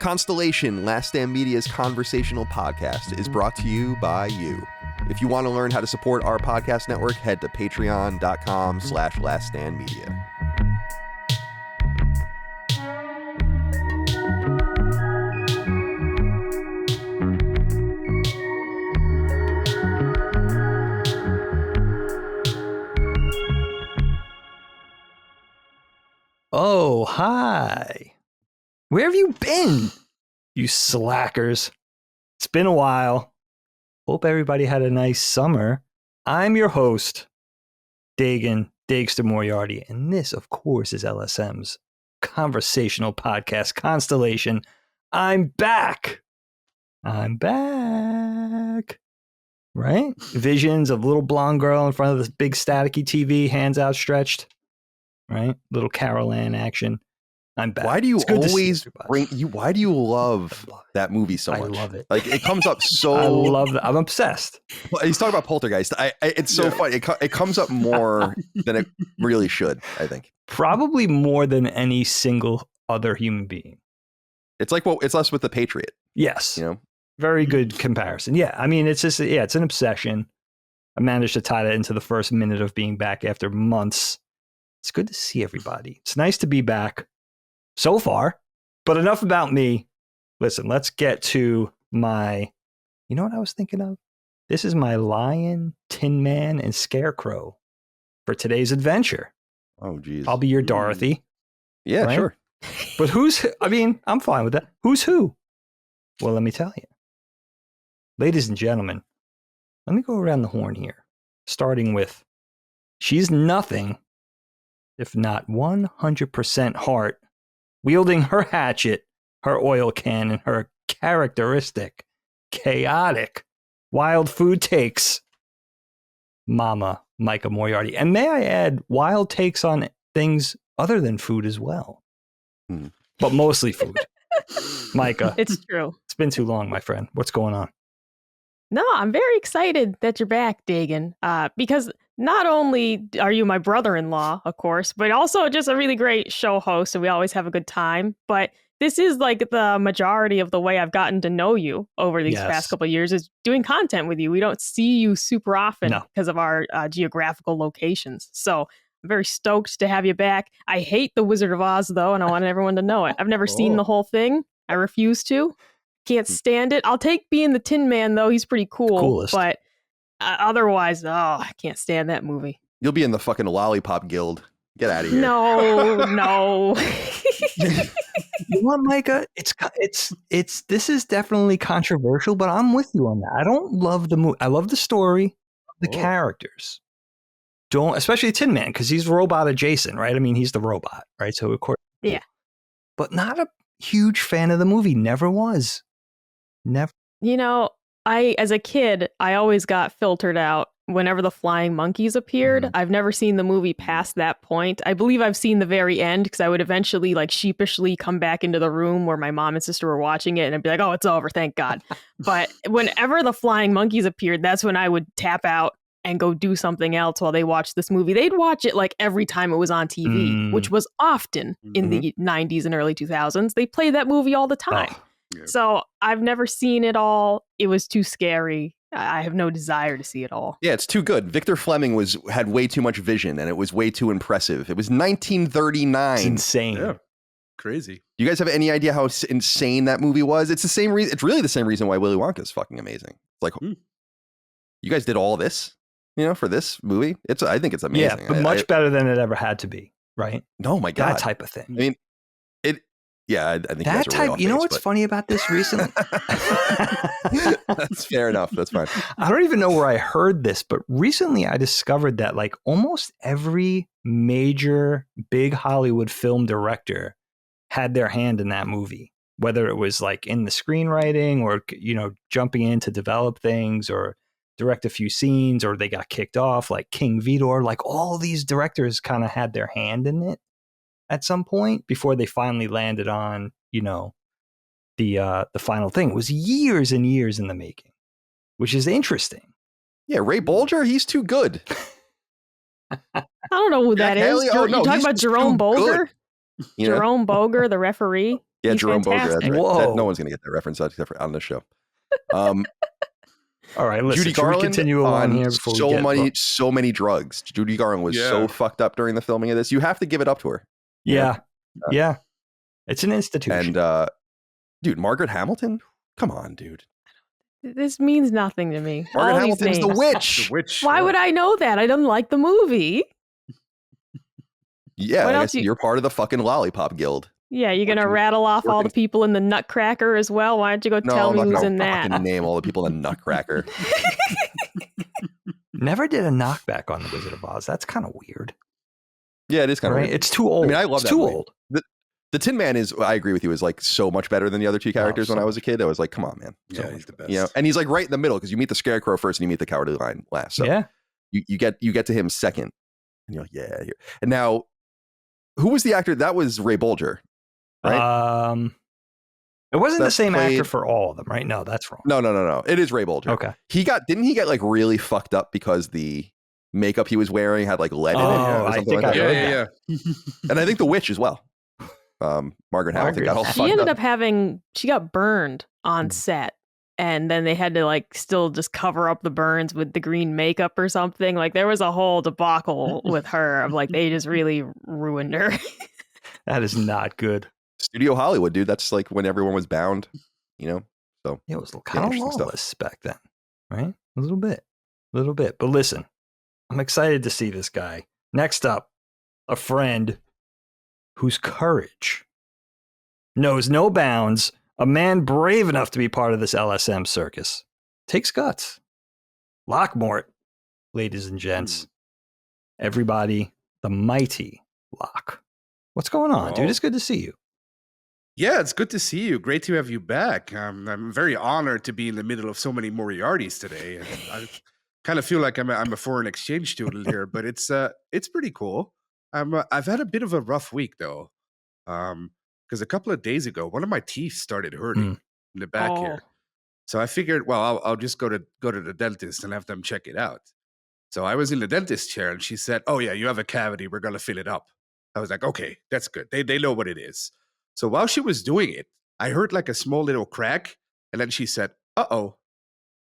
Constellation, Last Stand Media's conversational podcast, is brought to you by you. If you want to learn how to support our podcast network, head to patreon.com/laststandmedia. Oh, hi. Where have you been, you slackers? It's been a while. Hope everybody had a nice summer. I'm your host, Dagan, Dagster Moriarty, and this, of course, is LSM's conversational podcast, Constellation. I'm back. Right? Visions of little blonde girl in front of this big staticky TV, hands outstretched. Right? Little Carol Ann action. I'm back. Why do you always why do you love that movie so much? I love it. Like, it comes up so... I love that. I'm obsessed. Well, he's talking about Poltergeist. It's so funny. It comes up more than it really should, I think. Probably more than any single other human being. It's like, well, it's us with The Patriot. Yes. You know? Very good comparison. Yeah. I mean, it's just, it's an obsession. I managed to tie that into the first minute of being back after months. It's good to see everybody. It's nice to be back so far, but enough about me. Listen, let's get to my, you know what I was thinking of? This is my Lion, Tin Man, and Scarecrow for today's adventure. Oh, geez. I'll be your Dorothy. Yeah, right? Sure. But I'm fine with that. Who's who? Well, let me tell you. Ladies and gentlemen, let me go around the horn here, starting with, she's nothing if not 100% heart, wielding her hatchet, her oil can, and her characteristic, chaotic, wild food takes, Mama Micah Moriarty. And may I add, wild takes on things other than food as well. But mostly food. Micah. It's true. It's been too long, my friend. What's going on? No, I'm very excited that you're back, Dagan, because not only are you my brother-in-law, of course, but also just a really great show host, and we always have a good time. But this is like the majority of the way I've gotten to know you over these past couple of years is doing content with you. We don't see you super often because of our geographical locations. So I'm very stoked to have you back. I hate The Wizard of Oz, though, and I want everyone to know it. I've never seen the whole thing. I refuse to. Can't stand it. I'll take being the Tin Man, though. He's pretty cool. Coolest. But otherwise, I can't stand that movie. You'll be in the fucking Lollipop Guild. Get out of here. No. You know what, Micah? This is definitely controversial, but I'm with you on that. I don't love the movie. I love the story, the characters. Especially Tin Man, because he's robot adjacent, right? I mean, he's the robot, right? So of course, but not a huge fan of the movie. Never was. Never. You know, as a kid, I always got filtered out whenever the flying monkeys appeared. I've never seen the movie past that point. I believe I've seen the very end because I would eventually like sheepishly come back into the room where my mom and sister were watching it and I'd be like, oh, it's over. Thank God. But whenever the flying monkeys appeared, that's when I would tap out and go do something else while they watched this movie. They'd watch it like every time it was on TV, which was often in the 90s and early 2000s. They played that movie all the time. So I've never seen it all. It was too scary. I have no desire to see it all. Yeah, it's too good. Victor Fleming had way too much vision and it was way too impressive. It was 1939. It's insane. Yeah. Crazy. Do you guys have any idea how insane that movie was? It's the same reason. It's really the same reason why Willy Wonka is fucking amazing. It's like, you guys did all this, for this movie. I think it's amazing. Yeah, but much better than it ever had to be, right? Oh my God. That type of thing. I mean, I think that type. You know what's funny about this recently? That's fair enough. That's fine. I don't even know where I heard this, but recently I discovered that like almost every major big Hollywood film director had their hand in that movie, whether it was like in the screenwriting or jumping in to develop things or direct a few scenes, or they got kicked off, like King Vidor. Like all these directors kind of had their hand in it at some point before they finally landed on, the final thing. It was years and years in the making, which is interesting. Yeah, Ray Bolger, he's too good. I don't know who that is. Haley? Oh, no, you talking about Jerome Boger? You Jerome Boger, the referee? Yeah, He's Jerome Boger. That's fantastic. right. Whoa. No one's gonna get that reference except for on this show. All right, listen, Judy should we Garland continue along on here before we get so many drugs. Judy Garland was so fucked up during the filming of this. You have to give it up to her. Yeah. It's an institution. And dude, Margaret Hamilton? Come on, dude. This means nothing to me. Margaret All these Hamilton's the names. witch. The witch. Why would I know that? I didn't like the movie. Yeah, What I else guess you're part of the fucking Lollipop Guild. Yeah, you're gonna rattle off all the people in the Nutcracker as well. Why don't you go tell me who's in that? Fucking name all the people in the Nutcracker. Never did a knockback on the Wizard of Oz. That's kind of weird. Yeah, it is kind of right. weird. It's too old. I mean, I love it's that too movie. old. The Tin Man is, I agree with you, is like so much better than the other two characters when I was a kid. I was like, come on, man. Yeah, he's the best. You know, and he's like right in the middle because you meet the Scarecrow first and you meet the Cowardly Lion last. So yeah. you get to him second, and you're like, yeah. And now, who was the actor? That was Ray Bolger, right? It wasn't the That same played- actor for all of them, right? No, that's wrong. No. It is Ray Bolger. Okay. Didn't he get like really fucked up because the makeup he was wearing had like lead in it or I something think like I that? heard Yeah. And I think the witch as well. Margaret Hamilton got all fucked She ended up. up she got burned on set, and then they had to like still just cover up the burns with the green makeup or something. Like there was a whole debacle with her of like they just really ruined her. That is not good. Studio Hollywood, dude. That's like when everyone was bound, you know? So It was kind of interesting stuff. lawless back then, right? A little bit. But listen, I'm excited to see this guy. Next up, a friend whose courage knows no bounds, a man brave enough to be part of this LSM circus. Takes guts. Lockmort, ladies and gents. Everybody, the mighty Lock. What's going on, dude? It's good to see you. Yeah, it's good to see you. Great to have you back. I'm very honored to be in the middle of so many Moriartys today. And I kind of feel like I'm a foreign exchange student here, but it's pretty cool. I've had a bit of a rough week though, because a couple of days ago, one of my teeth started hurting in the back here. So I figured, well, I'll just go to the dentist and have them check it out. So I was in the dentist chair, and she said, "Oh yeah, you have a cavity. We're gonna fill it up." I was like, "Okay, that's good. They know what it is." So while she was doing it, I heard like a small little crack, and then she said, "Uh-oh."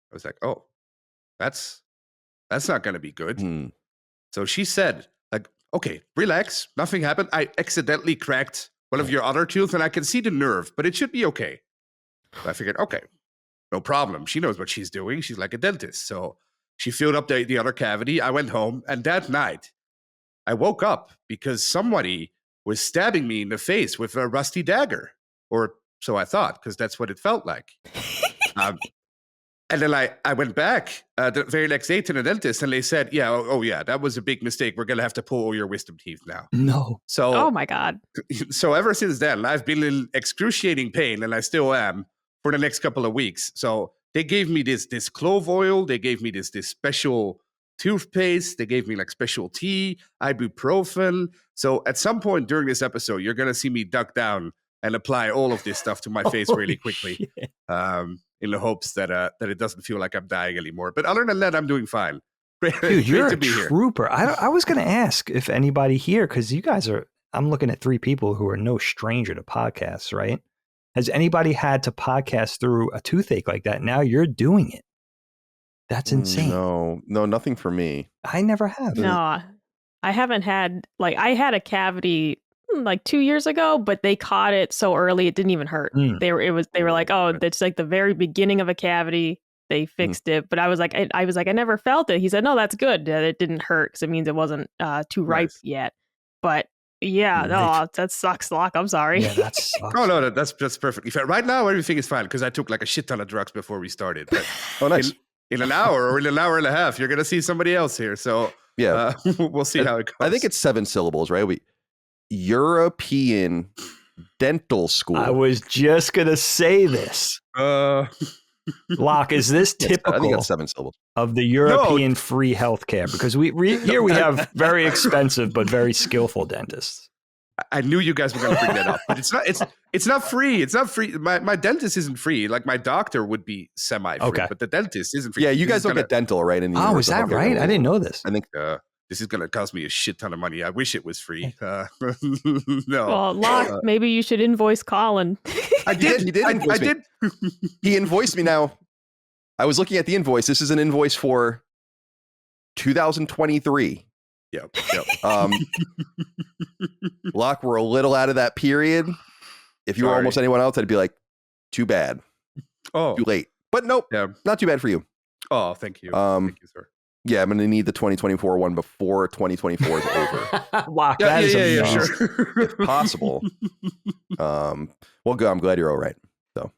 I was like, "Oh, that's not gonna be good." So she said, like, "Okay, relax. Nothing happened. I accidentally cracked one of your other tooth, and I can see the nerve, but it should be okay." So I figured, okay, no problem. She knows what she's doing. She's like a dentist. So she filled up the other cavity. I went home, and that night, I woke up because somebody was stabbing me in the face with a rusty dagger. Or so I thought, because that's what it felt like. And then I went back the very next day to the dentist, and they said, "Yeah, oh yeah, that was a big mistake. We're going to have to pull all your wisdom teeth now." No. So, Oh my God. so ever since then, I've been in excruciating pain, and I still am for the next couple of weeks. So they gave me this clove oil. They gave me this special toothpaste. They gave me like special tea, ibuprofen. So at some point during this episode, you're going to see me duck down and apply all of this stuff to my face really quickly, in the hopes that it doesn't feel like I'm dying anymore. But other than that, I'm doing fine. Dude, you're to a be here. trooper. I was going to ask if anybody here, because you guys are, I'm looking at three people who are no stranger to podcasts, right? Has anybody had to podcast through a toothache like that? Now you're doing it. That's insane. No, nothing for me. I never have. No, I haven't had, like, I had a cavity like 2 years ago, but they caught it so early it didn't even hurt. They were like, "Oh, that's like the very beginning of a cavity." They fixed it, but I was like, I never felt it. He said, "No, that's good. That it didn't hurt because it means it wasn't too ripe yet." But yeah, no, that sucks, Lock. I'm sorry. Yeah, that sucks. Oh no, that's perfectly fair. Right now, everything is fine because I took like a shit ton of drugs before we started. But Oh, nice. in an hour or in an hour and a half, you're gonna see somebody else here. So Yeah. we'll see how it goes. I think it's 7 syllables, right? European dental school. I was just going to say this. Locke, is this I think typical it's 7 syllables. of the European free healthcare? Because here we have very expensive but very skillful dentists. I knew you guys were going to bring that up, but it's not free. It's not free. My dentist isn't free. Like my doctor would be semi-free, Okay. but the dentist isn't free. Yeah, you This guys is don't gonna- get dental, right? In the Oh, is universal that healthcare right? I rule. didn't know this. I think this is going to cost me a shit ton of money. I wish it was free. No. Well, Locke, maybe you should invoice Colin. I did. He did I invoice me. did. He invoiced me now. I was looking at the invoice. This is an invoice for 2023. Yep. Locke, we're a little out of that period. If you were almost anyone else, I'd be like, too bad. Oh. Too late. But nope, not too bad for you. Oh, thank you. Thank you, sir. Yeah, I'm going to need the 2024 one before 2024 is over. Locke, that is amazing. Sure. If possible. Well, good. I'm glad you're all right. So,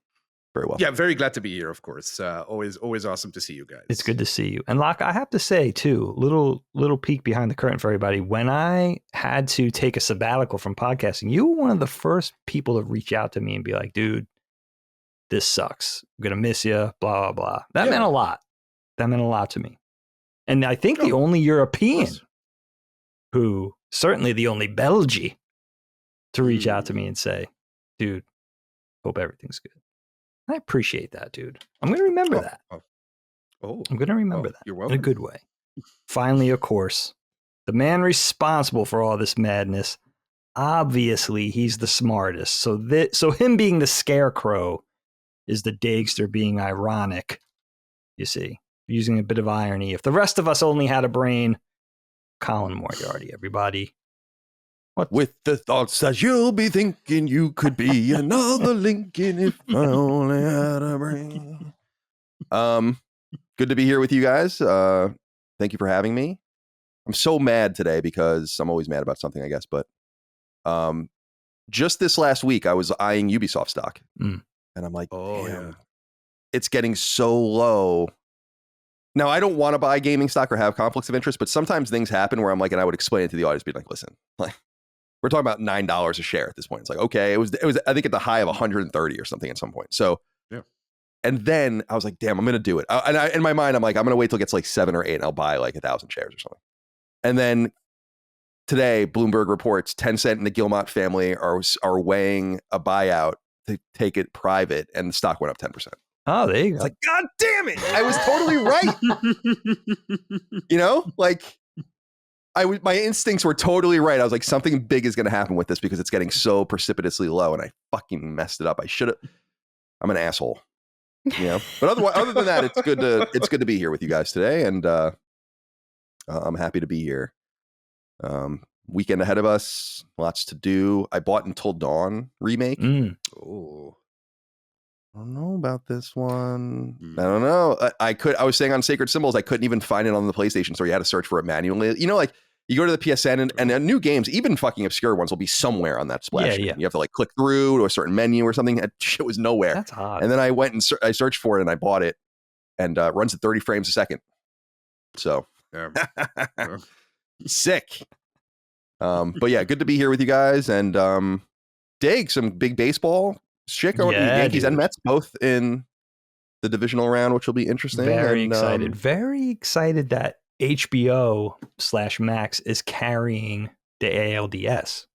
very well. Yeah, very glad to be here, of course. Always awesome to see you guys. It's good to see you. And Locke, I have to say, too, little peek behind the curtain for everybody. When I had to take a sabbatical from podcasting, you were one of the first people to reach out to me and be like, dude, this sucks. I'm going to miss you, blah, blah, blah. That meant a lot. That meant a lot to me. And I think the only European who, certainly the only Belgian, to reach out to me and say, dude, hope everything's good. I appreciate that, dude. I'm going to remember that. I'm going to remember that you're welcome. in a good way. Finally, of course, the man responsible for all this madness, obviously he's the smartest. So him being the scarecrow is the Dagster being ironic, you see. Using a bit of irony. If the rest of us only had a brain, Colin Moriarty, everybody. What? With the thoughts that you'll be thinking you could be another Lincoln if I only had a brain. Good to be here with you guys. Thank you for having me. I'm so mad today because I'm always mad about something, I guess. But just this last week, I was eyeing Ubisoft stock. And I'm like, damn, it's getting so low. Now, I don't want to buy gaming stock or have conflicts of interest, but sometimes things happen where I'm like, and I would explain it to the audience, being like, listen, like, we're talking about $9 a share at this point. It's like, okay, it was I think at the high of 130 or something at some point. So, and then I was like, damn, I'm going to do it. In my mind, I'm like, I'm going to wait till it gets like 7 or 8 and I'll buy like 1,000 shares or something. And then today, Bloomberg reports Tencent and the Gilmot family are weighing a buyout to take it private, and the stock went up 10%. Oh, there you go. It's like, God damn it. I was totally right. You know, like my instincts were totally right. I was like, something big is going to happen with this because it's getting so precipitously low, and I fucking messed it up. I should have. I'm an asshole. You know, but other than that, it's good to be here with you guys today, and I'm happy to be here. Weekend ahead of us, lots to do. I bought Until Dawn remake. Oh. I don't know about this one. I don't know. I was saying on Sacred Symbols, I couldn't even find it on the PlayStation Store. You had to search for it manually. You know, like you go to the PSN and new games, even fucking obscure ones, will be somewhere on that splash. Yeah. You have to like click through to a certain menu or something. That shit was nowhere. That's odd. And then I went and I searched for it and I bought it, and runs at 30 frames a second. So sick. But yeah, good to be here with you guys, and dig some big baseball shit going. Yankees and Mets both in the divisional round, which will be interesting. Very excited. Very excited that HBO/Max is carrying the ALDS.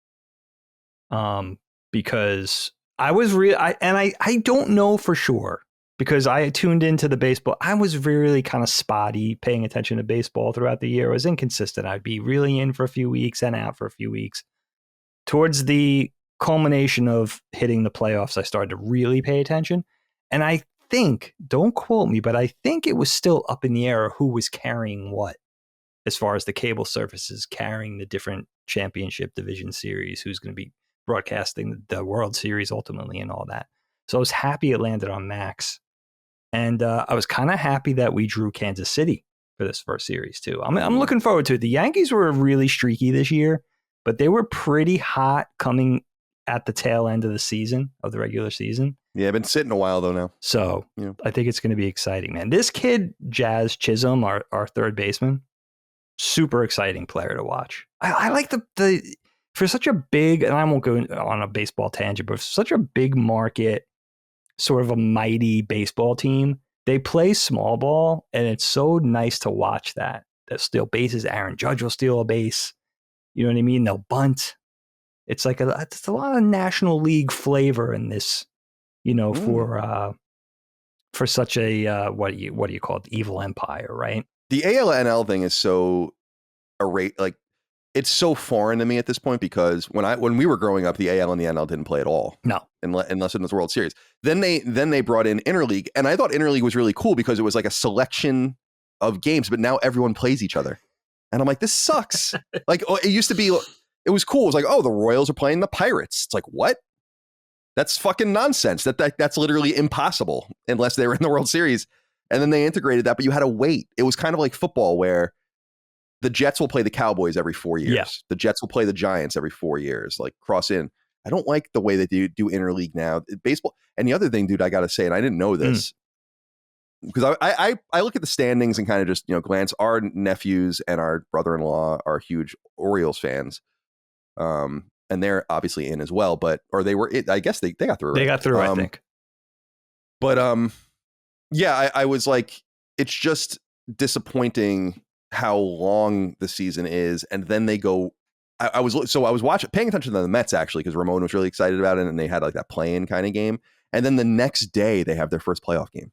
Because I was I don't know for sure, because I tuned into the baseball. I was really kind of spotty paying attention to baseball throughout the year. I was inconsistent. I'd be really in for a few weeks and out for a few weeks. Towards the culmination of hitting the playoffs, I started to really pay attention. And I think, don't quote me, but I think it was still up in the air who was carrying what, as far as the cable services carrying the different championship division series, who's going to be broadcasting the World Series ultimately and all that. So I was happy it landed on Max. And I was kind of happy that we drew Kansas City for this first series too. I'm looking forward to it. The Yankees were really streaky this year, but they were pretty hot coming at the tail end of the season, of the regular season. Yeah, been sitting a while though now. So I think it's going to be exciting, man. This kid, Jazz Chisholm, our third baseman, super exciting player to watch. I like the for such a big, and I won't go on a baseball tangent, but for such a big market, sort of a mighty baseball team, they play small ball, and it's so nice to watch that. They'll steal bases. Aaron Judge will steal a base. You know what I mean? They'll bunt. It's like it's a lot of National League flavor in this, for such a what do you call it? Evil empire, right? The ALNL thing is so like it's so foreign to me at this point because when we were growing up, the AL and the NL didn't play at all. No, unless in this World Series. Then they brought in interleague, and I thought interleague was really cool because it was like a selection of games, but now everyone plays each other, and I'm like, this sucks. Like it used to be, it was cool. It was like, oh, the Royals are playing the Pirates. It's like, what? That's fucking nonsense. That's literally impossible unless they were in the World Series. And then they integrated that, but you had to wait. It was kind of like football where the Jets will play the Cowboys every 4 years. Yeah. The Jets will play the Giants every 4 years, like cross in. I don't like the way they do interleague now. Baseball. And the other thing, dude, I got to say, and I didn't know this, because I look at the standings and kind of just, glance. Our nephews and our brother-in-law are huge Orioles fans. And they're obviously in as well, I guess they got through. They right? got through, I think. But yeah, I was like, it's just disappointing how long the season is, and then they go. I was paying attention to the Mets actually because Ramon was really excited about it, and they had like that play-in kind of game, and then the next day they have their first playoff game.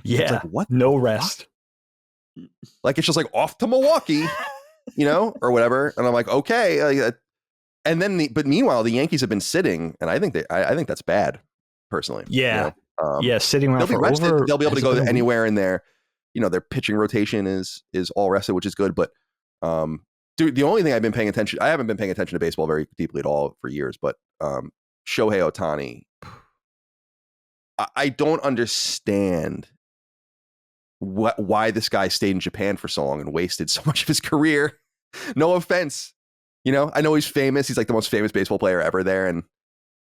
Yeah, it's like, what? No rest. Like it's just like off to Milwaukee, or whatever, and I'm like, okay. And then, but meanwhile, the Yankees have been sitting, and I think that's bad, personally. Yeah, sitting around they'll be rested. They'll be able to go anywhere in there. Their pitching rotation is all rested, which is good. But, dude, the only thing I've been paying attention, I haven't been paying attention to baseball very deeply at all for years. But Shohei Ohtani, I don't understand why this guy stayed in Japan for so long and wasted so much of his career. No offense. I know he's famous. He's like the most famous baseball player ever there.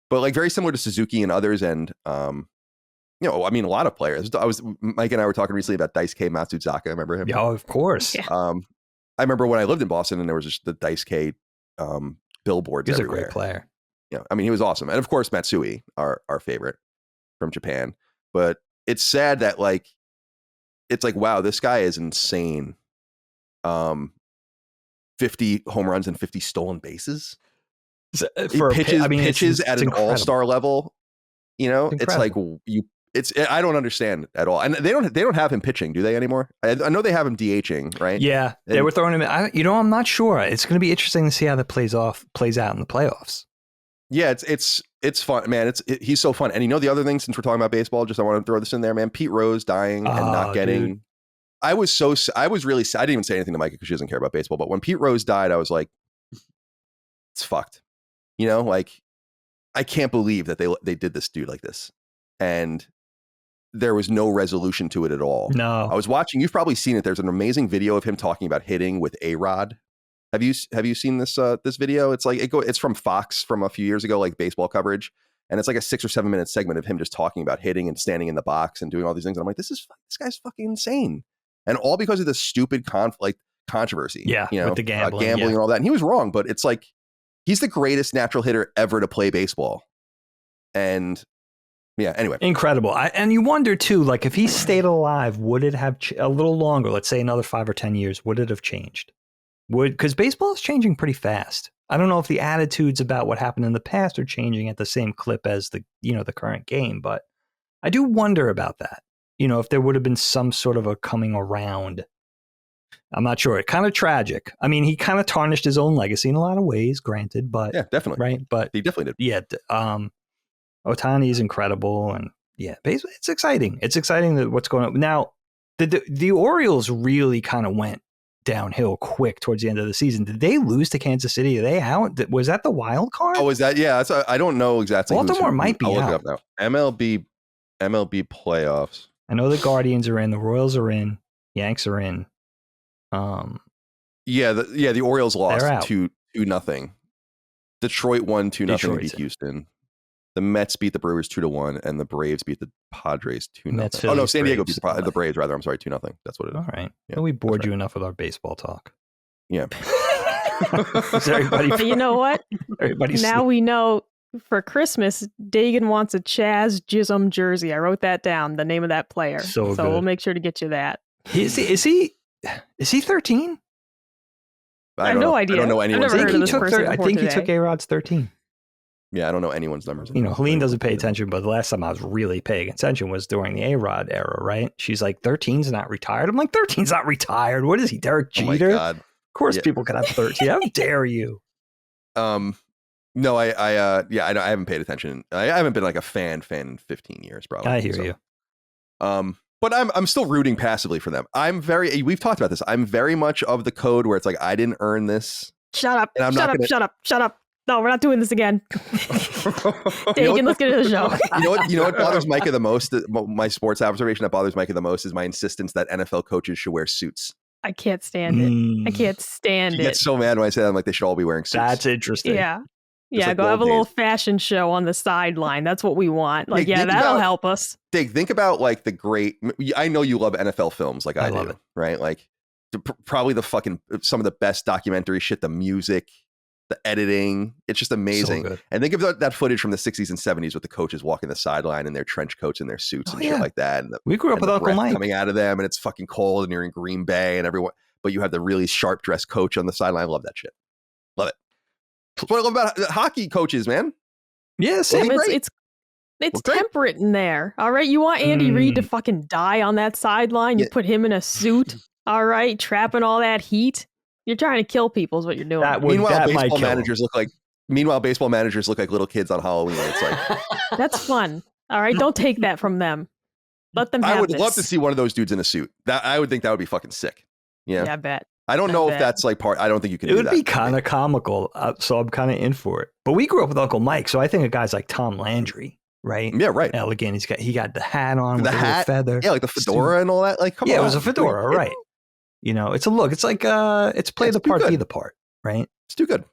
But like very similar to Suzuki and others. And, I mean, a lot of players. Mike and I were talking recently about Daisuke Matsuzaka. Remember him? Yeah, of course. Yeah. I remember when I lived in Boston and there was just the Daisuke billboards He's everywhere. a great player. Yeah. I mean, he was awesome. And of course, Matsui, our favorite from Japan. But it's sad that it's like, wow, this guy is insane. 50 home runs and 50 stolen bases. Pitches at an all-star level. It's like I don't understand at all. And they don't have him pitching, do they anymore? I know they have him DHing, right? Yeah, they were throwing him in. I'm not sure. It's going to be interesting to see how that plays out in the playoffs. Yeah, it's fun, man. He's so fun. And the other thing, since we're talking about baseball, I want to throw this in there, man. Pete Rose dying and not getting. Dude. I was really sad. I didn't even say anything to Micah because she doesn't care about baseball. But when Pete Rose died, I was like, it's fucked. I can't believe that they did this dude like this. And there was no resolution to it at all. No. I was watching, you've probably seen it. There's an amazing video of him talking about hitting with A-Rod. Have you seen this video? It's like it's from Fox from a few years ago, like baseball coverage. And it's like a 6 or 7 minute segment of him just talking about hitting and standing in the box and doing all these things. And I'm like, this guy's fucking insane. And all because of this stupid controversy. Yeah, with the gambling and all that. And he was wrong, but it's like, he's the greatest natural hitter ever to play baseball. And yeah, anyway. Incredible. And you wonder too, like if he stayed alive, would it have a little longer, let's say another 5 or 10 years, would it have changed? Because baseball is changing pretty fast. I don't know if the attitudes about what happened in the past are changing at the same clip as the current game, but I do wonder about that. If there would have been some sort of a coming around. I'm not sure. Kind of tragic. I mean, he kind of tarnished his own legacy in a lot of ways, granted, but yeah, definitely. Right. But he definitely did. Yeah. Ohtani is incredible. And yeah, basically it's exciting. It's exciting that what's going on now. The Orioles really kind of went downhill quick towards the end of the season. Did they lose to Kansas City? Are they out? Was that the wild card? Oh, is that? Yeah. I don't know exactly. Baltimore might be I'll look out. it up now. MLB playoffs. I know the Guardians are in, the Royals are in, Yanks are in. The Orioles lost 2-0. Detroit won 2-0 to beat Houston. The Mets beat the Brewers 2-1, and the Braves beat the Padres 2-0. Oh no, San Diego beat the Braves rather. I'm sorry, 2-0. That's what it is. All right. Yeah, well, we bored you enough with our baseball talk. Yeah. But you know what? Now we know. For Christmas, Dagan wants a Chaz Chisholm jersey. I wrote that down, the name of that player. So we'll make sure to get you that. Is he 13? I have no idea. I don't know anyone's numbers. I think he took A-Rod's 13. Yeah, I don't know anyone's numbers. Helene doesn't pay attention, but the last time I was really paying attention was during the A-Rod era, right? She's like, 13's not retired. I'm like, 13's not retired. What is he, Derek Jeter? Oh my God. course, Yeah. people can have 13. How dare you? No, I haven't paid attention. I haven't been like a fan in 15 years, probably. I hear you. But I'm still rooting passively for them. We've talked about this. I'm very much of the code where it's like, I didn't earn this. Shut up. And I'm Shut not up. gonna- Shut up. Shut up. No, we're not doing this again. Dagan, let's get into the show. You know what bothers Micah the most? My sports observation that bothers Micah the most is my insistence that NFL coaches should wear suits. I can't stand it. I can't stand He it. gets so mad when I say that. I'm like, they should all be wearing suits. That's interesting. Yeah. Yeah, like go the have a old little days. fashion show on the sideline. That's what we want. Like, Yeah, yeah, think that'll about- help us. Dig, think about like the great. I know you love NFL films like I love do, it. right? Like probably some of the best documentary shit. The music, the editing, it's just amazing. So good. And think of that footage from the 60s and 70s with the coaches walking the sideline in their trench coats and their suits and shit like that. And We grew up and with the Uncle breath Mike. coming out of them, and it's fucking cold, and you're in Green Bay, and everyone. But you have the really sharp dressed coach on the sideline. I love that shit. Love it. That's what I love about hockey coaches, man. Yeah, Well, Damn, great. it's Well, great. temperate in there. All right. You want Andy Reid to fucking die on that sideline? You Yeah. put him in a suit. All right. Trapping all that heat. You're trying to kill people is what you're doing. Meanwhile, that might baseball kill managers look like little kids on Halloween. It's like That's fun. All right. Don't take that from them. Let them have I would this. love to see one of those dudes in a suit. That I would think that would be fucking sick. Yeah. Yeah, I bet. I don't know I if bet. that's like part. I don't think you can. It do would that. be kind of comical, so I'm kind of in for it. But we grew up with Uncle Mike, so I think of guys like Tom Landry, right? Yeah, right. Elegant. He got the hat on, The with a little hat, feather. Yeah, like the fedora and all that. Like, come on. Yeah, it was a fedora, right? You know, it's a look. It's like it's play it's the too part, good. be the part, right? It's too good.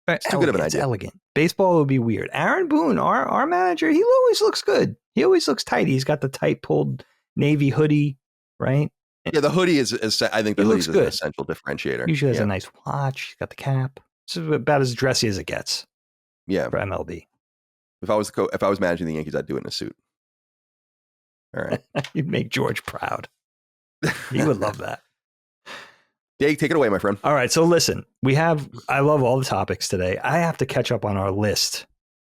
It's too good of an It's idea. elegant. Baseball would be weird. Aaron Boone, our manager, he always looks good. He always looks tight. He's got the tight pulled navy hoodie, right? Yeah, the hoodie is I think the He hoodie looks is an good. essential differentiator. Usually has yeah. a nice watch. He's got the cap. It's about as dressy as it gets Yeah. for MLB. If I was managing the Yankees, I'd do it in a suit. All right. You'd make George proud. He would love that. Dave, take it away, my friend. All right. So listen, I love all the topics today. I have to catch up on our list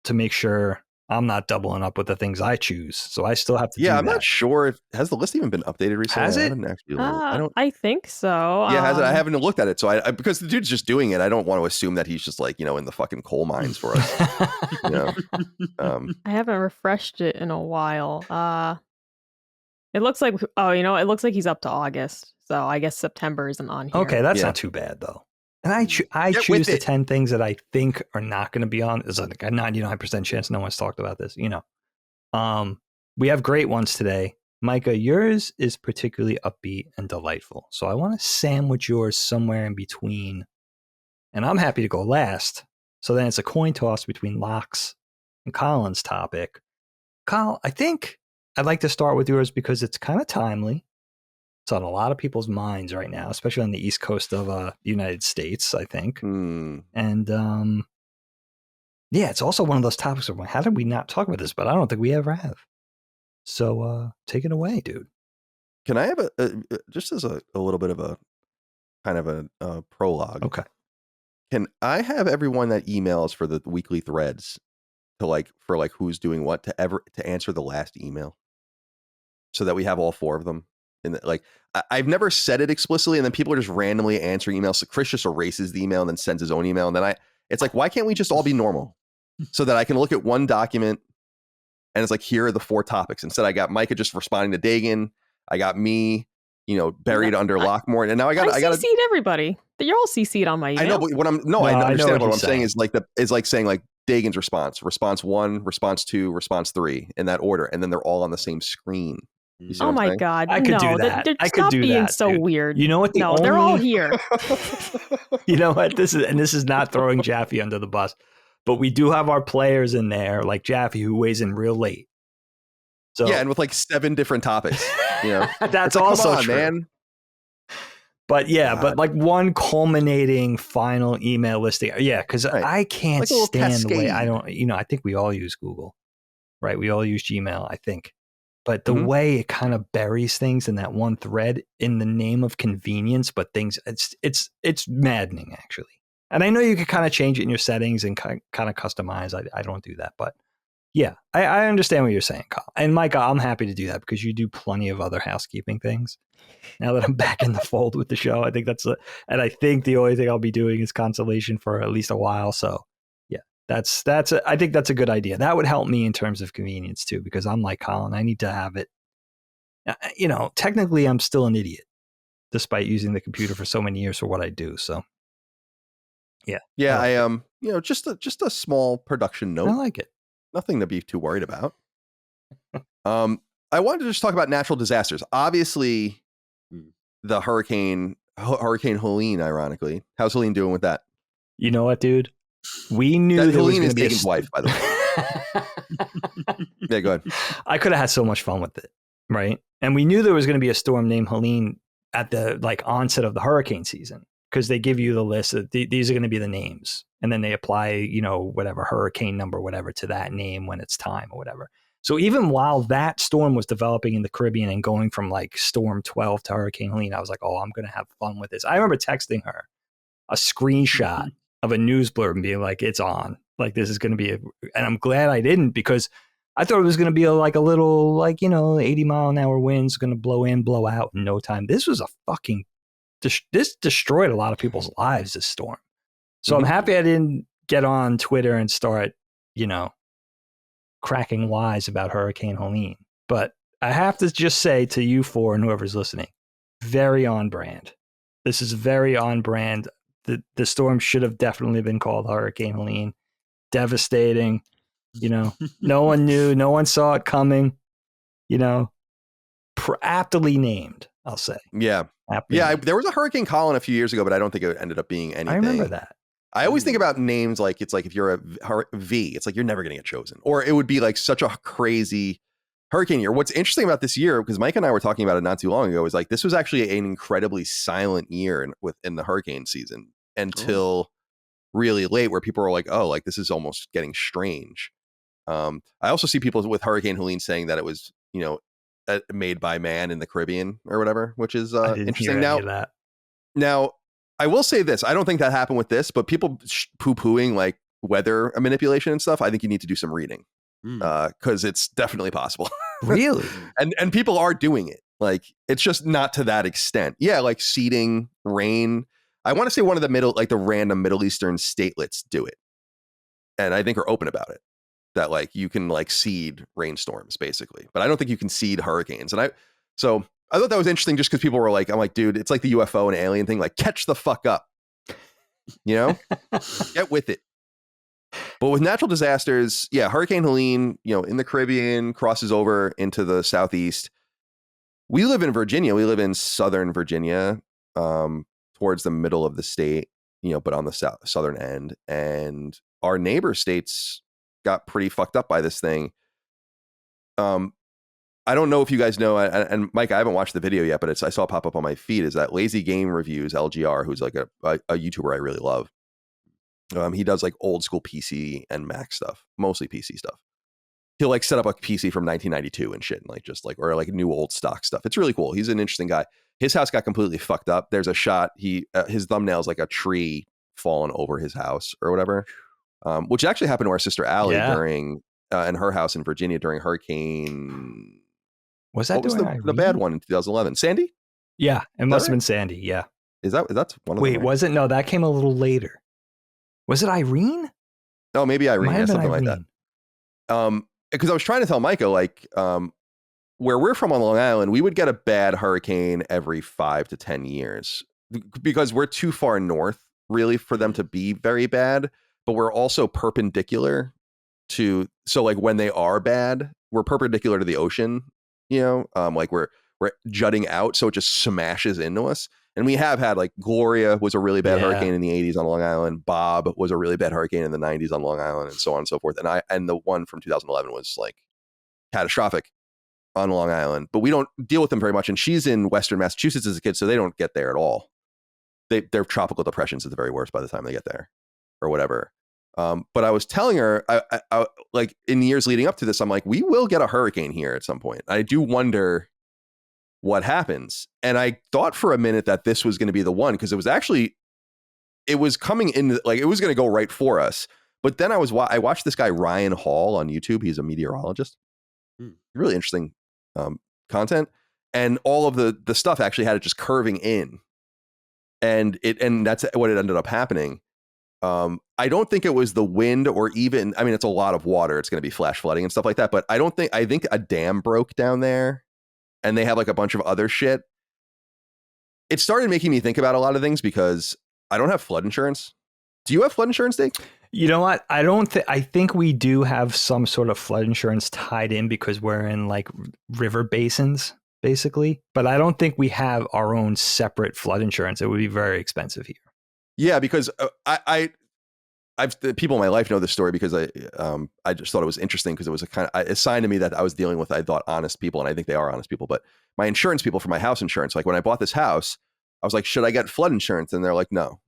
to make sure I'm not doubling up with the things I choose. So I still have to do I'm that. not sure if has the list even been updated recently. Has I it? haven't actually. I don't. I think so. Yeah, has it? I haven't looked at it. So I because the dude's just doing it. I don't want to assume that he's just like in the fucking coal mines for us. you know. I haven't refreshed it in a while. It looks like it looks like he's up to August. So I guess September isn't on here. Okay, that's Yeah. not too bad though. And I Get choose with the it. 10 things that I think are not going to be on. There's like a 99% chance no one's talked about this. We have great ones today. Micah, yours is particularly upbeat and delightful. So I want to sandwich yours somewhere in between. And I'm happy to go last. So then it's a coin toss between Locke's and Colin's topic. Colin, I think I'd like to start with yours because it's kind of timely. It's on a lot of people's minds right now, especially on the East Coast of the United States, I think. And it's also one of those topics of how did we not talk about this? But I don't think we ever have. So take it away, dude. Can I have just as a little bit of a kind of a prologue? Okay. Can I have everyone that emails for the weekly threads for who's doing what to answer the last email, so that we have all four of them? And I've never said it explicitly, and then people are just randomly answering emails. So Chris just erases the email and then sends his own email, and then it's like, why can't we just all be normal, so that I can look at one document and it's like, here are the four topics. Instead, I got Micah just responding to Dagan. I got me, buried under Lockmort, and now I got CC'd everybody. You're all CC'd on my email. I know, but I understand. But what I'm saying is saying Dagan's response 1, response 2, response 3 in that order, and then they're all on the same screen. You see what Oh I'm my saying? God! I could do No, that. they're I could stop do being that, so dude. weird. You know what? No, they're all here. You know what? This is not throwing Jaffe under the bus, but we do have our players in there, like Jaffe, who weighs in real late. So Yeah, and with 7 different topics. that's It's like, also come on, true. man. But yeah, God. but one culminating final email listing. Yeah, because Right. I can't Like a little stand the way cascade. I think we all use Google, right? We all use Gmail, I think. But the Mhm. way it kind of buries things in that one thread in the name of convenience, but it's maddening actually. And I know you can kind of change it in your settings and kind of customize. I don't do that, but Yeah, I understand what you're saying, Colin. And Micah, I'm happy to do that because you do plenty of other housekeeping things. Now that I'm back in the fold with the show, I think and I think the only thing I'll be doing is Constellation for at least a while. So yeah, I think that's a good idea. That would help me in terms of convenience too, because I'm like Colin, I need to have it. Technically I'm still an idiot despite using the computer for so many years for what I do. So yeah. Yeah, just a small production note. I like it. Nothing to be too worried about. I wanted to just talk about natural disasters. Obviously, the Hurricane Helene, ironically. How's Helene doing with that? You know what, dude? We knew that Helene is Dagan's wife, by the way. Yeah, go ahead. I could have had so much fun with it, right? And we knew there was going to be a storm named Helene at the onset of the hurricane season because they give you the list of these are going to be the names, and then they apply whatever hurricane number whatever to that name when it's time or whatever. So even while that storm was developing in the Caribbean and going from storm 12 to Hurricane Helene, I was like, oh, I'm going to have fun with this. I remember texting her a screenshot of a news blurb and being like, it's on. This is going to be and I'm glad I didn't because I thought it was going to be a little 80 mile an hour winds going to blow in, blow out in no time. This was a fucking, this destroyed a lot of people's lives, this storm. So I'm happy I didn't get on Twitter and start, cracking wise about Hurricane Helene. But I have to just say to you four and whoever's listening, very on brand. This is very on brand. The storm should have definitely been called Hurricane Helene. Devastating. No one knew. No one saw it coming. Aptly named, I'll say. Yeah. There was a Hurricane Colin a few years ago, but I don't think it ended up being anything. I remember that. I always think about names it's if you're a V, it's you're never going to get chosen. Or it would be such a crazy hurricane year. What's interesting about this year, because Mike and I were talking about it not too long ago, is this was actually an incredibly silent year in the hurricane season until really late, where people were this is almost getting strange. I also see people with Hurricane Helene saying that it was, made by man in the Caribbean or whatever, which is interesting. Now, I will say this. I don't think that happened with this, but people poo-pooing weather manipulation and stuff. I think you need to do some reading because it's definitely possible. Really? and people are doing it. It's just not to that extent. Yeah, seeding, rain. I want to say one of the the random Middle Eastern statelets do it. And I think are open about it. That you can seed rainstorms basically. But I don't think you can seed hurricanes. And I thought that was interesting just because people were I'm like, dude, it's like the UFO and alien thing. Catch the fuck up. Get with it. But with natural disasters, yeah, Hurricane Helene, in the Caribbean, crosses over into the southeast. We live in Virginia. We live in southern Virginia, towards the middle of the state, but on the southern end. And our neighbor states got pretty fucked up by this thing. I don't know if you guys know, and Mike, I haven't watched the video yet, but I saw it pop up on my feed, is that Lazy Game Reviews, LGR, who's a YouTuber I really love. He does old school PC and Mac stuff, mostly PC stuff. He'll set up a PC from 1992 and shit, and or new old stock stuff. It's really cool. He's an interesting guy. His house got completely fucked up. There's a shot. His thumbnail's a tree falling over his house or whatever, which actually happened to our sister Allie during in her house in Virginia during Hurricane. Was that the bad one in 2011? Sandy? Yeah, it must have been Sandy. Yeah. That's one of them? Wait, was it? No, that came a little later. Was it Irene? Oh, maybe Irene. Yeah, something like that. Because I was trying to tell Micah, where we're from on Long Island, we would get a bad hurricane every 5 to 10 years because we're too far north, really, for them to be very bad. But we're also perpendicular to, when they are bad, we're perpendicular to the ocean. We're jutting out, so it just smashes into us. And we have had Gloria was a really bad hurricane in the 80s on Long Island. Bob was a really bad hurricane in the 90s on Long Island, and so on and so forth. And the one from 2011 was catastrophic on Long Island. But we don't deal with them very much. And she's in Western Massachusetts as a kid, so they don't get there at all. They're tropical depressions at the very worst by the time they get there, or whatever. But I was telling her, I in the years leading up to this, I'm we will get a hurricane here at some point. I do wonder what happens. And I thought for a minute that this was going to be the one, because it was coming in, it was going to go right for us. But then I watched this guy Ryan Hall on YouTube. He's a meteorologist. Really interesting content, and all of the stuff actually had it just curving in, and that's what it ended up happening. I don't think it was the wind or even, I mean, it's a lot of water. It's going to be flash flooding and stuff like that. But I think a dam broke down there and they have like a bunch of other shit. It started making me think about a lot of things because I don't have flood insurance. Do you have flood insurance, Dave? You know what? I think we do have some sort of flood insurance tied in because we're in like river basins, basically. But I don't think we have our own separate flood insurance. It would be very expensive here. Yeah, because the people in my life know this story because I just thought it was interesting because it was a sign to me that I was dealing with, I thought, honest people, and I think they are honest people. But my insurance people for my house insurance, like when I bought this house, I was like, should I get flood insurance? And they're like, no.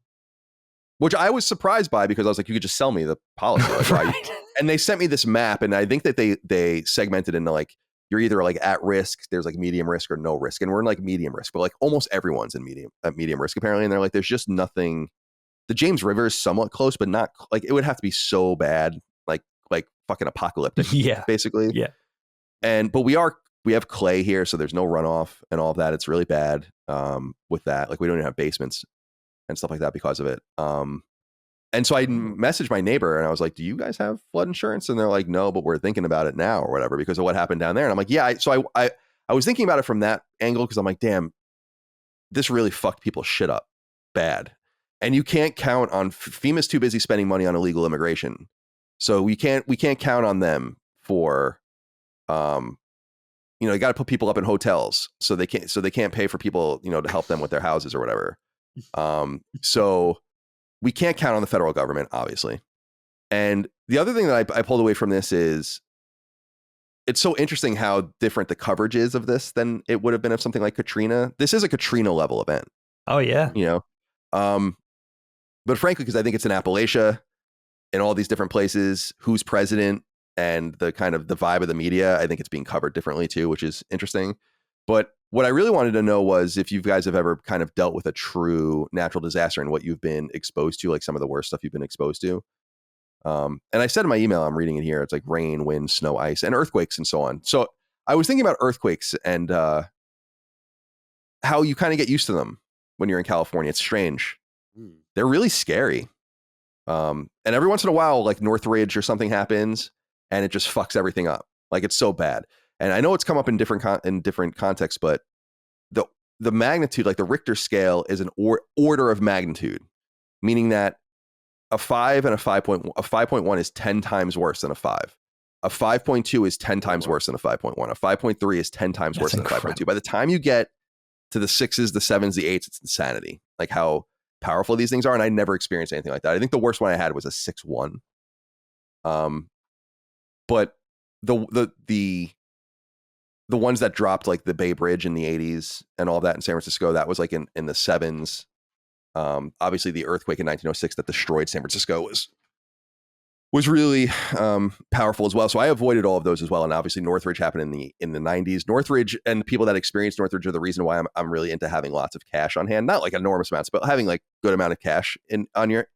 Which I was surprised by because I was like, you could just sell me the policy. Like, right. And they sent me this map, and I think that they segmented into like, you're either like at risk, there's like medium risk or no risk. And we're in like medium risk, but like almost everyone's in medium risk apparently. And they're like, there's just nothing. The James River is somewhat close, but not like, it would have to be so bad, like fucking apocalyptic. Yeah, basically. Yeah. But we have clay here, so there's no runoff and all of that. It's really bad with that. Like we don't even have basements and stuff like that because of it. And so I messaged my neighbor and I was like, do you guys have flood insurance? And they're like, no, but we're thinking about it now or whatever because of what happened down there. And I'm like, yeah. So I was thinking about it from that angle because I'm like, damn, this really fucked people's shit up bad. And you can't count on FEMA's too busy spending money on illegal immigration. So we can't count on them for, you got to put people up in hotels so they can't pay for people, to help them with their houses or whatever. So we can't count on the federal government, obviously. And the other thing that I pulled away from this is it's so interesting how different the coverage is of this than it would have been of something like Katrina. This is a Katrina level event. Oh yeah. But frankly, because I think it's in Appalachia in all these different places, who's president and the kind of the vibe of the media, I think it's being covered differently too, which is interesting. But what I really wanted to know was if you guys have ever kind of dealt with a true natural disaster and what you've been exposed to, like some of the worst stuff you've been exposed to. And I said in my email, I'm reading it here, it's like rain, wind, snow, ice, and earthquakes and so on. So I was thinking about earthquakes and how you kind of get used to them when you're in California. It's strange. They're really scary. And every once in a while, like Northridge or something happens and it just fucks everything up. Like it's so bad. And I know it's come up in different contexts, but the magnitude, like the Richter scale, is an order of magnitude, meaning that a 5 and a 5.1 is 10 times worse than a 5. A 5.2 is 10 times worse than a 5.1. A 5.3 is 10 times worse than a 5.2. By the time you get to the 6s, the 7s, the 8s, it's insanity. Like how powerful these things are. And I never experienced anything like that. I think the worst one I had was a 6.1. But the ones that dropped like the Bay Bridge in the 80s and all that in San Francisco, that was like in the 7s. Obviously the earthquake in 1906 that destroyed San Francisco was really powerful as well. So I avoided all of those as well. And obviously Northridge happened in the 90s. Northridge and people that experienced Northridge are the reason why I'm really into having lots of cash on hand, not like enormous amounts, but having like good amount of cash on your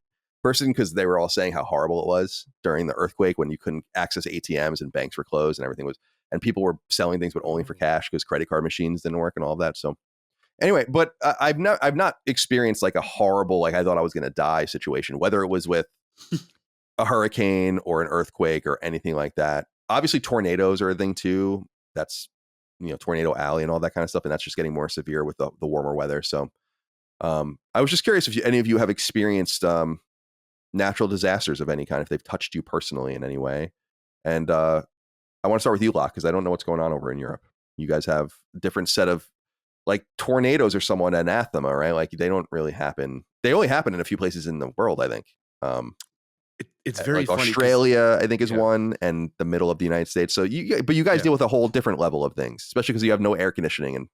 person, because they were all saying how horrible it was during the earthquake when you couldn't access ATMs and banks were closed and everything was, and people were selling things but only for cash because credit card machines didn't work and all of that. So anyway, but I've not experienced like a horrible, like I thought I was going to die situation, whether it was with a hurricane or an earthquake or anything like that. Obviously tornadoes are a thing too. That's, Tornado Alley and all that kind of stuff. And that's just getting more severe with the warmer weather. So I was just curious if any of you have experienced natural disasters of any kind, if they've touched you personally in any way. And I want to start with you, Locke, because I don't know what's going on over in Europe. You guys have a different set of, like, tornadoes are somewhat anathema, right? Like they don't really happen. They only happen in a few places in the world, I think. It's very like funny. Australia, I think, is one, and the middle of the United States. So you guys deal with a whole different level of things, especially because you have no air conditioning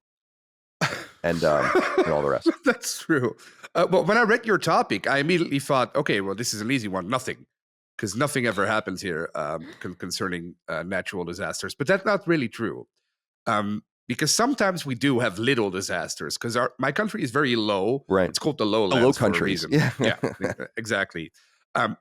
and all the rest. That's true. But when I read your topic, I immediately thought, okay, well, this is an easy one. Nothing, because nothing ever happens here concerning natural disasters. But that's not really true, because sometimes we do have little disasters. Because my country is very low. Right. It's called the lowlands. A low for a country. reason. Yeah. Yeah, exactly.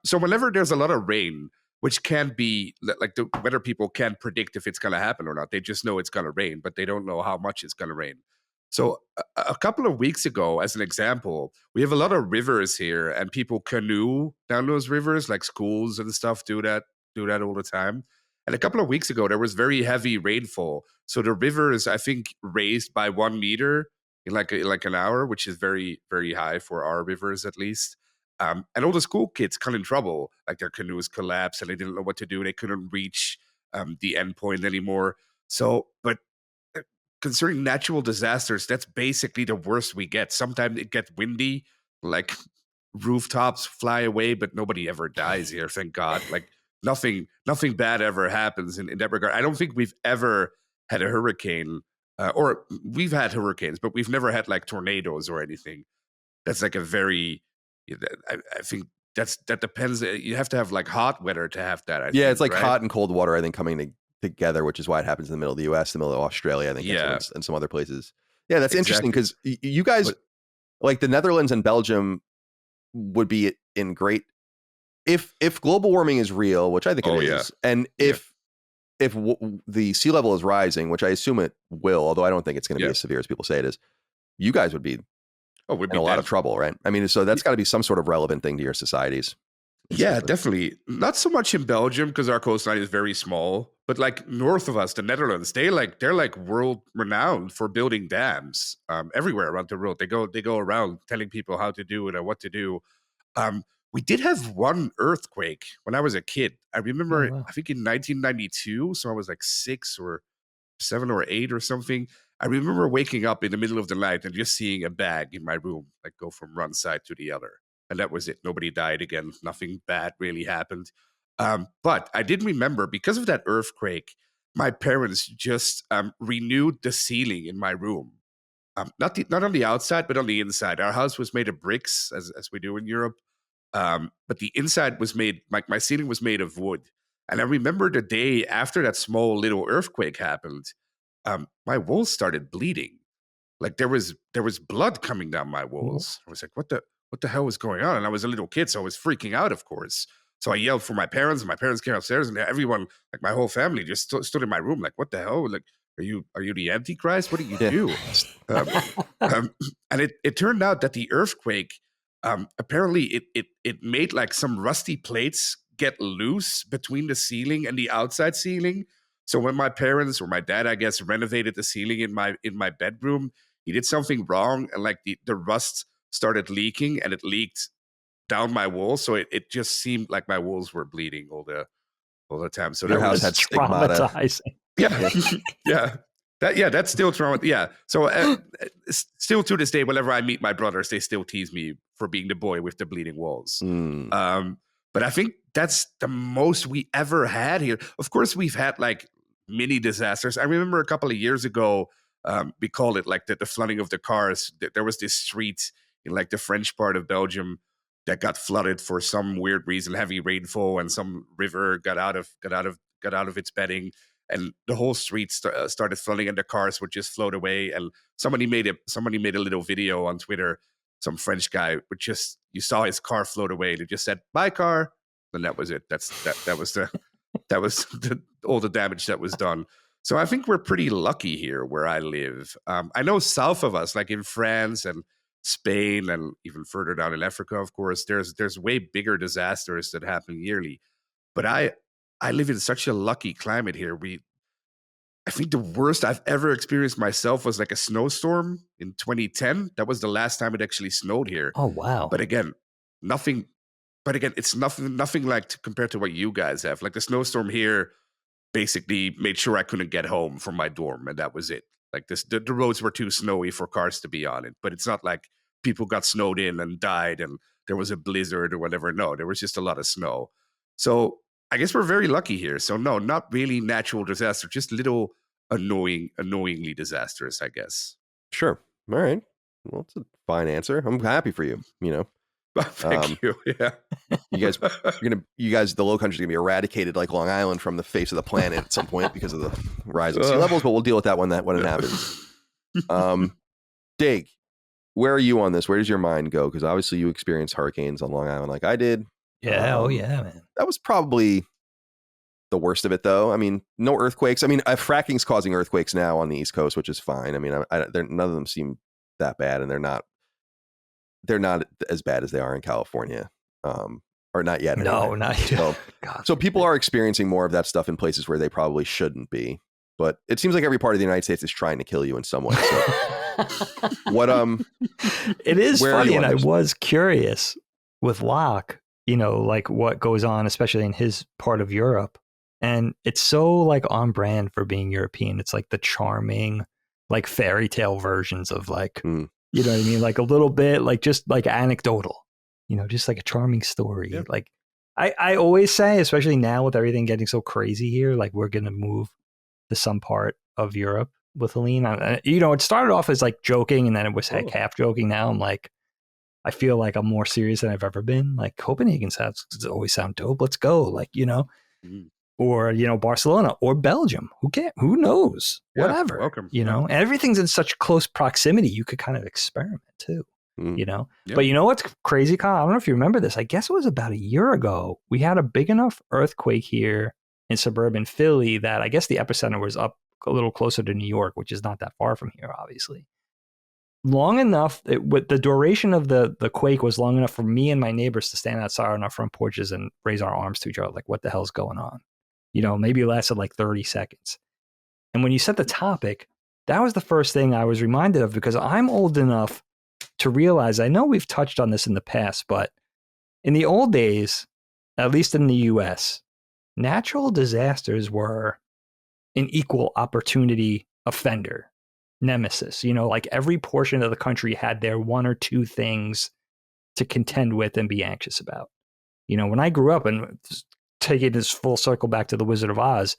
So whenever there's a lot of rain, which can be like the weather people can't predict if it's going to happen or not. They just know it's going to rain, but they don't know how much it's going to rain. So a couple of weeks ago, as an example, we have a lot of rivers here, and people canoe down those rivers, like schools and stuff do that all the time. And a couple of weeks ago, there was very heavy rainfall. So the river is, I think, raised by 1 meter in like an hour, which is very, very high for our rivers, at least. And all the school kids got in trouble, like their canoes collapsed and they didn't know what to do. They couldn't reach the end point anymore. So, but concerning natural disasters, that's basically the worst we get. Sometimes it gets windy, like rooftops fly away, but nobody ever dies here, thank God. Like nothing bad ever happens in that regard. I don't think we've ever had a hurricane, or we've had hurricanes, but we've never had like tornadoes or anything. That's like a very, I think that depends. You have to have like hot weather to have that. I think, it's like right? hot and cold water, I think, coming together, which is why it happens in the middle of the U.S., the middle of Australia, I think, and some other places. Yeah, that's interesting because you guys, like the Netherlands and Belgium, would be in great if global warming is real, which I think it is, and if the sea level is rising, which I assume it will, although I don't think it's going to be as severe as people say it is, you guys would be in a lot of trouble, right? I mean, so that's got to be some sort of relevant thing to your societies. Yeah, definitely. Not so much in Belgium because our coastline is very small, but like north of us, the Netherlands, they're like world renowned for building dams everywhere around the world. They go around telling people how to do it or what to do. We did have one earthquake when I was a kid. I remember, I think in 1992, so I was like 6 or 7 or 8 or something. I remember waking up in the middle of the night and just seeing a bag in my room, like go from one side to the other. And that was it. Nobody died again. Nothing bad really happened. But I did remember, because of that earthquake, my parents just renewed the ceiling in my room. Not on the outside, but on the inside. Our house was made of bricks, as we do in Europe. But the inside was made, my ceiling was made of wood. And I remember the day after that small little earthquake happened, my walls started bleeding. Like there was blood coming down my walls. I was like, what the hell was going on? And I was a little kid, so I was freaking out, of course. So I yelled for my parents, and my parents came upstairs, and everyone, like my whole family, just stood in my room, like, what the hell? Like, are you the Antichrist? What did you do? And it turned out that the earthquake, apparently it made like some rusty plates get loose between the ceiling and the outside ceiling. So when my parents, or my dad, I guess, renovated the ceiling in my bedroom, he did something wrong, and like the rust started leaking, and it leaked down my walls. So it just seemed like my walls were bleeding all the time. So your house had stigmata. Yeah. That's still traumatizing. Yeah. So still to this day, whenever I meet my brothers, they still tease me for being the boy with the bleeding walls. But I think that's the most we ever had here. Of course, we've had like mini disasters. I remember a couple of years ago, we called it like the flooding of the cars. There was this street in like the French part of Belgium that got flooded for some weird reason, heavy rainfall, and some river got out of its bedding, and the whole street started flooding, and the cars would just float away. And somebody made a little video on Twitter. Some French guy would just, you saw his car float away, and it just said "bye car," and that was it. That was all the damage that was done. So I think we're pretty lucky here where I live. I know south of us, like in France and Spain, and even further down in Africa, of course, there's way bigger disasters that happen yearly. But I live in such a lucky climate here. I think the worst I've ever experienced myself was like a snowstorm in 2010. That was the last time it actually snowed here. Oh wow! But again, it's nothing like compared to what you guys have. Like the snowstorm here basically made sure I couldn't get home from my dorm, and that was it. Like the roads were too snowy for cars to be on it. But it's not like people got snowed in and died and there was a blizzard or whatever. No, there was just a lot of snow. So I guess we're very lucky here. So no, not really natural disaster, just little annoyingly disastrous, I guess. Sure. All right. Well, it's a fine answer. I'm happy for you. Thank you. Yeah. You guys, the Low Country is gonna be eradicated like Long Island from the face of the planet at some point because of the rise of sea levels. But we'll deal with that when it happens. Dig, where are you on this? Where does your mind go? Because obviously you experienced hurricanes on Long Island like I did. Yeah. Oh yeah, man. That was probably the worst of it, though. I mean, no earthquakes. I mean, fracking's causing earthquakes now on the East Coast, which is fine. I mean, none of them seem that bad, and they're not as bad as they are in California, or not yet. No, anyway. not yet. So, God. so people are experiencing more of that stuff in places where they probably shouldn't be. But it seems like every part of the United States is trying to kill you in some way. So, what? It is where are funny, you and on I this? was curious with Locke, you know, like what goes on, especially in his part of Europe. And it's so like on brand for being European. It's like the charming, like fairy tale versions of like, you know what I mean? Like a little bit, like just like anecdotal, you know, just like a charming story. Yeah. Like I always say, especially now with everything getting so crazy here, like we're going to move to some part of Europe with Helene. You know, it started off as like joking, and then it was like half joking. Now I'm like, I feel like I'm more serious than I've ever been. Like Copenhagen always sound dope. Let's go. Like, you know, or, you know, Barcelona or Belgium. Who knows? Yeah, Whatever. welcome. You know, and everything's in such close proximity. You could kind of experiment too, you know, but you know, what's crazy, Kyle? I don't know if you remember this. I guess it was about a year ago. We had a big enough earthquake here in suburban Philly that I guess the epicenter was up a little closer to New York, which is not that far from here, obviously. Long enough, with the duration of the quake was long enough for me and my neighbors to stand outside on our front porches and raise our arms to each other, like, what the hell's going on? You know, maybe it lasted like 30 seconds. And when you set the topic, that was the first thing I was reminded of, because I'm old enough to realize, I know we've touched on this in the past, but in the old days, at least in the US, natural disasters were an equal opportunity offender, nemesis. You know, like every portion of the country had their one or two things to contend with and be anxious about. You know, when I grew up, and taking this full circle back to the Wizard of Oz,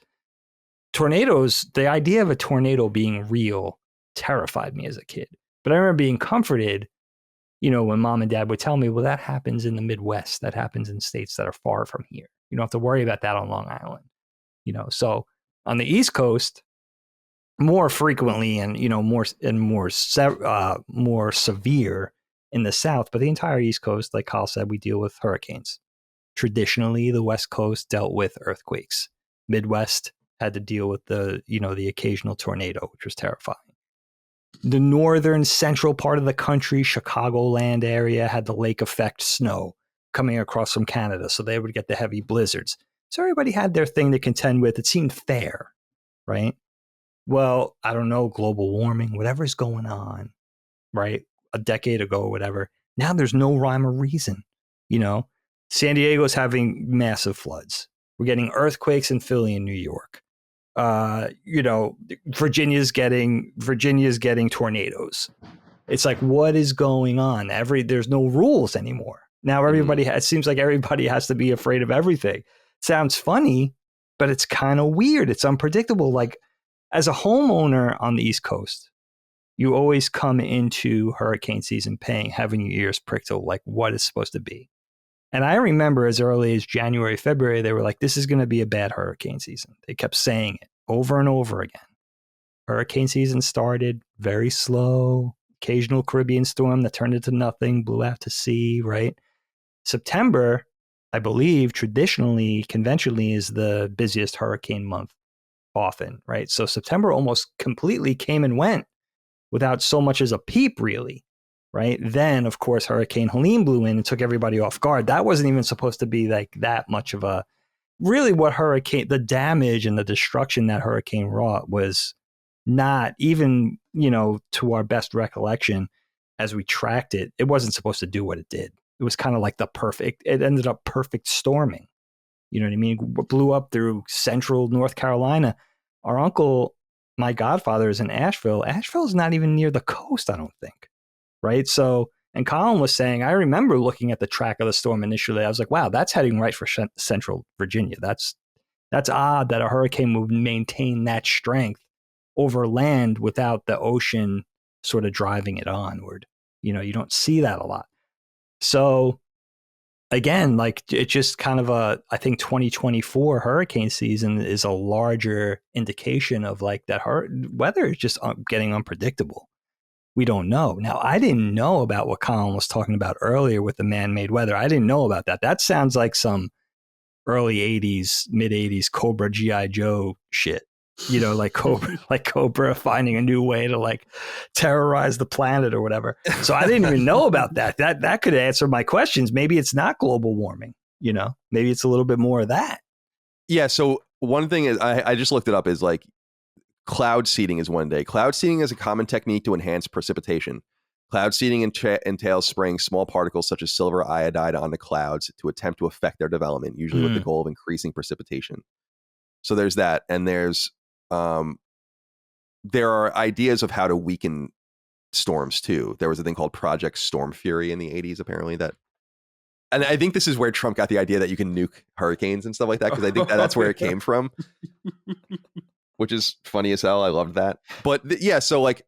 tornadoes, the idea of a tornado being real terrified me as a kid. But I remember being comforted, you know, when mom and dad would tell me, well, that happens in the Midwest. That happens in states that are far from here. You don't have to worry about that on Long Island. You know, so on the East Coast, more frequently and, you know, more severe in the South, but the entire East Coast, like Kyle said, we deal with hurricanes. Traditionally, the West Coast dealt with earthquakes. Midwest had to deal with the occasional tornado, which was terrifying. The northern central part of the country, Chicagoland area, had the lake effect snow coming across from Canada, so they would get the heavy blizzards. So everybody had their thing to contend with. It seemed fair, right? Well, I don't know, global warming, whatever's going on, right? A decade ago or whatever. Now there's no rhyme or reason, you know? San Diego's having massive floods. We're getting earthquakes in Philly and New York. You know, Virginia's getting tornadoes. It's like, what is going on? There's no rules anymore. Now it seems like everybody has to be afraid of everything. Sounds funny, but it's kind of weird. It's unpredictable. Like, as a homeowner on the East Coast, you always come into hurricane season having your ears pricked to like what it's supposed to be. And I remember as early as January, February, they were like, this is going to be a bad hurricane season. They kept saying it over and over again. Hurricane season started very slow, occasional Caribbean storm that turned into nothing, blew out to sea, right? September, I believe, traditionally, conventionally, is the busiest hurricane month often, right? So September almost completely came and went without so much as a peep, really. Right. Then, of course, Hurricane Helene blew in and took everybody off guard. That wasn't even supposed to be like that much of a really the damage and the destruction that hurricane wrought was not even, you know, to our best recollection as we tracked it. It wasn't supposed to do what it did. It was kind of like it ended up perfect storming. You know what I mean? It blew up through central North Carolina. Our uncle, my godfather, is in Asheville. Asheville's not even near the coast, I don't think. Right. So, and Colin was saying, I remember looking at the track of the storm initially. I was like, wow, that's heading right for central Virginia. That's odd that a hurricane would maintain that strength over land without the ocean sort of driving it onward. You know, you don't see that a lot. So again, like it just kind of I think 2024 hurricane season is a larger indication of like that weather is just getting unpredictable. we don't know. Now, I didn't know about what Colin was talking about earlier with the man-made weather. I didn't know about that. That sounds like some early 80s, mid 80s Cobra G.I. Joe shit. You know, like Cobra finding a new way to like terrorize the planet or whatever. So I didn't even know about that. That could answer my questions. Maybe it's not global warming, you know, maybe it's a little bit more of that. Yeah. So one thing is I just looked it up is like cloud seeding is one day. Cloud seeding is a common technique to enhance precipitation. Cloud seeding entails spraying small particles such as silver iodide onto clouds to attempt to affect their development, usually with the goal of increasing precipitation. So there's that. And there are ideas of how to weaken storms too. There was a thing called Project Storm Fury in the 80s, apparently, and I think this is where Trump got the idea that you can nuke hurricanes and stuff like that, because I think that's where it came from, which is funny as hell. I loved that. But yeah, so like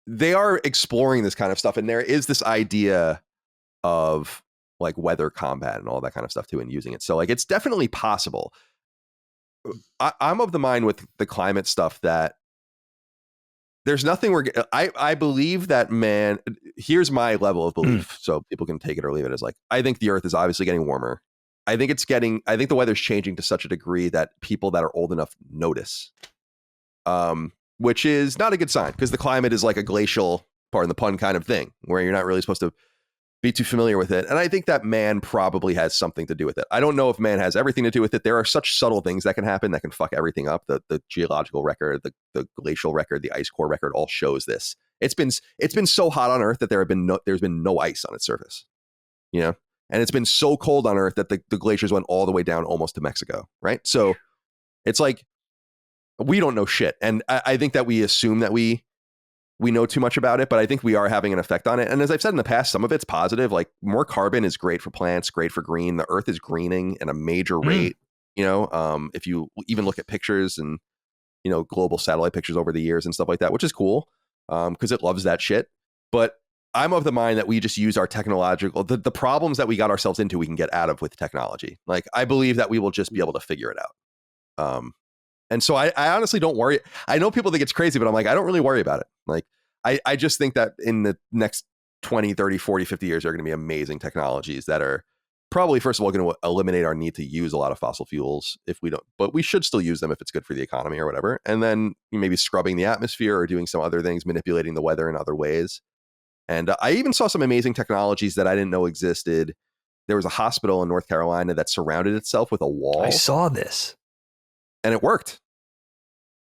they are exploring this kind of stuff, and there is this idea of like weather combat and all that kind of stuff too, and using it. So like it's definitely possible. I'm of the mind with the climate stuff that there's nothing I believe that, man, here's my level of belief. So people can take it or leave it as like, I think the earth is obviously getting warmer. I think the weather's changing to such a degree that people that are old enough notice, which is not a good sign, because the climate is like a glacial, pardon the pun, kind of thing where you're not really supposed to be too familiar with it. And I think that man probably has something to do with it. I don't know if man has everything to do with it. There are such subtle things that can happen that can fuck everything up. The geological record, the glacial record, the ice core record all shows this. It's been so hot on Earth that there's been no ice on its surface, you know? And it's been so cold on Earth that the glaciers went all the way down almost to Mexico, right? So it's like, we don't know shit. And I think that we assume that we know too much about it, but I think we are having an effect on it. And as I've said in the past, some of it's positive. Like more carbon is great for plants, great for green. The earth is greening at a major rate. You know, if you even look at pictures and, you know, global satellite pictures over the years and stuff like that, which is cool, because it loves that shit. But I'm of the mind that we just use our technological, the problems that we got ourselves into, we can get out of with technology. Like, I believe that we will just be able to figure it out. And so I honestly don't worry. I know people think it's crazy, but I'm like, I don't really worry about it. Like, I just think that in the next 20, 30, 40, 50 years, there are going to be amazing technologies that are probably, first of all, going to eliminate our need to use a lot of fossil fuels if we don't, but we should still use them if it's good for the economy or whatever. And then maybe scrubbing the atmosphere or doing some other things, manipulating the weather in other ways. And I even saw some amazing technologies that I didn't know existed. There was a hospital in North Carolina that surrounded itself with a wall. I saw this. And it worked.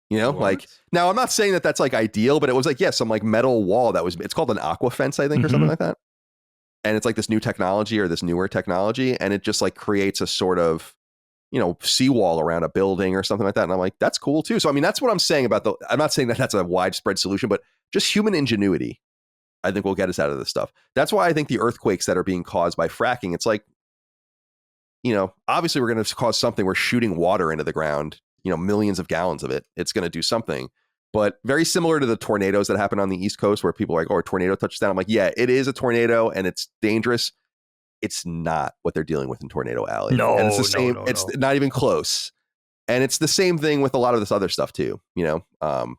You know, like, now I'm not saying that that's like ideal, but it was like, yeah, some like metal wall it's called an aqua fence, I think, or something like that. And it's like this new technology or this newer technology. And it just like creates a sort of, you know, seawall around a building or something like that. And I'm like, that's cool too. So, I mean, that's what I'm saying about I'm not saying that that's a widespread solution, but just human ingenuity, I think, will get us out of this stuff. That's why I think the earthquakes that are being caused by fracking, it's like, you know, obviously we're going to cause something. We're shooting water into the ground, you know, millions of gallons of it. It's going to do something. But very similar to the tornadoes that happen on the East Coast, where people are like, oh, a tornado touches down. I'm like, yeah, it is a tornado and it's dangerous. It's not what they're dealing with in Tornado Alley. No, and it's the same. No. It's not even close. And it's the same thing with a lot of this other stuff too, you know,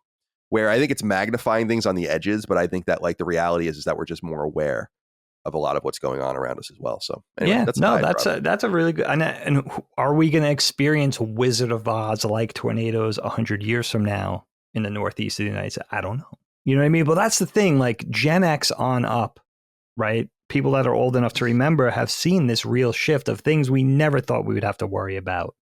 where I think it's magnifying things on the edges. But I think that like the reality is that we're just more aware of a lot of what's going on around us as well. So anyway, yeah, that's a really good. And are we going to experience Wizard of Oz like tornadoes 100 years from now in the Northeast of the United States? I don't know. You know what I mean? But that's the thing. Like Gen X on up, right? People that are old enough to remember have seen this real shift of things we never thought we would have to worry about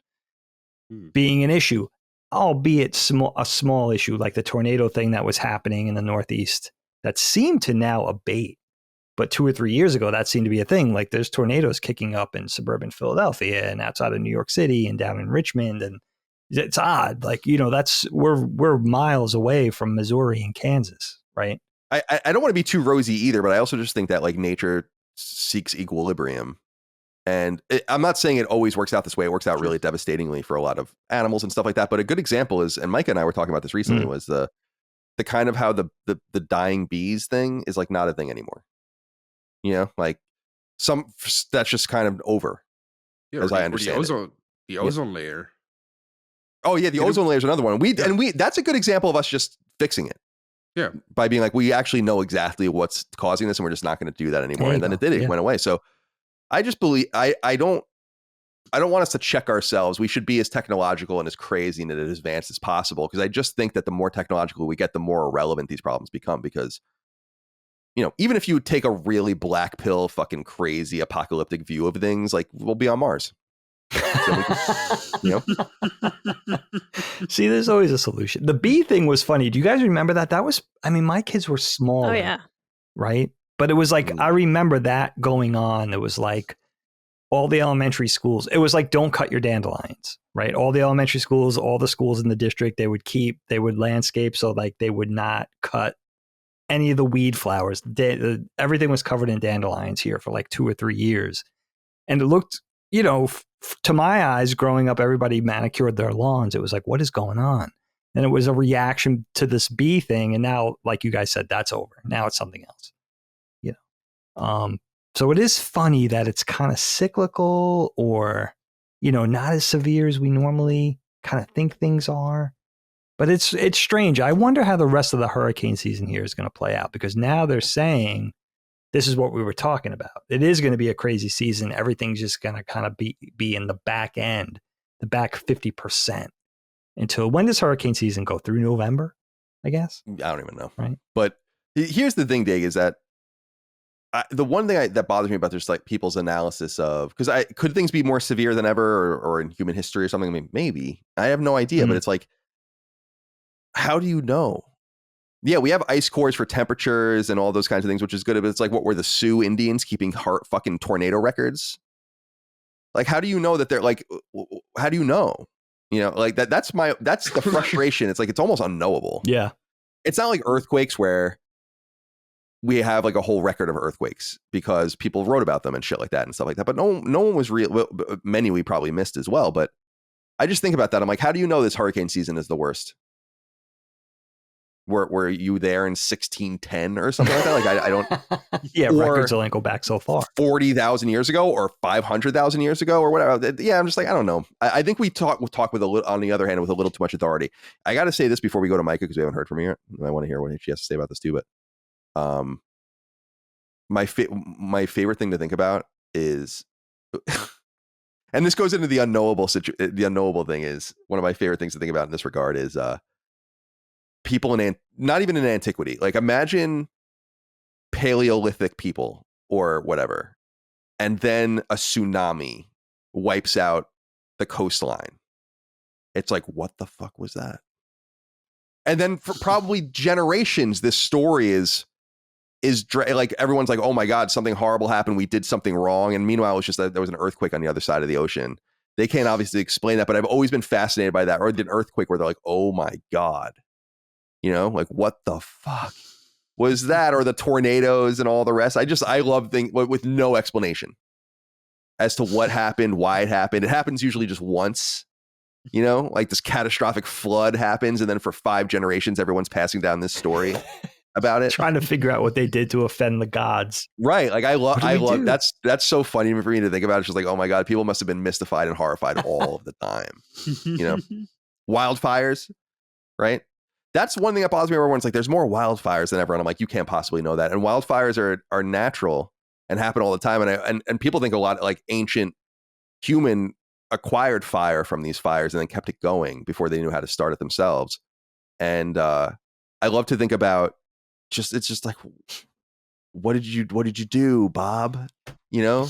being an issue, albeit a small issue, like the tornado thing that was happening in the Northeast that seemed to now abate. But 2 or 3 years ago, that seemed to be a thing. Like there's tornadoes kicking up in suburban Philadelphia and outside of New York City and down in Richmond. And it's odd. Like, you know, we're miles away from Missouri and Kansas, right? I don't want to be too rosy either, but I also just think that like nature seeks equilibrium. And I'm not saying it always works out this way. It works out really devastatingly for a lot of animals and stuff like that. But a good example is, and Micah and I were talking about this recently, was the kind of how the dying bees thing is like not a thing anymore. You know, like that's just kind of over, as I understand the ozone layer. Oh yeah, the ozone layer is another one. That's a good example of us just fixing it. Yeah. By being like, we actually know exactly what's causing this and we're just not going to do that anymore. And then it went away. So I just believe, I don't want us to check ourselves. We should be as technological and as crazy and as advanced as possible. Because I just think that the more technological we get, the more irrelevant these problems become. Because, you know, even if you take a really black pill, fucking crazy apocalyptic view of things, like we'll be on Mars. So we can, you know? See, there's always a solution. The bee thing was funny. Do you guys remember that? That was, I mean, my kids were small. Oh, yeah. Right. But it was like, I remember that going on. It was like all the elementary schools, it was like, don't cut your dandelions, right? All the elementary schools, all the schools in the district, they would landscape. So like they would not cut any of the weed flowers. Everything was covered in dandelions here for like 2 or 3 years. And it looked, you know, to my eyes, growing up, everybody manicured their lawns. It was like, what is going on? And it was a reaction to this bee thing. And now, like you guys said, that's over. Now it's something else. You know, so it is funny that it's kind of cyclical, or, you know, not as severe as we normally kind of think things are. But it's strange. I wonder how the rest of the hurricane season here is going to play out, because now they're saying this is what we were talking about. It is going to be a crazy season. Everything's just going to kind of be in the back end, the back 50%. Until when does hurricane season go? Through November, I guess? I don't even know. Right. But here's the thing, Dag, is that the one thing that bothers me about just like people's analysis of, because could things be more severe than ever or in human history or something? I mean, maybe. I have no idea, but it's like, how do you know? Yeah, we have ice cores for temperatures and all those kinds of things, which is good. But it's like, what were the Sioux Indians keeping fucking tornado records? Like, how do you know that they're like, how do you know? You know, like that's the frustration. It's like, it's almost unknowable. Yeah. It's not like earthquakes where we have like a whole record of earthquakes because people wrote about them and shit like that and stuff like that. But no one was real. Well, many we probably missed as well. But I just think about that. I'm like, how do you know this hurricane season is the worst? Were you there in 1610 or something like that? Like I don't. Yeah, records only go back so far. 40,000 years ago or 500,000 years ago or whatever. Yeah, I'm just like, I don't know. I think we talk with a little, on the other hand, with a little too much authority. I got to say this before we go to Micah, because we haven't heard from her yet. I want to hear what she has to say about this too. But my favorite thing to think about is, and this goes into the unknowable the unknowable thing is one of my favorite things to think about in this regard is people not even in antiquity. Like imagine Paleolithic people or whatever, and then a tsunami wipes out the coastline. It's like, what the fuck was that? And then for probably generations, this story is like, everyone's like, oh my God, something horrible happened. We did something wrong. And meanwhile, it's just that there was an earthquake on the other side of the ocean. They can't obviously explain that, but I've always been fascinated by that. Or an earthquake where they're like, oh my God, you know, like what the fuck was that? Or the tornadoes and all the rest. I love things with no explanation as to what happened, why it happened. It happens usually just once, you know, like this catastrophic flood happens. And then for 5 generations, everyone's passing down this story about it, trying to figure out what they did to offend the gods. Right. Like I love that's so funny for me to think about. It's just like, oh my God, people must have been mystified and horrified all of the time. You know, wildfires, right? That's one thing that bothers me. Everyone's like, there's more wildfires than ever. And I'm like, you can't possibly know that. And wildfires are natural and happen all the time. And people think a lot like ancient human acquired fire from these fires and then kept it going before they knew how to start it themselves. And I love to think about it's just like, what did you do, Bob? You know,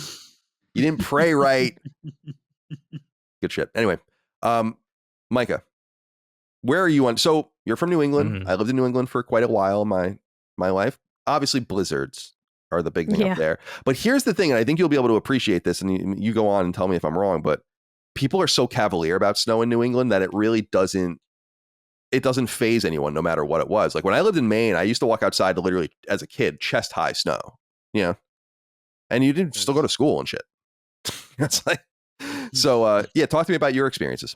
you didn't pray right. Good shit. Anyway, Micah, where are you on? So you're from New England. Mm-hmm. I lived in New England for quite a while in my life. Obviously, blizzards are the big thing up there. But here's the thing, and I think you'll be able to appreciate this, and you go on and tell me if I'm wrong, but people are so cavalier about snow in New England that it really doesn't phase anyone, no matter what it was. Like when I lived in Maine, I used to walk outside to literally, as a kid, chest high snow, you know, and you didn't still go to school and shit. That's like, so yeah, talk to me about your experiences.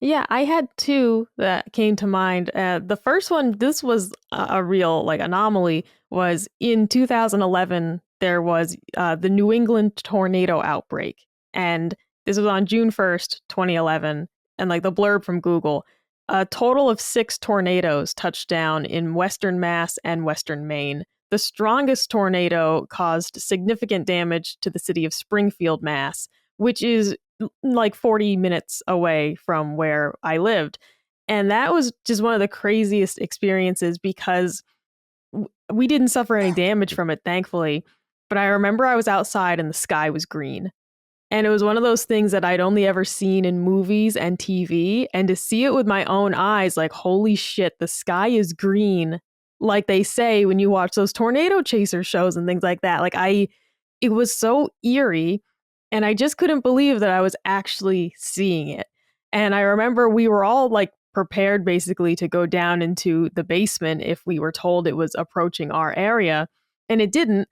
Yeah, I had 2 that came to mind. The first one, this was a real like anomaly, was in 2011. There was the New England tornado outbreak, and this was on June 1st, 2011. And like the blurb from Google, A total of 6 tornadoes touched down in Western Mass and Western Maine. The strongest tornado caused significant damage to the city of Springfield, Mass, which is like 40 minutes away from where I lived. And that was just one of the craziest experiences because we didn't suffer any damage from it, thankfully. But I remember I was outside and the sky was green. And it was one of those things that I'd only ever seen in movies and TV. And to see it with my own eyes, like, holy shit, the sky is green. Like they say when you watch those tornado chaser shows and things like that. It was so eerie. And I just couldn't believe that I was actually seeing it. And I remember we were all like prepared basically to go down into the basement if we were told it was approaching our area. And it didn't.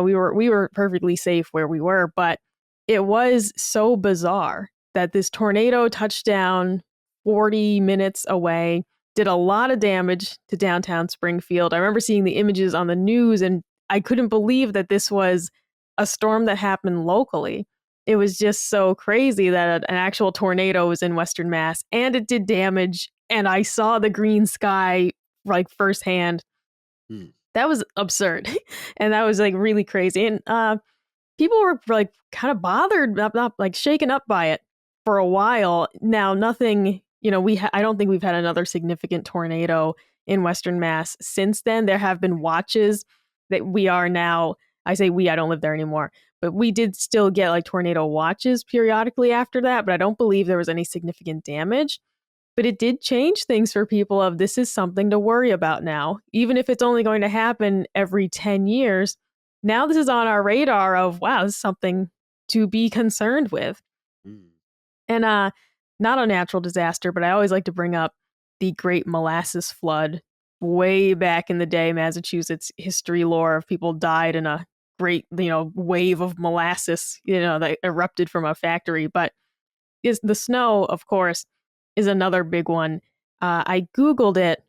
We were perfectly safe where we were, but it was so bizarre that this tornado touched down 40 minutes away, did a lot of damage to downtown Springfield. I remember seeing the images on the news and I couldn't believe that this was a storm that happened locally. It was just so crazy that an actual tornado was in Western Mass and it did damage and I saw the green sky like firsthand. That was absurd. And that was like really crazy. And people were like kind of bothered, not like shaken up by it for a while. Now, nothing, I don't think we've had another significant tornado in Western Mass since then. There have been watches that we are now, I say we, I don't live there anymore, but we did still get like tornado watches periodically after that. But I don't believe there was any significant damage. But it did change things for people of this is something to worry about now, even if it's only going to happen every 10 years. Now this is on our radar of, wow, this is something to be concerned with. And not a natural disaster, but I always like to bring up the Great Molasses Flood. Way back in the day, Massachusetts history lore of people died in a great, wave of molasses, that erupted from a factory. But the snow, of course, is another big one. I Googled it,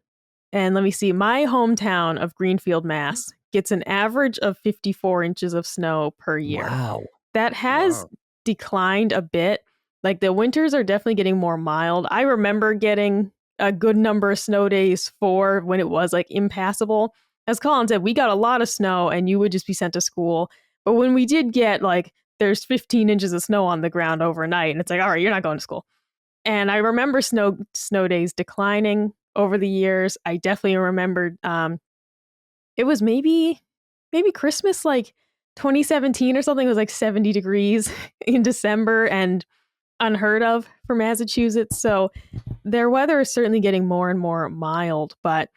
and let me see. My hometown of Greenfield, Mass, gets an average of 54 inches of snow per year. Wow. That has declined a bit. Like the winters are definitely getting more mild. I remember getting a good number of snow days for when it was like impassable. As Colin said, we got a lot of snow and you would just be sent to school. But when we did get like, there's 15 inches of snow on the ground overnight and it's like, all right, you're not going to school. And I remember snow days declining over the years. I definitely remembered it was maybe Christmas like 2017 or something. It was like 70 degrees in December and unheard of for Massachusetts. So their weather is certainly getting more and more mild. But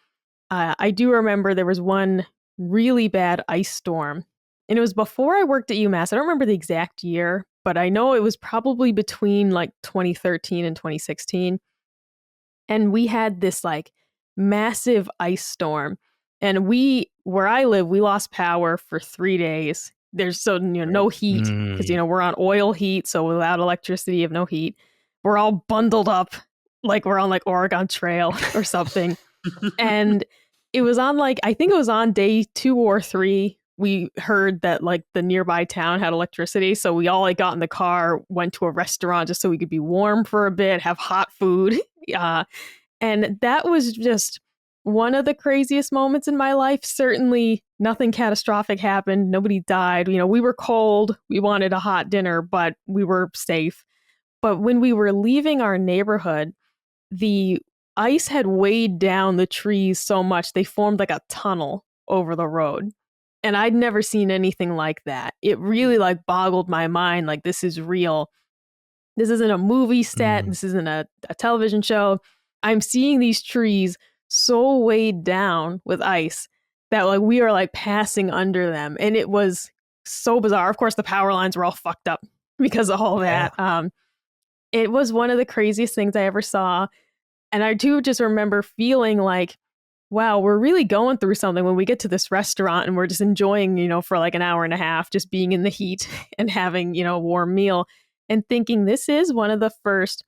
I do remember there was one really bad ice storm. And it was before I worked at UMass. I don't remember the exact year, but I know it was probably between like 2013 and 2016. And we had this like massive ice storm. And where I live, we lost power for 3 days. There's no heat because, we're on oil heat. So without electricity, you have no heat. We're all bundled up like we're on like Oregon Trail or something. And it was on I think it was on day 2 or 3. We heard that like the nearby town had electricity. So we all got in the car, went to a restaurant just so we could be warm for a bit, have hot food. And that was just one of the craziest moments in my life. Certainly nothing catastrophic happened. Nobody died. We were cold. We wanted a hot dinner, but we were safe. But when we were leaving our neighborhood, the ice had weighed down the trees so much they formed like a tunnel over the road. And I'd never seen anything like that. It really like boggled my mind. Like, this is real. This isn't a movie set. This isn't a television show. I'm seeing these trees so weighed down with ice that like we are like passing under them. And it was so bizarre. Of course, the power lines were all fucked up because of all that. It was one of the craziest things I ever saw. And I do just remember feeling like, wow, we're really going through something when we get to this restaurant and we're just enjoying, for like an hour and a half, just being in the heat and having, a warm meal and thinking this is one of the first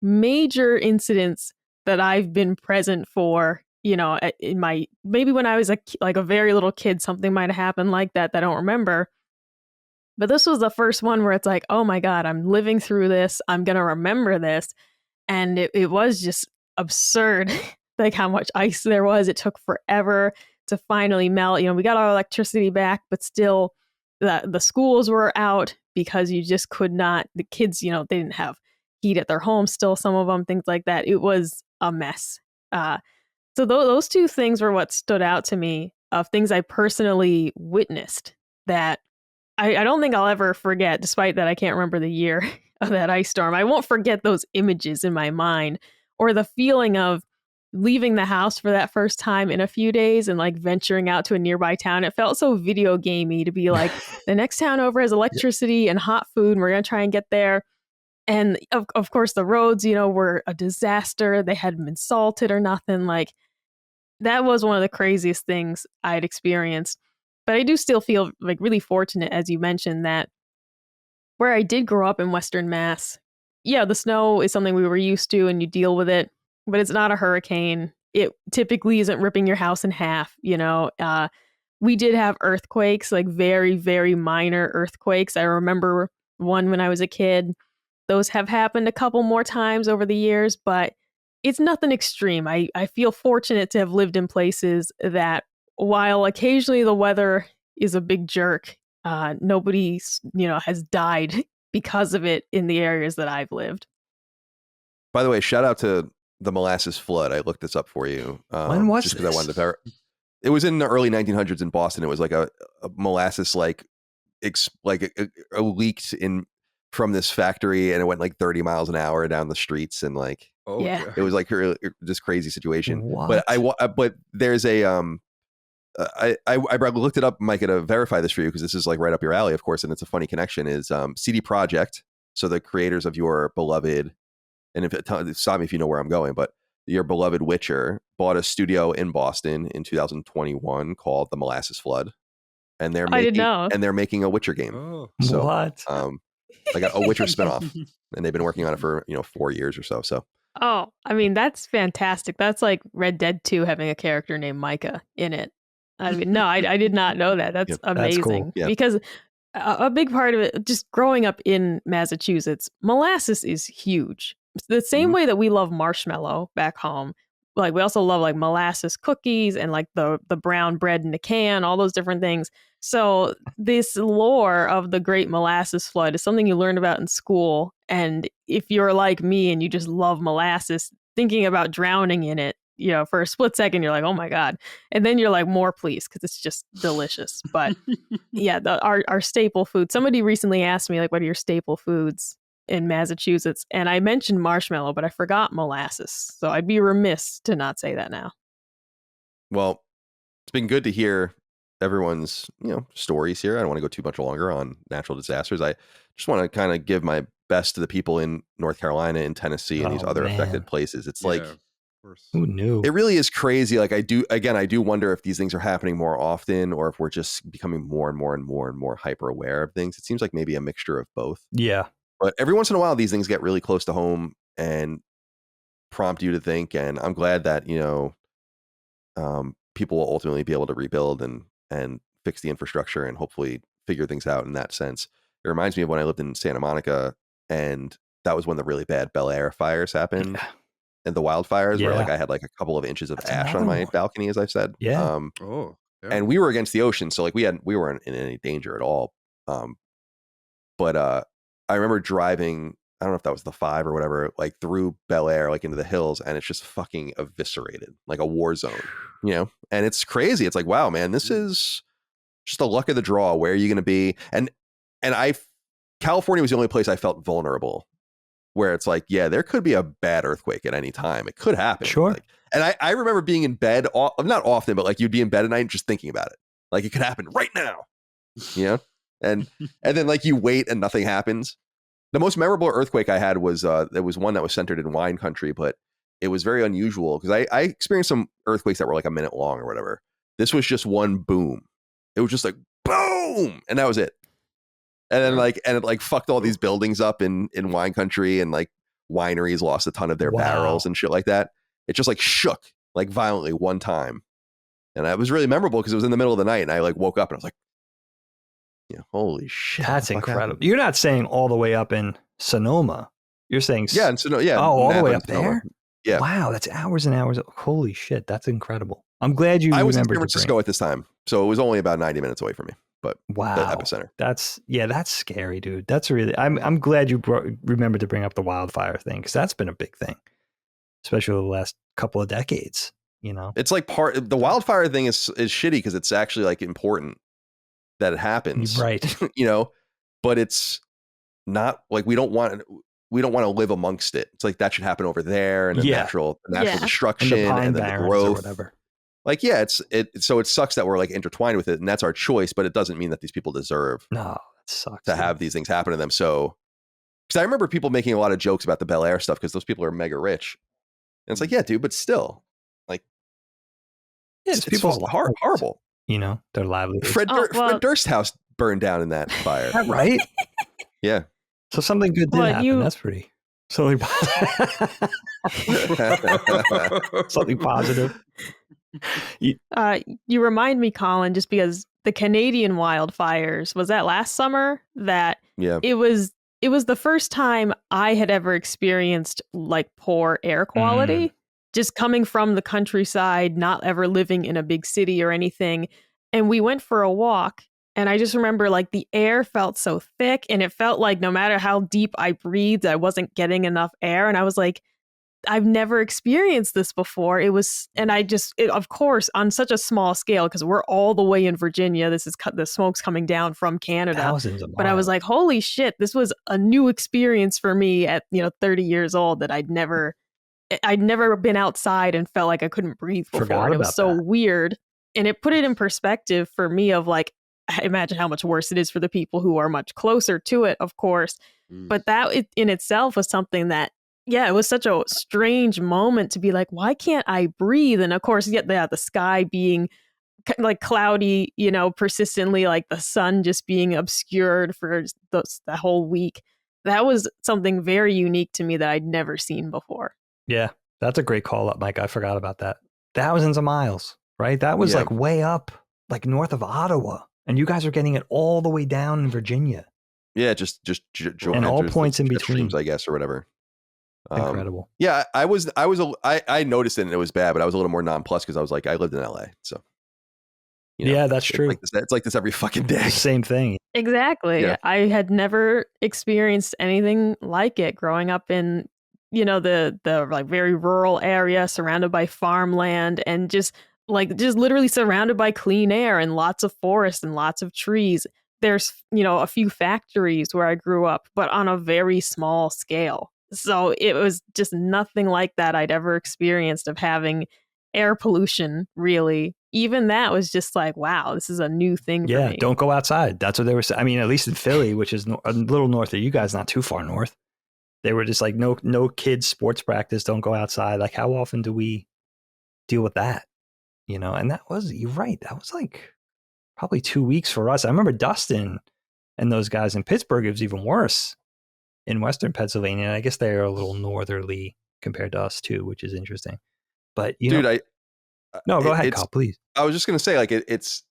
major incidents that I've been present for, in my, maybe when I was like a very little kid, something might have happened like that I don't remember. But this was the first one where it's like, oh my God, I'm living through this. I'm going to remember this. And it was just absurd, like how much ice there was. It took forever to finally melt. We got our electricity back, but still the schools were out because you just could not, the kids, they didn't have heat at their homes still, some of them, things like that. It was a mess. So those two things were what stood out to me of things I personally witnessed that I don't think I'll ever forget, despite that I can't remember the year of that ice storm. I won't forget those images in my mind, or the feeling of leaving the house for that first time in a few days and like venturing out to a nearby town. It felt so video gamey to be like, the next town over has electricity and hot food, and we're going to try and get there. And of course, the roads, were a disaster. They hadn't been salted or nothing. Like, that was one of the craziest things I'd experienced. But I do still feel like really fortunate, as you mentioned, that where I did grow up in Western Mass, the snow is something we were used to and you deal with it, but it's not a hurricane. It typically isn't ripping your house in half. We did have earthquakes, like very, very minor earthquakes. I remember one when I was a kid. Those have happened a couple more times over the years, but it's nothing extreme. I feel fortunate to have lived in places that, while occasionally the weather is a big jerk, nobody, has died because of it in the areas that I've lived. By the way, shout out to the molasses flood. I looked this up for you. When was just this? because I wanted to. It was in the early 1900s in Boston. It was like a molasses leaked in from this factory, and it went like 30 miles an hour down the streets, and like it was like this crazy situation. What? But there's a I looked it up, Micah, to verify this for you, because this is like right up your alley, of course, and it's a funny connection. Is CD Projekt, so the creators of your beloved, and stop me if you know where I'm going, but your beloved Witcher bought a studio in Boston in 2021 called The Molasses Flood, and they're making a Witcher game. Oh. So, what? Like a Witcher spinoff, and they've been working on it for 4 years or so. So, oh, I mean, that's fantastic. That's like Red Dead 2 having a character named Micah in it. I mean, no, I did not know that. That's amazing. That's cool. Yeah. Because a big part of it, just growing up in Massachusetts, molasses is huge. It's the same way that we love marshmallow back home. Like, we also love like molasses cookies and like the brown bread in a can, all those different things. So this lore of the Great Molasses Flood is something you learn about in school. And if you're like me and you just love molasses, thinking about drowning in it, for a split second, you're like, oh my God. And then you're like, more please, because it's just delicious. But yeah, our staple food. Somebody recently asked me, like, what are your staple foods in Massachusetts? And I mentioned marshmallow, but I forgot molasses. So I'd be remiss to not say that now. well, it's been good to hear everyone's stories here. I don't want to go too much longer on natural disasters. I just want to kind of give my best to the people in North Carolina and Tennessee and these other affected places. It's like, who knew? it really is crazy. Like, I do wonder if these things are happening more often, or if we're just becoming more and more and more and more hyper aware of things. It seems like maybe a mixture of both. Yeah. But every once in a while, these things get really close to home and prompt you to think. And I'm glad that, people will ultimately be able to rebuild and fix the infrastructure and hopefully figure things out in that sense. It reminds me of when I lived in Santa Monica, and that was when the really bad Bel Air fires happened. And the wildfires, where like I had like a couple of inches of ash on my balcony, as I've said. Yeah. And we were against the ocean, so like we weren't in any danger at all. But I remember driving, I don't know if that was the 5 or whatever, like through Bel Air, like into the hills, and it's just fucking eviscerated, like a war zone, And it's crazy. It's like, wow, man, this is just the luck of the draw. Where are you going to be? And California was the only place I felt vulnerable, where it's like, yeah, there could be a bad earthquake at any time. It could happen. Sure. Like, and I remember being in bed, not often, but like you'd be in bed at night and just thinking about it. Like, it could happen right now, And then like you wait and nothing happens. The most memorable earthquake I had was there was one that was centered in wine country, but it was very unusual because I experienced some earthquakes that were like a minute long or whatever. This was just one boom. It was just like boom, and that was it. And then it fucked all these buildings up in wine country, and like wineries lost a ton of their barrels and shit like that. It just like shook like violently one time. And that was really memorable because it was in the middle of the night, and I like woke up and I was like, holy shit. That's incredible. You're not saying all the way up in Sonoma. You're saying and Sonoma, all the way up Sonoma. there? Yeah. Wow, that's hours and hours. Holy shit, that's incredible. I'm glad you I was in remembered San to Francisco at this time, so it was only about 90 minutes away from me. But Wow, the epicenter. that's scary, dude. That's really. I'm glad you remembered to bring up the wildfire thing, because that's been a big thing, especially over the last couple of decades. You know, It's like the wildfire thing is shitty because it's actually like important that it happens, right? but it's not like we don't want to live amongst it. It's like that should happen over there, and the natural Yeah. destruction and the pine and then the barrens growth or whatever. Like, yeah, so it sucks that we're like intertwined with it, and that's our choice, but it doesn't mean that these people deserve No, that sucks to have these things happen to them. So, because I remember people making a lot of jokes about the Bel Air stuff because those people are mega rich, and it's like, yeah, dude, but still, like, it's people's horrible. You know, their livelihoods. Fred Durst's house burned down in that fire, right? Yeah. So something good did happen. That's pretty. Something something positive. You remind me, Colin, just because the Canadian wildfires, was that last summer? That it was the first time I had ever experienced like poor air quality, just coming from the countryside, not ever living in a big city or anything. And we went for a walk, and I just remember like the air felt so thick, and it felt like no matter how deep I breathed, I wasn't getting enough air. And I was like, I've never experienced this before. It was, and of course, on such a small scale, because we're all the way in Virginia. This is the smoke's coming down from Canada. Thousands of miles. But I was like, holy shit, this was a new experience for me at 30 years old, that I'd never been outside and felt like I couldn't breathe before. And it was so weird. And it put it in perspective for me of like, I imagine how much worse it is for the people who are much closer to it, of course. But that in itself was something that, yeah, it was such a strange moment to be like, why can't I breathe? And of course, the sky being like cloudy, persistently, like the sun just being obscured for the whole week. That was something very unique to me that I'd never seen before. Yeah, that's a great call up, Mike. I forgot about that. Thousands of miles, right? That was like way up, like north of Ottawa. And you guys are getting it all the way down in Virginia. Yeah, just and all points in between, streams, I guess, or whatever. Incredible. Yeah, I noticed it and it was bad, but I was a little more nonplussed because I was like, I lived in LA, so yeah, that's true. It's like this every fucking day. Same thing. Exactly. Yeah. I had never experienced anything like it growing up in the like very rural area surrounded by farmland, and just literally surrounded by clean air and lots of forest and lots of trees. There's a few factories where I grew up, but on a very small scale. So it was just nothing like that I'd ever experienced of having air pollution, really. Even that was just like, wow, this is a new thing for me. Yeah, don't go outside. That's what they were saying. I mean, at least in Philly, which is a little north of you guys, not too far north. They were just like, no kids sports practice, don't go outside. Like, how often do we deal with that? And that was, you're right, that was like probably 2 weeks for us. I remember Dustin and those guys in Pittsburgh, it was even worse in Western Pennsylvania. And I guess they're a little northerly compared to us too, which is interesting. But go ahead, Kyle, please. I was just going to say, like, it's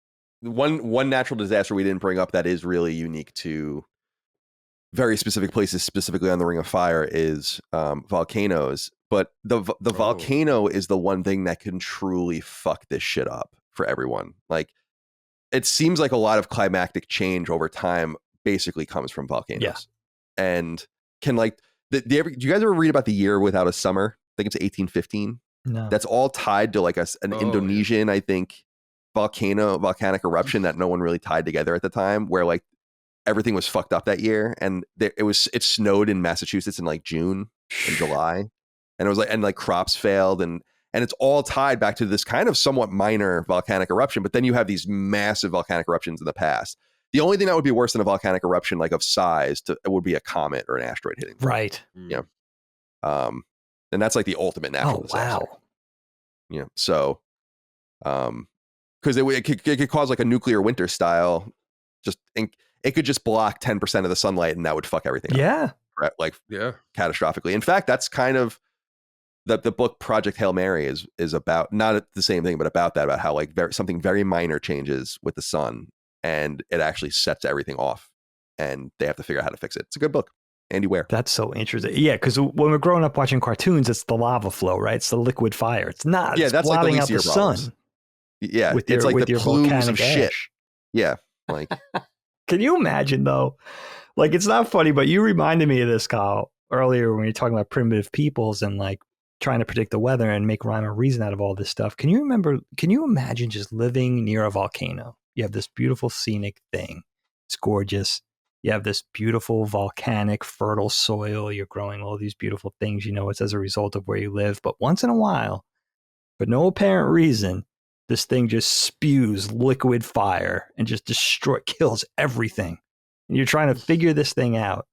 one natural disaster we didn't bring up that is really unique to very specific places, specifically on the Ring of Fire, is volcanoes. But the volcano is the one thing that can truly fuck this shit up for everyone. Like, it seems like a lot of climactic change over time basically comes from volcanoes. Yeah. And can do you guys ever read about the year without a summer? I think it's 1815. No. That's all tied to like an Indonesian, I think, volcanic eruption that no one really tied together at the time, where like everything was fucked up that year. And it snowed in Massachusetts in like June and July. And it was like crops failed, and it's all tied back to this kind of somewhat minor volcanic eruption. But then you have these massive volcanic eruptions in the past. The only thing that would be worse than a volcanic eruption, like of size, would be a comet or an asteroid hitting. Right. Yeah. And that's like the ultimate natural disaster. Wow. So, because it could cause like a nuclear winter style. It could just block 10% of the sunlight, and that would fuck everything up. Yeah. Right? Like, catastrophically. In fact, that's kind of the book Project Hail Mary is about, not the same thing, but about that, about how like something very minor changes with the sun, and it actually sets everything off, and they have to figure out how to fix it. It's a good book. Andy Ware. That's so interesting. Yeah, because when we're growing up watching cartoons, it's the lava flow, right? It's the liquid fire. It's not. Yeah, It's that's like the blotting least out of your the problems. sun. Yeah, with it's your, like with the your plumes volcanic of shit. ash. Yeah, like Can you imagine though? Like, it's not funny, but you reminded me of this, Kyle, earlier when you're talking about primitive peoples and like trying to predict the weather and make rhyme or reason out of all this stuff. Can you imagine just living near a volcano? You have this beautiful scenic thing. It's gorgeous. You have this beautiful volcanic fertile soil. You're growing all these beautiful things. You know, it's as a result of where you live. But once in a while, for no apparent reason, this thing just spews liquid fire and just kills everything. And you're trying to figure this thing out.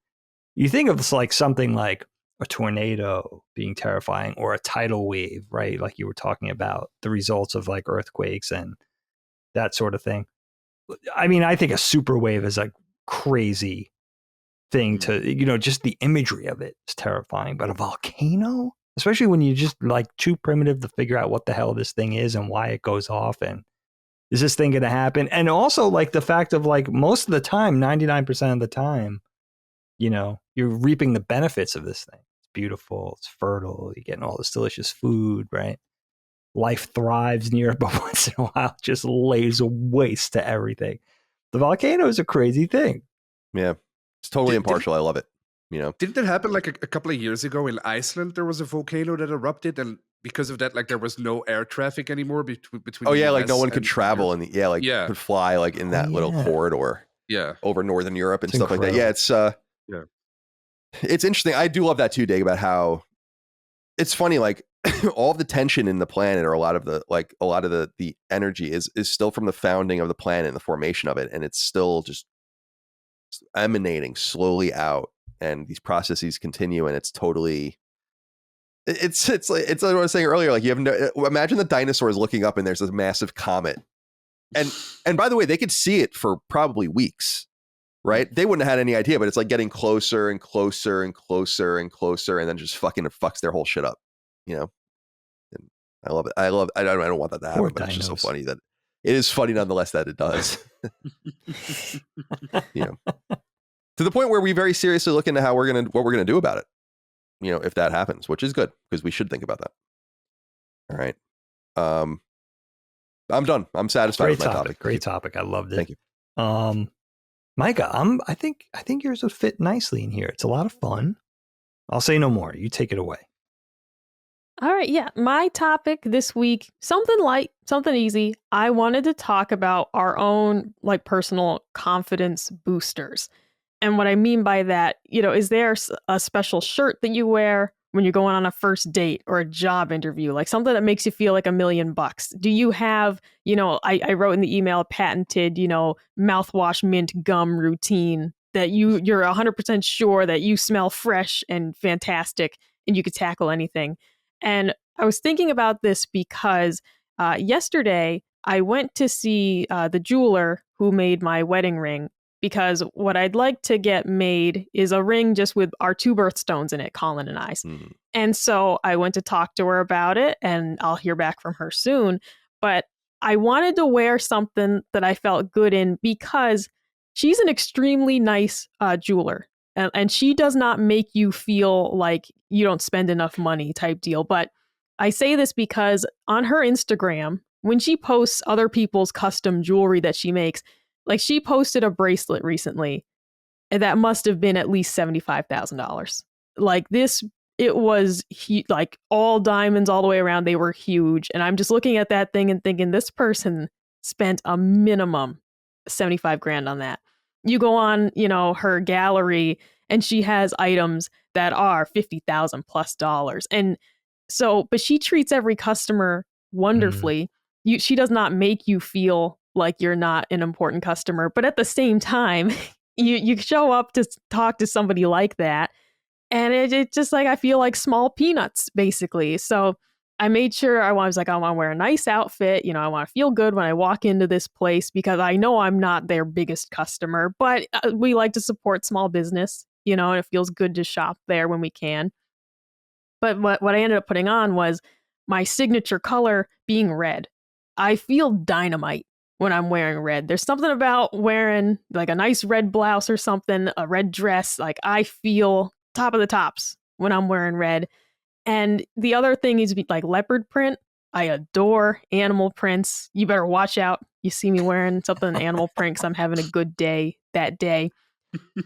You think of this like something like a tornado being terrifying or a tidal wave, right? Like you were talking about the results of like earthquakes and that sort of thing. I mean, I think a super wave is a crazy thing to, just the imagery of it is terrifying. But a volcano, especially when you're just like too primitive to figure out what the hell this thing is and why it goes off and is this thing going to happen? And also like the fact of like most of the time, 99% of the time, you're reaping the benefits of this thing. It's beautiful. It's fertile. You're getting all this delicious food, right? Life thrives near it, but once in a while it just lays waste to everything. The volcano is a crazy thing. Yeah, it's totally impartial. I love it. Didn't that happen like a couple of years ago in Iceland? There was a volcano that erupted, and because of that, like there was no air traffic anymore between. Oh yeah, the like no US one could and travel, and could fly like in that little corridor. Yeah, over Northern Europe and It's stuff incredible. like that. Yeah, it's interesting. I do love that too, Dag, about how it's funny. Like all of the tension in the planet, or a lot of the energy is still from the founding of the planet and the formation of it, and it's still just emanating slowly out. And these processes continue, and it's totally. It's like what I was saying earlier. Like imagine the dinosaurs looking up, and there's this massive comet, and by the way, they could see it for probably weeks, right? They wouldn't have had any idea, but it's like getting closer and closer and closer and closer, and then just fucking fucks their whole shit up, And I love it. I don't want that to happen, but it's just so funny that it is funny nonetheless that it does. To the point where we very seriously look into what we're gonna do about it. If that happens, which is good because we should think about that. All right. I'm done. I'm satisfied with my topic. Great topic. I loved it. Thank you. Micah, I think yours would fit nicely in here. It's a lot of fun. I'll say no more. You take it away. All right, yeah. My topic this week, something light, something easy. I wanted to talk about our own like personal confidence boosters. And what I mean by that, is there a special shirt that you wear when you're going on a first date or a job interview, like something that makes you feel like $1,000,000? Do you have, I wrote in the email a patented, mouthwash mint gum routine that you're 100% sure that you smell fresh and fantastic and you could tackle anything. And I was thinking about this because yesterday I went to see the jeweler who made my wedding ring, because what I'd like to get made is a ring just with our 2 birthstones in it, Colin and I's. Mm-hmm. And so I went to talk to her about it, and I'll hear back from her soon. But I wanted to wear something that I felt good in because she's an extremely nice jeweler. And she does not make you feel like you don't spend enough money type deal. But I say this because on her Instagram, when she posts other people's custom jewelry that she makes, like she posted a bracelet recently that must have been at least $75,000. Like this, it was like all diamonds all the way around. They were huge. And I'm just looking at that thing and thinking this person spent a minimum 75 grand on that. You go on, her gallery and she has items that are $50,000 plus. And so, but she treats every customer wonderfully. She does not make you feel like you're not an important customer, but at the same time, you show up to talk to somebody like that, and it just like I feel like small peanuts basically. So I made sure I want to wear a nice outfit. I want to feel good when I walk into this place because I know I'm not their biggest customer, but we like to support small business, and it feels good to shop there when we can. But what I ended up putting on was my signature color being red. I feel dynamite when I'm wearing red. There's something about wearing like a nice red blouse or something, a red dress. Like I feel top of the tops when I'm wearing red. And the other thing is like leopard print. I adore animal prints. You better watch out. You see me wearing something animal print because I'm having a good day that day.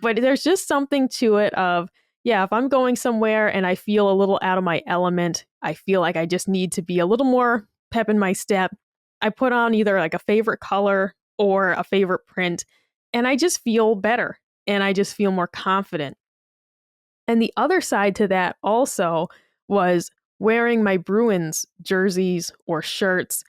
But there's just something to it of, yeah, if I'm going somewhere and I feel a little out of my element, I feel like I just need to be a little more pep in my step. I put on either like a favorite color or a favorite print, and I just feel better and I just feel more confident. And the other side to that also was wearing my Bruins jerseys or shirts.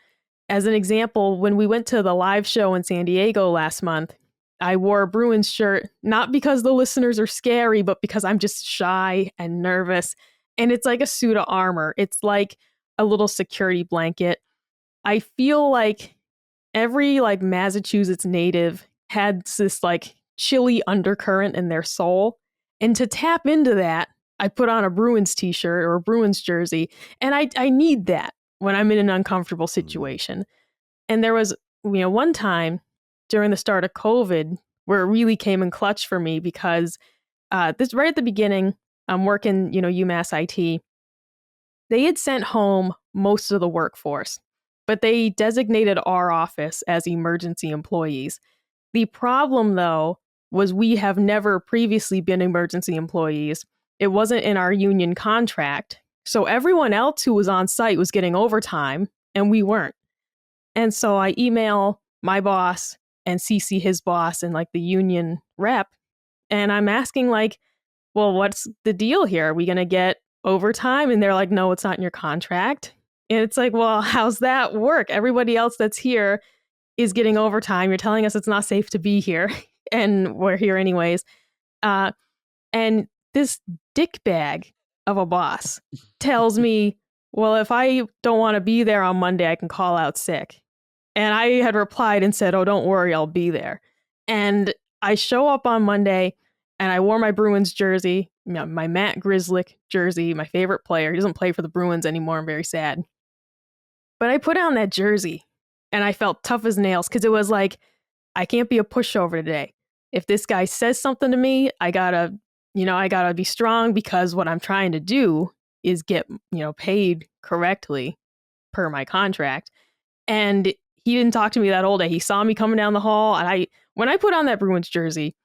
As an example, when we went to the live show in San Diego last month, I wore a Bruins shirt, not because the listeners are scary, but because I'm just shy and nervous. And it's like a suit of armor. It's like a little security blanket. I feel like every like Massachusetts native had this like chilly undercurrent in their soul. And to tap into that, I put on a Bruins t-shirt or a Bruins jersey. And I need that when I'm in an uncomfortable situation. And there was, one time during the start of COVID where it really came in clutch for me because this right at the beginning, I'm working, UMass IT. They had sent home most of the workforce, but they designated our office as emergency employees. The problem, though, was we have never previously been emergency employees. It wasn't in our union contract. So everyone else who was on site was getting overtime, and we weren't. And so I email my boss and CC his boss and like the union rep. And I'm asking like, well, what's the deal here? Are we going to get overtime? And they're like, no, it's not in your contract. And it's like, well, how's that work? Everybody else that's here is getting overtime. You're telling us it's not safe to be here. And we're here anyways. And this dickbag of a boss tells me, well, if I don't want to be there on Monday, I can call out sick. And I had replied and said, oh, don't worry, I'll be there. And I show up on Monday and I wore my Bruins jersey, my Matt Grzelcyk jersey, my favorite player. He doesn't play for the Bruins anymore. I'm very sad. But I put on that jersey and I felt tough as nails because it was like, I can't be a pushover today. If this guy says something to me, I gotta be strong because what I'm trying to do is get, paid correctly per my contract. And he didn't talk to me that whole day. He saw me coming down the hall. And when I put on that Bruins jersey,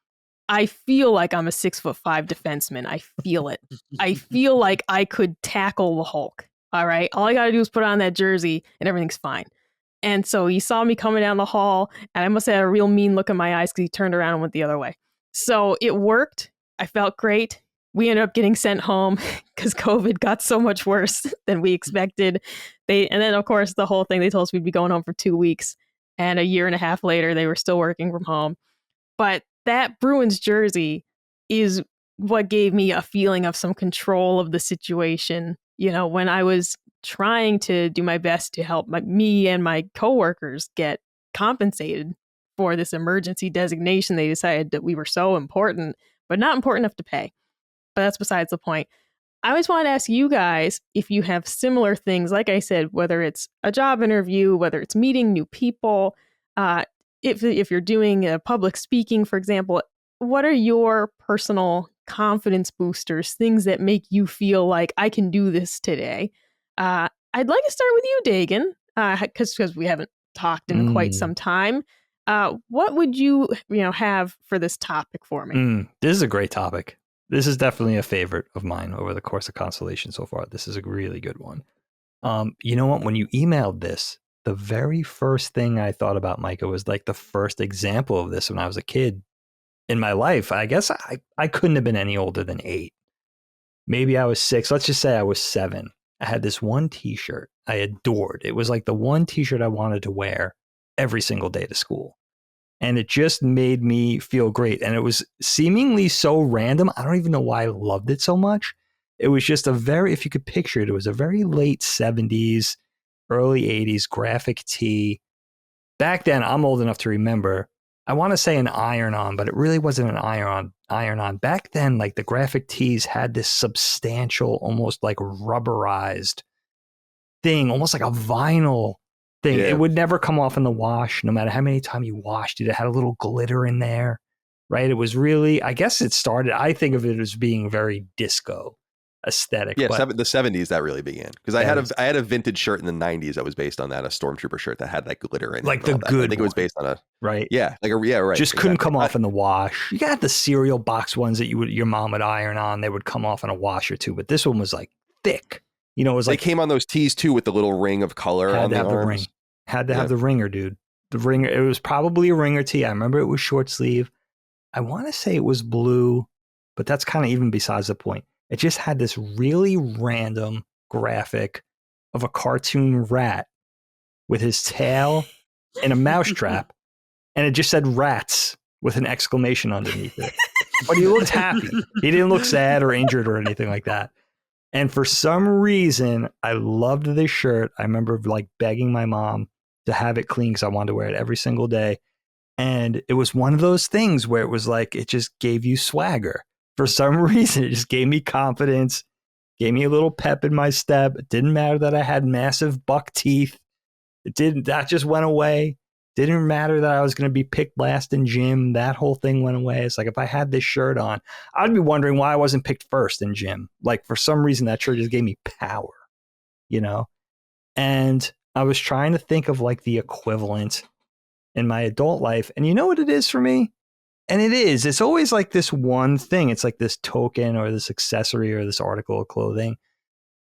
I feel like I'm a 6'5" defenseman. I feel it. I feel like I could tackle the Hulk. All right. All I got to do is put on that jersey and everything's fine. And so he saw me coming down the hall and I must have had a real mean look in my eyes because he turned around and went the other way. So it worked. I felt great. We ended up getting sent home because COVID got so much worse than we expected. And then, of course, the whole thing, they told us we'd be going home for 2 weeks. And a year and a half later, they were still working from home. But that Bruins jersey is what gave me a feeling of some control of the situation. When I was trying to do my best to help me and my coworkers get compensated for this emergency designation, they decided that we were so important, but not important enough to pay. But that's besides the point. I always want to ask you guys if you have similar things, like I said, whether it's a job interview, whether it's meeting new people, if you're doing a public speaking, for example, what are your personal confidence boosters, things that make you feel like I can do this today? I'd like to start with you, Dagan, because we haven't talked in quite some time. What would you have for this topic for me? This is a great topic. This is definitely a favorite of mine over the course of Constellation so far. This is a really good one. You know what? When you emailed this, the very first thing I thought about, Micah, was like the first example of this when I was a kid in my life. I guess I couldn't have been any older than 8. Maybe I was 6. Let's just say I was 7. I had this one t-shirt I adored. It was like the one t-shirt I wanted to wear every single day to school. And it just made me feel great. And it was seemingly so random. I don't even know why I loved it so much. It was just if you could picture it, it was a very late 70s, early 80s graphic tee. Back then, I'm old enough to remember, I want to say an iron-on, but it really wasn't an iron-on. Back then, like the graphic tees had this substantial, almost like rubberized thing, almost like a vinyl thing. Yeah. It would never come off in the wash, no matter how many times you washed it. It had a little glitter in there, right? It was really, I guess it started, I think of it as being very disco aesthetic. Yeah, but the 70s that really began. Because I had a vintage shirt in the 90s that was based on that, a Stormtrooper shirt that had that glitter in it. like the and all that. good I think it was based on a right? yeah, right. Just couldn't come off in the wash. You got the cereal box ones that your mom would iron on. They would come off in a wash or two, but this one was like thick. You know, it was They like came on those tees too with the little ring of color had on to the have arms. the ring. Had to have the ringer, dude. The ringer. It was probably a ringer tee. I remember it was short sleeve. I want to say it was blue, but that's kind of even besides the point. It just had this really random graphic of a cartoon rat with his tail in a mousetrap, and it just said rats with an exclamation underneath it. But he looked happy. He didn't look sad or injured or anything like that. And for some reason, I loved this shirt. I remember like begging my mom to have it clean because I wanted to wear it every single day. And it was one of those things where it was like, it just gave you swagger. For some reason, it just gave me confidence, gave me a little pep in my step. It didn't matter that I had massive buck teeth. That just went away. Didn't matter that I was going to be picked last in gym. That whole thing went away. It's like, if I had this shirt on, I'd be wondering why I wasn't picked first in gym. Like, for some reason, that shirt just gave me power, you know? And I was trying to think of like the equivalent in my adult life. And you know what it is for me? And it's always like this one thing. It's like this token or this accessory or this article of clothing.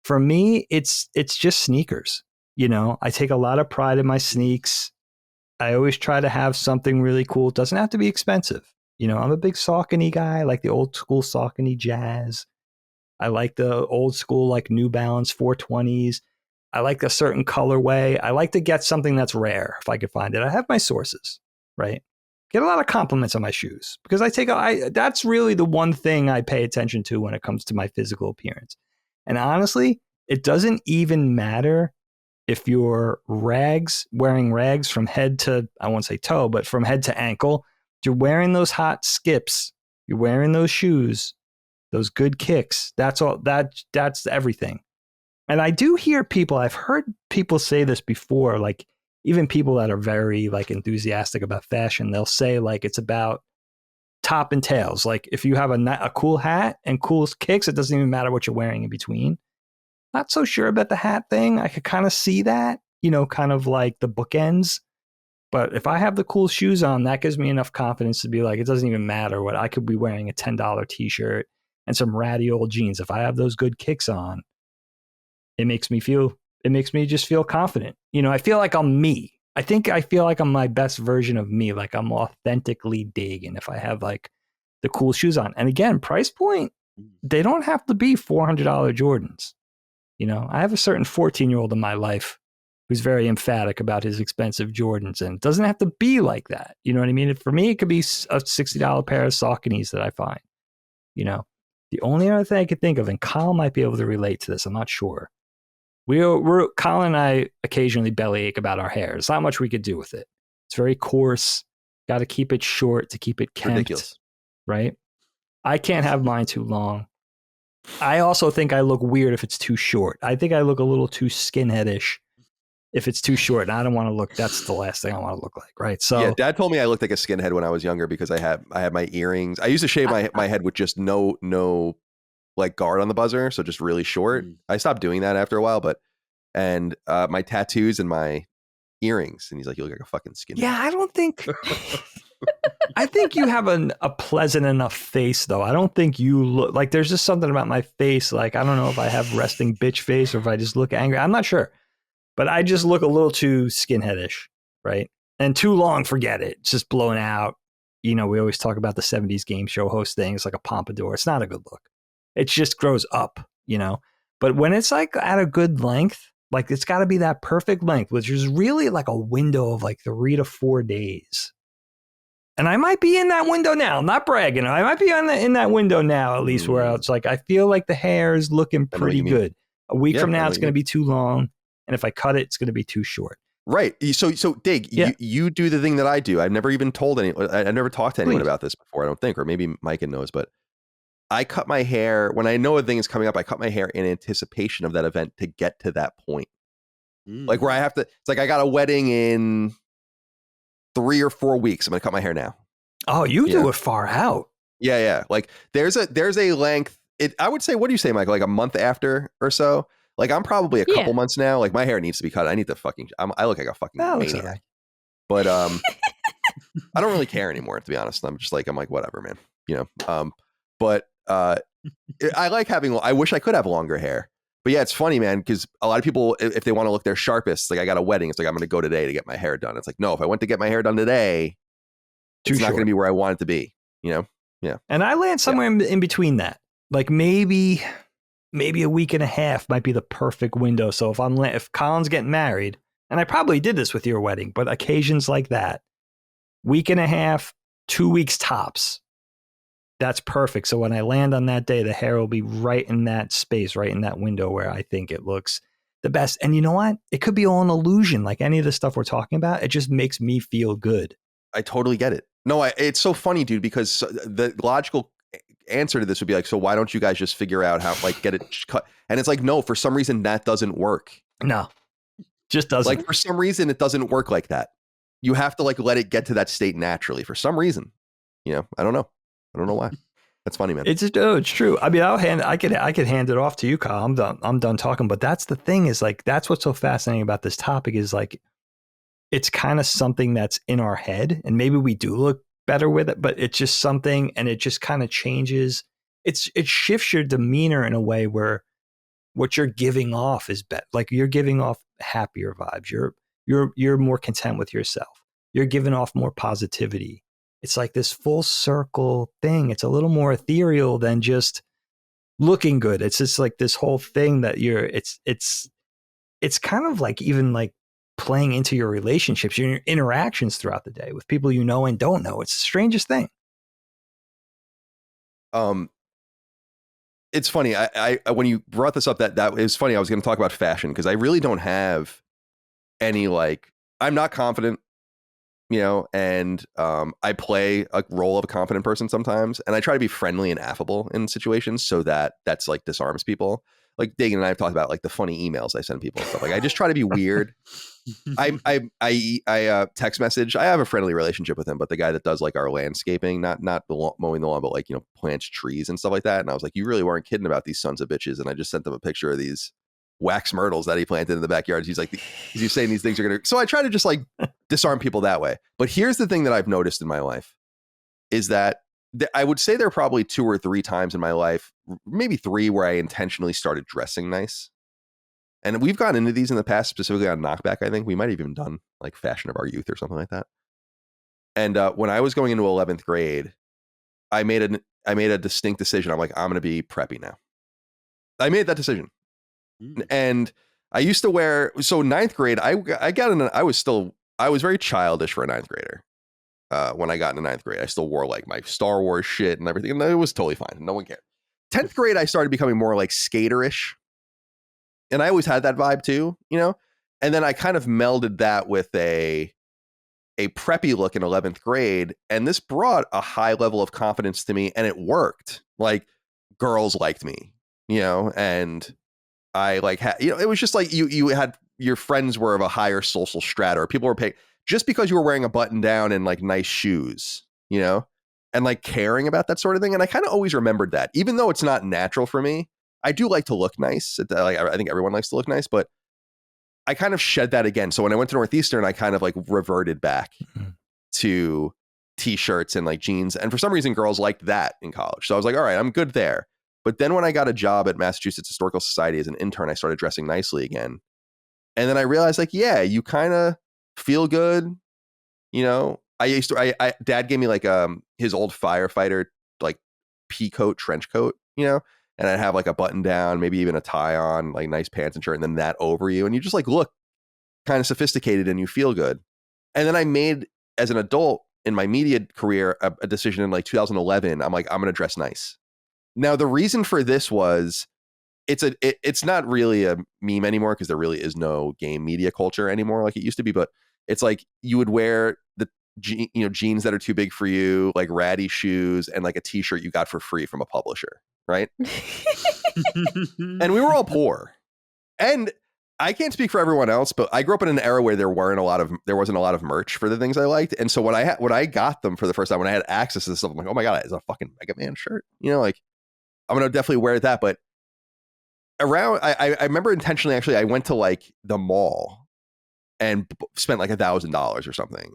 For me, it's just sneakers. You know, I take a lot of pride in my sneaks. I always try to have something really cool. It doesn't have to be expensive. You know, I'm a big Saucony guy. I like the old school Saucony Jazz. I like the old school like New Balance 420s. I like a certain colorway. I like to get something that's rare if I could find it. I have my sources, right? Get a lot of compliments on my shoes because that's really the one thing I pay attention to when it comes to my physical appearance. And honestly, it doesn't even matter if you're wearing rags from head to, I won't say toe, but from head to ankle. You're wearing those hot skips. You're wearing those shoes, those good kicks. That's all. That's everything. And I do hear I've heard people say this before, like even people that are very like enthusiastic about fashion, they'll say like it's about top and tails. Like if you have a cool hat and cool kicks, it doesn't even matter what you're wearing in between. Not so sure about the hat thing. I could kind of see that, you know, kind of like the bookends. But if I have the cool shoes on, that gives me enough confidence to be like, it doesn't even matter what I could be wearing a $10 t-shirt and some ratty old jeans. If I have those good kicks on, it makes me just feel confident. You know, I feel like I'm me. I feel like I'm my best version of me. Like I'm authentically Dagan if I have like the cool shoes on. And again, price point, they don't have to be $400 Jordans. You know, I have a certain 14-year-old in my life who's very emphatic about his expensive Jordans, and it doesn't have to be like that. You know what I mean? For me, it could be a $60 pair of Sauconys that I find. You know, the only other thing I could think of, and Colin might be able to relate to this, I'm not sure. Colin and I occasionally bellyache about our hair. There's not much we could do with it. It's very coarse. Got to keep it short to keep it kempt. Ridiculous. Right? I can't have mine too long. I also think I look weird if it's too short. I think I look a little too skinheadish if it's too short. And I don't want to look, that's the last thing I want to look like, right? So yeah, Dad told me I looked like a skinhead when I was younger because I had my earrings. I used to shave my head with just no like guard on the buzzer, so just really short. I stopped doing that after a while, and my tattoos and my earrings, and he's like, you look like a fucking skinhead. Yeah, I don't think I think you have a pleasant enough face, though. I don't think you look like, there's just something about my face. Like, I don't know if I have resting bitch face or if I just look angry. I'm not sure, but I just look a little too skinheadish, right? And too long, forget it. It's just blown out. You know, we always talk about the 70s game show host thing. It's like a pompadour. It's not a good look. It just grows up, you know? But when it's like at a good length, like it's got to be that perfect length, which is really like a window of like 3 to 4 days. And I might be in that window now. I'm not bragging. I might be in that window now, at least where it's like, I feel like the hair is looking pretty good. A week from now, it's going to be too long. And if I cut it, it's going to be too short. Right. So Dig, you do the thing that I do. I've never even told anyone. I've never talked to anyone about this before, I don't think, or maybe Micah knows, but I cut my hair when I know a thing is coming up. I cut my hair in anticipation of that event to get to that point. Like where I have to, it's like I got a wedding in 3 or 4 weeks. I'm going to cut my hair now. Oh, you Yeah. do it far out. Yeah. Like there's a length. I would say, what do you say, Michael? Like a month after or so? Like I'm probably a couple months now. Like my hair needs to be cut. I need to I look like a fucking maniac. Right. But I don't really care anymore, to be honest. I'm like, whatever, man. You know. But I like I wish I could have longer hair. But yeah, it's funny, man, because a lot of people, if they want to look their sharpest, like I got a wedding, it's like I'm going to go today to get my hair done. It's like, no, if I went to get my hair done today, it's not going to be where I want it to be. You know. Yeah. And I land somewhere in between that. Like maybe a week and a half might be the perfect window. So if Colin's getting married, and I probably did this with your wedding, but occasions like that, week and a half, 2 weeks tops, that's perfect. So when I land on that day, the hair will be right in that space, right in that window where I think it looks the best. And you know what? It could be all an illusion. Like any of the stuff we're talking about, it just makes me feel good. I totally get it. No, it's so funny, dude, because the logical answer to this would be like, so why don't you guys just figure out how, like, get it cut? And it's like, no, for some reason that doesn't work. No, just doesn't. Like for some reason it doesn't work like that. You have to like let it get to that state naturally for some reason. You know, I don't know why. That's funny, man. It's true. I mean, I could hand it off to you, Kyle. I'm done talking. But that's the thing is like, that's what's so fascinating about this topic is like, it's kind of something that's in our head and maybe we do look better with it, but it's just something and it just kind of changes. It shifts your demeanor in a way where what you're giving off is better. Like you're giving off happier vibes. You're more content with yourself. You're giving off more positivity. It's like this full circle thing. It's a little more ethereal than just looking good. It's just like this whole thing that it's kind of like even like playing into your relationships, your interactions throughout the day with people you know and don't know. It's the strangest thing. It's funny. I when you brought this up, that is funny. I was going to talk about fashion because I really don't have any, like, I'm not confident, you know, and I play a role of a confident person sometimes, and I try to be friendly and affable in situations so that's like disarms people. Like Dagan and I have talked about like the funny emails I send people and stuff. Like I just try to be weird. I text message. I have a friendly relationship with him, but the guy that does like our landscaping, not mowing the lawn, but like, you know, plants trees and stuff like that. And I was like, you really weren't kidding about these sons of bitches. And I just sent them a picture of these wax myrtles that he planted in the backyard. He's like, he's saying these things are gonna. So I try to just like disarm people that way. But here's the thing that I've noticed in my life is that I would say there are probably 2 or 3 times in my life, maybe 3, where I intentionally started dressing nice. And we've gotten into these in the past, specifically on Knockback. I think we might have even done like Fashion of Our Youth or something like that. And when I was going into 11th grade, I made a distinct decision. I'm like, I'm going to be preppy now. I made that decision. And I used to wear, so 9th grade, I was very childish for a 9th grader. When I got into 9th grade, I still wore like my Star Wars shit and everything. And it was totally fine. No one cared. 10th grade, I started becoming more like skaterish. And I always had that vibe too, you know? And then I kind of melded that with a preppy look in 11th grade. And this brought a high level of confidence to me, and it worked. Like girls liked me, you know? And I like, you know, it was just like you had, your friends were of a higher social strata, or people were paying just because you were wearing a button down and like nice shoes, you know, and like caring about that sort of thing. And I kind of always remembered that, even though it's not natural for me. I do like to look nice. Like, I think everyone likes to look nice, but I kind of shed that again. So when I went to Northeastern, I kind of like reverted back to t-shirts and like jeans. And for some reason, girls liked that in college. So I was like, all right, I'm good there. But then when I got a job at Massachusetts Historical Society as an intern, I started dressing nicely again. And then I realized, like, yeah, you kind of feel good. You know, Dad gave me like his old firefighter like pea coat, trench coat, you know, and I'd have like a button down, maybe even a tie on, like nice pants and shirt, and then that over you, and you just like look kind of sophisticated and you feel good. And then I made, as an adult in my media career, a decision in like 2011. I'm like, I'm going to dress nice. Now, the reason for this was it's not really a meme anymore because there really is no game media culture anymore like it used to be. But it's like you would wear the jeans that are too big for you, like ratty shoes, and like a t-shirt you got for free from a publisher, right? And we were all poor. And I can't speak for everyone else, but I grew up in an era where there wasn't a lot of merch for the things I liked. And so when I got them for the first time, when I had access to this stuff, I'm like, oh my God, it's a fucking Mega Man shirt. You know, like I'm going to definitely wear that. But I remember intentionally, actually, I went to like the mall and spent like $1,000 or something,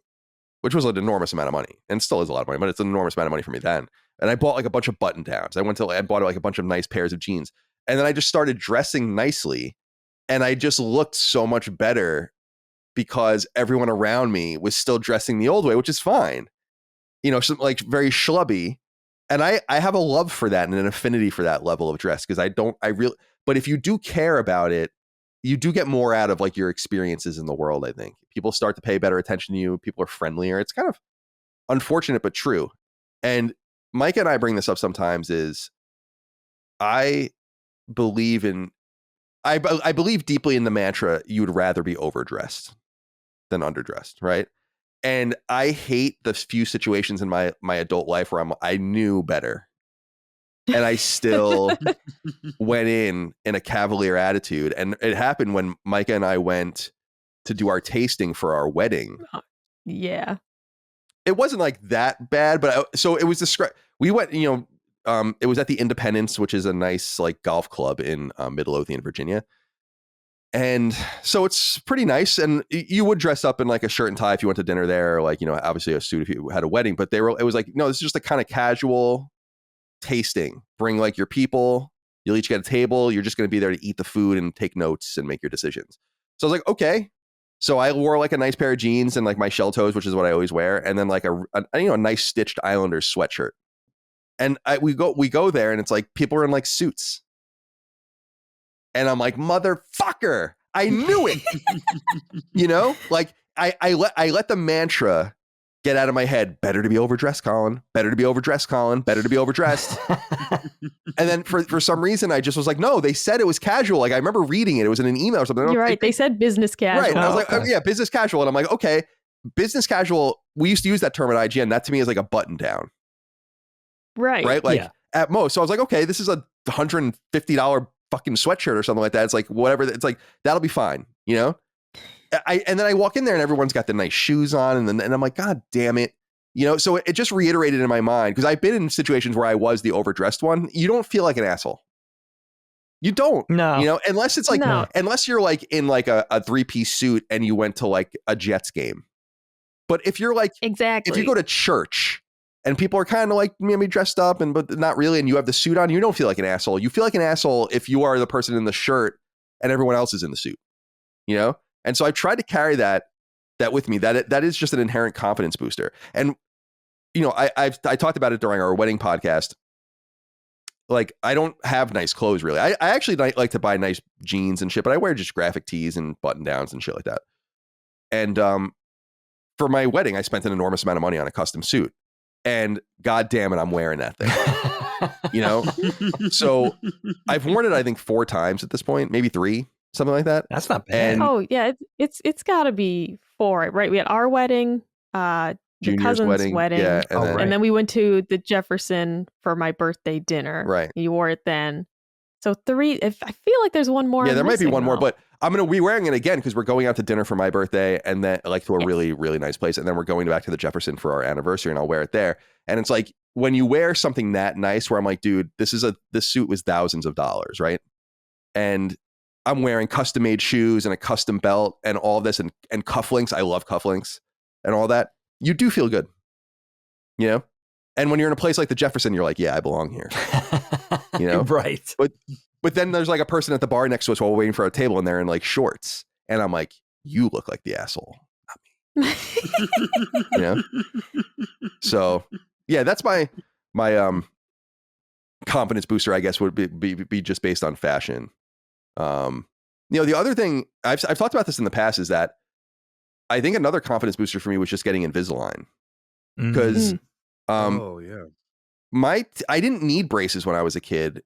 which was an enormous amount of money and still is a lot of money, but it's an enormous amount of money for me then. And I bought like a bunch of button downs. I bought like a bunch of nice pairs of jeans, and then I just started dressing nicely. And I just looked so much better because everyone around me was still dressing the old way, which is fine. You know, like very schlubby. And I have a love for that and an affinity for that level of dress because but if you do care about it, you do get more out of like your experiences in the world, I think. People start to pay better attention to you. People are friendlier. It's kind of unfortunate, but true. And Micah and I bring this up sometimes is I believe deeply in the mantra, you would rather be overdressed than underdressed, right? And I hate the few situations in my adult life where I knew better. And I still went in a cavalier attitude. And it happened when Micah and I went to do our tasting for our wedding. Yeah. It wasn't like that bad, but so it was we went, you know, it was at the Independence, which is a nice like golf club in Midlothian, Virginia. And so it's pretty nice. And you would dress up in like a shirt and tie if you went to dinner there, or like, you know, obviously a suit if you had a wedding, but it was like, no, this is just a kind of casual tasting. Bring like your people, you'll each get a table. You're just going to be there to eat the food and take notes and make your decisions. So I was like, okay. So I wore like a nice pair of jeans and like my shell toes, which is what I always wear. And then like a nice stitched Islanders sweatshirt. And we go there and it's like people are in like suits. And I'm like, motherfucker, I knew it. You know, like I let the mantra get out of my head. Better to be overdressed, Colin. Better to be overdressed, Colin. Better to be overdressed. And then for some reason, I just was like, no, they said it was casual. Like I remember reading it. It was in an email or something. You're right. They said business casual. Right. And I was like, oh, yeah, business casual. And I'm like, okay, business casual. We used to use that term at IGN. That to me is like a button down. Right. Like at most. So I was like, okay, this is a $150 fucking sweatshirt or something like that. It's like whatever. It's like that'll be fine, you know. And then I walk in there and everyone's got the nice shoes on, and I'm like, God damn it, you know. So it just reiterated in my mind because I've been in situations where I was the overdressed one. You don't feel like an asshole. You don't, no, you know, unless it's like unless you're like in like a 3-piece suit and you went to like a Jets game. But if you're like if you go to church and people are kind of like maybe dressed up but not really, and you have the suit on, you don't feel like an asshole. You feel like an asshole if you are the person in the shirt and everyone else is in the suit, you know? And so I tried to carry that with me. That is just an inherent confidence booster. And, you know, I talked about it during our wedding podcast. Like, I don't have nice clothes, really. I actually like to buy nice jeans and shit, but I wear just graphic tees and button downs and shit like that. And for my wedding, I spent an enormous amount of money on a custom suit. And God damn it, I'm wearing that thing. You know? So I've worn it, I think, 4 times at this point, maybe 3. Something like that. That's not bad. And, it's got to be 4, right? We had our wedding, the cousin's wedding, yeah, and then we went to the Jefferson for my birthday dinner. Right, you wore it then. So 3. If I feel like there's one more. Yeah, there might be one more, but I'm gonna be wearing it again because we're going out to dinner for my birthday, and then like to a really really nice place, and then we're going back to the Jefferson for our anniversary, and I'll wear it there. And it's like when you wear something that nice, where I'm like, dude, this suit was thousands of dollars, right? And I'm wearing custom made shoes and a custom belt and all this and cufflinks. I love cufflinks and all that. You do feel good, you know? And when you're in a place like the Jefferson, you're like, yeah, I belong here, you know? Right. But then there's like a person at the bar next to us while we're waiting for our table and they're in like shorts. And I'm like, you look like the asshole, not me. You know? So yeah, that's my confidence booster, I guess, would be just based on fashion. You know, the other thing I've talked about this in the past is that I think another confidence booster for me was just getting Invisalign because, I didn't need braces when I was a kid.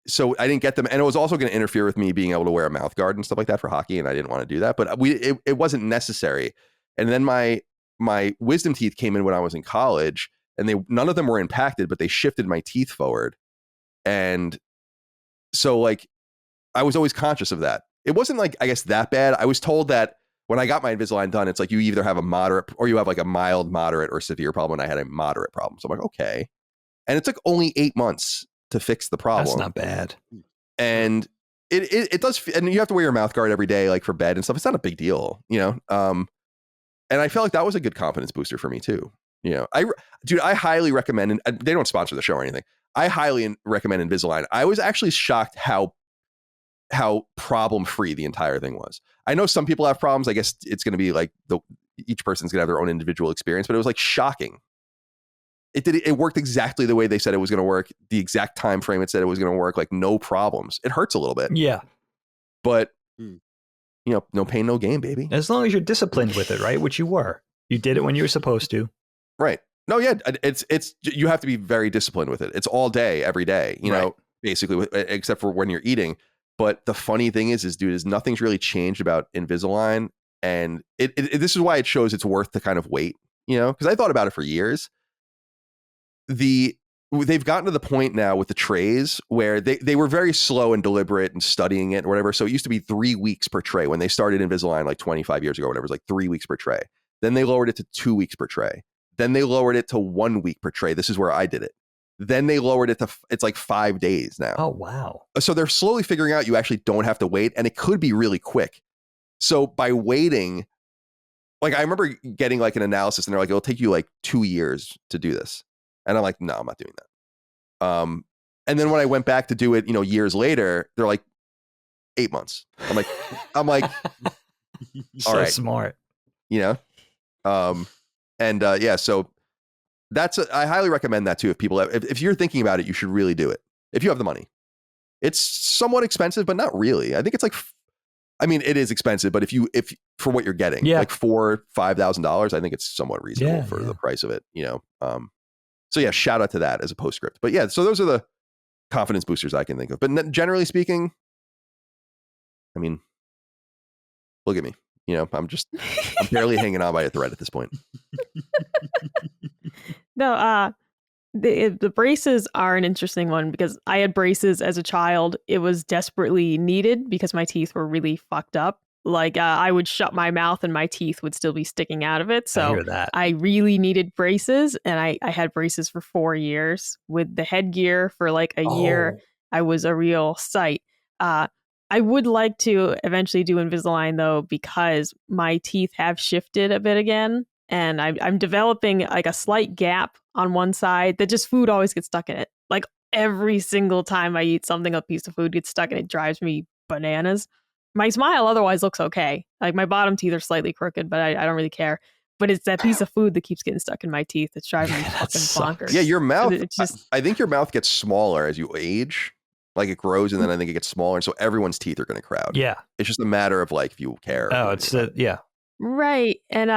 So I didn't get them, and it was also going to interfere with me being able to wear a mouth guard and stuff like that for hockey, and I didn't want to do that. But it wasn't necessary. And then my wisdom teeth came in when I was in college, and none of them were impacted, but they shifted my teeth forward, and so like. I was always conscious of that. It wasn't like, I guess, that bad. I was told that when I got my Invisalign done, it's like you either have a moderate or you have like a mild, moderate, or severe problem. And I had a moderate problem. So I'm like, okay. And it took only 8 months to fix the problem. That's not bad. And it does, and you have to wear your mouth guard every day, like for bed and stuff. It's not a big deal, you know? And I felt like that was a good confidence booster for me too. You know, I highly recommend, and they don't sponsor the show or anything. I highly recommend Invisalign. I was actually shocked how problem-free the entire thing was. I know some people have problems. I guess it's going to be like each person's going to have their own individual experience, but it was like shocking. It worked exactly the way they said it was going to work. The exact time frame it said it was going to work. Like no problems. It hurts a little bit. Yeah. But you know, no pain, no gain, baby. As long as you're disciplined with it, right? Which you were. You did it when you were supposed to. Right. No, yeah. It's you have to be very disciplined with it. It's all day, every day, you know, basically, except for when you're eating. But the funny thing is nothing's really changed about Invisalign. And this is why it shows it's worth to kind of wait, you know, because I thought about it for years. They've gotten to the point now with the trays where they were very slow and deliberate and studying it or whatever. So it used to be 3 weeks per tray when they started Invisalign like 25 years ago, whatever. It was like 3 weeks per tray. Then they lowered it to 2 weeks per tray. Then they lowered it to 1 week per tray. This is where I did it. Then they lowered it to, it's like 5 days now. Oh, wow. So they're slowly figuring out you actually don't have to wait, and it could be really quick. So by waiting, like I remember getting like an analysis and they're like, it'll take you like 2 years to do this. And I'm like, no, I'm not doing that. And then when I went back to do it, you know, years later, they're like 8 months. I'm like, So all right, smart. you know? Yeah, so I highly recommend that too. If people if you're thinking about it, you should really do it. If you have the money. It's somewhat expensive, but not really. I think it's like, I mean, it is expensive, but if for what you're getting, like $4,000-$5,000, I think it's somewhat reasonable for the price of it, you know? So yeah, shout out to that as a postscript. But yeah, so those are the confidence boosters I can think of. But generally speaking, I mean, look at me. You know, I'm barely hanging on by a thread at this point. No, the braces are an interesting one because I had braces as a child. It was desperately needed because my teeth were really fucked up. Like I would shut my mouth and my teeth would still be sticking out of it. So I really needed braces, and I had braces for 4 years. With the headgear for like a year, I was a real sight. I would like to eventually do Invisalign though, because my teeth have shifted a bit again, and I'm developing like a slight gap on one side that just food always gets stuck in it. Like every single time I eat something, a piece of food gets stuck and it drives me bananas. My smile otherwise looks okay. Like my bottom teeth are slightly crooked, but I don't really care. But it's that piece of food that keeps getting stuck in my teeth that's driving me fucking bonkers. Yeah, your mouth, I think your mouth gets smaller as you age. Like it grows, and then I think it gets smaller. And so everyone's teeth are going to crowd. Yeah. It's just a matter of like, if you care. Oh, it's yeah. Right. And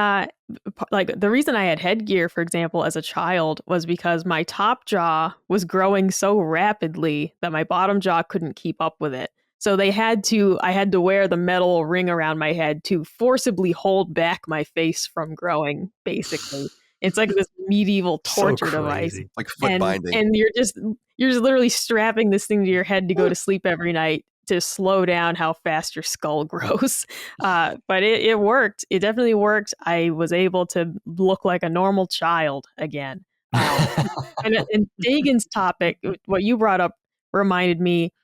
like the reason I had headgear, for example, as a child was because my top jaw was growing so rapidly that my bottom jaw couldn't keep up with it. So I had to wear the metal ring around my head to forcibly hold back my face from growing, basically. It's like this medieval torture device. Like foot binding. And you're just literally strapping this thing to your head to go to sleep every night to slow down how fast your skull grows. But it worked. It definitely worked. I was able to look like a normal child again. And Dagan's topic, what you brought up reminded me,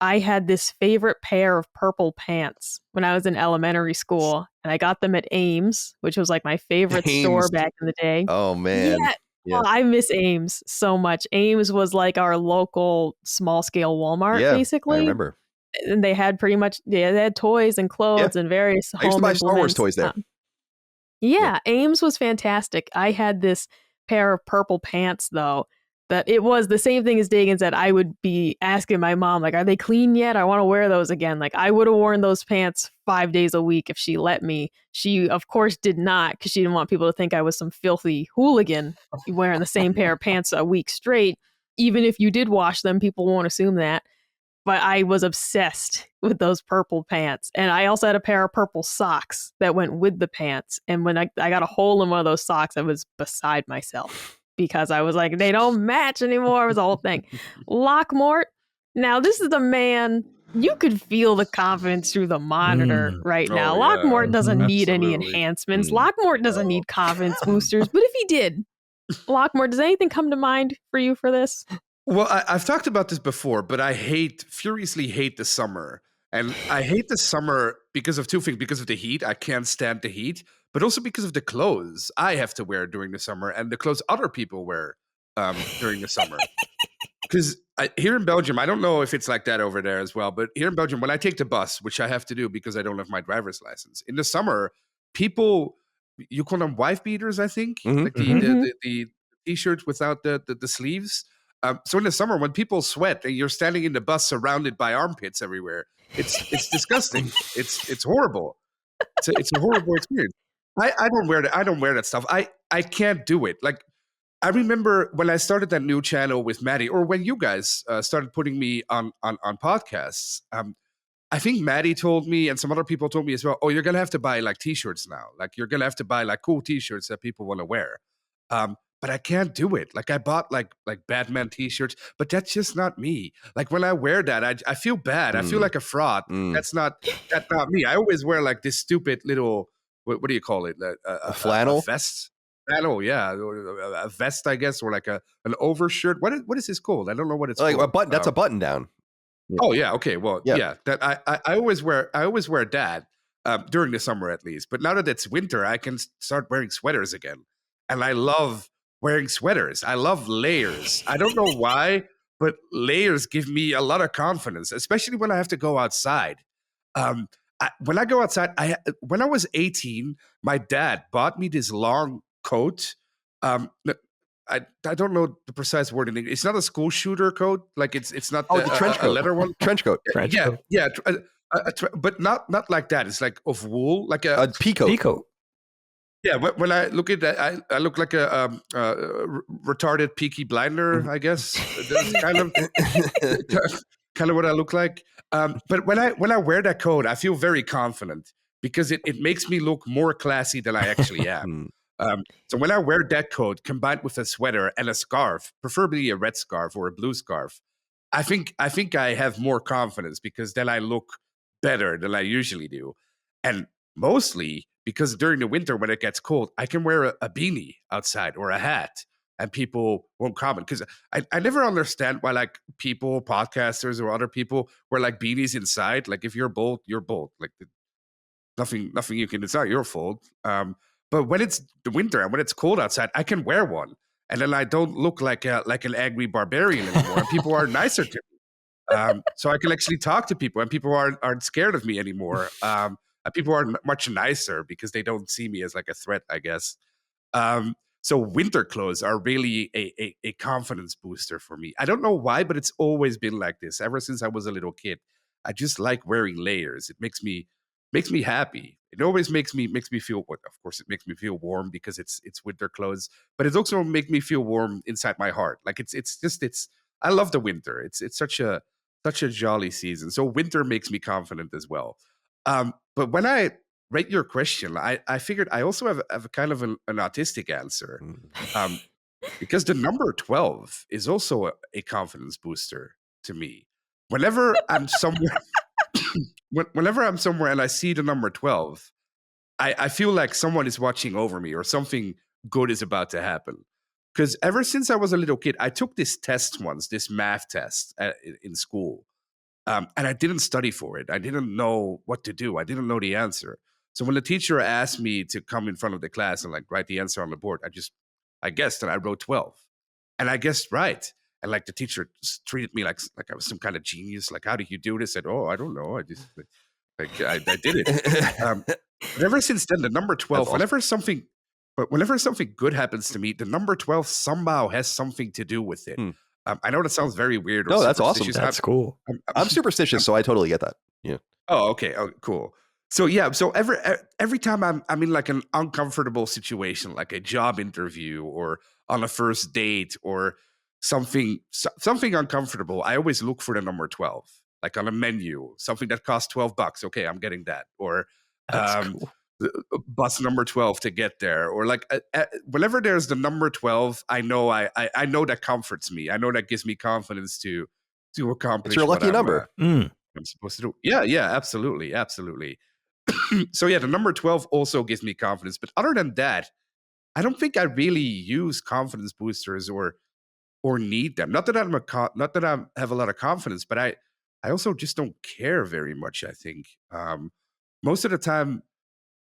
I had this favorite pair of purple pants when I was in elementary school, and I got them at Ames, which was like my favorite store back in the day. Oh, man. Yeah. Oh, I miss Ames so much. Ames was like our local small-scale Walmart, basically. I remember. And they had they had toys and clothes and various home I used to buy Star Wars toys there. Ames was fantastic. I had this pair of purple pants, though, that it was the same thing as Dagan said. I would be asking my mom, like, are they clean yet? I want to wear those again. Like, I would have worn those pants 5 days a week if she let me. She, of course, did not, because she didn't want people to think I was some filthy hooligan wearing the same pair of pants a week straight. Even if you did wash them, people won't assume that. But I was obsessed with those purple pants. And I also had a pair of purple socks that went with the pants. And when I got a hole in one of those socks, I was beside myself. Because I was like, they don't match anymore. It was the whole thing. Lockmort. Now, this is the man You could feel the confidence through the monitor right Oh, now. yeah. Lockmort doesn't need any Absolutely. enhancements. Lockmort doesn't need confidence boosters. But if he did, Lockmort, does anything come to mind for you for this? Well, I've talked about this before, but I furiously hate the summer. And I hate the summer because of two things. Because of the heat. I can't stand the heat. But also because of the clothes I have to wear during the summer and the clothes other people wear during the summer. Because here in Belgium, I don't know if it's like that over there as well, but here in Belgium, when I take the bus, which I have to do because I don't have my driver's license, in the summer, people, you call them wife beaters, I think, like the t-shirts without the sleeves. So in the summer, when people sweat and you're standing in the bus surrounded by armpits everywhere, it's disgusting. It's horrible. It's a horrible experience. I don't wear that. I don't wear that stuff. I can't do it. Like, I remember when I started that new channel with Maddie, or when you guys started putting me on podcasts. I think Maddie told me, and some other people told me as well. Oh, you're gonna have to buy like T-shirts now. Like you're gonna have to buy like cool T-shirts that people want to wear. But I can't do it. Like I bought like Batman T-shirts, but that's just not me. Like when I wear that, I feel bad. I feel like a fraud. That's not me. I always wear like this stupid little what do you call it? A flannel? A vest. Flannel, yeah, a vest, I guess, or like an overshirt. What is this called? I don't know what it's Like called. a button. That's a button down. Oh yeah, okay. Well, Yeah. yeah. That I always wear that during the summer at least. But now that it's winter, I can start wearing sweaters again, and I love wearing sweaters. I love layers. I don't know why, but layers give me a lot of confidence, especially when I have to go outside. When I go outside, when I was 18, my dad bought me this long coat. I don't know the precise word in English. It's not a school shooter coat. Like it's not the trench coat. a leather one. Trench coat. Yeah. But not like that. It's like of wool, like a peacoat. Peacoat. Yeah, when I look at that, I look like a retarded Peaky Blinder, I guess. That's kind of what I look like. But when I wear that coat, I feel very confident because it makes me look more classy than I actually am. So when I wear that coat combined with a sweater and a scarf, preferably a red scarf or a blue scarf, I think I have more confidence because then I look better than I usually do. And mostly because during the winter when it gets cold, I can wear a beanie outside or a hat and people won't comment. Because I never understand why like people, podcasters or other people wear like beanies inside. Like if you're bold, you're bold. Like nothing you can, it's not your fault. But when it's the winter and when it's cold outside, I can wear one. And then I don't look like an angry barbarian anymore. And people are nicer to me. So I can actually talk to people and people aren't scared of me anymore. People are much nicer because they don't see me as like a threat, I guess. So winter clothes are really a confidence booster for me. I don't know why, but it's always been like this ever since I was a little kid. I just like wearing layers. It makes me happy. It always makes me feel. Of course, it makes me feel warm because it's winter clothes, but it also makes me feel warm inside my heart. Like it's. I love the winter. It's such a jolly season. So winter makes me confident as well. But when I rate your question, I figured I also have a kind of an autistic answer, because the number 12 is also a confidence booster to me. Whenever I'm somewhere. Whenever I'm somewhere and I see the number 12, I feel like someone is watching over me or something good is about to happen. Because ever since I was a little kid, I took this test once, this math test in school. And I didn't study for it. I didn't know what to do. I didn't know the answer. So when the teacher asked me to come in front of the class and like write the answer on the board, I guessed and I wrote 12. And I guessed right. And like the teacher treated me like I was some kind of genius. Like, how did you do this? I said, oh, I don't know. I just I did it. But ever since then, the number 12, awesome. whenever something good happens to me, the number 12 somehow has something to do with it. I know that sounds very weird. No, that's awesome. That's cool. I'm superstitious, so I totally get that. Yeah. Oh, okay. Oh, cool. So yeah, so every time I'm in like an uncomfortable situation, like a job interview or on a first date or something uncomfortable, I always look for the number 12, like on a menu, something that costs $12. Okay, I'm getting that. Or Cool. bus number 12 to get there. Or like whenever there's the number 12, I know I know that comforts me. I know that gives me confidence to accomplish. It's your lucky number. I'm supposed to do. Yeah, absolutely. So yeah, the number 12 also gives me confidence. But other than that, I don't think I really use confidence boosters or need them. Not that not that I have a lot of confidence, but I also just don't care very much. I think most of the time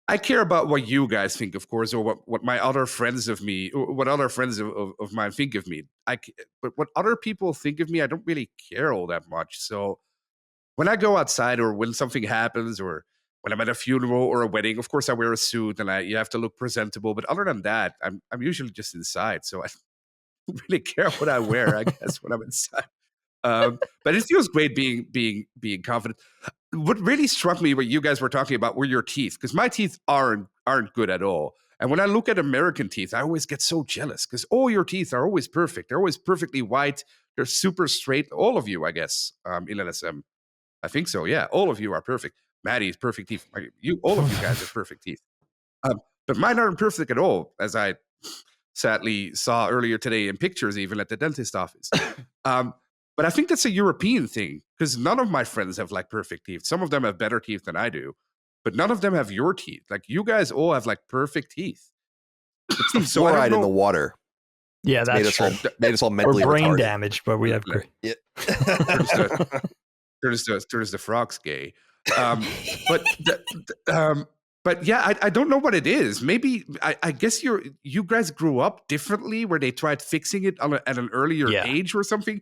I care about what you guys think, of course, or what my other friends of me, or what other friends of mine think of me. But what other people think of me, I don't really care all that much. So when I go outside, or when something happens, or when I'm at a funeral or a wedding, of course I wear a suit and you have to look presentable. But other than that, I'm usually just inside, so I don't really care what I wear, I guess, when I'm inside. But it feels great being confident. What really struck me, what you guys were talking about, were your teeth, because my teeth aren't good at all. And when I look at American teeth, I always get so jealous because all your teeth are always perfect. They're always perfectly white. They're super straight. All of you, I guess, in LSM. I think so. Yeah, all of you are perfect. Maddie's perfect teeth. All of you guys are perfect teeth. But mine aren't perfect at all, as I sadly saw earlier today in pictures, even at the dentist office. But I think that's a European thing, because none of my friends have like perfect teeth. Some of them have better teeth than I do, but none of them have your teeth. Like you guys all have like perfect teeth. It's the fluoride in the water. Yeah, that's true. Made us all mentally We're brain retarded. damaged, but we have Yeah. Turns the frogs gay. But yeah, I don't know what it is. Maybe I guess you guys grew up differently, where they tried fixing it at an earlier age or something.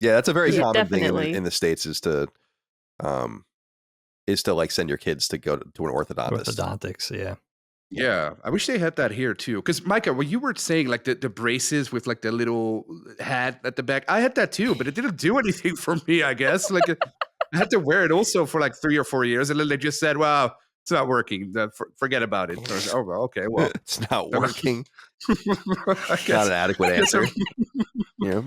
Yeah, that's a very common definitely. thing in the States is to like send your kids to go to an orthodontist. Orthodontics, yeah. Yeah, I wish they had that here too. Because Micah, when you were saying like the braces with like the little hat at the back, I had that too, but it didn't do anything for me, I guess. Like I had to wear it also for like 3 or 4 years, and then they just said, "Wow, it's not working. Forget about it." Was, oh, okay, well, it's not working. Not an adequate answer. Yeah,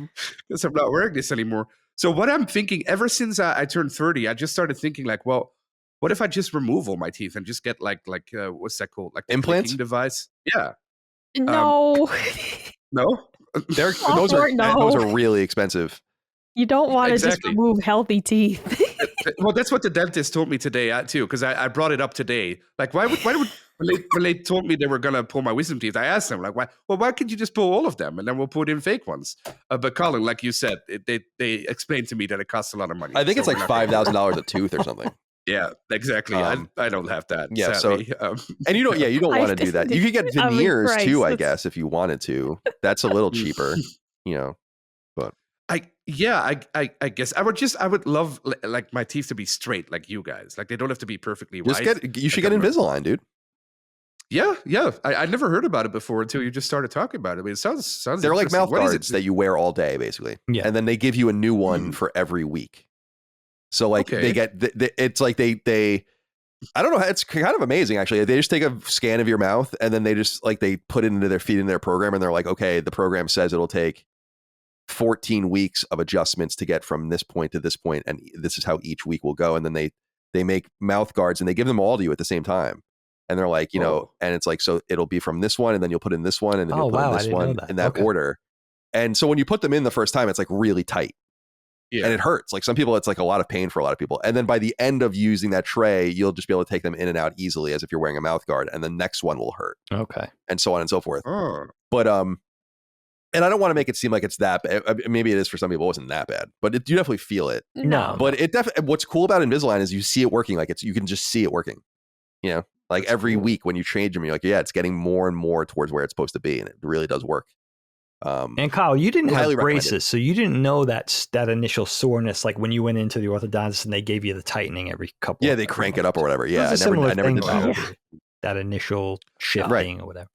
because I'm not wearing this anymore. So what I'm thinking, ever since I turned 30, I just started thinking like, well, what if I just remove all my teeth and just get like what's that called? Like implants device? Yeah. No. No. Those are really expensive. You don't want to just remove healthy teeth. Well, that's what the dentist told me today too, because I brought it up today. Like, why would when they told me they were gonna pull my wisdom teeth, I asked them like, why can't you just pull all of them and then we'll put in fake ones? But Colin, like you said, they explained to me that it costs a lot of money. I think it's like $5,000 a tooth or something. Yeah, exactly. I don't have that. Yeah, sadly. And you don't want to do that. You could get veneers too, I guess, if you wanted to. That's a little cheaper, but I guess I would love like my teeth to be straight like you guys. Like they don't have to be perfectly white. You should get Invisalign, dude. Yeah. I never heard about it before until you just started talking about it. I mean, it sounds. They're like mouth guards that you wear all day, basically. Yeah. And then they give you a new one for every week. So like they get, it's like they, I don't know. It's kind of amazing actually. They just take a scan of your mouth and then they just like, they put it into their feed in their program and they're like, okay, the program says it'll take 14 weeks of adjustments to get from this point to this point, and this is how each week will go. And then they make mouth guards and they give them all to you at the same time. And they're like, and it's like, so it'll be from this one and then you'll put in this one and then you'll put in this one in that order. And so when you put them in the first time, it's like really tight. Yeah. And it hurts. Like some people, it's like a lot of pain for a lot of people. And then by the end of using that tray, you'll just be able to take them in and out easily as if you're wearing a mouth guard. And the next one will hurt. Okay. And so on and so forth. Oh. But, and I don't want to make it seem like it's that bad. Maybe it is for some people. It wasn't that bad, but you definitely feel it. No. But it definitely, what's cool about Invisalign is you see it working. Like you can just see it working, like that's every week when you change them, you're like, yeah, it's getting more and more towards where it's supposed to be. And it really does work. And Kyle, you didn't have braces, so you didn't know that initial soreness, like when you went into the orthodontist and they gave you the tightening every couple. Yeah, they crank it up or whatever. Yeah, I never did that initial shifting or whatever.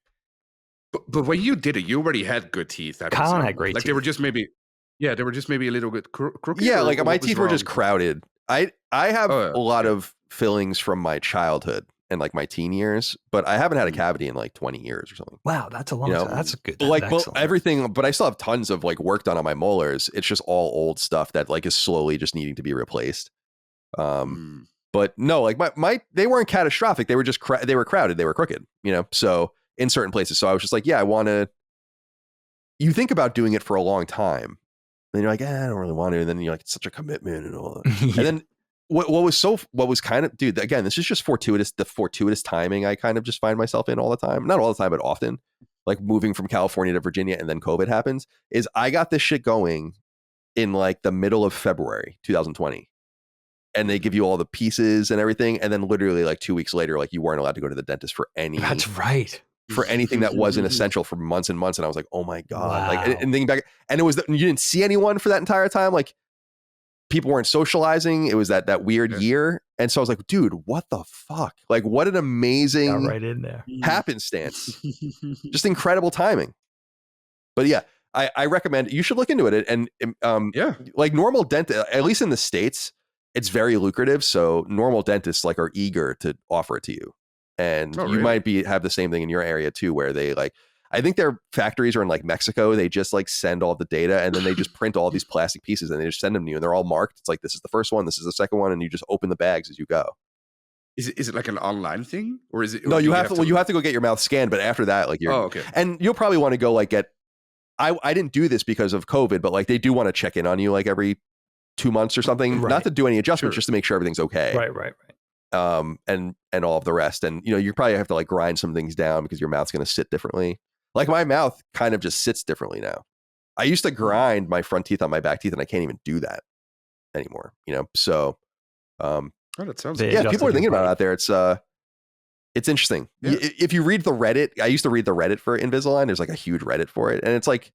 But when you did it, you already had good teeth. Colin had great teeth. They were just maybe a little bit crooked. Yeah, like my teeth were just crowded. I have a lot of fillings from my childhood and like my teen years, but I haven't had a cavity in like 20 years or something. Wow, that's a long time. That's good. That's everything, but I still have tons of like work done on my molars. It's just all old stuff that like is slowly just needing to be replaced. But no, like they weren't catastrophic. They were just they were crowded. They were crooked, so in certain places. So I was just like, yeah, you think about doing it for a long time. Then you're like, I don't really want to. And then you're like, it's such a commitment and all that. And then what was kind of, dude, again, this is just the fortuitous timing I kind of just find myself in all the time. Not all the time, but often, like moving from California to Virginia and then COVID happens, is I got this shit going in like the middle of February 2020. And they give you all the pieces and everything. And then literally like 2 weeks later, like you weren't allowed to go to the dentist for any. That's right. For anything that wasn't essential for months and months. And I was like, oh my God. Wow. Like, and thinking back, and it was, you didn't see anyone for that entire time. Like people weren't socializing. It was that weird year. And so I was like, dude, what the fuck? Like what an amazing Got right in there. happenstance. Just incredible timing. But yeah, I recommend, you should look into it. And like normal dentist, at least in the States, it's very lucrative. So normal dentists like are eager to offer it to you. And you might have the same thing in your area too, where they like, I think their factories are in like Mexico. They just like send all the data and then they just print all these plastic pieces and they just send them to you and they're all marked. It's like, this is the first one. This is the second one. And you just open the bags as you go. Is it like an online thing or is it? No, you have to go get your mouth scanned. But after that, like okay. And you'll probably want to go like I didn't do this because of COVID, but like they do want to check in on you like every 2 months or something, not to do any adjustments, just to make sure everything's okay. Right. And all of the rest. And, you know, you probably have to like grind some things down because your mouth's going to sit differently. Like my mouth kind of just sits differently now. I used to grind my front teeth on my back teeth and I can't even do that anymore, you know? So, that sounds yeah, people are thinking about it out there. It's interesting. Yeah. If you read the Reddit, I used to read the Reddit for Invisalign. There's like a huge Reddit for it. And it's like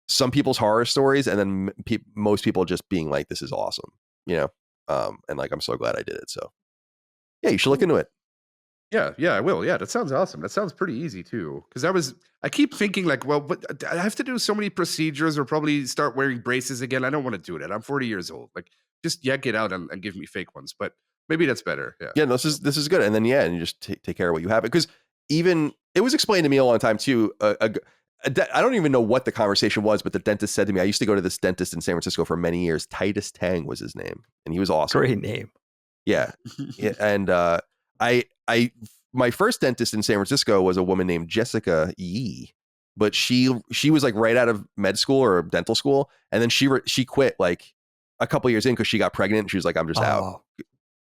some people's horror stories and then most people just being like, this is awesome, you know? And like, I'm so glad I did it. So yeah, you should look into it. Yeah, I will. Yeah, that sounds awesome. That sounds pretty easy too. Because I keep thinking like, well, but I have to do so many procedures or probably start wearing braces again. I don't want to do that. I'm 40 years old. Like, just get out and give me fake ones. But maybe that's better. Yeah. No, this is good. And then and you just take care of what you have. Because even it was explained to me a long time too. I don't even know what the conversation was, but the dentist said to me, I used to go to this dentist in San Francisco for many years. Titus Tang was his name, and he was awesome. Great name. Yeah. And my first dentist in San Francisco was a woman named Jessica Yee, but she was like right out of med school or dental school, and then she quit like a couple years in because she got pregnant. And she was like, I'm just out.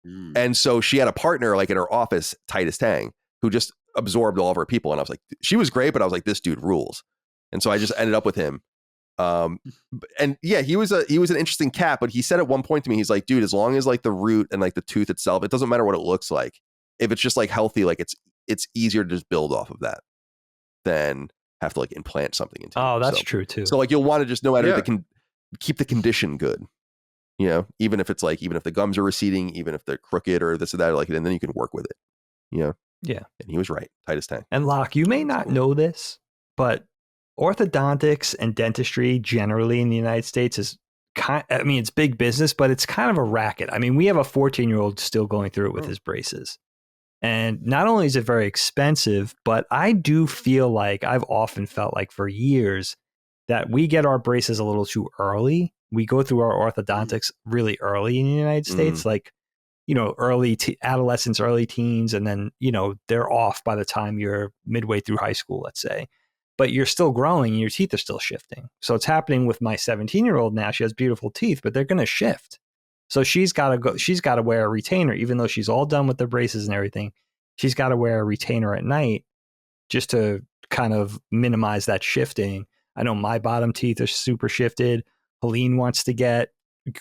And so she had a partner like in her office, Titus Tang, who just absorbed all of her people. And I was like, she was great, but I was like, this dude rules. And so I just ended up with him. And yeah, he was an interesting cat, but he said at one point to me, he's like, dude, as long as like the root and like the tooth itself, it doesn't matter what it looks like. If it's just like healthy, like it's easier to just build off of that than have to like implant something into it. Oh, that's true too. So like you'll want to just no matter keep the condition good, you know, even if the gums are receding, even if they're crooked or this or that, like, and then you can work with it, you know? Yeah. And he was right. Titus Tang. And Locke, you may not know this, but orthodontics and dentistry generally in the United States is it's big business, but it's kind of a racket. I mean, we have a 14-year-old still going through it with his braces. And not only is it very expensive, but I do feel like I've often felt like for years that we get our braces a little too early. We go through our orthodontics really early in the United States, like, you know, early adolescence, early teens, and then, you know, they're off by the time you're midway through high school, let's say. But you're still growing and your teeth are still shifting. So it's happening with my 17-year-old now. She has beautiful teeth, but they're going to shift. So she's got to wear a retainer, even though she's all done with the braces and everything. She's got to wear a retainer at night just to kind of minimize that shifting. I know my bottom teeth are super shifted. Helene wants to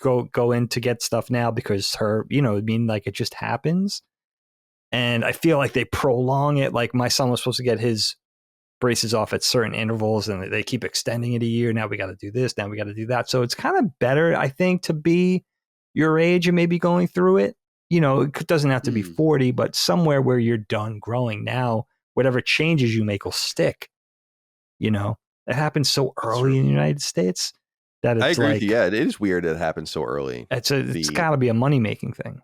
go in to get stuff now because her, you know, I mean, like it just happens. And I feel like they prolong it. Like my son was supposed to get his braces off at certain intervals and they keep extending it a year. Now we got to do this. Now we got to do that. So it's kind of better, I think, to be your age and maybe going through it. You know, it doesn't have to be 40, but somewhere where you're done growing now, whatever changes you make will stick. You know, it happens so early in the United States that it's I agree like, with you. Yeah, it is weird that it happens so early. It's got to be a money-making thing.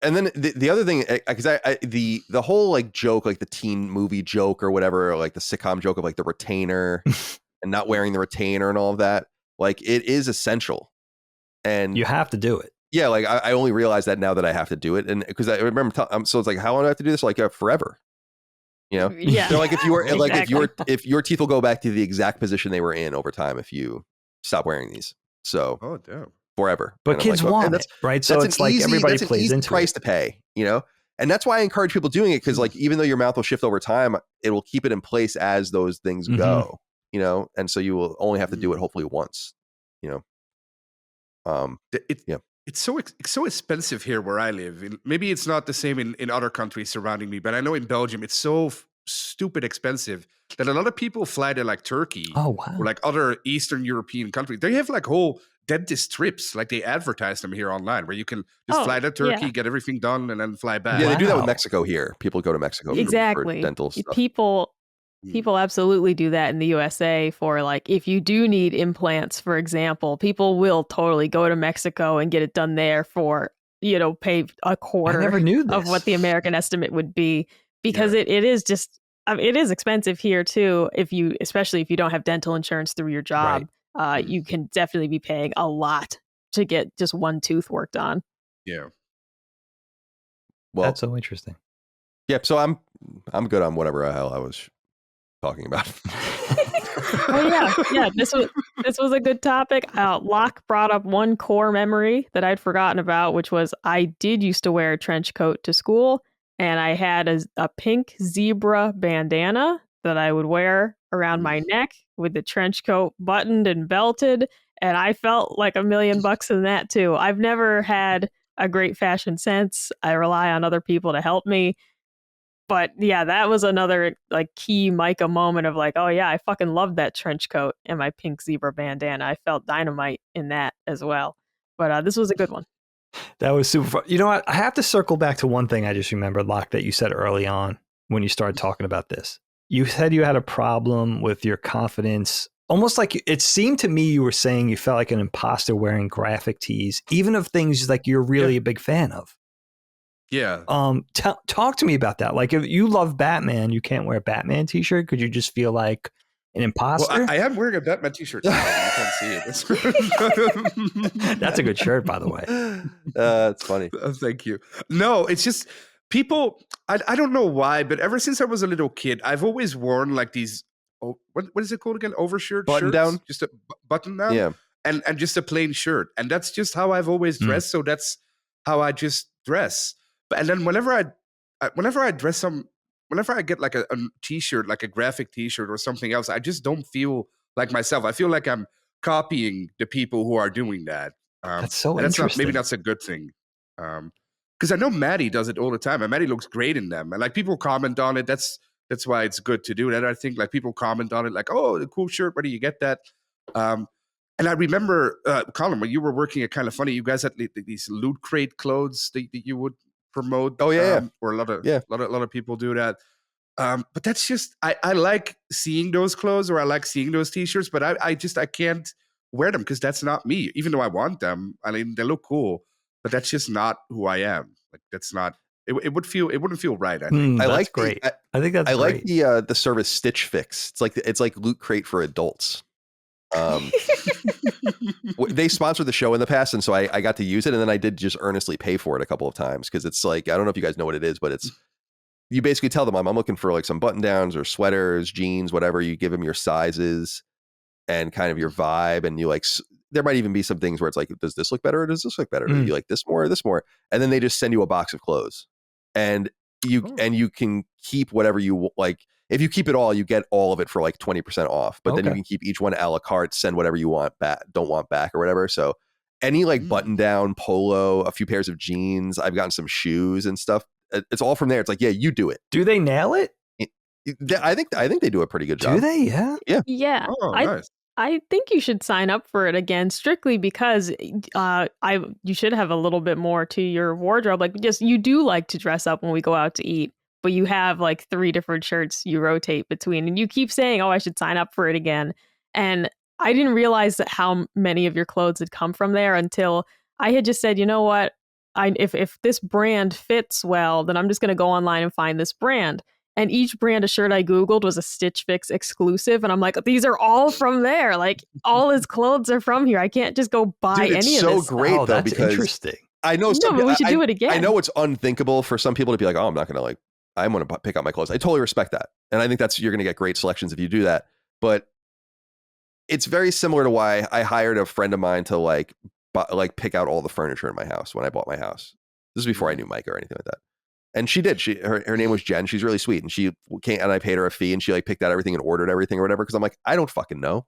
And then the other thing, because the whole like joke, like the teen movie joke or whatever, or like the sitcom joke of like the retainer and not wearing the retainer and all of that, like it is essential. And you have to do it. Yeah, like I only realized that now that I have to do it, and because I remember, so it's like, how long do I have to do this? Like forever, you know? Yeah. So like if you were Exactly. like if your teeth will go back to the exact position they were in over time if you stop wearing these. So oh damn. forever. But And I'm kids like, want that's, it, right? So it's like everybody that's an plays easy into price it. to pay, you know? And that's why I encourage people doing it, because like even though your mouth will shift over time, it will keep it in place as those things go, you know? And so you will only have to do it hopefully once, you know? Yeah. It's so expensive here where I live. Maybe it's not the same in other countries surrounding me, but I know in Belgium it's so stupid expensive that a lot of people fly to like Turkey or like other Eastern European countries. They have like whole dentist trips, like they advertise them here online, where you can just fly to Turkey, get everything done, and then fly back. Yeah, they do that with Mexico here. People go to Mexico for dental stuff. People absolutely do that in the USA for like, if you do need implants, for example, people will totally go to Mexico and get it done there for, you know, pay a quarter of what the American estimate would be, because it is just, it is expensive here too. Especially if you don't have dental insurance through your job, you can definitely be paying a lot to get just one tooth worked on. Yeah. Well, that's so interesting. Yeah. So I'm good on whatever the hell I was talking about. Yeah. This was a good topic. Locke brought up one core memory that I'd forgotten about, which was I did used to wear a trench coat to school, and I had a pink zebra bandana that I would wear around my neck with the trench coat buttoned and belted, and I felt like $1 million in that too. I've never had a great fashion sense. I rely on other people to help me. But yeah, that was another like key Micah moment of like, oh yeah, I fucking loved that trench coat and my pink zebra bandana. I felt dynamite in that as well. But this was a good one. That was super fun. You know what? I have to circle back to one thing I just remembered, Locke, that you said early on when you started talking about this. You said you had a problem with your confidence. Almost like it seemed to me you were saying you felt like an imposter wearing graphic tees, even of things like you're really a big fan of. Yeah. Talk to me about that. Like, if you love Batman, you can't wear a Batman t-shirt. Could you just feel like an imposter? Well, I am wearing a Batman t-shirt now. You can't see it. That's a good shirt, by the way. It's funny. Thank you. No, it's just people. I don't know why, but ever since I was a little kid, I've always worn like these. Oh, what is it called again? Overshirt, button shirts? down, just a button down. Yeah, and just a plain shirt, and that's just how I've always dressed. So that's how I just dress. And then whenever I dress whenever I get like a t-shirt, like a graphic t-shirt or something else, I just don't feel like myself. I feel like I'm copying the people who are doing that. That's so interesting. Maybe that's a good thing. Because I know Maddie does it all the time, and Maddie looks great in them. And like people comment on it. That's why it's good to do that. I think like people comment on it, like, "Oh, the cool shirt. Where do you get that?" And I remember, Colin, when you were working at Kind of Funny, you guys had these Loot Crate clothes that you would promote. Oh yeah, or a lot of people do that. But that's just I like seeing those clothes, or I like seeing those t-shirts, but I can't wear them because that's not me. Even though I want them, I mean they look cool, but that's just not who I am. Like that's not. It wouldn't feel right. I think. I like great. I think that's. I like the service Stitch Fix. It's like Loot Crate for adults. They sponsored the show in the past, and so I got to use it, and then I did just earnestly pay for it a couple of times because it's like, I don't know if you guys know what it is, but it's, you basically tell them I'm looking for like some button downs or sweaters, jeans, whatever. You give them your sizes and kind of your vibe, and you like, there might even be some things where it's like, does this look better or does this look better? Do you like this more or this more? And then they just send you a box of clothes, and you can keep whatever you like. If you keep it all, you get all of it for like 20% off, but then you can keep each one a la carte, send whatever you want back, don't want back or whatever. So any like button down polo, a few pairs of jeans, I've gotten some shoes and stuff. It's all from there. It's like, yeah, you do it. Do they nail it? I think they do a pretty good job. Do they? Yeah. Yeah. Oh, nice. I think you should sign up for it again, strictly because you should have a little bit more to your wardrobe. Like, just, you do like to dress up when we go out to eat, but you have like 3 different shirts you rotate between, and you keep saying, oh, I should sign up for it again. And I didn't realize that how many of your clothes had come from there until I had just said, you know what? If this brand fits well, then I'm just going to go online and find this brand. And each brand of shirt I Googled was a Stitch Fix exclusive. And I'm like, these are all from there. Like, all his clothes are from here. I can't just go buy any of this. It's so great, though, that's because interesting. I know but we should do it again. I know it's unthinkable for some people to be like, oh, I'm going to pick out my clothes. I totally respect that. And I think you're going to get great selections if you do that. But it's very similar to why I hired a friend of mine to like like pick out all the furniture in my house when I bought my house. This is before I knew Micah or anything like that. And she did. Her name was Jen. She's really sweet. And she came and I paid her a fee and she like picked out everything and ordered everything or whatever. Cause I'm like, I don't fucking know.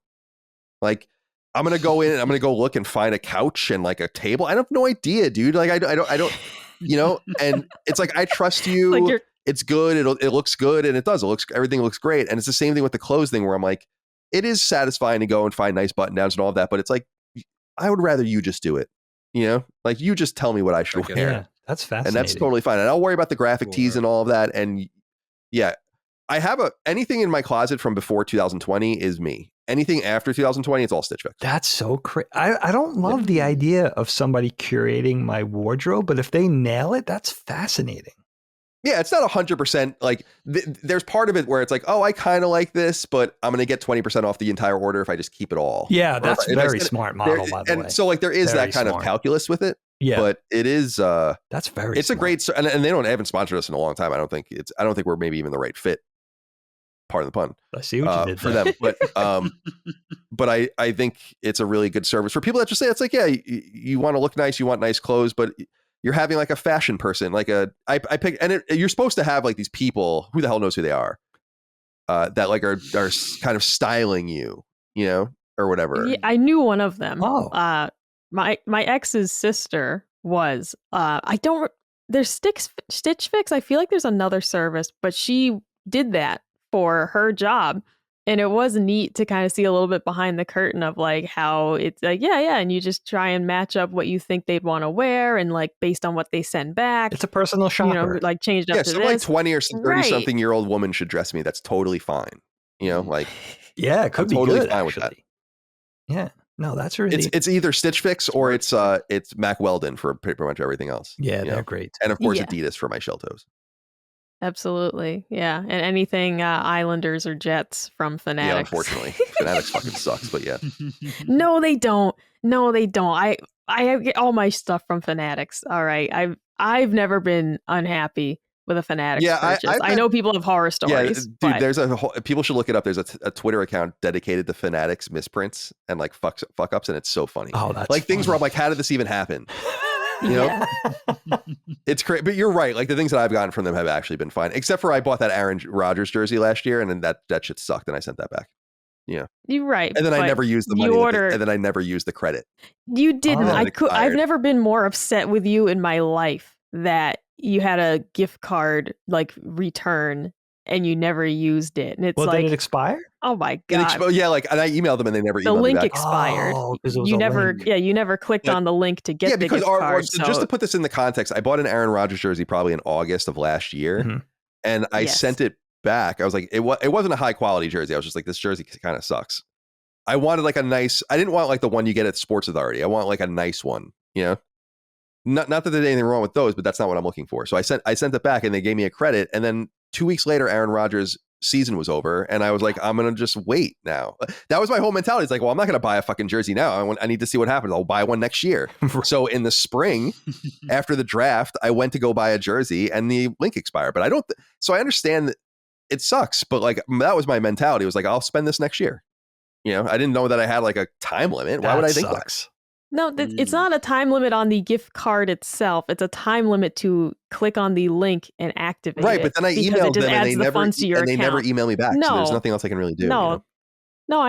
Like, I'm going to go in and I'm going to go look and find a couch and like a table. I have no idea, dude. Like, I don't, you know, and it's like, I trust you. Like it's good. It looks good. And it does. Everything looks great. And it's the same thing with the clothes thing where I'm like, it is satisfying to go and find nice button downs and all of that. But it's like, I would rather you just do it. You know, like you just tell me what I should wear. Yeah, that's fascinating. And that's totally fine. And I'll worry about the graphic tees and all of that. And yeah, I have anything in my closet from before 2020 is me. Anything after 2020, it's all Stitch Fix. That's so crazy. I don't love the idea of somebody curating my wardrobe, but if they nail it, that's fascinating. Yeah, it's not 100%. Like there's part of it where it's like, oh, I kind of like this, but I'm going to get 20% off the entire order if I just keep it all. Yeah, that's very smart model, by the way. And so like there is Very that kind smart. of calculus with it. Yeah, but it is. That's very. It's smart. A great, and they haven't sponsored us in a long time. I don't think we're maybe even the right fit. Pardon the pun. I see what you did for them, but I think it's a really good service for people that just say it's like, yeah, you want to look nice, you want nice clothes, but you're having like a fashion person, like I pick, and you're supposed to have like these people, who the hell knows who they are, that like are kind of styling you, you know, or whatever. Yeah, I knew one of them. Oh, my ex's sister was. There's Stitch Fix. I feel like there's another service, but she did that for her job. And it was neat to kind of see a little bit behind the curtain of like how it's like, yeah. And you just try and match up what you think they'd want to wear and like based on what they send back. it's a personal shopper. You know, like changed up to some this. like 20 or 30 something year old woman should dress me. That's totally fine. You know, like yeah, it could be totally good, fine actually. with that. Yeah, no, that's really. It's either Stitch Fix or it's Mac Weldon for pretty much everything else. Yeah, they're great. And of course Adidas for my shell toes. Absolutely. Yeah. And anything Islanders or Jets from Fanatics. Yeah, unfortunately. Fanatics fucking sucks, but yeah. No, they don't. I get all my stuff from Fanatics. All right. I've never been unhappy with a Fanatics purchase. I know people have horror stories. Yeah, dude, people should look it up. There's a Twitter account dedicated to Fanatics misprints and like fuck ups, and it's so funny. Oh, that's like things where I'm like, how did this even happen? You know, it's crazy, but you're right. Like the things that I've gotten from them have actually been fine, except for I bought that Aaron Rodgers jersey last year, and then that shit sucked, and I sent that back. Yeah, you're right. And then I never used the money, and then I never used the credit. You didn't. I've never been more upset with you in my life that you had a gift card like return and you never used it, and it's like, did it expire? Oh my god! Yeah, like, and I emailed them and they never emailed the link me back. expired. Oh, you never clicked on the link to get the gift card. Just to put this in the context, I bought an Aaron Rodgers jersey probably in August of last year, and I sent it back. I was like, it wasn't a high quality jersey. I was just like, this jersey kind of sucks. I wanted like a nice. I didn't want like the one you get at Sports Authority. I want like a nice one. You know, not that there's anything wrong with those, but that's not what I'm looking for. So I sent it back, and they gave me a credit, and then 2 weeks later, Aaron Rodgers' season was over, and I was like, I'm gonna just wait now. That was my whole mentality. It's like, well, I'm not gonna buy a fucking jersey now. I need to see what happens. I'll buy one next year. So in the spring, after the draft, I went to go buy a jersey, and the link expired. But so I understand that it sucks, but like that was my mentality. It was like, I'll spend this next year. You know, I didn't know that I had like a time limit. Why would I think that? No, it's not a time limit on the gift card itself. It's a time limit to click on the link and activate it. Right, but then I emailed them and they never email me back. No, so there's nothing else I can really do. No, you know? No,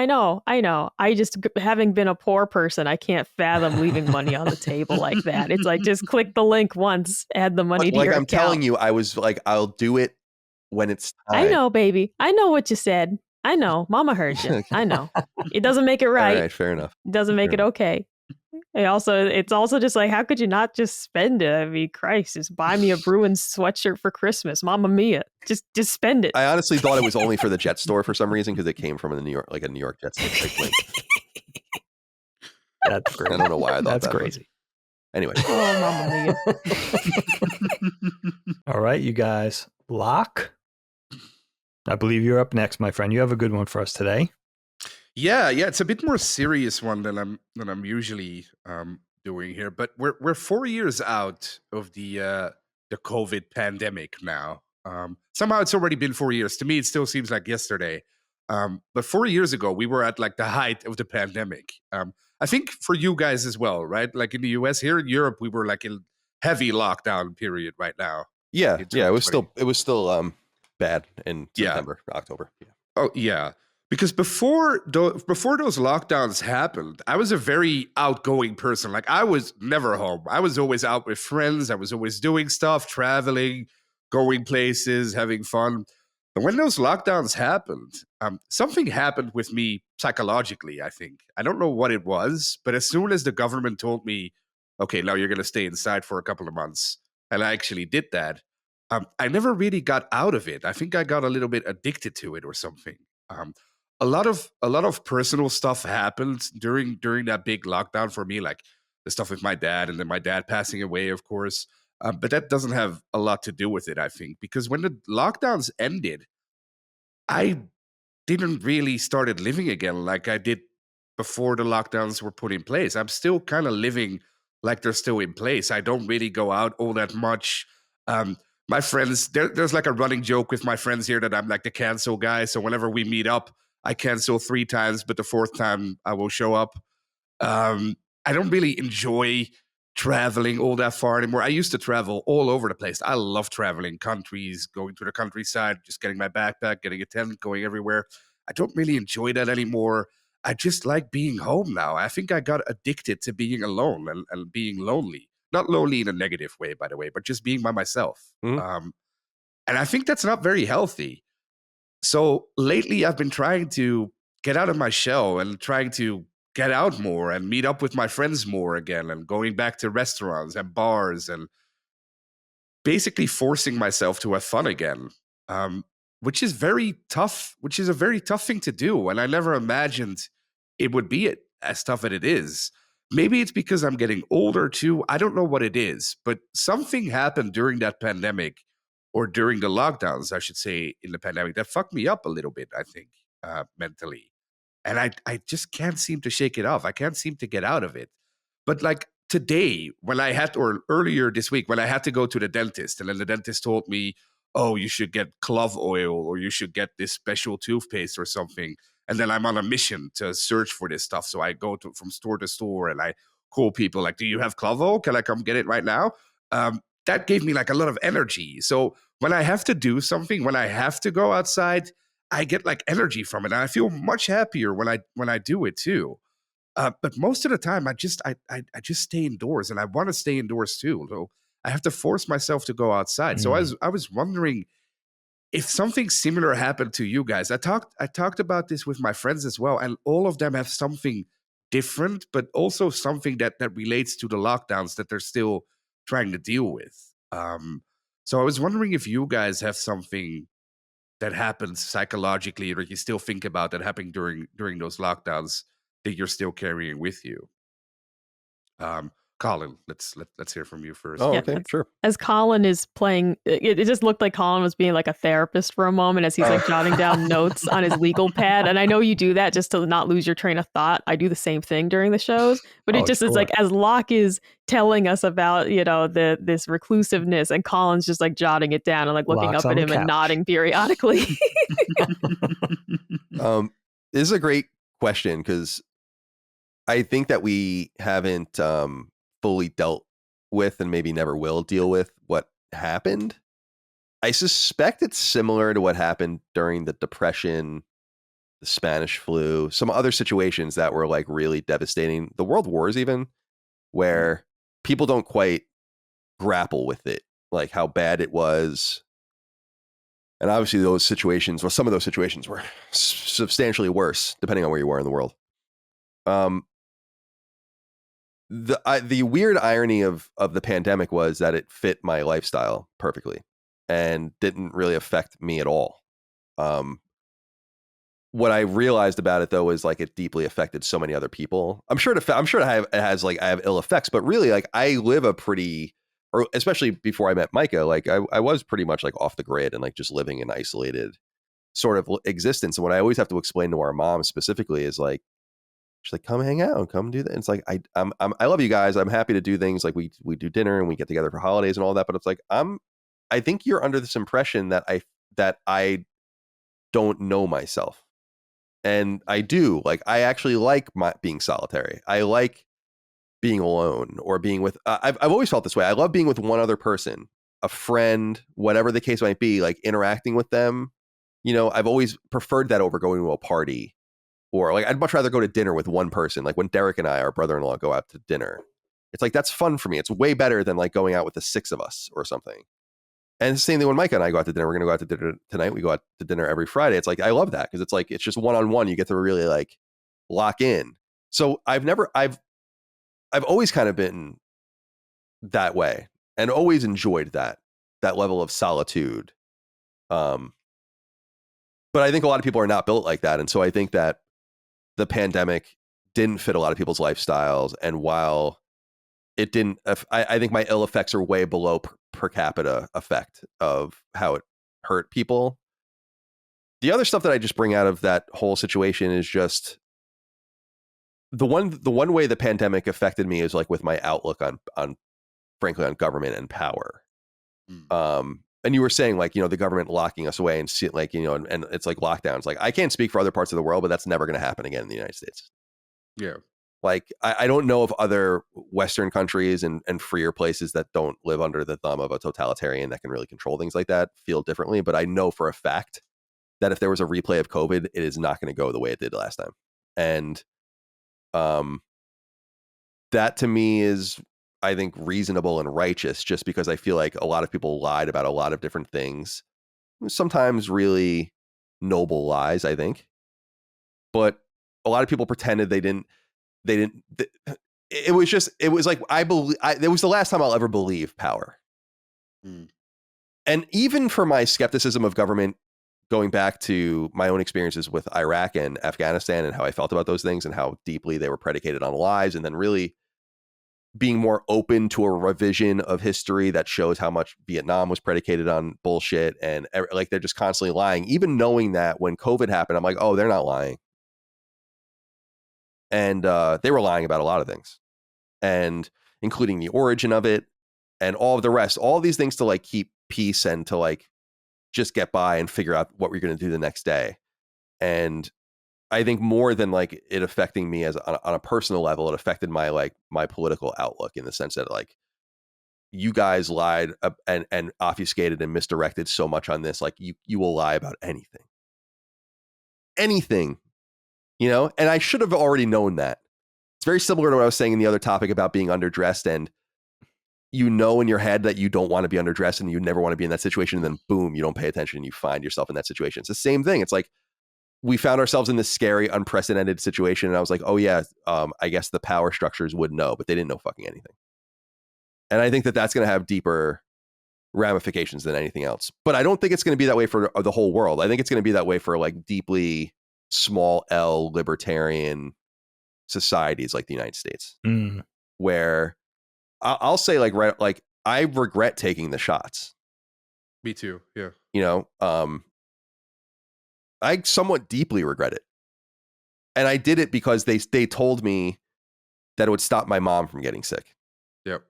I know. I just, having been a poor person, I can't fathom leaving money on the table like that. It's like, just click the link once, add the money to your account. Like I'm telling you, I was like, I'll do it when it's time. I know, baby. I know what you said. I know. Mama heard you. I know. It doesn't make it right. All right, fair enough. It doesn't make it okay. It's also just like, how could you not just spend it? I mean, Christ, just buy me a Bruins sweatshirt for Christmas. Mamma mia. Just spend it. I honestly thought it was only for the Jet store for some reason, because it came from a New York Jets link. That's great. I don't know why I thought that's that. Crazy. Anyway. Oh, mamma mia. All right, you guys. Locke, I believe you're up next, my friend. You have a good one for us today. Yeah, it's a bit more serious one than I'm usually doing here. But we're 4 years out of the COVID pandemic now. Somehow it's already been 4 years. To me, it still seems like yesterday. But 4 years ago, we were at like the height of the pandemic. I think for you guys as well, right? Like in the US, here in Europe, we were like in heavy lockdown period right now. Yeah, in yeah, it was 2020. still bad in Yeah. September, October. Yeah. Oh yeah, because before those lockdowns happened, I was a very outgoing person. Like I was never home. I was always out with friends. I was always doing stuff, traveling, going places, having fun. But when those lockdowns happened, something happened with me psychologically. I think I don't know what it was, but as soon as the government told me, "Okay, now you're going to stay inside for a couple of months," and I actually did that. I never really got out of it. I think I got a little bit addicted to it or something. Um, a lot of personal stuff happened during that big lockdown for me, like the stuff with my dad, and then my dad passing away, of course. But that doesn't have a lot to do with it, I think, because when the lockdowns ended, I didn't really started living again like I did before the lockdowns were put in place. I'm still kind of living like they're still in place. I don't really go out all that much. Um, my friends, there's like a running joke with my friends here that I'm like the cancel guy. So whenever we meet up, I cancel 3 times, but the fourth time I will show up. I don't really enjoy traveling all that far anymore. I used to travel all over the place. I love traveling countries, going to the countryside, just getting my backpack, getting a tent, going everywhere. I don't really enjoy that anymore. I just like being home now. I think I got addicted to being alone and being lonely. Not lonely in a negative way, by the way, but just being by myself. Mhm. And I think that's not very healthy. So lately, I've been trying to get out of my shell and trying to get out more and meet up with my friends more again and going back to restaurants and bars and basically forcing myself to have fun again, which is very tough, which is a very tough thing to do. And I never imagined it would be as tough as it is. Maybe it's because I'm getting older too. I don't know what it is, but something happened during that pandemic or during the lockdowns, I should say, in the pandemic that fucked me up a little bit, I think, mentally. And I just can't seem to shake it off. I can't seem to get out of it. But like today, when I had, or earlier this week, when I had to go to the dentist, and then the dentist told me, oh, you should get clove oil or you should get this special toothpaste or something. And then I'm on a mission to search for this stuff. So I go from store to store and I call people like, do you have clove oil? Can I come get it right now? That gave me like a lot of energy. So when I have to do something, when I have to go outside, I get like energy from it. And I feel much happier when I do it too. But most of the time, I just stay indoors, and I want to stay indoors too. So I have to force myself to go outside. So I was wondering if something similar happened to you guys. I talked about this with my friends as well, and all of them have something different, but also something that relates to the lockdowns that they're still trying to deal with. So I was wondering if you guys have something that happens psychologically, or you still think about that happening during those lockdowns that you're still carrying with you. Colin, let's hear from you first. Oh, Yeah, okay, that's- sure. As Colin is playing, it just looked like Colin was being like a therapist for a moment as he's like jotting down notes on his legal pad. And I know you do that just to not lose your train of thought. I do the same thing during the shows, but it just is like as Locke is telling us about, this reclusiveness, and Colin's just like jotting it down and like looking Locke's up on at the him and couch. nodding periodically. This is a great question because I think that we haven't fully dealt with, and maybe never will deal with, what happened. I suspect it's similar to what happened during the Depression, the Spanish flu, some other situations that were like really devastating, the world wars even, where people don't quite grapple with it, like how bad it was. And obviously those situations, well, some of those situations were substantially worse depending on where you were in the world. The weird irony of the pandemic was that it fit my lifestyle perfectly and didn't really affect me at all. What I realized about it though is like it deeply affected so many other people. I'm sure it has like I have ill effects, but really like I live a pretty, or especially before I met Micah, like I was pretty much like off the grid and like just living an isolated sort of existence. And what I always have to explain to our mom specifically is like, she's like, come hang out and come do that. And it's like, I love you guys. I'm happy to do things like we do dinner and we get together for holidays and all that. But it's like, I think you're under this impression that I don't know myself. And I do like, I actually like being solitary. I like being alone or being with, I've always felt this way. I love being with one other person, a friend, whatever the case might be, like interacting with them. You know, I've always preferred that over going to a party, or like, I'd much rather go to dinner with one person. Like when Derek and I, our brother-in-law, go out to dinner, it's like, that's fun for me. It's way better than like going out with the 6 of us or something. And the same thing when Micah and I go out to dinner. We're going to go out to dinner tonight. We go out to dinner every Friday. It's like, I love that because it's like, it's just one-on-one. You get to really like lock in. So I've always kind of been that way and always enjoyed that level of solitude. But I think a lot of people are not built like that. And so I think that the pandemic didn't fit a lot of people's lifestyles. And while it didn't, I think my ill effects are way below per capita effect of how it hurt people. The other stuff that I just bring out of that whole situation is just the one way the pandemic affected me is like with my outlook on frankly on government and power. And you were saying like, you know, the government locking us away and see like, you know, and it's like lockdowns. Like I can't speak for other parts of the world, but that's never going to happen again in the United States. Yeah. Like, I don't know of other Western countries and freer places that don't live under the thumb of a totalitarian that can really control things like that feel differently. But I know for a fact that if there was a replay of COVID, it is not going to go the way it did last time. And that to me is, I think, reasonable and righteous, just because I feel like a lot of people lied about a lot of different things, sometimes really noble lies, I think. But a lot of people pretended they didn't. It was like, it was the last time I'll ever believe power. And even for my skepticism of government, going back to my own experiences with Iraq and Afghanistan and how I felt about those things and how deeply they were predicated on lies, and then really being more open to a revision of history that shows how much Vietnam was predicated on bullshit, and like they're just constantly lying. Even knowing that when COVID happened, I'm like, oh, they're not lying. And they were lying about a lot of things, and including the origin of it and all of the rest, all these things to like keep peace and to like just get by and figure out what we're going to do the next day. And I think more than like it affecting me as on a personal level, it affected my political outlook in the sense that like you guys lied and obfuscated and misdirected so much on this. Like you will lie about anything, you know, and I should have already known that. It's very similar to what I was saying in the other topic about being underdressed, and you know in your head that you don't want to be underdressed and you never want to be in that situation, and then boom, you don't pay attention and you find yourself in that situation. It's the same thing. It's like we found ourselves in this scary, unprecedented situation, and I was like, oh yeah, I guess the power structures would know, but they didn't know fucking anything. And I think that that's going to have deeper ramifications than anything else. But I don't think it's going to be that way for the whole world. I think it's going to be that way for like deeply small L libertarian societies like the United States, where I'll say like, right, like I regret taking the shots. Me too. Yeah. You know, I somewhat deeply regret it. And I did it because they told me that it would stop my mom from getting sick. Yep.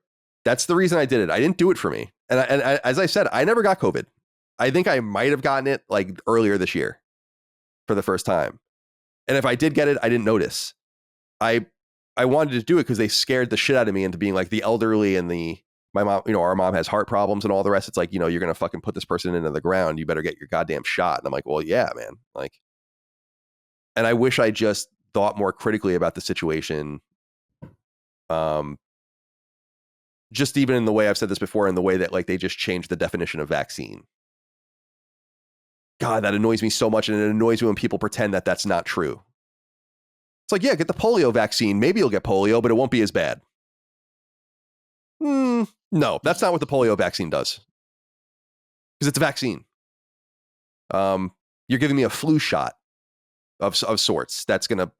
That's the reason I did it. I didn't do it for me. And as I said, I never got COVID. I think I might have gotten it like earlier this year for the first time. And if I did get it, I didn't notice. I wanted to do it because they scared the shit out of me into being like the elderly and my mom, you know, our mom has heart problems and all the rest. It's like, you know, you're going to fucking put this person into the ground. You better get your goddamn shot. And I'm like, well, yeah, man. Like, and I wish I just thought more critically about the situation. Just even in the way I've said this before, in the way that like they just changed the definition of vaccine. God, that annoys me so much. And it annoys me when people pretend that that's not true. It's like, yeah, get the polio vaccine. Maybe you'll get polio, but it won't be as bad. No, that's not what the polio vaccine does. Because it's a vaccine. You're giving me a flu shot of sorts. That's going to...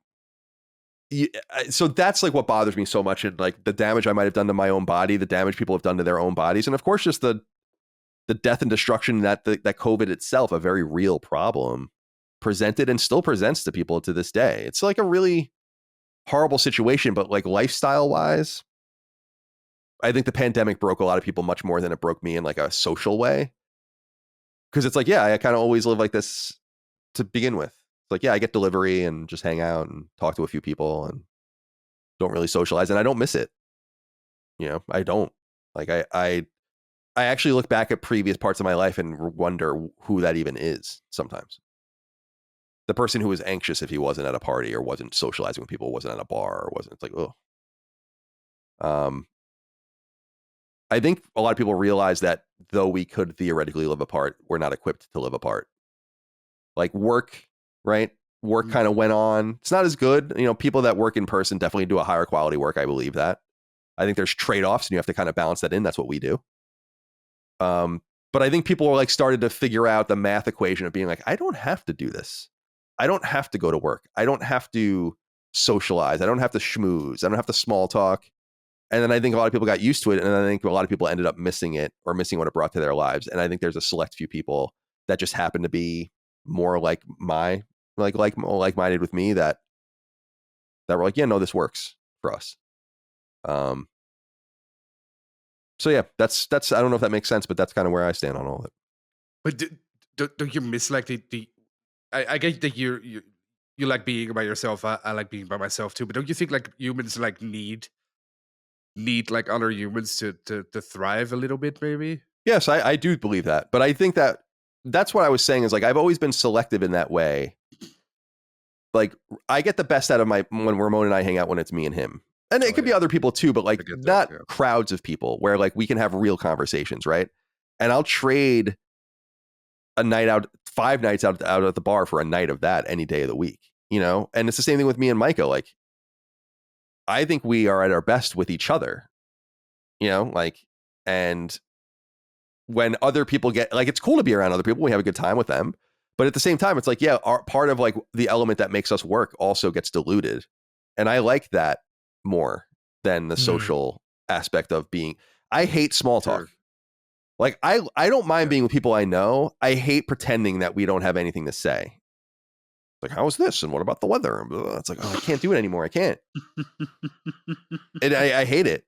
So that's like what bothers me so much, and like the damage I might have done to my own body, the damage people have done to their own bodies, and of course just the death and destruction that COVID itself, a very real problem, presented and still presents to people to this day. It's like a really horrible situation, but like lifestyle wise, I think the pandemic broke a lot of people much more than it broke me in like a social way. Because it's like, yeah, I kind of always live like this to begin with. like, yeah, I get delivery and just hang out and talk to a few people and don't really socialize, and I don't miss it. I don't. Like I actually look back at previous parts of my life and wonder who that even is sometimes. The person who was anxious if he wasn't at a party or wasn't socializing with people, wasn't at a bar or wasn't, it's like, oh. I think a lot of people realize that though we could theoretically live apart, we're not equipped to live apart. Like work, right? Work kind of went on. It's not as good. People that work in person definitely do a higher quality work. I believe that. I think there's trade-offs and you have to kind of balance that in. That's what we do. But I think people are like started to figure out the math equation of being like, I don't have to do this. I don't have to go to work. I don't have to socialize. I don't have to schmooze. I don't have to small talk. And then I think a lot of people got used to it. And then I think a lot of people ended up missing it or missing what it brought to their lives. And I think there's a select few people that just happen to be more like like-minded with me that were like, yeah, no, this works for us. So yeah, that's I don't know if that makes sense, but that's kind of where I stand on all of it. But don't you miss like I get that you like being by yourself. I like being by myself too. But don't you think like humans like need like other humans to thrive a little bit, maybe? Yes, I do believe that. But I think that's what I was saying is like, I've always been selective in that way. Like I get the best out of when Ramon and I hang out when it's me and him. And it could be other people too, but like not crowds of people where like we can have real conversations, right? And I'll trade a night out, 5 nights out at the bar for a night of that any day of the week, And it's the same thing with me and Micah. Like, I think we are at our best with each other, and when other people get like, it's cool to be around other people. We have a good time with them, but at the same time, it's like, yeah, part of like the element that makes us work also gets diluted, and I like that more than the social aspect of being. I hate small talk. Sure. Like I don't mind being with people I know. I hate pretending that we don't have anything to say. Like, how is this? And what about the weather? And it's like, oh, I can't do it anymore. I can't. And I hate it.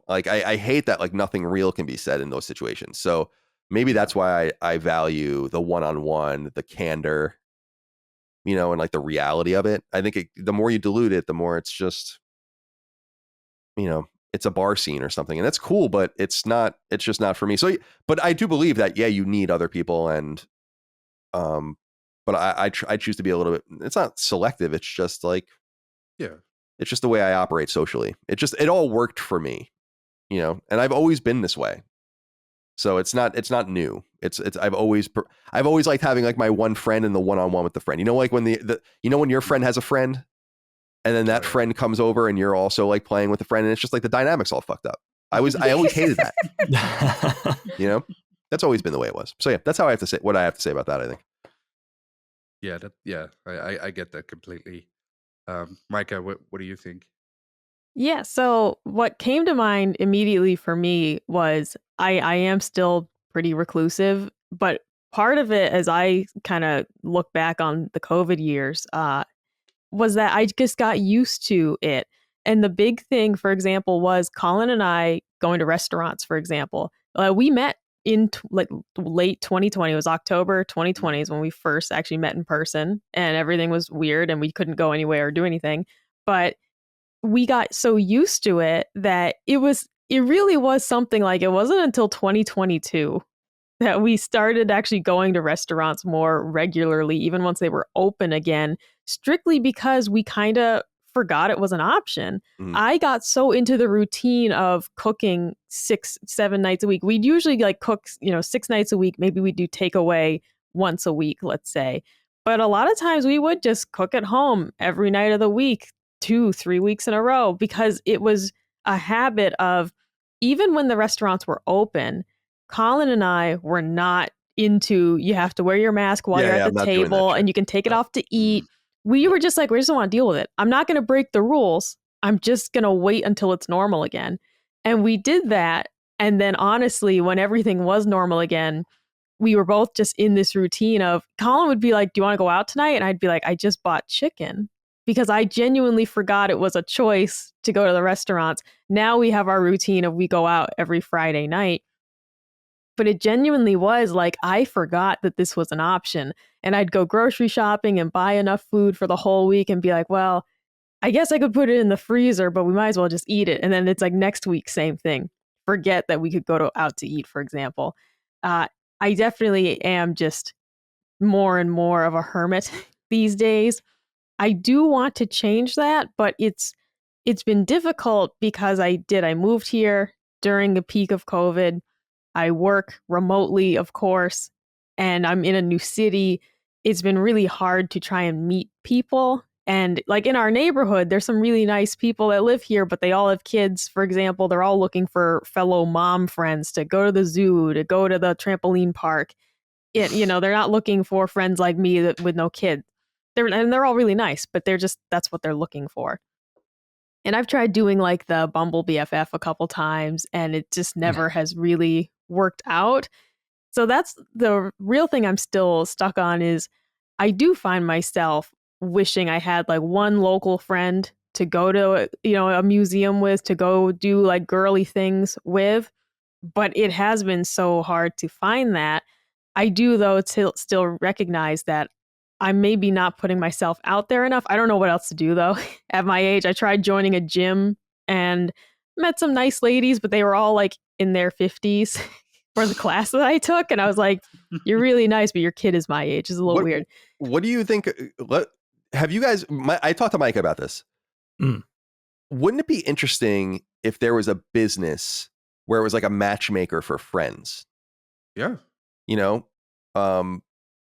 Like I hate that like nothing real can be said in those situations. So maybe that's why I value the one-on-one, the candor, and like the reality of it. I think the more you dilute it, the more it's just, it's a bar scene or something, and that's cool, but it's just not for me. So, but I do believe that, yeah, you need other people, and, but I choose to be a little bit, it's not selective. It's just like, yeah, it's just the way I operate socially. It all worked for me, and I've always been this way. So it's not new. It's I've always liked having like my one friend and the one-on-one with the friend. Like when when your friend has a friend and then that friend comes over and you're also like playing with the friend and it's just like the dynamics all fucked up. I always hated that. That's always been the way it was. So yeah, that's how I have to say what I have to say about that, I think. Yeah, I get that completely. Micah, what do you think? Yeah, so what came to mind immediately for me was I am still pretty reclusive, but part of it as I kind of look back on the COVID years was that I just got used to it. And the big thing, for example, was Colin and I going to restaurants, for example. We met in late 2020. It was October 2020 is when we first actually met in person, and everything was weird and we couldn't go anywhere or do anything. But we got so used to it that it really was something. Like, it wasn't until 2022 that we started actually going to restaurants more regularly, even once they were open again, strictly because we kind of forgot it was an option. I got so into the routine of cooking 6-7 nights a week. We'd usually like cook, 6 nights a week. Maybe we'd do takeaway once a week, let's say. But a lot of times we would just cook at home every night of the week, 2-3 weeks in a row, because it was a habit of, even when the restaurants were open, Colin and I were not into, you have to wear your mask while you're at the table and you can take it off to eat. We were just like, we just don't want to deal with it. I'm not going to break the rules. I'm just going to wait until it's normal again. And we did that. And then honestly, when everything was normal again, we were both just in this routine of, Colin would be like, do you want to go out tonight? And I'd be like, I just bought chicken, because I genuinely forgot it was a choice to go to the restaurants. Now we have our routine of, we go out every Friday night. But it genuinely was like, I forgot that this was an option. And I'd go grocery shopping and buy enough food for the whole week and be like, well, I guess I could put it in the freezer, but we might as well just eat it. And then it's like next week, same thing. Forget that we could go out to eat, for example. I definitely am just more and more of a hermit these days. I do want to change that, but it's been difficult because I moved here during the peak of COVID. I work remotely, of course, and I'm in a new city. It's been really hard to try and meet people. And like in our neighborhood, there's some really nice people that live here, but they all have kids. For example, they're all looking for fellow mom friends to go to the zoo, to go to the trampoline park. They're not looking for friends like me with no kids. They're all really nice, but that's what they're looking for. And I've tried doing like the Bumble BFF a couple times, and it just never has really worked out. So that's the real thing I'm still stuck on is I do find myself wishing I had like one local friend to go to, a museum with, to go do like girly things with. But it has been so hard to find that. I do, though, still recognize that I'm maybe not putting myself out there enough. I don't know what else to do, though. At my age, I tried joining a gym and met some nice ladies, but they were all like in their 50s for the class that I took. And I was like, you're really nice, but your kid is my age. It's a little weird. What do you think? Have you guys, I talked to Micah about this. Wouldn't it be interesting if there was a business where it was like a matchmaker for friends? Yeah.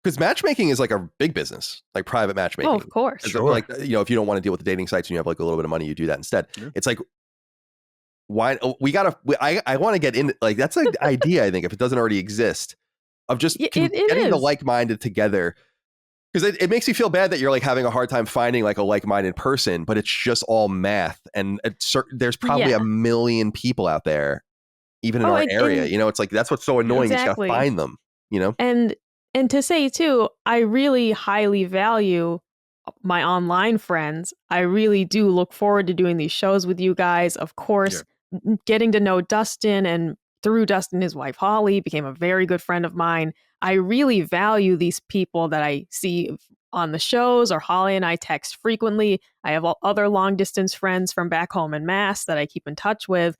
Because matchmaking is like a big business, like private matchmaking. Oh, of course. Sure. Like, if you don't want to deal with the dating sites and you have like a little bit of money, you do that instead. Yeah. It's like, why I want to get in, like, that's an idea, I think, if it doesn't already exist, of just getting the like-minded together. Because it makes you feel bad that you're like having a hard time finding like a like-minded person, but it's just all math. And there's probably a million people out there, even in our area. It's like, that's what's so annoying. Exactly. You just gotta find them, And to say, too, I really highly value my online friends. I really do look forward to doing these shows with you guys. Of course, getting to know Dustin, and through Dustin, his wife, Holly, became a very good friend of mine. I really value these people that I see on the shows, or Holly and I text frequently. I have other long distance friends from back home in Mass that I keep in touch with.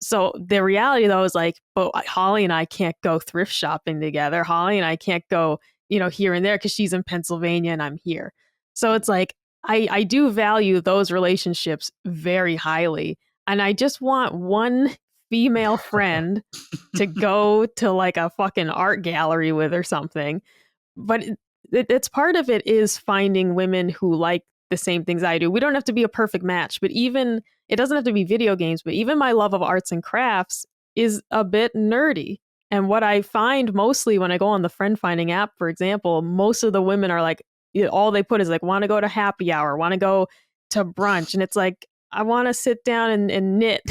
So the reality, though, is like, but Holly and I can't go thrift shopping together. Holly and I can't go, here and there because she's in Pennsylvania and I'm here. So it's like, I do value those relationships very highly. And I just want one female friend to go to like a fucking art gallery with or something. But it's part of it is finding women who like the same things I do. We don't have to be a perfect match, but even it doesn't have to be video games, but even my love of arts and crafts is a bit nerdy. And what I find mostly when I go on the friend finding app, for example, most of the women are like, all they put is like, want to go to happy hour, want to go to brunch. And it's like, I want to sit down and knit.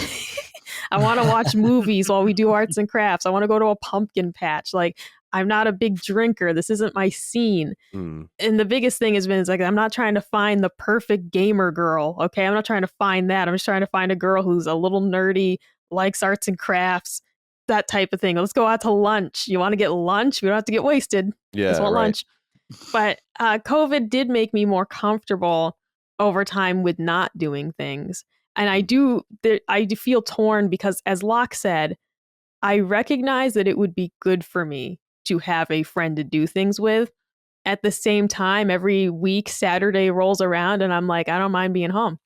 I want to watch movies while we do arts and crafts. I want to go to a pumpkin patch. Like, I'm not a big drinker. This isn't my scene. And the biggest thing has been, it's like, I'm not trying to find the perfect gamer girl. Okay. I'm not trying to find that. I'm just trying to find a girl who's a little nerdy, likes arts and crafts, that type of thing. Let's go out to lunch. You want to get lunch? We don't have to get wasted. Yeah. Just want lunch. But COVID did make me more comfortable over time with not doing things. And I do feel torn because, as Locke said, I recognize that it would be good for me to have a friend to do things with. At the same time, every week, Saturday rolls around and I'm like, I don't mind being home.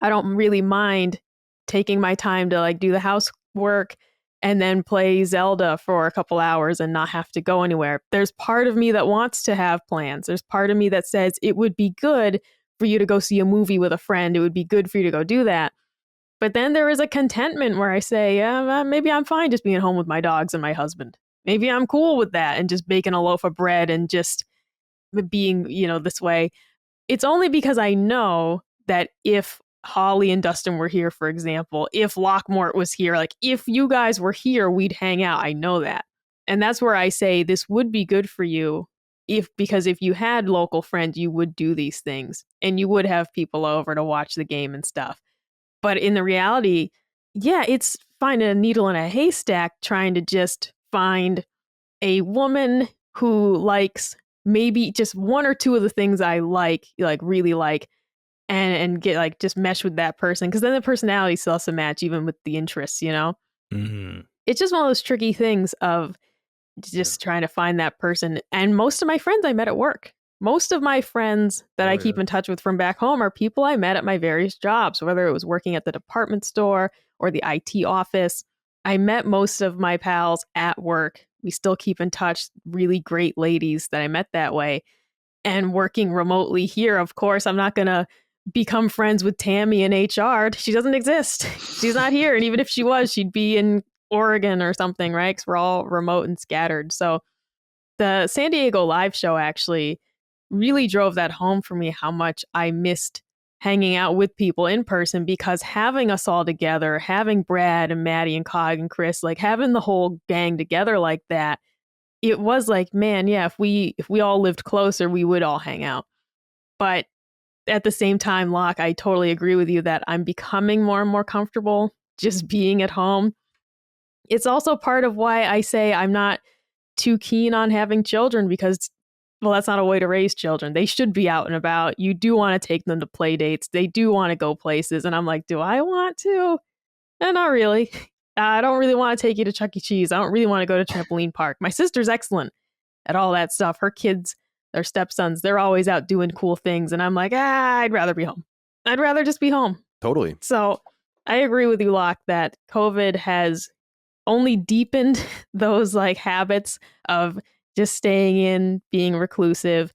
I don't really mind taking my time to like do the housework and then play Zelda for a couple hours and not have to go anywhere. There's part of me that wants to have plans. There's part of me that says it would be good for you to go see a movie with a friend. It would be good for you to go do that. But then there is a contentment where I say, maybe I'm fine just being home with my dogs and my husband. Maybe I'm cool with that and just baking a loaf of bread and just being, this way. It's only because I know that if Holly and Dustin were here, for example, if Lockmort was here, like if you guys were here, we'd hang out. I know that. And that's where I say this would be good for you because if you had local friends, you would do these things and you would have people over to watch the game and stuff. But in the reality, it's finding a needle in a haystack trying to just find a woman who likes maybe just one or two of the things I like really like, and get like just mesh with that person, because then the personality still has to match even with the interests, you know? Mm. It's just one of those tricky things of just trying to find that person. And most of my friends I met at work. Most of my friends that I keep in touch with from back home are people I met at my various jobs, whether it was working at the department store or the IT office. I met most of my pals at work. We still keep in touch, really great ladies that I met that way. And working remotely here, of course, I'm not going to become friends with Tammy in HR. She doesn't exist. She's not here. And even if she was, she'd be in Oregon or something, right? Because we're all remote and scattered. So the San Diego live show actually really drove that home for me, how much I missed hanging out with people in person, because having us all together, having Brad and Maddie and Cog and Chris, like having the whole gang together like that, it was like, man, yeah, if we all lived closer, we would all hang out. But at the same time, Locke, I totally agree with you that I'm becoming more and more comfortable just being at home. It's also part of why I say I'm not too keen on having children, because, well, that's not a way to raise children. They should be out and about. You do want to take them to play dates. They do want to go places. And I'm like, do I want to? Not really. I don't really want to take you to Chuck E. Cheese. I don't really want to go to trampoline park. My sister's excellent at all that stuff. Her kids, their stepsons, they're always out doing cool things. And I'm like, I'd rather be home. I'd rather just be home. Totally. So I agree with you, Locke, that COVID has only deepened those like habits of just staying in, being reclusive.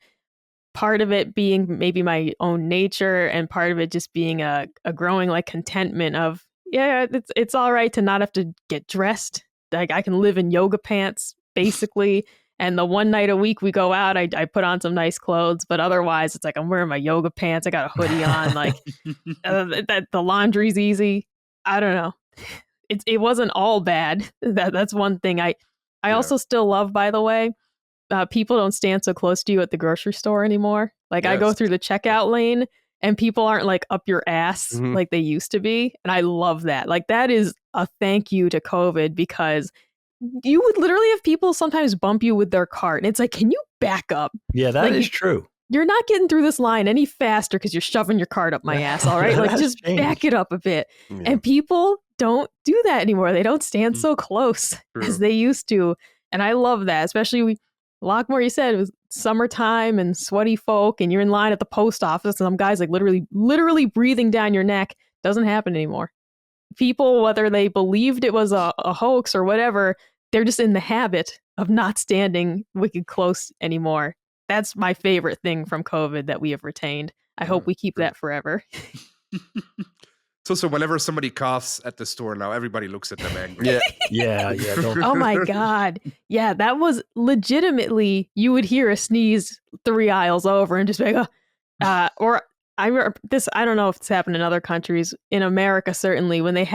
Part of it being maybe my own nature, and part of it just being a growing like contentment of, yeah, it's all right to not have to get dressed. Like I can live in yoga pants basically. And the one night a week we go out, I put on some nice clothes, but otherwise it's like I'm wearing my yoga pants. I got a hoodie on, like that the laundry's easy. I don't know. It wasn't all bad. That's one thing. I also still love, by the way, people don't stand so close to you at the grocery store anymore. Like I go through the checkout lane and people aren't like up your ass like they used to be. And I love that. Like that is a thank you to COVID, because you would literally have people sometimes bump you with their cart. And it's like, can you back up? Yeah, that is true. You're not getting through this line any faster because you're shoving your cart up my ass. All right. Like just back it up a bit. Yeah. And people don't do that anymore. They don't stand so close as they used to. And I love that, especially Lockmort, you said it was summertime and sweaty folk, and you're in line at the post office and some guy's like literally breathing down your neck. Doesn't happen anymore. People, whether they believed it was a hoax or whatever, they're just in the habit of not standing wicked close anymore. That's my favorite thing from COVID that we have retained. I hope we keep that forever. So whenever somebody coughs at the store now, everybody looks at them angry. Yeah. Oh my God. Yeah, that was legitimately, you would hear a sneeze 3 aisles over and just be like, or I remember this, I don't know if it's happened in other countries. In America, certainly, when they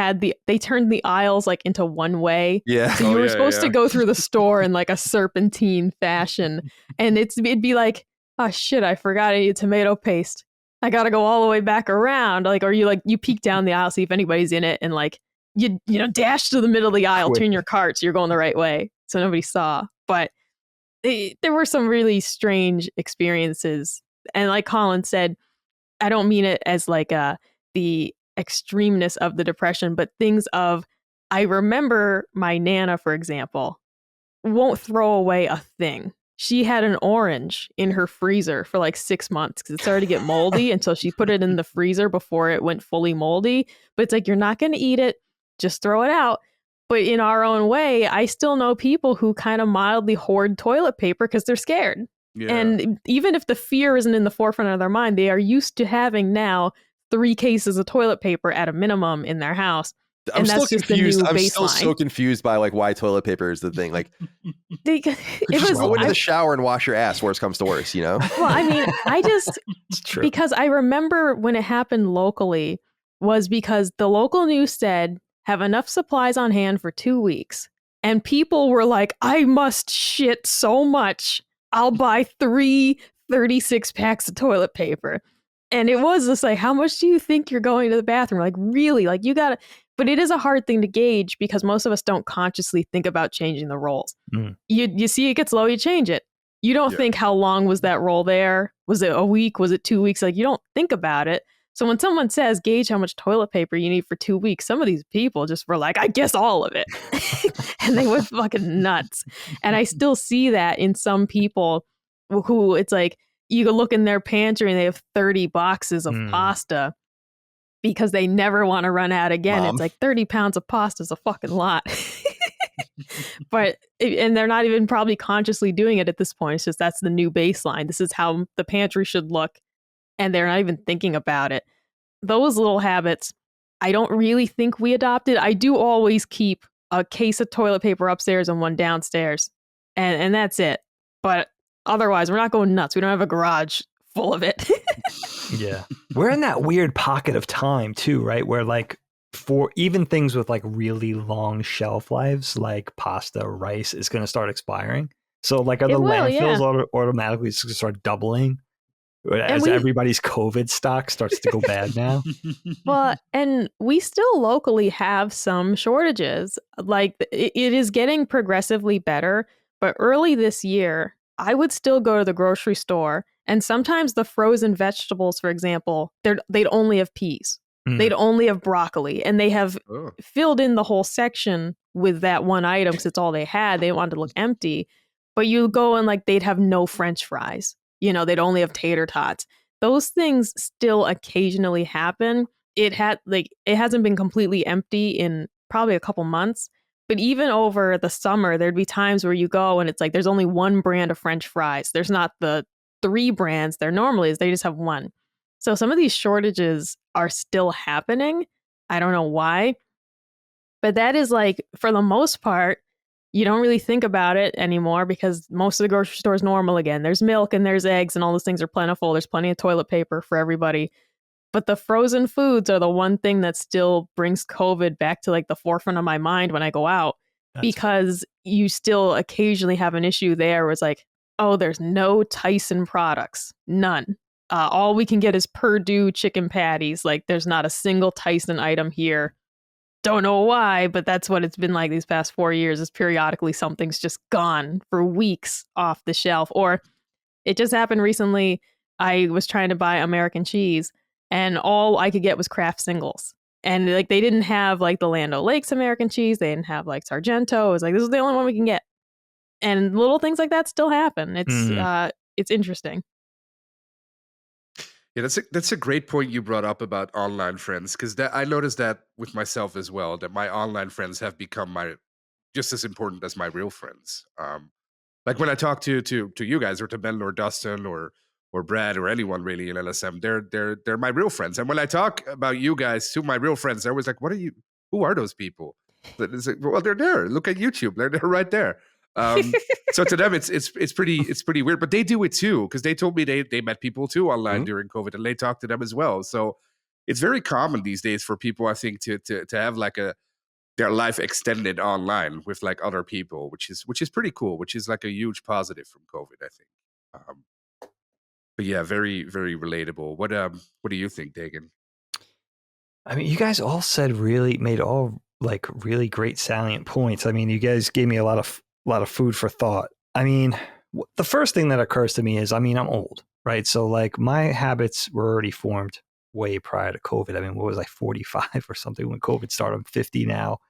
turned the aisles like into one way. Yeah. So you were supposed to go through the store in like a serpentine fashion. And it'd be like, oh shit, I forgot I need tomato paste. I gotta go all the way back around. Like, or you peek down the aisle, see if anybody's in it, and like you dash to the middle of the aisle, turn your cart so you're going the right way, so nobody saw. But there were some really strange experiences. And like Colin said, I don't mean it as like the extremeness of the depression, but things of, I remember my Nana, for example, won't throw away a thing. She had an orange in her freezer for like 6 months because it started to get moldy until she put it in the freezer before it went fully moldy. But it's like, you're not going to eat it, just throw it out. But in our own way, I still know people who kind of mildly hoard toilet paper because they're scared. Yeah. And even if the fear isn't in the forefront of their mind, they are used to having now 3 cases of toilet paper at a minimum in their house. I'm and still that's just confused. The new I'm baseline. still so confused by like why toilet paper is the thing. Like, just go into the shower and wash your ass. Worst comes to worst, you know. Well, I mean, it's true. Because I remember when it happened locally was because the local news said have enough supplies on hand for 2 weeks, and people were like, "I must shit so much. I'll buy 3 36 packs of toilet paper." And it was just like, how much do you think you're going to the bathroom? Like, really? Like, you gotta. But it is a hard thing to gauge because most of us don't consciously think about changing the roles. You see it gets low, you change it. You don't think how long was that roll there? Was it a week? Was it 2 weeks? Like, you don't think about it. So when someone says gauge how much toilet paper you need for 2 weeks, some of these people just were like, I guess all of it. And they went fucking nuts. And I still see that in some people who it's like, you go look in their pantry and they have 30 boxes of pasta because they never want to run out again. Mom. It's like 30 pounds of pasta is a fucking lot. And they're not even probably consciously doing it at this point. It's just that's the new baseline. This is how the pantry should look. And they're not even thinking about it. Those little habits, I don't really think we adopted. I do always keep a case of toilet paper upstairs and one downstairs. And that's it. But otherwise, we're not going nuts. We don't have a garage full of it. Yeah. We're in that weird pocket of time too, right? Where like for even things with like really long shelf lives, like pasta or rice is going to start expiring. So like are the landfills automatically just going to start doubling as everybody's COVID stock starts to go bad now? Well, and we still locally have some shortages. Like it is getting progressively better. But early this year, I would still go to the grocery store, and sometimes the frozen vegetables, for example, they'd only have peas. They'd only have broccoli, and they have filled in the whole section with that one item because it's all they had. They wanted to look empty. But you go and like they'd have no French fries. You know, they'd only have tater tots. Those things still occasionally happen. It hasn't been completely empty in probably a couple months. But even over the summer, there'd be times where you go and it's like there's only one brand of French fries. There's not the 3 brands there normally is. They just have one. So some of these shortages are still happening. I don't know why. But that is like, for the most part, you don't really think about it anymore because most of the grocery store is normal again. There's milk and there's eggs and all those things are plentiful. There's plenty of toilet paper for everybody. But the frozen foods are the one thing that still brings COVID back to like the forefront of my mind when I go out, because you still occasionally have an issue there where it's like, oh, there's no Tyson products, none. All we can get is Purdue chicken patties. Like there's not a single Tyson item here. Don't know why, but that's what it's been like these past 4 years is periodically something's just gone for weeks off the shelf. Or it just happened recently. I was trying to buy American cheese and all I could get was Kraft singles. And like they didn't have like the Land O'Lakes American cheese. They didn't have like Sargento. It was like, this is the only one we can get. And little things like that still happen. It's interesting. Yeah, that's a great point you brought up about online friends, because I noticed that with myself as well, that my online friends have become just as important as my real friends. Like when I talk to you guys or to Ben or Dustin or Brad or anyone really in LSM, they're my real friends. And when I talk about you guys to my real friends, they're always like, who are those people? It's like, well, they're there. Look at YouTube. They're right there. So to them, it's pretty weird, but they do it too, because they told me they met people too online during COVID, and they talked to them as well. So it's very common these days for people, I think, to have like their life extended online with like other people, which is pretty cool, which is like a huge positive from COVID, I think. But yeah, very, very relatable. What do you think, Dagan? I mean, you guys all made all like really great salient points. I mean, you guys gave me a lot of food for thought. I mean, the first thing that occurs to me is, I mean, I'm old, right? So like my habits were already formed way prior to COVID. I mean, what was I, 45 or something when COVID started? I'm 50 now.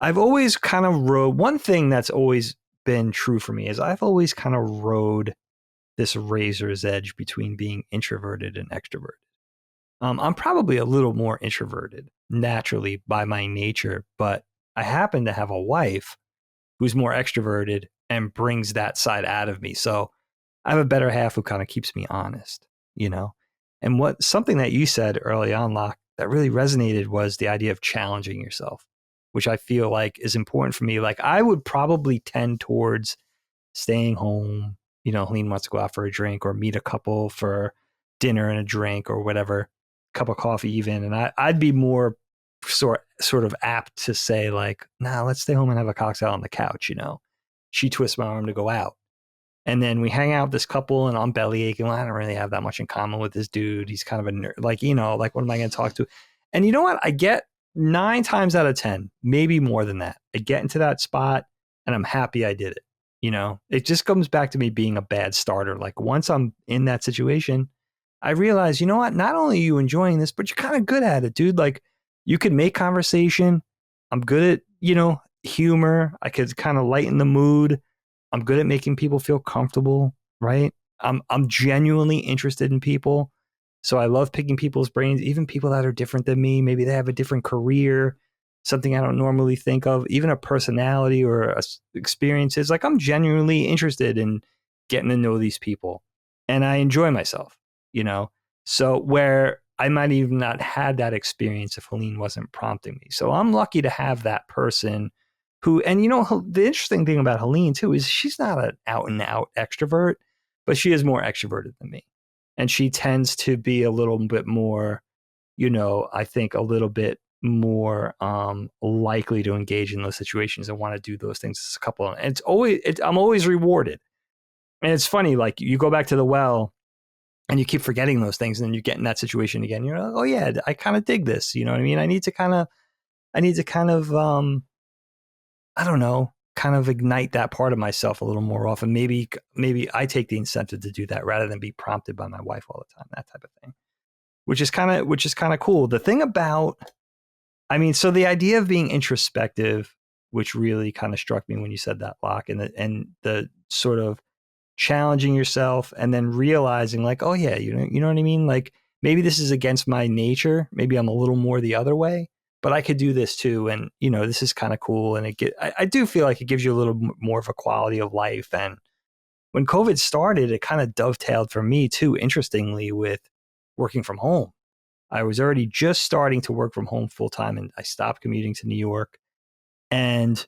I've always kind of rode, one thing that's always been true for me is I've always kind of rode this razor's edge between being introverted and extroverted. I'm probably a little more introverted naturally by my nature, but I happen to have a wife who's more extroverted and brings that side out of me. So I have a better half who kind of keeps me honest, you know? And something that you said early on, Locke, that really resonated was the idea of challenging yourself, which I feel like is important for me. Like I would probably tend towards staying home. You know, Helene wants to go out for a drink or meet a couple for dinner and a drink or whatever, cup of coffee even. And I'd be more sort of apt to say like, nah, let's stay home and have a cocktail on the couch, you know. She twists my arm to go out. And then we hang out with this couple and I'm belly aching. Well, I don't really have that much in common with this dude. He's kind of a nerd. Like, you know, like what am I going to talk to? And you know what? I get 9 times out of 10, maybe more than that, I get into that spot and I'm happy I did it. You know, it just comes back to me being a bad starter. Like once I'm in that situation, I realize, you know what? Not only are you enjoying this, but you're kind of good at it, dude. Like you can make conversation. I'm good at, you know, humor. I could kind of lighten the mood. I'm good at making people feel comfortable, right? I'm genuinely interested in people. So I love picking people's brains, even people that are different than me. Maybe they have a different career, something I don't normally think of, even a personality or experiences. Like I'm genuinely interested in getting to know these people and I enjoy myself, you know? So where I might even not had that experience if Helene wasn't prompting me. So I'm lucky to have that person who, and you know, the interesting thing about Helene too is she's not an out and out extrovert, but she is more extroverted than me. And she tends to be a little bit more, you know, I think a little bit more likely to engage in those situations and want to do those things. It's a couple of, and it's always, I'm always rewarded. And it's funny, like you go back to the well and you keep forgetting those things and then you get in that situation again. You're like, oh yeah, I kind of dig this. You know what I mean? I need to kind of, I don't know, kind of ignite that part of myself a little more often. Maybe I take the incentive to do that rather than be prompted by my wife all the time, that type of thing, which is kind of cool. The thing about, I mean, so the idea of being introspective, which really kind of struck me when you said that, Locke, and the sort of challenging yourself and then realizing like, oh yeah, you know what I mean? Like maybe this is against my nature. Maybe I'm a little more the other way, but I could do this too. And you know, this is kind of cool. And I do feel like it gives you a little more of a quality of life. And when COVID started, it kind of dovetailed for me too, interestingly, with working from home. I was already just starting to work from home full time and I stopped commuting to New York. And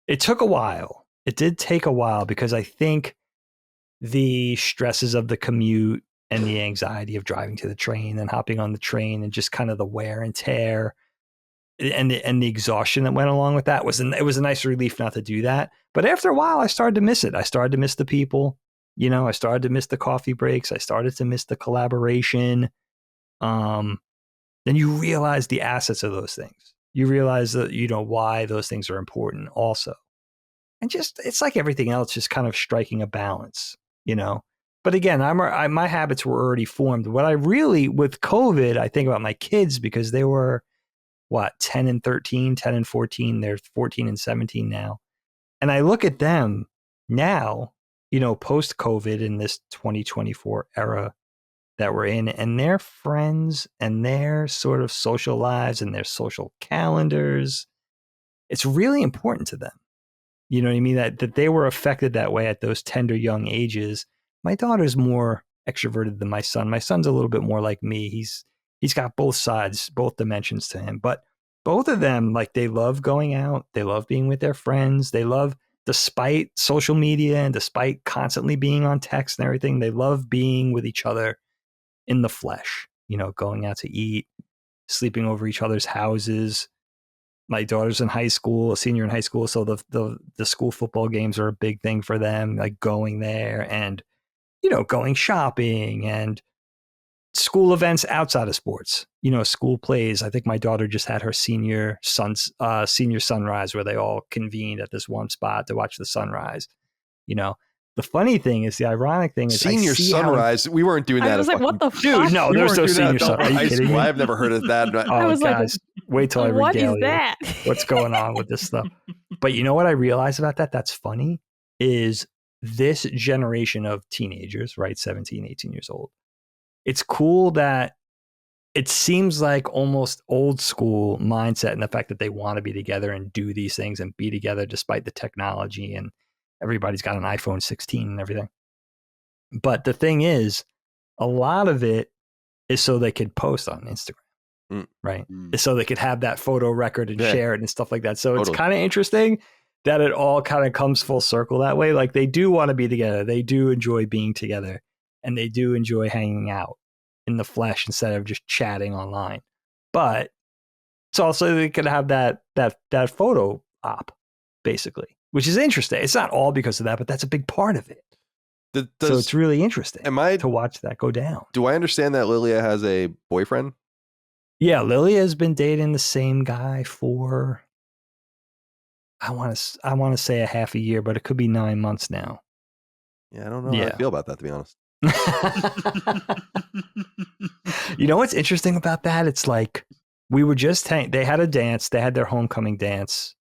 it took a while. It did take a while because I think the stresses of the commute and the anxiety of driving to the train and hopping on the train and just kind of the wear and tear and the exhaustion that went along with that it was a nice relief not to do that. But after a while, I started to miss it. I started to miss the people. You know, I started to miss the coffee breaks. I started to miss the collaboration. Then you realize the assets of those things. You realize that, you know, why those things are important also. And just, it's like everything else, just kind of striking a balance, you know? But again, my habits were already formed. What I really, with COVID, I think about my kids because they were, 10 and 13, 10 and 14. They're 14 and 17 now. And I look at them now, you know, post-COVID in this 2024 era that we're in, and their friends and their sort of social lives and their social calendars, it's really important to them. You know what I mean? That they were affected that way at those tender young ages. My daughter's more extroverted than my son. My son's a little bit more like me. He's got both sides, both dimensions to him. But both of them, like, they love going out. They love being with their friends. They love, despite social media and despite constantly being on text and everything, they love being with each other in the flesh, you know, going out to eat, sleeping over each other's houses. My daughter's in high school, a senior in high school. So the school football games are a big thing for them, like going there and, you know, going shopping and school events outside of sports, you know, school plays. I think my daughter just had her senior sunrise where they all convened at this one spot to watch the sunrise. You know, the funny thing is, the ironic thing is, senior sunrise. We weren't doing that. I was like, what the fuck? Dude, no, there's no senior sunrise. Are you kidding me? I've never heard of that. Oh, I was guys, wait till I what regale is that? you what's going on with this stuff. But you know what I realized about that? That's funny is this generation of teenagers, right? 17, 18 years old. It's cool that it seems like almost old school mindset and the fact that they want to be together and do these things and be together despite the technology, and everybody's got an iPhone 16 and everything. But the thing is, a lot of it is so they could post on Instagram, right? It's so they could have that photo record and share it and stuff like that. So It's kind of interesting that it all kind of comes full circle that way. Like, they do want to be together. They do enjoy being together, and they do enjoy hanging out in the flesh instead of just chatting online. But it's also, they could have that photo op, basically, which is interesting. It's not all because of that, but that's a big part of it. So it's really interesting to watch that go down. Do I understand that Lilia has a boyfriend? Yeah, Lily has been dating the same guy for I want to say a half a year, but it could be 9 months now. Yeah, I don't know how I feel about that, to be honest. You know what's interesting about that? It's like we were just they had a dance. They had their homecoming dance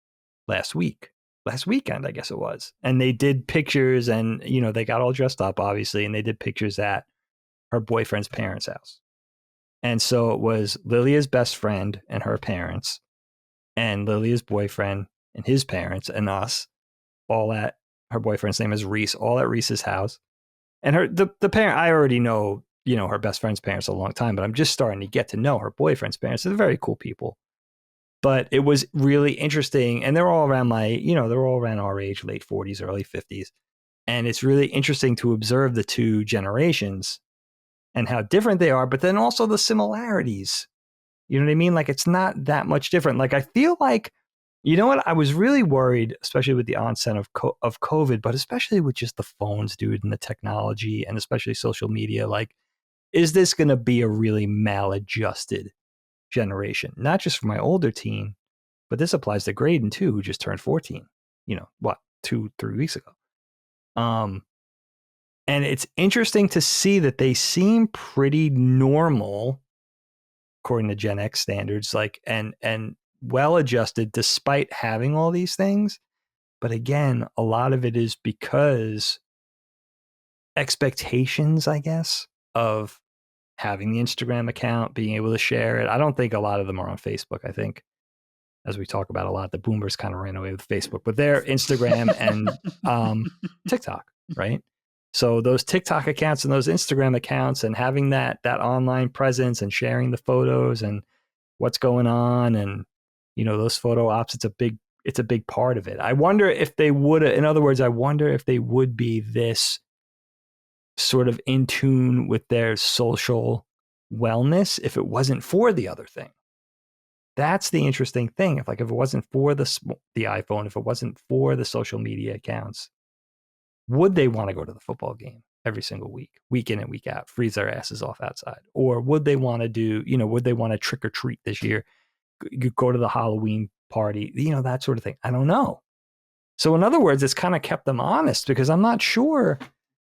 last weekend, I guess it was. And they did pictures and, they got all dressed up, obviously, and they did pictures at her boyfriend's parents' house. And so it was Lilia's best friend and her parents and Lilia's boyfriend and his parents and us all at her boyfriend's name is Reese, all at Reese's house. And the parent, I already know, her best friend's parents a long time, but I'm just starting to get to know her boyfriend's parents. They're very cool people. But it was really interesting. And they're all around they're all around our age, late 40s, early 50s. And it's really interesting to observe the two generations and how different they are, but then also the similarities. You know what I mean? Like, it's not that much different. Like, I feel like, you know what? I was really worried, especially with the onset of COVID, but especially with just the phones, dude, and the technology, and especially social media. Like, is this going to be a really maladjusted generation? Not just for my older teen, but this applies to Graydon too, who just turned 14. 2-3 weeks ago. And it's interesting to see that they seem pretty normal, according to Gen X standards, like and well adjusted despite having all these things. But again, a lot of it is because expectations, I guess, of having the Instagram account, being able to share it. I don't think a lot of them are on Facebook. I think, as we talk about a lot, the boomers kind of ran away with Facebook, but they're Instagram and TikTok, right? So those TikTok accounts and those Instagram accounts and having that online presence and sharing the photos and what's going on and, those photo ops, it's a big part of it. I wonder if they would, in other words, I wonder if they would be this sort of in tune with their social wellness if it wasn't for the other thing. That's the interesting thing. If it wasn't for the iPhone, if it wasn't for the social media accounts, would they want to go to the football game every single week in and week out, freeze their asses off outside? Or would they want to would they want to trick or treat this year? You go to the Halloween party, that sort of thing. I don't know. So in other words, it's kind of kept them honest because I'm not sure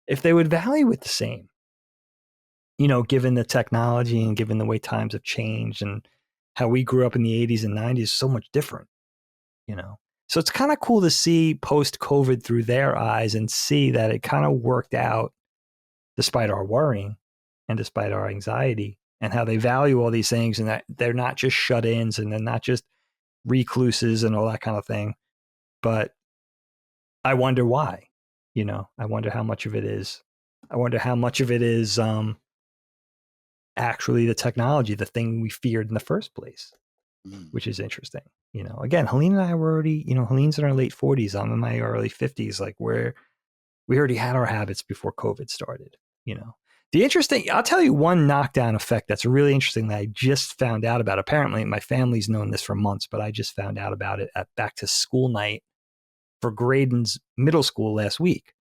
if they would value it the same, given the technology and given the way times have changed and how we grew up in the 80s and 90s is so much different, So it's kind of cool to see post-COVID through their eyes and see that it kind of worked out despite our worrying and despite our anxiety and how they value all these things and that they're not just shut-ins and they're not just recluses and all that kind of thing. But I wonder why, I wonder how much of it is. I wonder how much of it is actually the technology, the thing we feared in the first place, which is interesting. Again, Helene and I were already, Helene's in her late 40s. I'm in my early 50s. Like we already had our habits before COVID started, I'll tell you one knockdown effect that's really interesting that I just found out about. Apparently my family's known this for months, but I just found out about it at back to school night for Graydon's middle school last week.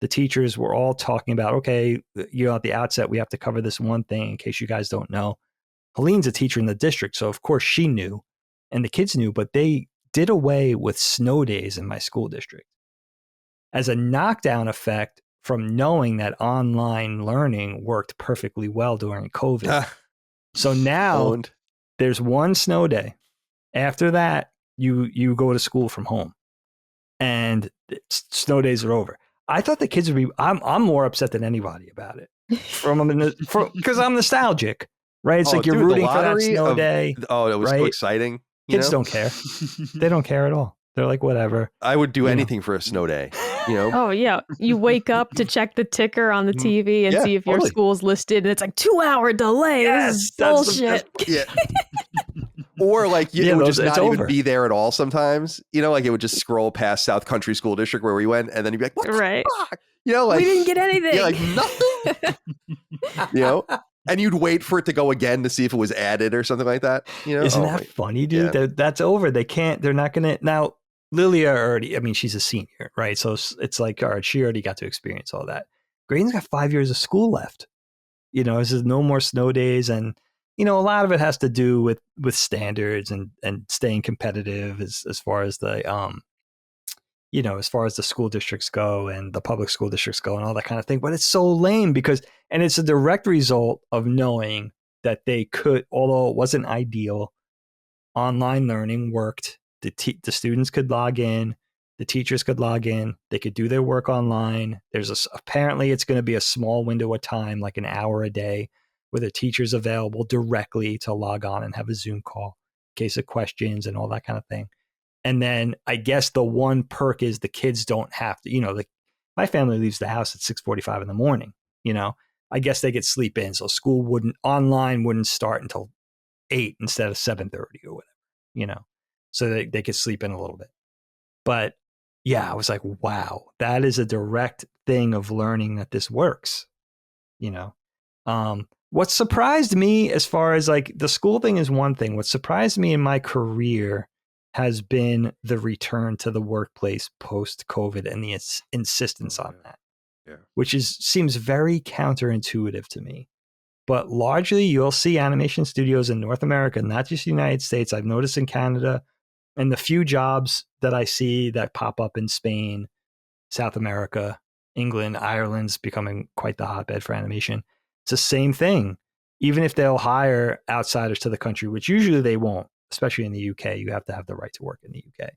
The teachers were all talking about, okay, at the outset, we have to cover this one thing in case you guys don't know. Helene's a teacher in the district, so of course she knew and the kids knew, but they did away with snow days in my school district as a knockdown effect from knowing that online learning worked perfectly well during COVID. So now there's one snow day. After that, you go to school from home and snow days are over. I thought the kids would be, I'm more upset than anybody about it because I'm nostalgic, right? It's like you're rooting for that snow day. Oh, it was so exciting. Kids don't care. They don't care at all. They're like, whatever. I would do anything for a snow day, Oh, yeah. You wake up to check the ticker on the TV and see if your school's listed, and it's like 2-hour delay. Yes, this is bullshit. Or it would just not even be there at all sometimes. It would just scroll past South Country School District where we went, and then you'd be like, what the fuck? We didn't get anything. Yeah, nothing. And you'd wait for it to go again to see if it was added or something like that. Isn't that funny, dude? Yeah. That's over. They're not going to. Now, Lilia already, she's a senior, right? So it's like, all right, she already got to experience all that. Graydon's got 5 years of school left. This is no more snow days. And, you know, a lot of it has to do with standards and staying competitive as far as the you know, as far as the school districts go and the public school districts go and all that kind of thing. But it's so lame because, and it's a direct result of knowing that they could, although it wasn't ideal, online learning worked. The students could log in, the teachers could log in, they could do their work online. Apparently it's going to be a small window of time, like an hour a day, where the teacher's available directly to log on and have a Zoom call in case of questions and all that kind of thing. And then I guess the one perk is the kids don't have to, you know, my family leaves the house at 6:45 in the morning, you know, I guess they could sleep in. So school online wouldn't start until 8 instead of 7:30 or whatever, you know, so they could sleep in a little bit. But yeah, I was like, wow, that is a direct thing of learning that this works, you know. What surprised me as far as like the school thing is one thing. What surprised me in my career has been the return to the workplace post-COVID and the insistence on that, which seems very counterintuitive to me. But largely, you'll see animation studios in North America, not just the United States. I've noticed in Canada, and the few jobs that I see that pop up in Spain, South America, England, Ireland's becoming quite the hotbed for animation. It's the same thing. Even if they'll hire outsiders to the country, which usually they won't, especially in the UK, you have to have the right to work in the UK.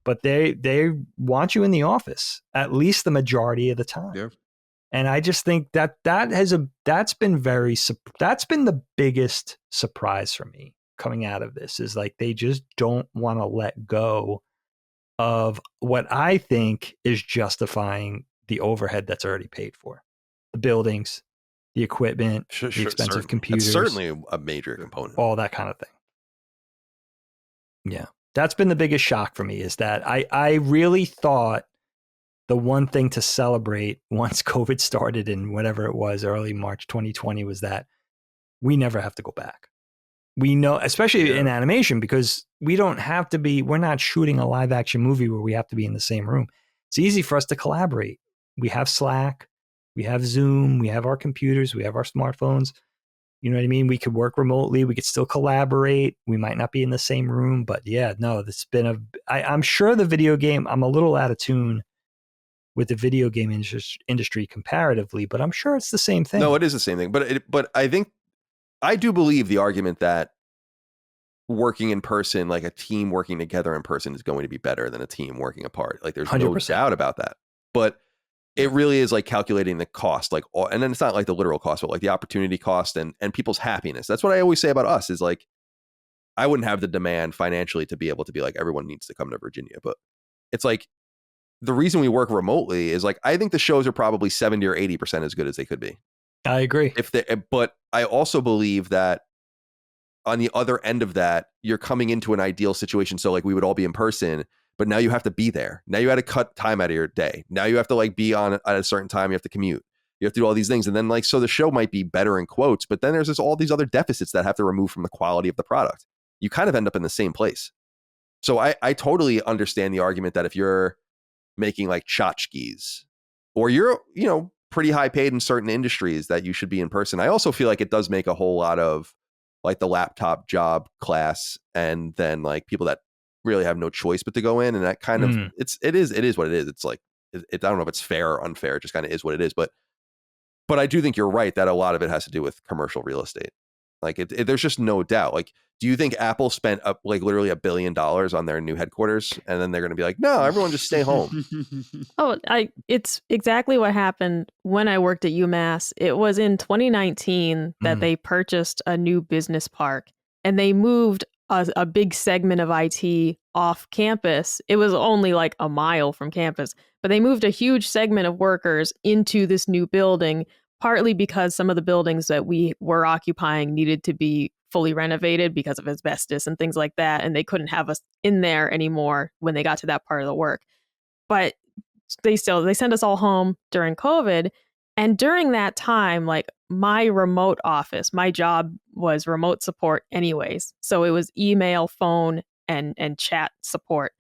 But they want you in the office at least the majority of the time. Yeah. And I just think that's been the biggest surprise for me coming out of this, is like they just don't want to let go of what I think is justifying the overhead that's already paid for. The buildings, the equipment, the expensive computers. It's certainly a major component. All that kind of thing. Yeah. That's been the biggest shock for me, is that I really thought the one thing to celebrate once COVID started in whatever it was, early March 2020, was that we never have to go back. We know, especially in animation, because we're not shooting a live action movie where we have to be in the same room. It's easy for us to collaborate. We have Slack, we have Zoom, we have our computers, we have our smartphones. You know what I mean? We could work remotely. We could still collaborate. We might not be in the same room, but yeah, no, it's been I'm sure the video game, I'm a little out of tune with the video game industry comparatively, but I'm sure it's the same thing. No, it is the same thing. But I think I do believe the argument that working in person, like a team working together in person, is going to be better than a team working apart. Like there's 100%. No doubt about that. But it really is like calculating the cost, like, and then it's not like the literal cost, but like the opportunity cost and people's happiness. That's what I always say about us, is like, I wouldn't have the demand financially to be able to be like, everyone needs to come to Virginia. But it's like, the reason we work remotely is like, I think the shows are probably 70 or 80% as good as they could be. I agree. But I also believe that on the other end of that, you're coming into an ideal situation. So like we would all be in person, but now you have to be there. Now you had to cut time out of your day. Now you have to like be on at a certain time. You have to commute. You have to do all these things. And then like, so the show might be better in quotes, but then there's all these other deficits that have to remove from the quality of the product. You kind of end up in the same place. So I totally understand the argument that if you're making like tchotchkes, or you're, you know, pretty high paid in certain industries, that you should be in person. I also feel like it does make a whole lot of like the laptop job class, and then like people that really have no choice but to go in, and that kind of it is what it is. It's like I don't know if it's fair or unfair. It just kind of is what it is. But I do think you're right that a lot of it has to do with commercial real estate. Like there's just no doubt. Like, do you think Apple spent like literally $1 billion on their new headquarters, and then they're going to be like, no, everyone just stay home? It's exactly what happened when I worked at UMass. It was in 2019 that they purchased a new business park, and they moved a big segment of IT off campus. It was only like a mile from campus, but they moved a huge segment of workers into this new building, partly because some of the buildings that we were occupying needed to be fully renovated because of asbestos and things like that, and they couldn't have us in there anymore when they got to that part of the work. But they sent us all home during COVID. And during that time, like my remote office, my job was remote support anyways. So it was email, phone, and chat support.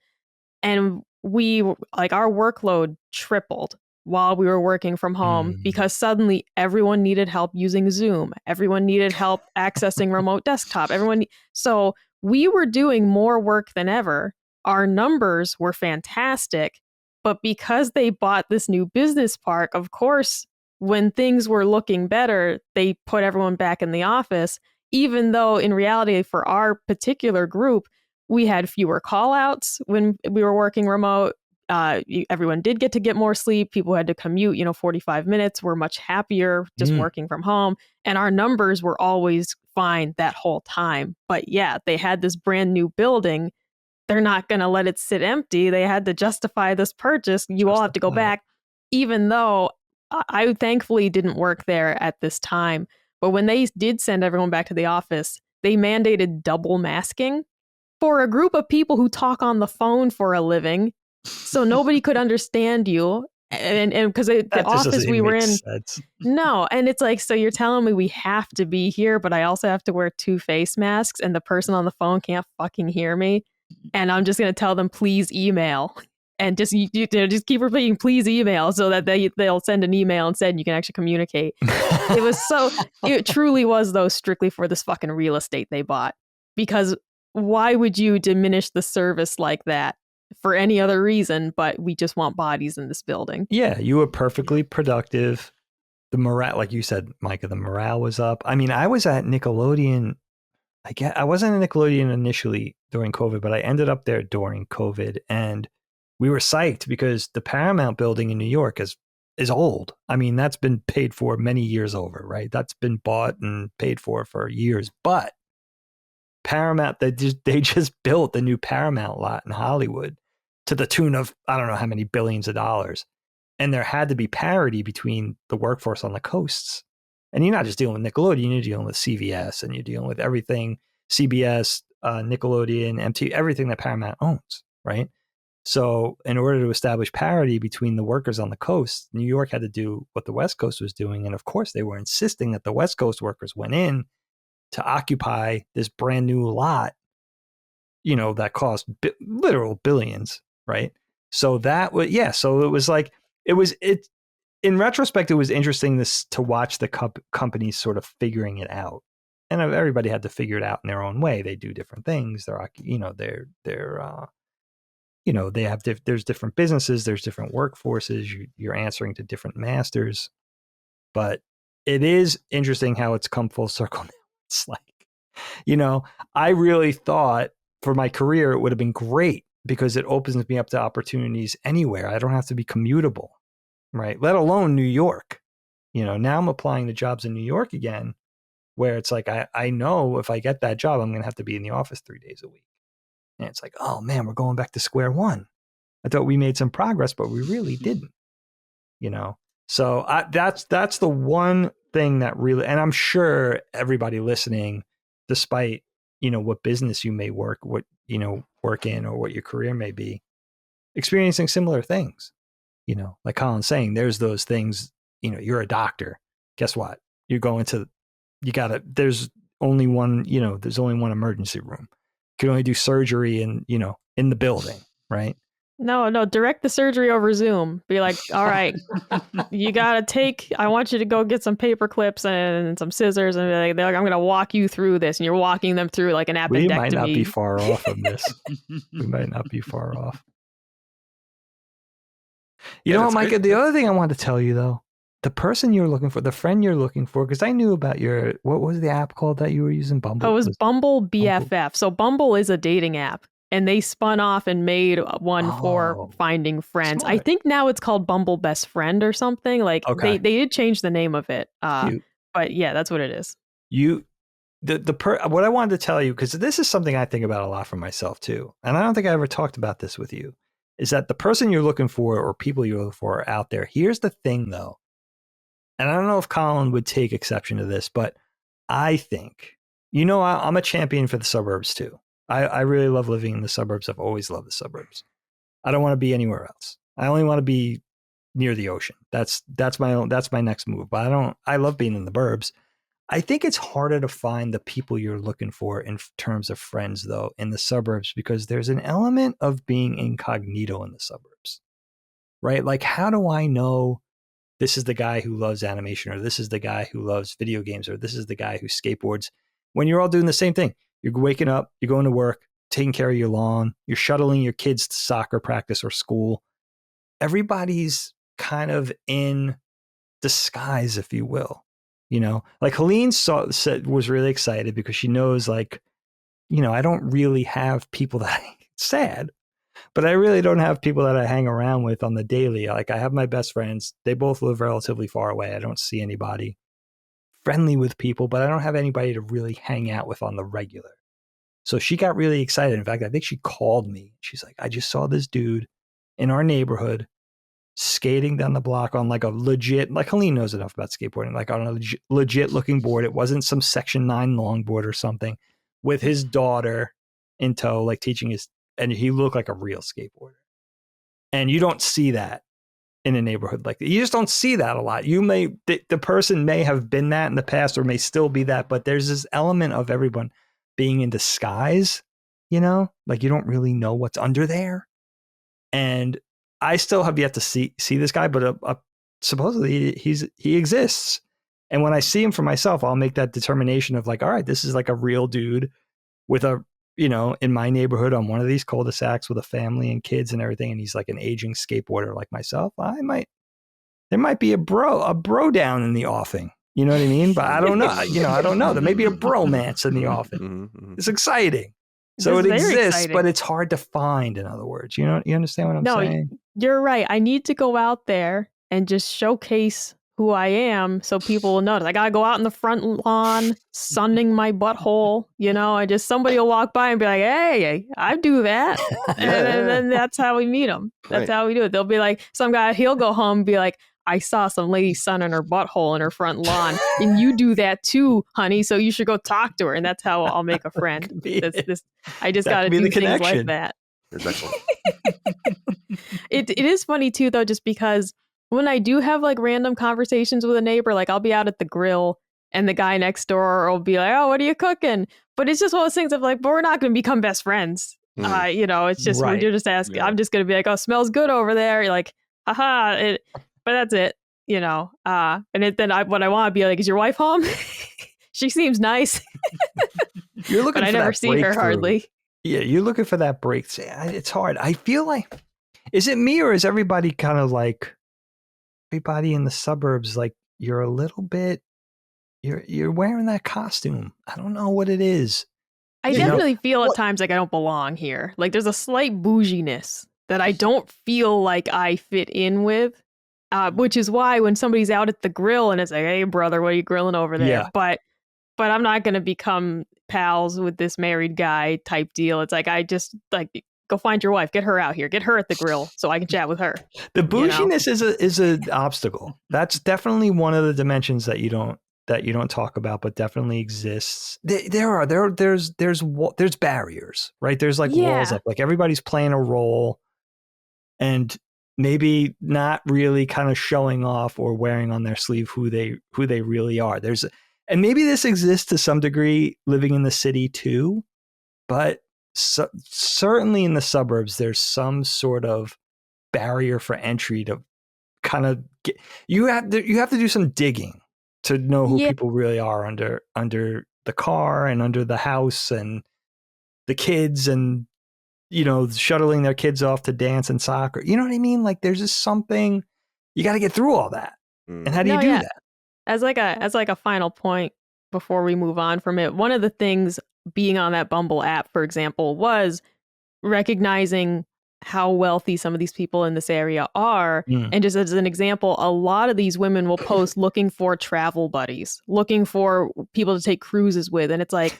And we, like, our workload tripled while we were working from home because suddenly everyone needed help using Zoom. Everyone needed help accessing remote desktop. So we were doing more work than ever. Our numbers were fantastic, but because they bought this new business park, of course, when things were looking better, they put everyone back in the office, even though in reality for our particular group, we had fewer call outs when we were working remote. Everyone did get to get more sleep. People had to commute, 45 minutes. We're much happier just working from home. And our numbers were always fine that whole time. But yeah, they had this brand new building. They're not going to let it sit empty. They had to justify this purchase. You all have to go back, even though I thankfully didn't work there at this time. But when they did send everyone back to the office, they mandated double masking for a group of people who talk on the phone for a living. So nobody could understand you. And because the office we were in, no. And it's like, so you're telling me we have to be here, but I also have to wear 2 face masks and the person on the phone can't fucking hear me. And I'm just going to tell them, please email. And just keep repeating, please email, so that they'll send an email instead and you can actually communicate. It truly was, though, strictly for this fucking real estate they bought. Because why would you diminish the service like that for any other reason, but we just want bodies in this building? Yeah, you were perfectly productive. The morale, like you said, Micah, the morale was up. I mean, I was at Nickelodeon. I wasn't at Nickelodeon initially during COVID, but I ended up there during COVID, and we were psyched because the Paramount building in New York is old. I mean, that's been paid for many years over, right? That's been bought and paid for years. But Paramount, they just built the new Paramount lot in Hollywood to the tune of, I don't know how many billions of dollars. And there had to be parity between the workforce on the coasts. And you're not just dealing with Nickelodeon, you're dealing with CVS, and you're dealing with everything, CBS, Nickelodeon, MTV, everything that Paramount owns, right? So in order to establish parity between the workers on the coast, New York had to do what the West Coast was doing. And of course, they were insisting that the West Coast workers went in to occupy this brand new lot, that cost literal billions, right? So that was, so it was like, in retrospect, it was interesting to watch the companies sort of figuring it out. And everybody had to figure it out in their own way. They do different things. There's different businesses, there's different workforces, you're answering to different masters. But it is interesting how it's come full circle now. It's like, I really thought for my career it would have been great because it opens me up to opportunities anywhere. I don't have to be commutable, right? Let alone New York. Now I'm applying to jobs in New York again, where it's like I know if I get that job, I'm going to have to be in the office 3 days a week. And it's like, oh man, we're going back to square one. I thought we made some progress, but we really didn't, So that's the one thing that really, and I'm sure everybody listening, despite, what business you may work in or what your career may be, experiencing similar things, like Colin's saying, there's those things, you're a doctor. Guess what? There's only one emergency room. You can only do surgery in the building, right? No, direct the surgery over Zoom. Be like, all right, I want you to go get some paper clips and some scissors, and they're like, I'm going to walk you through this. And you're walking them through like an appendectomy. We might not be far off from this. We might not be far off. You know what, Micah? The other thing I wanted to tell you, though, the person you're looking for, the friend you're looking for, because I knew about what was the app called that you were using? Bumble? Oh, it was Bumble BFF. So Bumble is a dating app. And they spun off and made one for finding friends. Smart. I think now it's called Bumble Best Friend or something. Like they did change the name of it. But yeah, that's what it is. What I wanted to tell you, because this is something I think about a lot for myself too, and I don't think I ever talked about this with you, is that the person you're looking for or people you're looking for are out there. Here's the thing though, and I don't know if Colin would take exception to this, but I think, I'm a champion for the suburbs too. I really love living in the suburbs. I've always loved the suburbs. I don't want to be anywhere else. I only want to be near the ocean. That's my next move. But I love being in the burbs. I think it's harder to find the people you're looking for in terms of friends though in the suburbs, because there's an element of being incognito in the suburbs. right? Like, how do I know this is the guy who loves animation, or this is the guy who loves video games, or this is the guy who skateboards, when you're all doing the same thing? You're waking up, you're going to work, taking care of your lawn, you're shuttling your kids to soccer practice or school. Everybody's kind of in disguise, if you will. You know, like Helene was really excited because she knows, like, you know, I don't really have people that sad, but I really don't have people that I hang around with on the daily. Like, I have my best friends. They both live relatively far away. I don't see anybody. Friendly with people, but I don't have anybody to really hang out with on the regular. So she got really excited. In fact, I think she called me. She's like, I just saw this dude in our neighborhood skating down the block on like a legit, like Helene knows enough about skateboarding, like on a legit looking board. It wasn't some Section 9 longboard or something, with his daughter in tow, like teaching his, and he looked like a real skateboarder. And you don't see that in a neighborhood like that. You just don't see that a lot. You may, the person may have been that in the past or may still be that, but there's this element of everyone being in disguise, you know, like you don't really know what's under there. And I still have yet to see this guy, but supposedly he exists. And when I see him for myself, I'll make that determination of like, all right, this is like a real dude with a, you know, in my neighborhood on one of these cul-de-sacs with a family and kids and everything. And he's like an aging skateboarder like myself. There might be a bro down in the offing. You know what I mean? But I don't know. You know, I don't know. There may be a bromance in the offing. It's exciting. So it exists, exciting. But it's hard to find, in other words. You know, you understand what I'm saying? You're right. I need to go out there and just showcase who I am so people will notice. I got to go out in the front lawn, sunning my butthole. You know, somebody will walk by and be like, hey, I do that. And then that's how we meet them. That's how we do it. They'll be like, some guy, he'll go home and be like, I saw some lady sunning her butthole in her front lawn, and you do that too, honey. So you should go talk to her, and that's how I'll make a friend. I just got to do things like that. It is funny too, though, just because when I do have like random conversations with a neighbor, like I'll be out at the grill, and the guy next door will be like, "Oh, what are you cooking?" But it's just one of those things of like, but we're not going to become best friends. You know, it's just when you're just asking. Yeah. I'm just going to be like, "Oh, smells good over there." You're like, "Haha." But that's it, you know. And what I want to be like, is your wife home? She seems nice. You're looking, but I never see her hardly. Yeah, you're looking for that breakthrough. It's hard. I feel like, is it me or is everybody kind of like, everybody in the suburbs, like you're a little bit, you're wearing that costume. I don't know what it is. I definitely feel at times like I don't belong here. Like there's a slight bouginess that I don't feel like I fit in with. Which is why when somebody's out at the grill and it's like, hey, brother, what are you grilling over there? Yeah. But I'm not going to become pals with this married guy type deal. It's like, I just like, go find your wife, get her out here, get her at the grill so I can chat with her. The bouginess is an obstacle. That's definitely one of the dimensions that you don't talk about, but definitely exists. There's barriers, right? There's like walls up, like everybody's playing a role and maybe not really kind of showing off or wearing on their sleeve who they really are. And maybe this exists to some degree living in the city too, but certainly in the suburbs, there's some sort of barrier for entry to kind of get, you have to do some digging to know who people really are under the car and under the house and the kids and, you know, shuttling their kids off to dance and soccer. You know what I mean? Like there's just something, you got to get through all that. And how do you do that? As like a final point before we move on from it, one of the things being on that Bumble app, for example, was recognizing how wealthy some of these people in this area are. And just as an example, a lot of these women will post looking for travel buddies, looking for people to take cruises with. And it's like,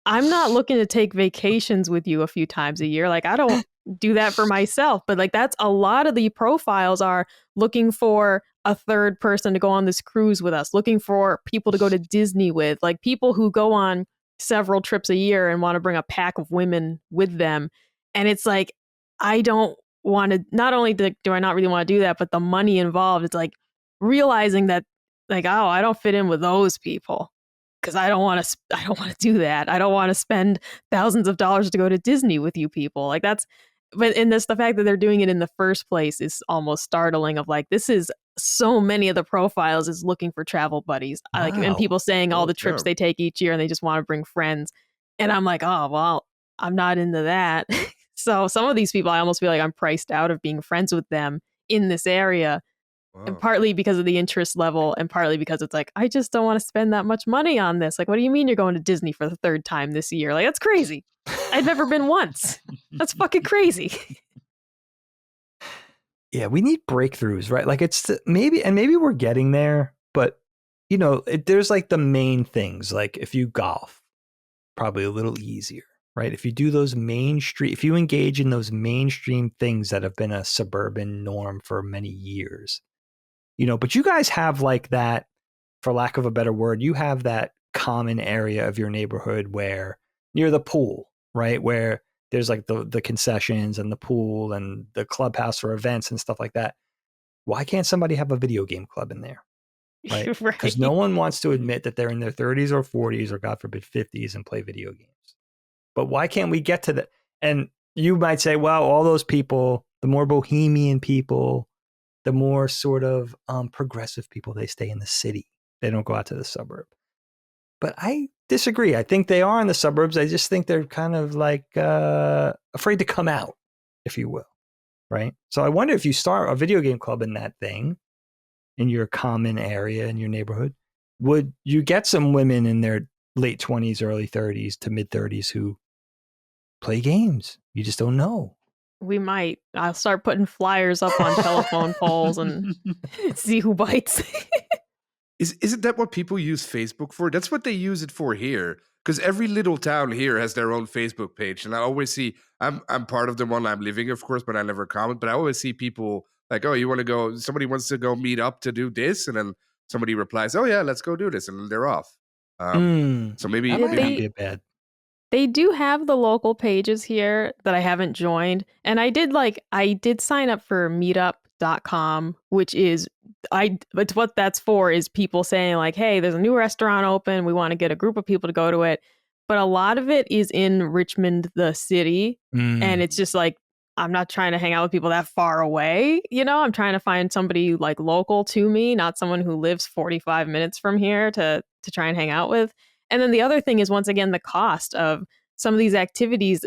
I'm not looking to take vacations with you a few times a year. Like I don't do that for myself, but like that's a lot of the profiles are looking for a third person to go on this cruise with us, looking for people to go to Disney with, like people who go on several trips a year and want to bring a pack of women with them. And it's like, I don't want to, not only do I not really want to do that, but the money involved, it's like realizing that like, oh, I don't fit in with those people. Because I don't want to do that. I don't want to spend thousands of dollars to go to Disney with you people. Like but in this, the fact that they're doing it in the first place is almost startling. Of like, this is so many of the profiles is looking for travel buddies. Like, and Wow. people saying all Oh, the trips yeah. they take each year, and they just want to bring friends. And I'm like, oh well, I'm not into that. So some of these people, I almost feel like I'm priced out of being friends with them in this area. And Wow. partly because of the interest level, and partly because it's like, I just don't want to spend that much money on this. Like, what do you mean you're going to Disney for the third time this year? Like, that's crazy. I've never been once. That's fucking crazy. Yeah, we need breakthroughs, right? Like maybe we're getting there, but you know, there's like the main things. Like if you golf, probably a little easier, right? If you do those mainstream, if you engage in those mainstream things that have been a suburban norm for many years, you know, but you guys have like that, for lack of a better word, you have that common area of your neighborhood where near the pool, right? Where there's like the concessions and the pool and the clubhouse for events and stuff like that. Why can't somebody have a video game club in there? Right? Because no one wants to admit that they're in their 30s or 40s or God forbid 50s and play video games. But why can't we get to that? And you might say, well, all those people, the more bohemian people, the more sort of progressive people, they stay in the city. They don't go out to the suburb. But I disagree. I think they are in the suburbs. I just think they're kind of like afraid to come out, if you will. Right? So I wonder if you start a video game club in that thing, in your common area, in your neighborhood, would you get some women in their late 20s, early 30s to mid 30s who play games? You just don't know. We might. I'll start putting flyers up on telephone poles and see who bites. Isn't that what people use Facebook for? That's what they use it for here. Because every little town here has their own Facebook page, and I always see. I'm part of the one I'm living, of course, but I never comment. But I always see people like, "Oh, you want to go? Somebody wants to go meet up to do this," and then somebody replies, "Oh yeah, let's go do this," and then they're off. So maybe that might not they- be bad. They do have the local pages here that I haven't joined. And I did sign up for meetup.com, which is it's what that's for, is people saying like, hey, there's a new restaurant open. We want to get a group of people to go to it. But a lot of it is in Richmond, the city. And it's just like, I'm not trying to hang out with people that far away. You know, I'm trying to find somebody like local to me, not someone who lives 45 minutes from here to try and hang out with. And then the other thing is, once again, the cost of some of these activities.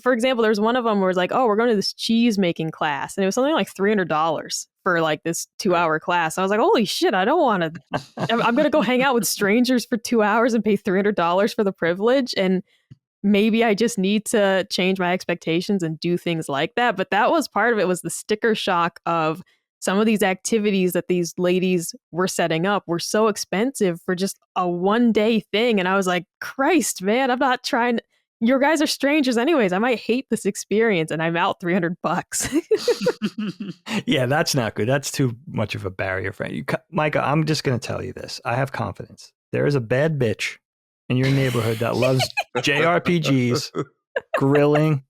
For example, there's one of them where it's like, oh, we're going to this cheese making class. And it was something like $300 for like this 2-hour class. I was like, holy shit, I don't want to. I'm going to go hang out with strangers for 2 hours and pay $300 for the privilege. And maybe I just need to change my expectations and do things like that. But that was part of it, was the sticker shock of some of these activities that these ladies were setting up were so expensive for just a one-day thing. And I was like, Christ, man, I'm not trying. Your guys are strangers anyways. I might hate this experience and I'm out $300. Yeah, that's not good. That's too much of a barrier for you. Micah, I'm just going to tell you this. I have confidence. There is a bad bitch in your neighborhood that loves JRPGs, grilling,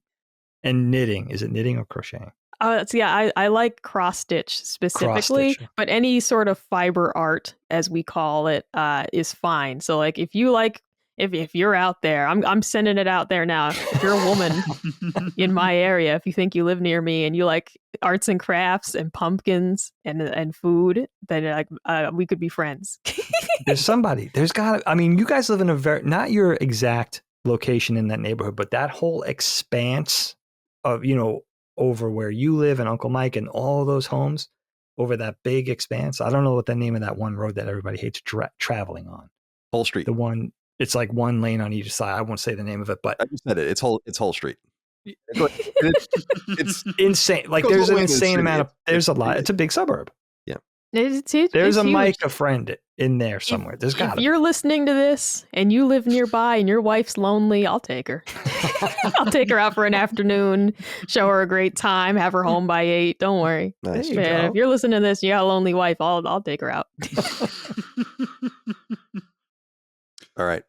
and knitting. Is it knitting or crocheting? So yeah, I like cross stitch specifically, Cross-stitch. but any sort of fiber art, as we call it, is fine. So like, if you like, if you're out there, I'm sending it out there now. If you're a woman in my area, if you think you live near me and you like arts and crafts and pumpkins and food, then like we could be friends. There's somebody. There's got to. I mean, you guys live in a very, not your exact location in that neighborhood, but that whole expanse of, you know, over where you live and Uncle Mike and all those homes, over that big expanse. I don't know what the name of that one road that everybody hates traveling on. Whole Street. The one, it's like one lane on each side. I won't say the name of it, but I just said it. It's Whole Street. It's insane. Like goes there's all an the way to the insane city. amount of, there's a lot. It's a big suburb. There's It's a huge. Micah friend in there somewhere. There's got If to be. you're listening to this and you live nearby and your wife's lonely, I'll take her. I'll take her out for an afternoon, show her a great time, have her home by 8. Don't worry. nice. There you Man, go. if you're listening to this, you got a lonely wife, I'll take her out. All right.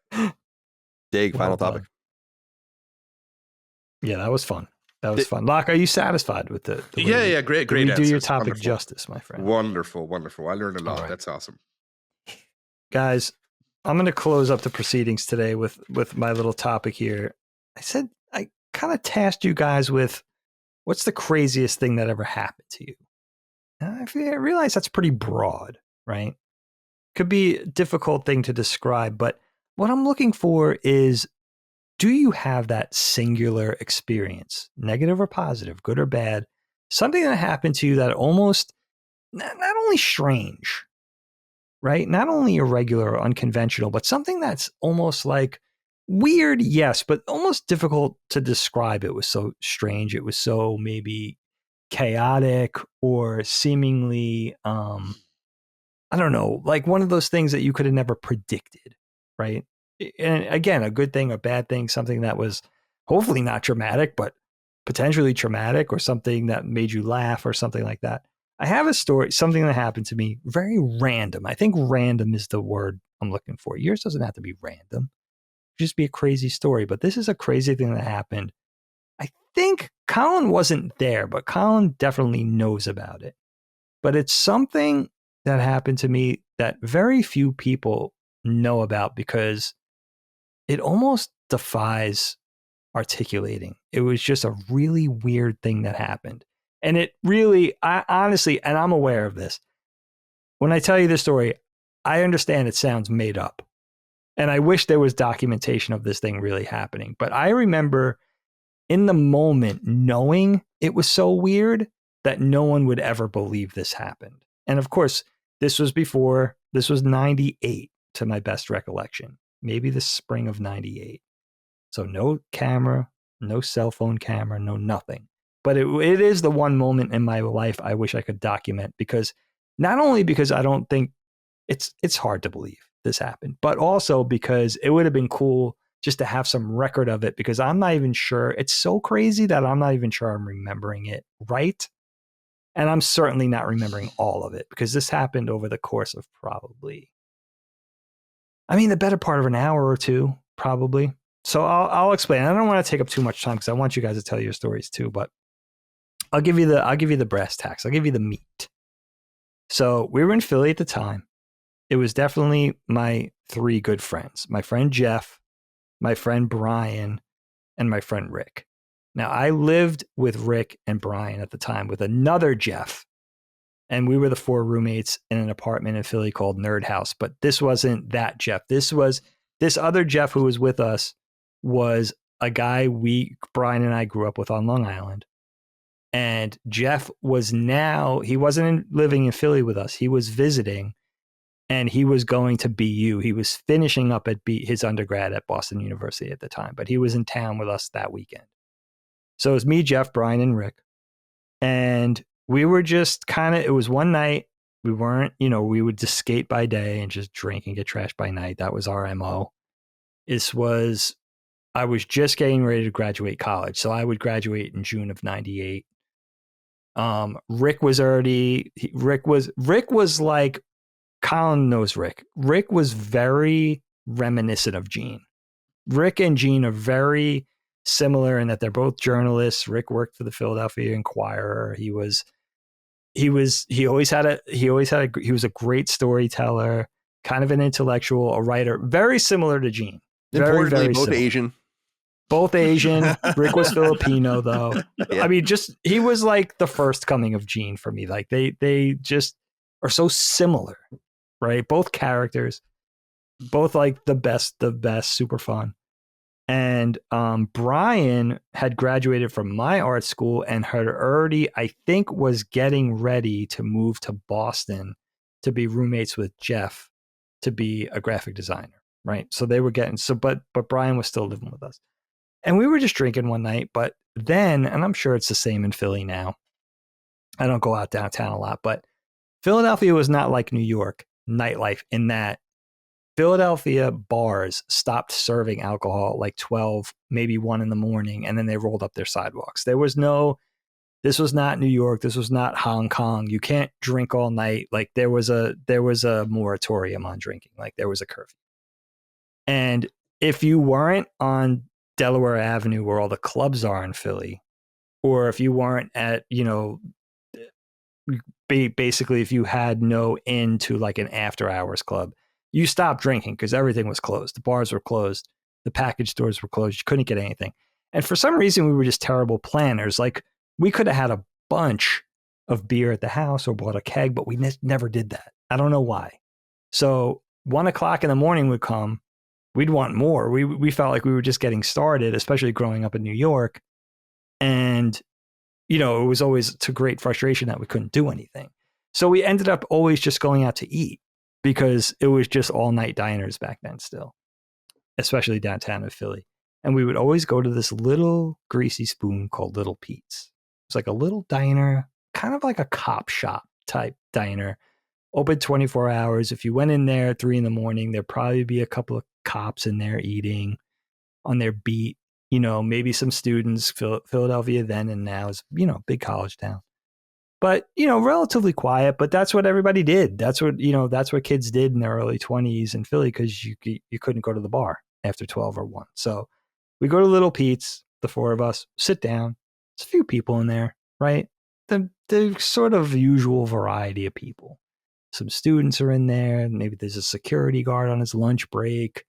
Dag, Well final done. topic. Yeah, that was fun. That was fun. Locke, are you satisfied with the way Yeah, great, great. we do your answers. topic Wonderful. justice, my friend? Wonderful. I learned a lot. All right. That's awesome. Guys, I'm going to close up the proceedings today with my little topic here. I said I kind of tasked you guys with what's the craziest thing that ever happened to you? And I realize that's pretty broad, right? Could be a difficult thing to describe, but what I'm looking for is, do you have that singular experience, negative or positive, good or bad, something that happened to you that almost, not only strange, right? Not only irregular or unconventional, but something that's almost like weird, yes, but almost difficult to describe. It was so strange. It was so maybe chaotic or seemingly, I don't know, like one of those things that you could have never predicted, right? And again, a good thing, a bad thing, something that was hopefully not traumatic, but potentially traumatic, or something that made you laugh or something like that. I have a story, something that happened to me, very random. I think random is the word I'm looking for. Yours doesn't have to be random. Just be a crazy story, but this is a crazy thing that happened. I think Colin wasn't there, but Colin definitely knows about it. But it's something that happened to me that very few people know about, because it almost defies articulating. It was just a really weird thing that happened. And it really, I honestly, and I'm aware of this, when I tell you this story, I understand it sounds made up. And I wish there was documentation of this thing really happening. But I remember in the moment knowing it was so weird that no one would ever believe this happened. And of course, this was 98 to my best recollection, maybe the spring of 98. So no camera, no cell phone camera, no nothing. But it is the one moment in my life I wish I could document, because not only because I don't think it's hard to believe this happened, but also because it would have been cool just to have some record of it, because I'm not even sure. It's so crazy that I'm not even sure I'm remembering it right. And I'm certainly not remembering all of it, because this happened over the course of probably, the better part of an hour or two, probably. So I'll explain. I don't want to take up too much time, because I want you guys to tell your stories too, but I'll give you the brass tacks. I'll give you the meat. So we were in Philly at the time. It was definitely my three good friends, my friend Jeff, my friend Brian, and my friend Rick. Now, I lived with Rick and Brian at the time with another Jeff, and we were the four roommates in an apartment in Philly called Nerd House. But this wasn't that Jeff. This other Jeff who was with us was a guy Brian and I grew up with on Long Island. And Jeff he wasn't living in Philly with us. He was visiting, and he was going to BU. He was finishing up at his undergrad at Boston University at the time, but he was in town with us that weekend. So it was me, Jeff, Brian, and Rick. And we were just it was one night. We weren't, we would just skate by day and just drink and get trashed by night. That was our MO. I was just getting ready to graduate college. So I would graduate in June of 98. Rick was like, Colin knows Rick. Rick was very reminiscent of Gene. Rick and Gene are very similar in that they're both journalists. Rick worked for the Philadelphia Inquirer. He was a great storyteller, kind of an intellectual, a writer, very similar to Gene. Importantly, very both similar. Asian. Both Asian. Rick was Filipino, though. Yeah. He was like the first coming of Gene for me. Like they just are so similar, right? Both characters, both like the best, super fun. And Brian had graduated from my art school and had already, I think, was getting ready to move to Boston to be roommates with Jeff to be a graphic designer, right? So they were but Brian was still living with us. And we were just drinking one night, but then, and I'm sure it's the same in Philly now. I don't go out downtown a lot, but Philadelphia was not like New York nightlife in that Philadelphia bars stopped serving alcohol like 12, maybe 1 in the morning, and then they rolled up their sidewalks. This was not New York. This was not Hong Kong. You can't drink all night. Like there was a moratorium on drinking. Like there was a curfew. And if you weren't on Delaware Avenue where all the clubs are in Philly, or if you weren't at, basically if you had no in to like an after hours club, you stopped drinking because everything was closed. The bars were closed. The package stores were closed. You couldn't get anything. And for some reason, we were just terrible planners. Like we could have had a bunch of beer at the house or bought a keg, but we never did that. I don't know why. So 1 o'clock in the morning would come. We'd want more. We felt like we were just getting started, especially growing up in New York. And, it was always to great frustration that we couldn't do anything. So we ended up always just going out to eat because it was just all night diners back then still, especially downtown in Philly. And we would always go to this little greasy spoon called Little Pete's. It's like a little diner, kind of like a cop shop type diner, open 24 hours. If you went in there at 3 a.m, there'd probably be a couple of cops in there eating on their beat. Maybe some students. Philadelphia then and now is, big college town. But, relatively quiet, but that's what everybody did. That's what kids did in their early 20s in Philly because you couldn't go to the bar after 12 or 1. So we go to Little Pete's, the 4 of us, sit down. There's a few people in there, right? The sort of usual variety of people. Some students are in there. Maybe there's a security guard on his lunch break.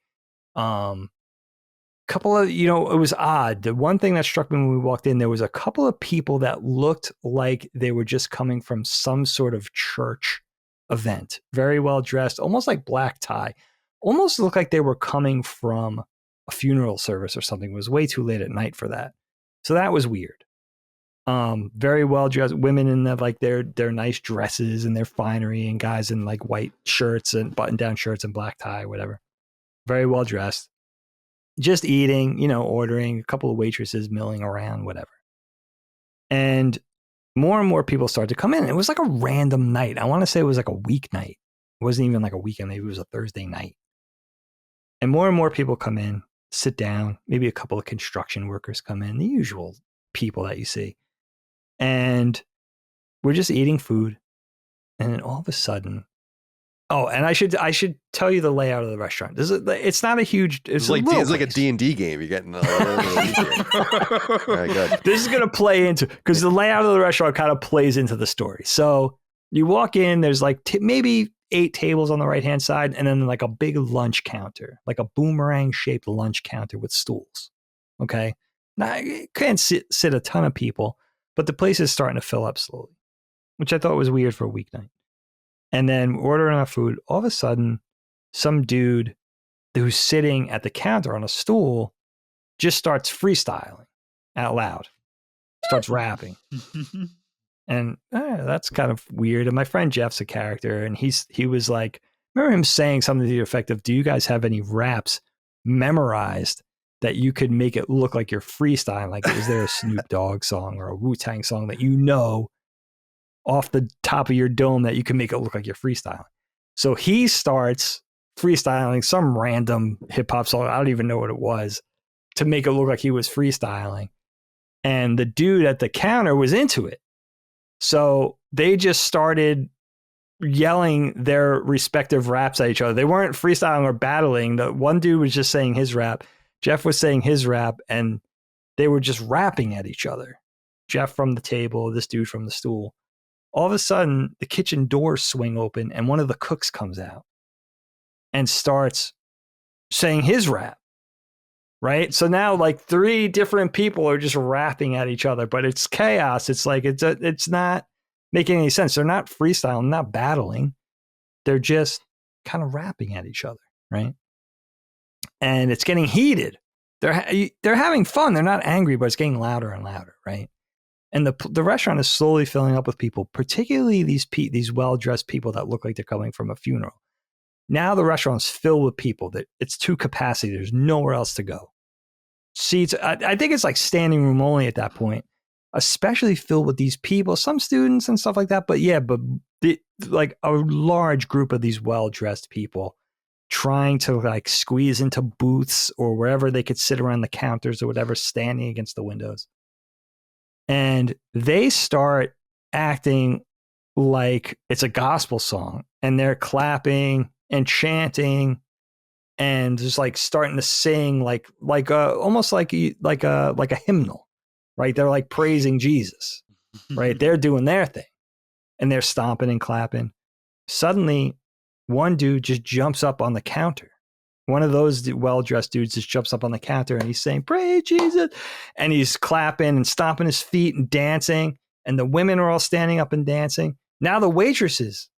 Couple of, it was odd. The one thing that struck me when we walked in, there was a couple of people that looked like they were just coming from some sort of church event. Very well dressed, almost like black tie. Almost looked like they were coming from a funeral service or something. It was way too late at night for that. So that was weird. Very well dressed women in their nice dresses and their finery, and guys in like white shirts and button down shirts and black tie, whatever. Very well dressed. Just eating, ordering, a couple of waitresses milling around, whatever. And more people started to come in. It was like a random night. I want to say it was like a weeknight. It wasn't even like a weekend. Maybe it was a Thursday night. And more people come in, sit down. Maybe a couple of construction workers come in, the usual people that you see. And we're just eating food. And then all of a sudden, and I should tell you the layout of the restaurant. It's not a huge. It's like a D&D game. You're getting. All right, good. This is going to play into because the layout of the restaurant kind of plays into the story. So you walk in. There's like maybe 8 tables on the right hand side, and then like a big lunch counter, like a boomerang shaped lunch counter with stools. Okay, now it can't sit a ton of people, but the place is starting to fill up slowly, which I thought was weird for a weeknight. And then ordering our food, all of a sudden, some dude who's sitting at the counter on a stool just starts freestyling out loud, starts rapping. And that's kind of weird. And my friend Jeff's a character, and he was like, remember him saying something to the effect of, do you guys have any raps memorized that you could make it look like you're freestyling? Like, is there a Snoop Dogg song or a Wu-Tang song that off the top of your dome that you can make it look like you're freestyling? So he starts freestyling some random hip hop song. I don't even know what it was, to make it look like he was freestyling. And the dude at the counter was into it. So they just started yelling their respective raps at each other. They weren't freestyling or battling. The one dude was just saying his rap. Jeff was saying his rap, and they were just rapping at each other. Jeff from the table, this dude from the stool. All of a sudden, the kitchen doors swing open, and one of the cooks comes out and starts saying his rap, right? So now like 3 different people are just rapping at each other, but it's chaos. It's like, it's not making any sense. They're not freestyling, not battling. They're just kind of rapping at each other, right? And it's getting heated. They're having fun. They're not angry, but it's getting louder and louder, right? And the restaurant is slowly filling up with people, particularly these well-dressed people that look like they're coming from a funeral. Now the restaurant's filled with people. That it's to capacity. There's nowhere else to go. Seats, I think it's like standing room only at that point, especially filled with these people, some students and stuff like that. But yeah, like a large group of these well-dressed people trying to like squeeze into booths or wherever they could sit around the counters or whatever, standing against the windows. And they start acting like it's a gospel song, and they're clapping and chanting and just like starting to sing almost like a hymnal, right? They're like praising Jesus, right? They're doing their thing and they're stomping and clapping. Suddenly, one dude just jumps up on the counter, one of those well-dressed dudes just jumps up on the counter and he's saying, "Praise Jesus," and he's clapping and stomping his feet and dancing, and the women are all standing up and dancing. Now the waitresses,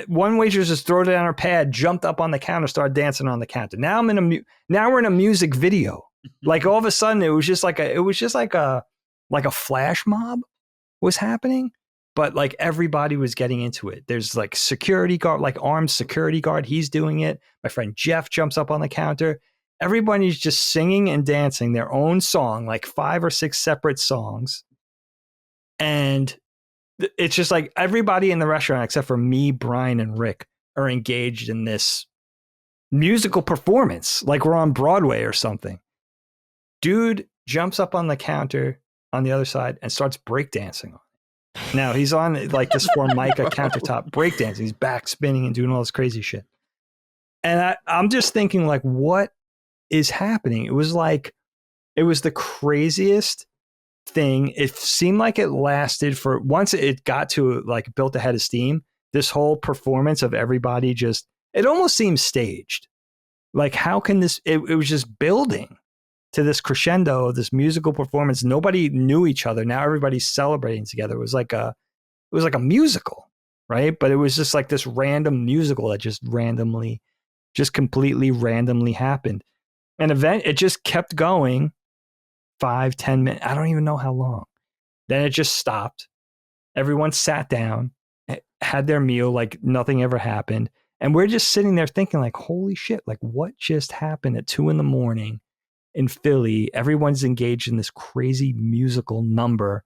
one waitress just threw down her pad, jumped up on the counter, started dancing on the counter. Now we're in a music video. Like all of a sudden, it was just like a flash mob was happening, but like everybody was getting into it. There's like security guard, like armed security guard. He's doing it. My friend Jeff jumps up on the counter. Everybody's just singing and dancing their own song, like 5 or 6 separate songs. And it's just like everybody in the restaurant, except for me, Brian, and Rick, are engaged in this musical performance, like we're on Broadway or something. Dude jumps up on the counter on the other side and starts breakdancing on it. Now he's on like this Micah countertop breakdancing. He's back spinning and doing all this crazy shit. And I'm just thinking, like, what is happening? It was the craziest thing. It seemed like it lasted for, once it got to like built a head of steam, this whole performance of everybody just, it almost seemed staged. Like, how can this, it was just building to this crescendo of this musical performance. Nobody knew each other. Now everybody's celebrating together. It was like a musical, right? But it was just like this random musical that just completely randomly happened. An event, it just kept going 5-10 minutes. I don't even know how long. Then it just stopped. Everyone sat down, had their meal like nothing ever happened. And we're just sitting there thinking like, holy shit, like what just happened at 2 a.m. in Philly? Everyone's engaged in this crazy musical number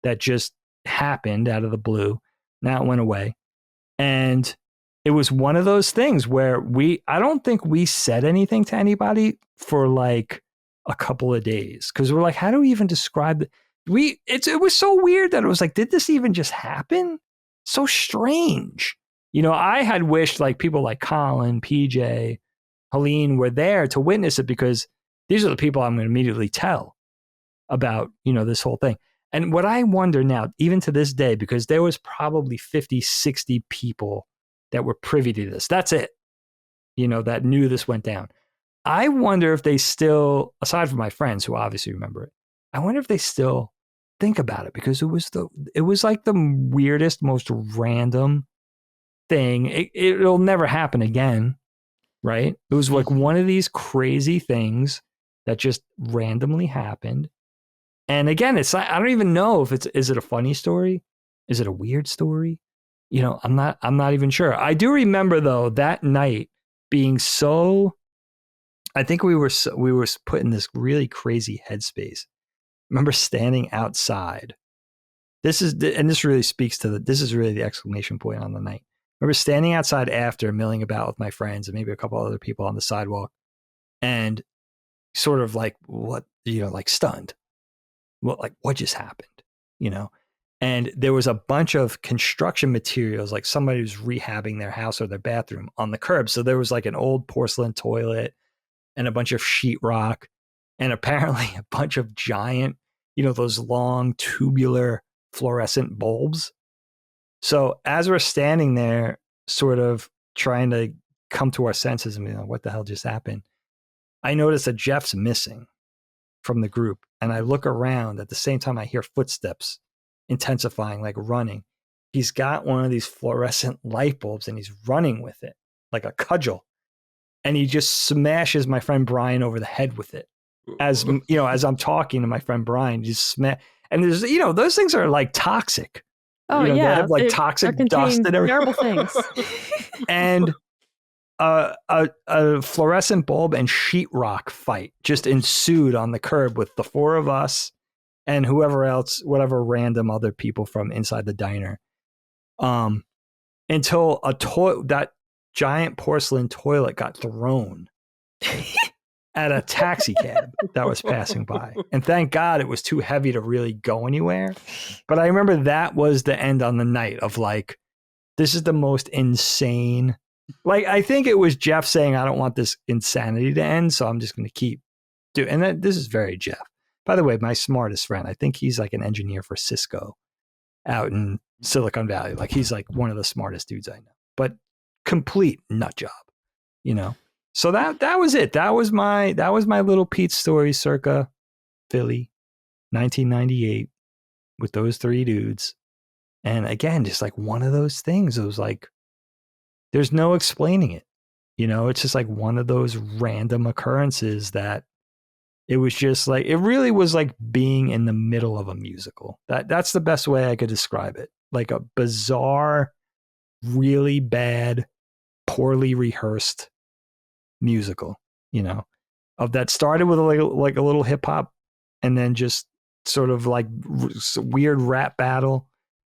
that just happened out of the blue. Now it went away. And it was one of those things where I don't think we said anything to anybody for like a couple of days, because we're like, how do we even describe it? It was so weird that it was like, did this even just happen? So strange. You know, I had wished like people like Colin, PJ, Helene were there to witness it, because these are the people I'm going to immediately tell about, you know, this whole thing. And what I wonder now, even to this day, because there was probably 50, 60 people that were privy to this. That's it. You know, that knew this went down. I wonder if they still, aside from my friends who obviously remember it, I wonder if they still think about it, because it was like the weirdest, most random thing. It'll never happen again, right? It was like one of these crazy things that just randomly happened. And again, it's like, I don't even know if is it a funny story? Is it a weird story? You know, I'm not even sure. I do remember though that night being so, I think we were put in this really crazy headspace. I remember standing outside. This really speaks to this is really the exclamation point on the night. I remember standing outside after, milling about with my friends and maybe a couple other people on the sidewalk, and sort of like, what, you know, like stunned. What just happened, you know? And there was a bunch of construction materials, like somebody was rehabbing their house or their bathroom on the curb. So there was like an old porcelain toilet and a bunch of sheetrock, and apparently a bunch of giant, you know, those long tubular fluorescent bulbs. So as we're standing there, sort of trying to come to our senses and be like, what the hell just happened? I notice that Jeff's missing from the group. And I look around at the same time I hear footsteps intensifying, like running. He's got one of these fluorescent light bulbs and he's running with it like a cudgel. And he just smashes my friend Brian over the head with it. As you know, as I'm talking to my friend Brian, just smash. And there's, you know, those things are like toxic. Oh, you know, yeah. they have like toxic dust and everything. Terrible things. And a fluorescent bulb and sheetrock fight just ensued on the curb with the 4 of us and whoever else, whatever random other people from inside the diner. Until that giant porcelain toilet got thrown at a taxi cab that was passing by. And thank God it was too heavy to really go anywhere. But I remember that was the end on the night of like, this is the most insane. Like, I think it was Jeff saying, I don't want this insanity to end, so I'm just going to keep doing. And this is very Jeff. By the way, my smartest friend, I think he's like an engineer for Cisco out in Silicon Valley. Like, he's like one of the smartest dudes I know, but complete nut job, you know? So that was it. That was my little Pete story circa Philly, 1998, with those three dudes. And again, just like one of those things. It was like, there's no explaining it. You know, it's just like one of those random occurrences that it was just like, it really was like being in the middle of a musical. That's the best way I could describe it. Like a bizarre, really bad, poorly rehearsed musical, you know, of that started with like a little hip hop and then just sort of like weird rap battle,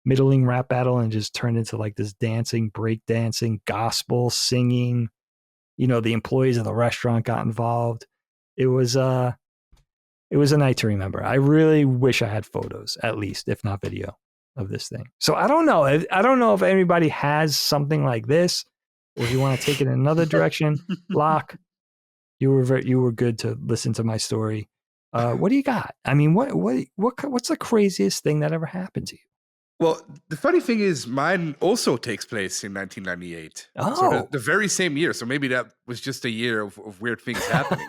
middling rap battle, and just turned into like this dancing, break dancing, gospel singing. You know, the employees of the restaurant got involved. It was a night to remember. I really wish I had photos, at least, if not video, of this thing. So I don't know. I don't know if anybody has something like this, or if you want to take it in another direction. Locke, you were good to listen to my story. What do you got? I mean, what's the craziest thing that ever happened to you? Well, the funny thing is, mine also takes place in 1998. Oh. So the very same year. So maybe that was just a year of weird things happening.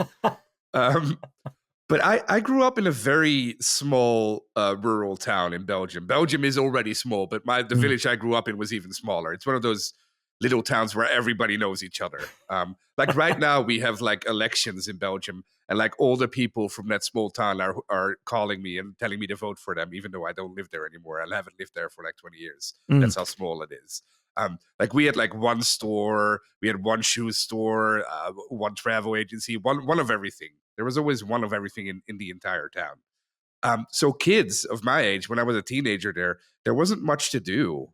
But I grew up in a very small rural town in Belgium. Belgium is already small, but the village I grew up in was even smaller. It's one of those little towns where everybody knows each other. Like right now, we have like elections in Belgium, and like all the people from that small town are calling me and telling me to vote for them, even though I don't live there anymore. I haven't lived there for like 20 years. That's how small it is. Like we had like one store, we had one shoe store, one travel agency, one of everything. There was always one of everything in the entire town. So kids of my age, when I was a teenager there wasn't much to do.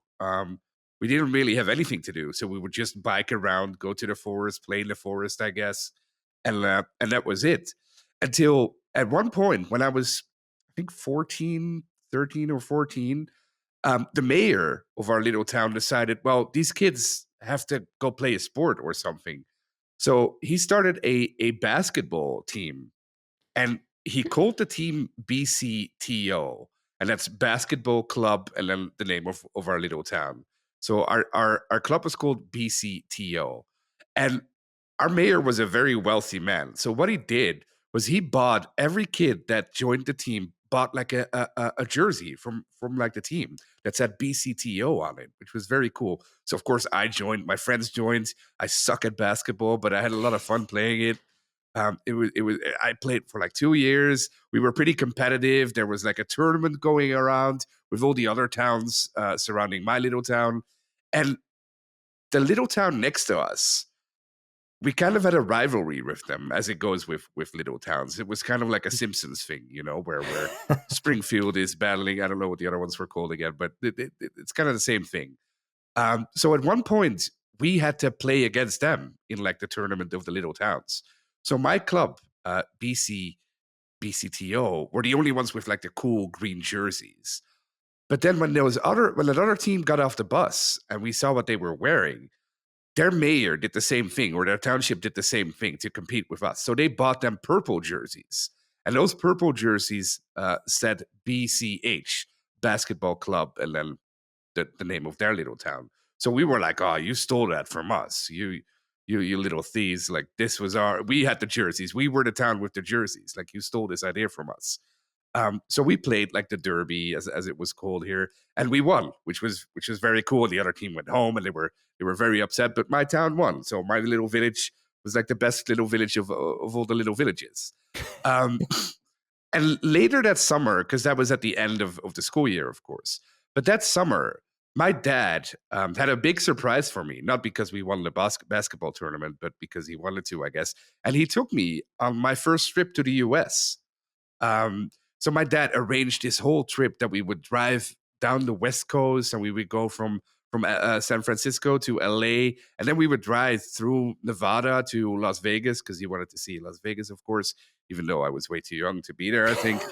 We didn't really have anything to do. So we would just bike around, go to the forest, play in the forest, I guess. And that was it. Until at one point when I was, I think 13 or 14, the mayor of our little town decided, well, these kids have to go play a sport or something. So he started a basketball team, and he called the team BCTO, and that's Basketball Club, and then the name of our little town. So our club was called BCTO, and our mayor was a very wealthy man. So what he did was he bought every kid that joined the team, bought like a jersey from like the team that said BCTO on it, which was very cool. So of course I joined, my friends joined. I suck at basketball, but I had a lot of fun playing it. It was I played for like 2 years. We were pretty competitive. There was like a tournament going around with all the other towns surrounding my little town. And the little town next to us, we kind of had a rivalry with them, as it goes with little towns. It was kind of like a Simpsons thing, you know, where Springfield is battling. I don't know what the other ones were called again, but it's kind of the same thing. So at one point, we had to play against them in like the tournament of the little towns. So my club, BCTO, were the only ones with like the cool green jerseys. But then when another team got off the bus and we saw what they were wearing, their mayor did the same thing, or their township did the same thing to compete with us. So they bought them purple jerseys. And those purple jerseys said BCH, Basketball Club, and then the name of their little town. So we were like, oh, you stole that from us. You little thieves. Like, we had the jerseys. We were the town with the jerseys. Like, you stole this idea from us. So we played like the derby, as it was called here, and we won, which was very cool. The other team went home, and they were very upset, but my town won. So my little village was like the best little village of all the little villages. And later that summer, because that was at the end of the school year, of course, but that summer, my dad had a big surprise for me, not because we won the basketball tournament, but because he wanted to, I guess. And he took me on my first trip to the US. So my dad arranged this whole trip that we would drive down the West Coast, and we would go from San Francisco to LA, and then we would drive through Nevada to Las Vegas, because he wanted to see Las Vegas, of course, even though I was way too young to be there, I think.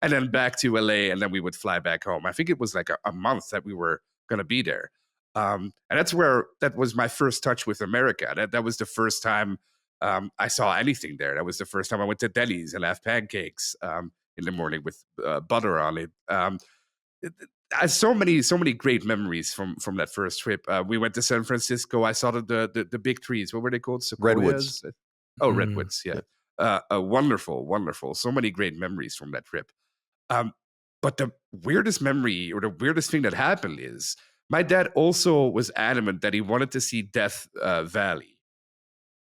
And then back to LA, and then we would fly back home. I think it was like a month that we were going to be there. And that was my first touch with America. That was the first time I saw anything there. That was the first time I went to Denny's and had pancakes in the morning with butter on it. so many great memories from that first trip. We went to San Francisco. I saw the big trees. What were they called? Redwoods. Sequoias? Oh, redwoods. Yeah. Wonderful. So many great memories from that trip. But the weirdest memory or the weirdest thing that happened is my dad also was adamant that he wanted to see Death Valley.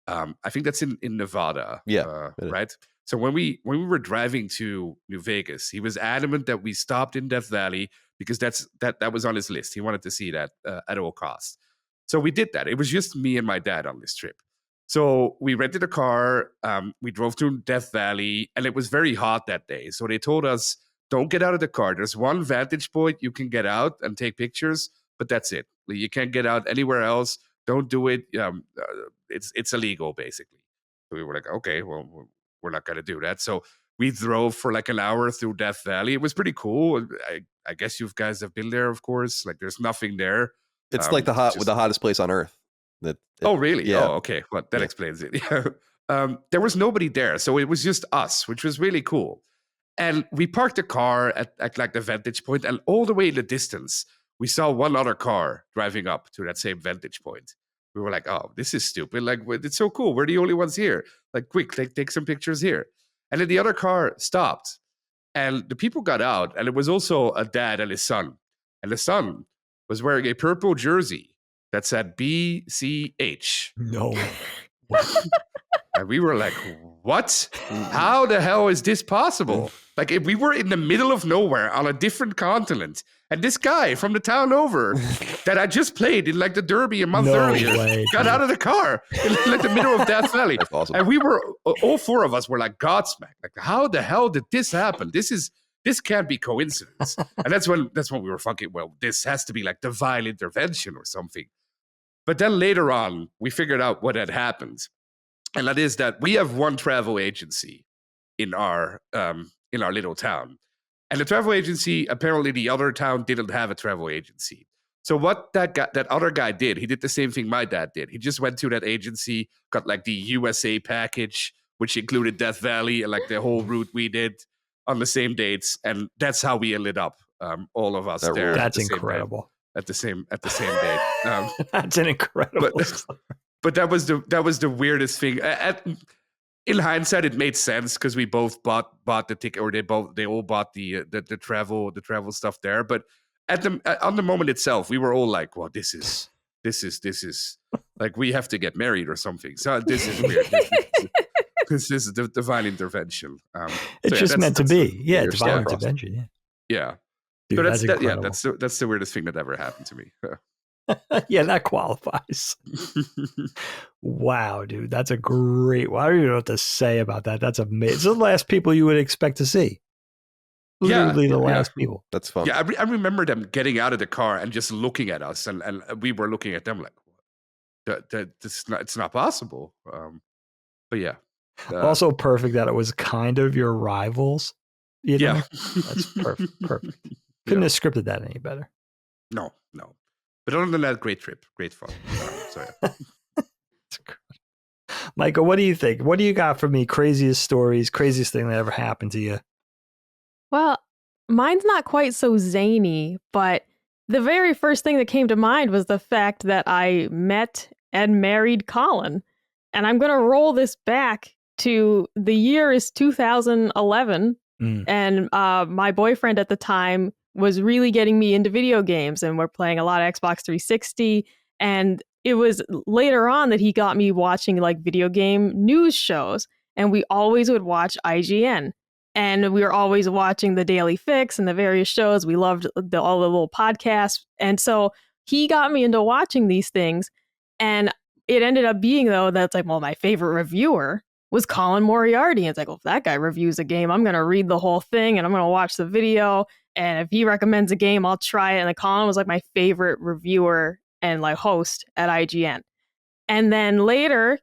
I think that's in Nevada. Yeah, right. So when we were driving to New Vegas, he was adamant that we stopped in Death Valley because that was on his list. He wanted to see that at all costs. So we did that. It was just me and my dad on this trip. So we rented a car. We drove to Death Valley, and it was very hot that day. So they told us, don't get out of the car. There's one vantage point you can get out and take pictures, but that's it. You can't get out anywhere else. Don't do it. It's illegal, basically. So we were like, okay, well, we're not going to do that. So we drove for like an hour through Death Valley. It was pretty cool. I guess you guys have been there, of course. Like, there's nothing there. It's like the hottest place on earth. Oh, really? Yeah. Oh, okay. Well, that explains it. There was nobody there, so it was just us, which was really cool. And we parked the car at like the vantage point, and all the way in the distance, we saw one other car driving up to that same vantage point. We were like, oh, this is stupid. Like, it's so cool. We're the only ones here. Like, quick, take some pictures here. And then the other car stopped. And the people got out. And it was also a dad and his son. And the son was wearing a purple jersey that said BCH. No. And we were like, what? How the hell is this possible? Like, if we were in the middle of nowhere on a different continent, and this guy from the town over that I just played in like the Derby a month earlier got out of the car in like the middle of Death Valley. That's awesome. And we were, all four of us were like godsmacked. Like, how the hell did this happen? This can't be coincidence. And that's when we were thinking, well, this has to be like divine intervention or something. But then later on, we figured out what had happened. And that is that we have one travel agency in our little town. And the travel agency, apparently the other town didn't have a travel agency. So what that other guy did, he did the same thing my dad did. He just went to that agency, got like the USA package, which included Death Valley and like the whole route we did on the same dates. And that's how we ended up, all of us there. That's incredible. At the same date. That's an incredible. But that was the weirdest thing. In hindsight, it made sense because we both bought the ticket, or they all bought the travel stuff there. But on the moment itself, we were all like, "Well, this is like we have to get married or something." So this is weird. This is the divine intervention. It's just meant to be. Yeah, divine intervention. Yeah. Dude, But that's the weirdest thing that ever happened to me. Yeah, that qualifies. Wow, dude, that's a great. I don't even know what to say about that. That's amazing. It's the last people you would expect to see. Literally the last people. That's fun. Yeah, I remember them getting out of the car and just looking at us, and we were looking at them like, it's not possible. But yeah. Also perfect that it was kind of your rivals. You know? Yeah. That's perfect. Couldn't have scripted that any better. No. But other than that, great trip, great fun. So yeah. Micah, what do you think? What do you got for me? Craziest stories, craziest thing that ever happened to you? Well, mine's not quite so zany, but the very first thing that came to mind was the fact that I met and married Colin. And I'm going to roll this back to the year is 2011. And my boyfriend at the time was really getting me into video games, and we're playing a lot of Xbox 360. And it was later on that he got me watching like video game news shows, and we always would watch IGN, and we were always watching the Daily Fix and the various shows. We loved all the little podcasts. And so he got me into watching these things, and it ended up being, though, that's like, well, my favorite reviewer was Colin Moriarty. And it's like, well, if that guy reviews a game, I'm going to read the whole thing and I'm going to watch the video. And if he recommends a game, I'll try it. And like, Colin was like my favorite reviewer and like host at IGN. And then later,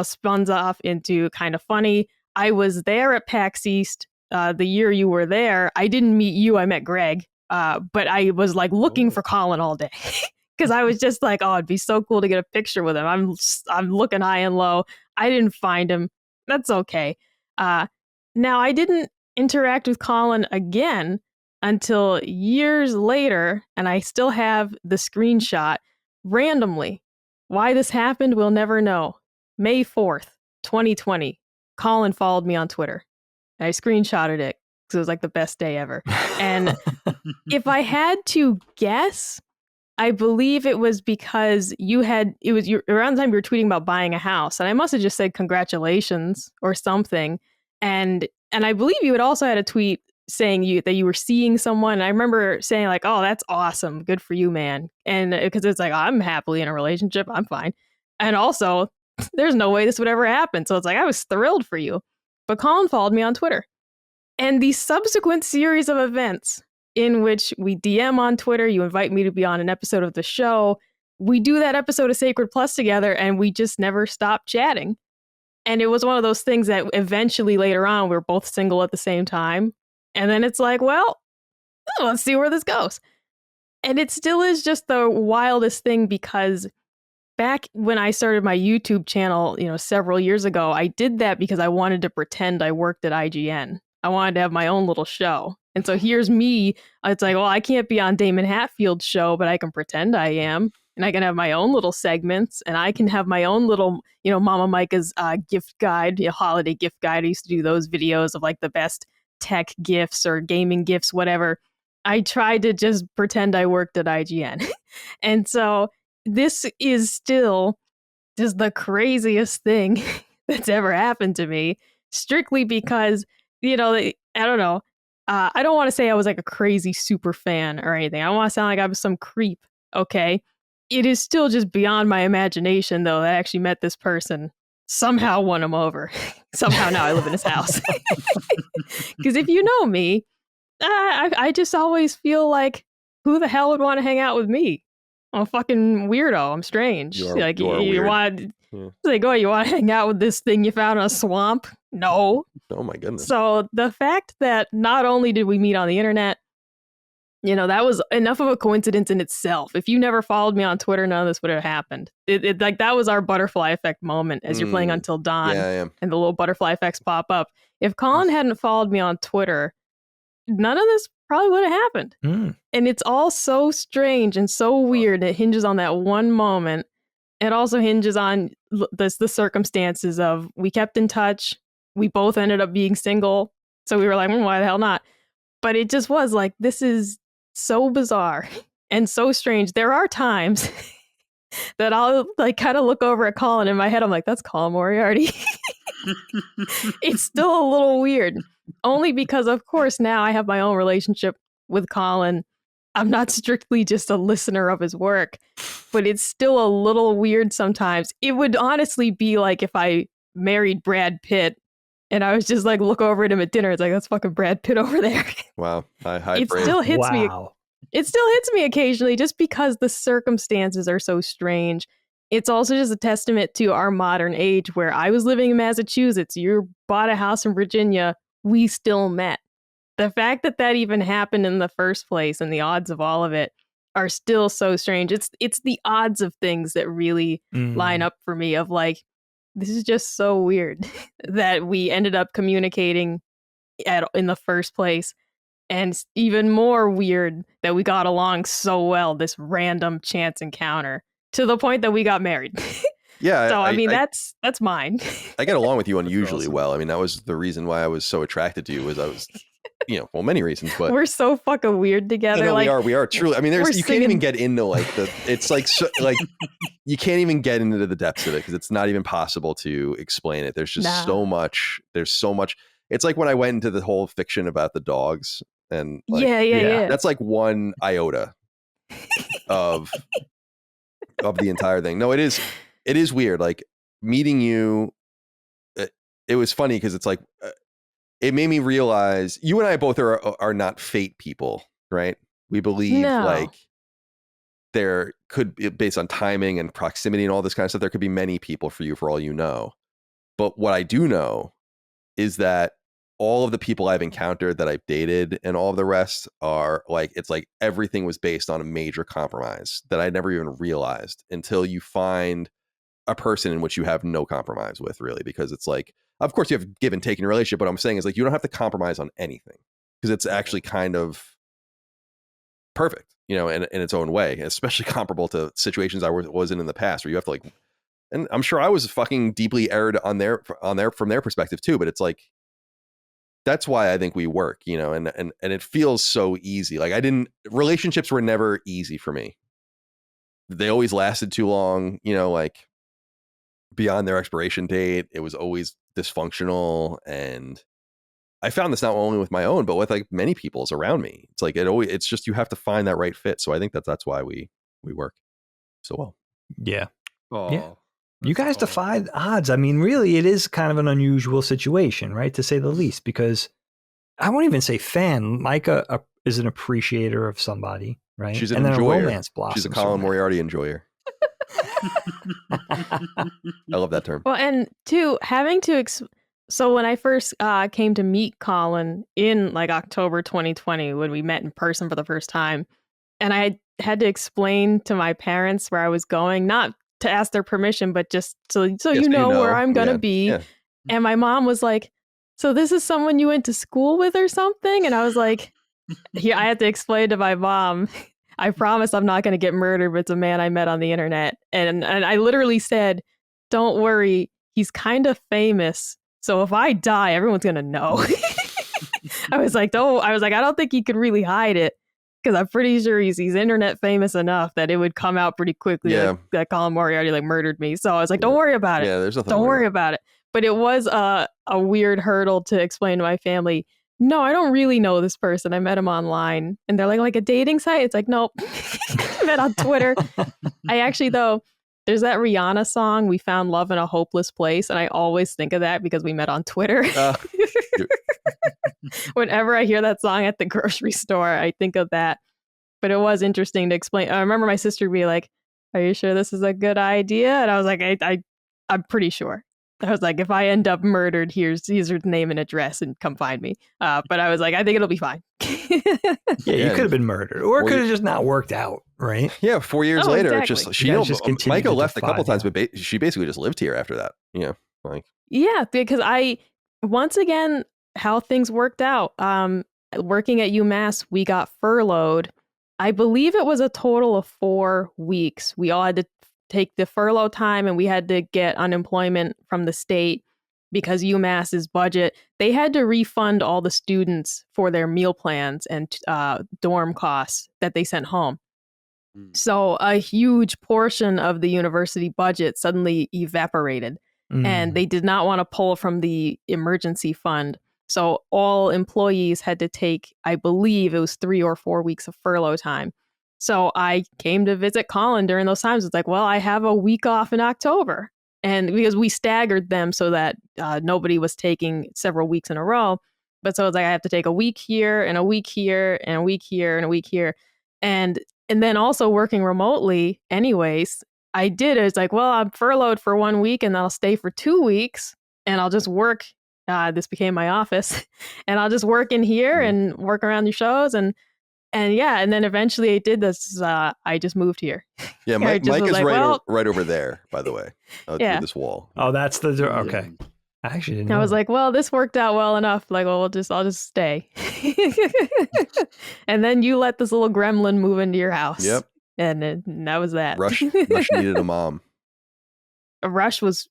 spun off into kind of funny. I was there at PAX East the year you were there. I didn't meet you. I met Greg. But I was like looking for Colin all day. Because I was just like, oh, it'd be so cool to get a picture with him. I'm looking high and low. I didn't find him. That's okay. Now, I didn't interact with Colin again until years later, and I still have the screenshot randomly. Why this happened, we'll never know. May 4th, 2020. Colin followed me on Twitter. I screenshotted it because it was like the best day ever. And if I had to guess, I believe it was because around the time you were tweeting about buying a house, and I must have just said congratulations or something. And I believe you had also had a tweet saying that you were seeing someone. And I remember saying like, "Oh, that's awesome, good for you, man." And because it's like, I'm happily in a relationship, I'm fine. And also, there's no way this would ever happen. So it's like I was thrilled for you. But Colin followed me on Twitter, and the subsequent series of events in which we DM on Twitter, you invite me to be on an episode of the show. We do that episode of Sacred Plus together, and we just never stopped chatting. And it was one of those things that eventually later on, we were both single at the same time. And then it's like, well, let's see where this goes. And it still is just the wildest thing because back when I started my YouTube channel, several years ago, I did that because I wanted to pretend I worked at IGN. I wanted to have my own little show. And so here's me. It's like, well, I can't be on Damon Hatfield's show, but I can pretend I am. And I can have my own little segments, and I can have my own little, Mama Micah's gift guide, holiday gift guide. I used to do those videos of like the best tech gifts or gaming gifts, whatever. I tried to just pretend I worked at IGN. And so this is still just the craziest thing that's ever happened to me, strictly because, I don't know. I don't want to say I was like a crazy super fan or anything. I don't want to sound like I was some creep. Okay. It is still just beyond my imagination, though, that I actually met this person, somehow won him over. Somehow now I live in his house. Because if you know me, I just always feel like, who the hell would want to hang out with me? I'm a fucking weirdo. I'm strange. You are weird. weird. Like, oh, you want to hang out with this thing you found in a swamp? No. Oh my goodness. So the fact that not only did we meet on the internet, that was enough of a coincidence in itself. If you never followed me on Twitter, none of this would have happened. It like that was our butterfly effect moment as you're playing Until Dawn, and the little butterfly effects pop up. If Colin hadn't followed me on Twitter, none of this probably would have happened. And it's all so strange and so weird. It hinges on that one moment. It also hinges on the circumstances of we kept in touch. We both ended up being single. So we were like, why the hell not? But it just was like, this is so bizarre and so strange. There are times that I'll like kind of look over at Colin in my head. I'm like, that's Colin Moriarty. It's still a little weird, only because, of course, now I have my own relationship with Colin. I'm not strictly just a listener of his work, but it's still a little weird sometimes. It would honestly be like if I married Brad Pitt and I was just like, look over at him at dinner. It's like, that's fucking Brad Pitt over there. Wow. Hi, it Brad. still hits me. It still hits me occasionally just because the circumstances are so strange. It's also just a testament to our modern age where I was living in Massachusetts. You bought a house in Virginia. We still met. The fact that even happened in the first place and the odds of all of it are still so strange. It's the odds of things that really line up for me of like, this is just so weird that we ended up communicating in the first place. And even more weird that we got along so well, this random chance encounter, to the point that we got married. Yeah. So, I mean, that's mine. I get along with you unusually awesome. Well. I mean, that was the reason why I was so attracted to you, was I was, many reasons, but we're so fucking weird together. No, like, we are truly. I mean, you can't even get into like it's like, so, like you can't even get into the depths of it because it's not even possible to explain it. There's just so much. It's like when I went into the whole fiction about the dogs and like, yeah. That's like one iota of the entire thing. No, it is weird. Like meeting you, it was funny because it's like, it made me realize you and I both are not fate people, right? We believe like there could be, based on timing and proximity and all this kind of stuff, there could be many people for you for all you know. But what I do know is that all of the people I've encountered that I've dated and all of the rest are like, it's like everything was based on a major compromise that I never even realized until you find a person in which you have no compromise with, really, because it's like, of course you have give and take in your relationship, but I'm saying is like, you don't have to compromise on anything because it's actually kind of perfect, in its own way, especially comparable to situations I was in the past where you have to and I'm sure I was fucking deeply erred on their from their perspective too, but it's like, that's why I think we work, and it feels so easy. Like relationships were never easy for me. They always lasted too long, like beyond their expiration date. It was always dysfunctional. And I found this not only with my own, but with like many people's around me. It's like, it's just, you have to find that right fit. So I think that's why we work so well. Yeah. Oh, yeah. You guys defied odds. I mean, really, it is kind of an unusual situation, right? To say the least, because I won't even say fan. Micah is an appreciator of somebody, right? She's an and then enjoyer. A romance blossoms. She's a Colin Moriarty enjoyer. I love that term. Well, and two, having to so when I first came to meet Colin in like October 2020, when we met in person for the first time, and I had to explain to my parents where I was going, not to ask their permission, but just so you know where I'm gonna be. Yeah. And my mom was like, "So this is someone you went to school with or something?" And I was like, "Here, I had to explain to my mom, I promise I'm not going to get murdered, but it's a man I met on the internet." And I literally said, "Don't worry, he's kind of famous. So if I die, everyone's going to know." I was like, I don't think he could really hide it, because I'm pretty sure he's internet famous enough that it would come out pretty quickly that Colin Moriarty like murdered me. So I was like, don't worry about it. Yeah, there's nothing. Don't worry about it. But it was a weird hurdle to explain to my family. No, I don't really know this person. I met him online. And they're like a dating site? It's like, nope. Met on Twitter. I actually, though, there's that Rihanna song, "We Found Love in a Hopeless Place." And I always think of that because we met on Twitter. Whenever I hear that song at the grocery store, I think of that. But it was interesting to explain. I remember my sister be like, "Are you sure this is a good idea?" And I was like, I'm pretty sure. I was like, if I end up murdered, here's her name and address and come find me. But I was like, I think it'll be fine. You could have been murdered, or it could have just not worked out, right? Yeah, 4 years later, exactly. it's just Micah left a couple times, but she basically just lived here after that. Yeah, because once again, how things worked out. Working at UMass, we got furloughed. I believe it was a total of 4 weeks. We all had to take the furlough time, and we had to get unemployment from the state because UMass's budget, they had to refund all the students for their meal plans and dorm costs that they sent home. So a huge portion of the university budget suddenly evaporated, and they did not want to pull from the emergency fund. So all employees had to take, I believe it was 3 or 4 weeks of furlough time. So I came to visit Colin during those times. It's like, well, I have a week off in October. And because we staggered them so that nobody was taking several weeks in a row. But so it's like, I have to take a week here and a week here and a week here and a week here. And then also working remotely anyways, I did. It's like, well, I'm furloughed for 1 week and I'll stay for 2 weeks and I'll just work. This became my office and I'll just work in here and work around your shows. And then eventually I did this. I just moved here. Yeah, Mike is like, right over there, by the way. Through this wall. Oh, that's the door. Okay. I actually didn't know. I was like, well, this worked out well enough. Like, well, I'll just stay. And then you let this little gremlin move into your house. Yep. And that was that. Rush needed a mom. Rush was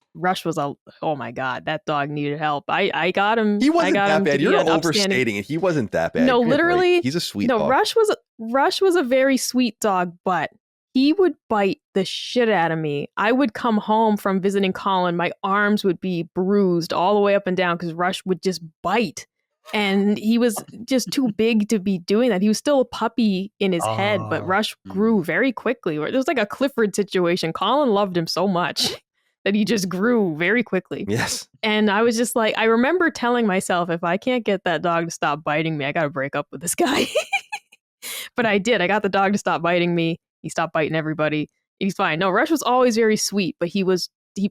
oh my God, that dog needed help. I got him. He wasn't that bad. You're overstating it. He wasn't that bad. No, literally, he's a sweet dog. Rush was a very sweet dog, but he would bite the shit out of me. I would come home from visiting Colin, my arms would be bruised all the way up and down because Rush would just bite. And he was just too big to be doing that. He was still a puppy in his head, but Rush grew very quickly. It was like a Clifford situation. Colin loved him so much that he just grew very quickly. Yes. And I was just like, I remember telling myself, if I can't get that dog to stop biting me, I got to break up with this guy. But I did. I got the dog to stop biting me. He stopped biting everybody. He's fine. No, Rush was always very sweet, but he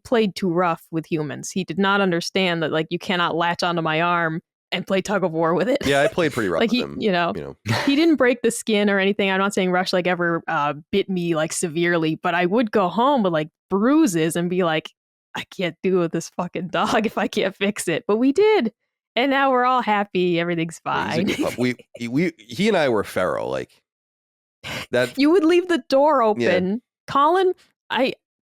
played too rough with humans. He did not understand that, like, you cannot latch onto my arm and play tug of war with it. Yeah, I played pretty rough like with him. He didn't break the skin or anything. I'm not saying Rush like ever bit me like severely, but I would go home with like bruises and be like, I can't deal with this fucking dog if I can't fix it. But we did. And now we're all happy. Everything's fine. He and I were feral. Like, That You would leave the door open. Colin,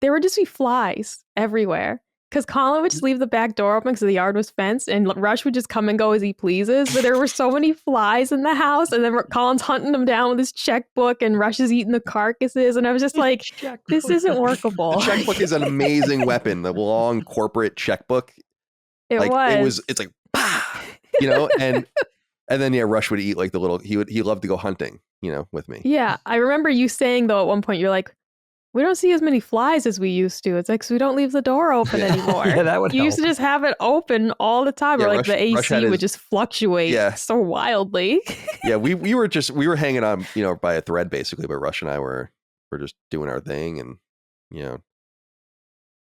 there would just be flies everywhere. Because Colin would just leave the back door open because the yard was fenced, and Rush would just come and go as he pleases. But there were so many flies in the house, and then Colin's hunting them down with his checkbook, and Rush is eating the carcasses. And I was just like, this isn't workable. the checkbook is an amazing weapon. The long corporate checkbook. It's like, bah! and then Rush would eat like the little. He loved to go hunting, with me. Yeah, I remember you saying though at one point, you're like, we don't see as many flies as we used to. It's like, so we don't leave the door open anymore. Yeah, that would You help. used to just have it open all the time, or like the AC would just fluctuate so wildly. Yeah, we were hanging on, by a thread basically, but Rush and I were just doing our thing and,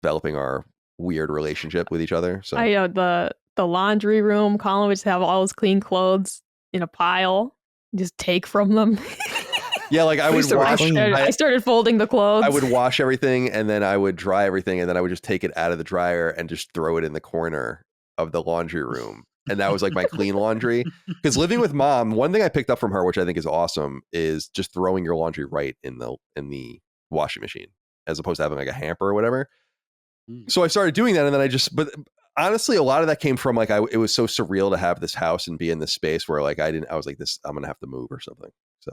developing our weird relationship with each other. So I the laundry room, Colin would just have all his clean clothes in a pile, just take from them. Yeah, like I would wash. I started folding the clothes. I would wash everything and then I would dry everything and then I would just take it out of the dryer and just throw it in the corner of the laundry room. And that was like my clean laundry. Because living with Mom, one thing I picked up from her, which I think is awesome, is just throwing your laundry right in the washing machine, as opposed to having like a hamper or whatever. So I started doing that, and then but honestly, a lot of that came from like it was so surreal to have this house and be in this space where like I was like, I'm gonna have to move or something. So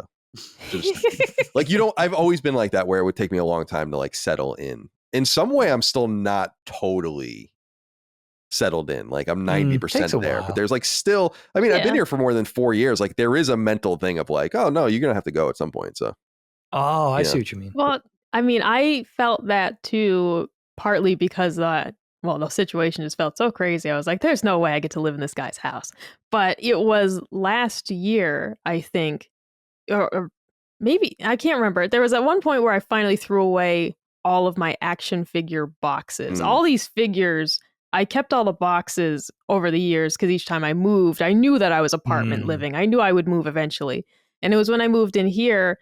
just like I've always been like that, where it would take me a long time to like settle in. In some way, I'm still not totally settled in. Like I'm 90% there, but there's like still. I mean, I've been here for more than 4 years. Like there is a mental thing of like, oh no, you're gonna have to go at some point. So, I see what you mean. Well, I mean, I felt that too, partly because the situation just felt so crazy. I was like, there's no way I get to live in this guy's house. But it was last year, I think. Or maybe, I can't remember. There was at one point where I finally threw away all of my action figure boxes. All these figures, I kept all the boxes over the years because each time I moved, I knew that I was apartment living. I knew I would move eventually. And it was when I moved in here,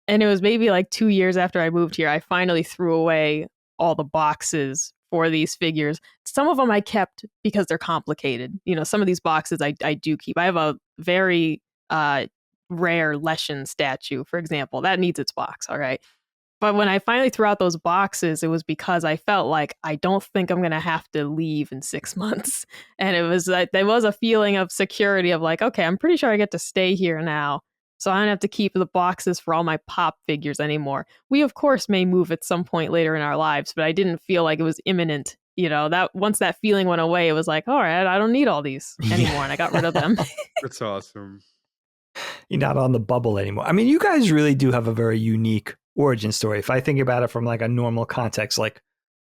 and it was maybe like 2 years after I moved here, I finally threw away all the boxes for these figures. Some of them I kept because they're complicated. Some of these boxes I do keep. I have a very rare Leshen statue, for example, that needs its box. All right. But when I finally threw out those boxes, it was because I felt like I don't think I'm going to have to leave in 6 months. And it was like, there was a feeling of security of like, okay, I'm pretty sure I get to stay here now. So I don't have to keep the boxes for all my pop figures anymore. We, of course, may move at some point later in our lives, but I didn't feel like it was imminent. That once that feeling went away, it was like, all right, I don't need all these anymore. And I got rid of them. That's awesome. You're not on the bubble anymore. I mean, you guys really do have a very unique origin story. If I think about it from like a normal context, like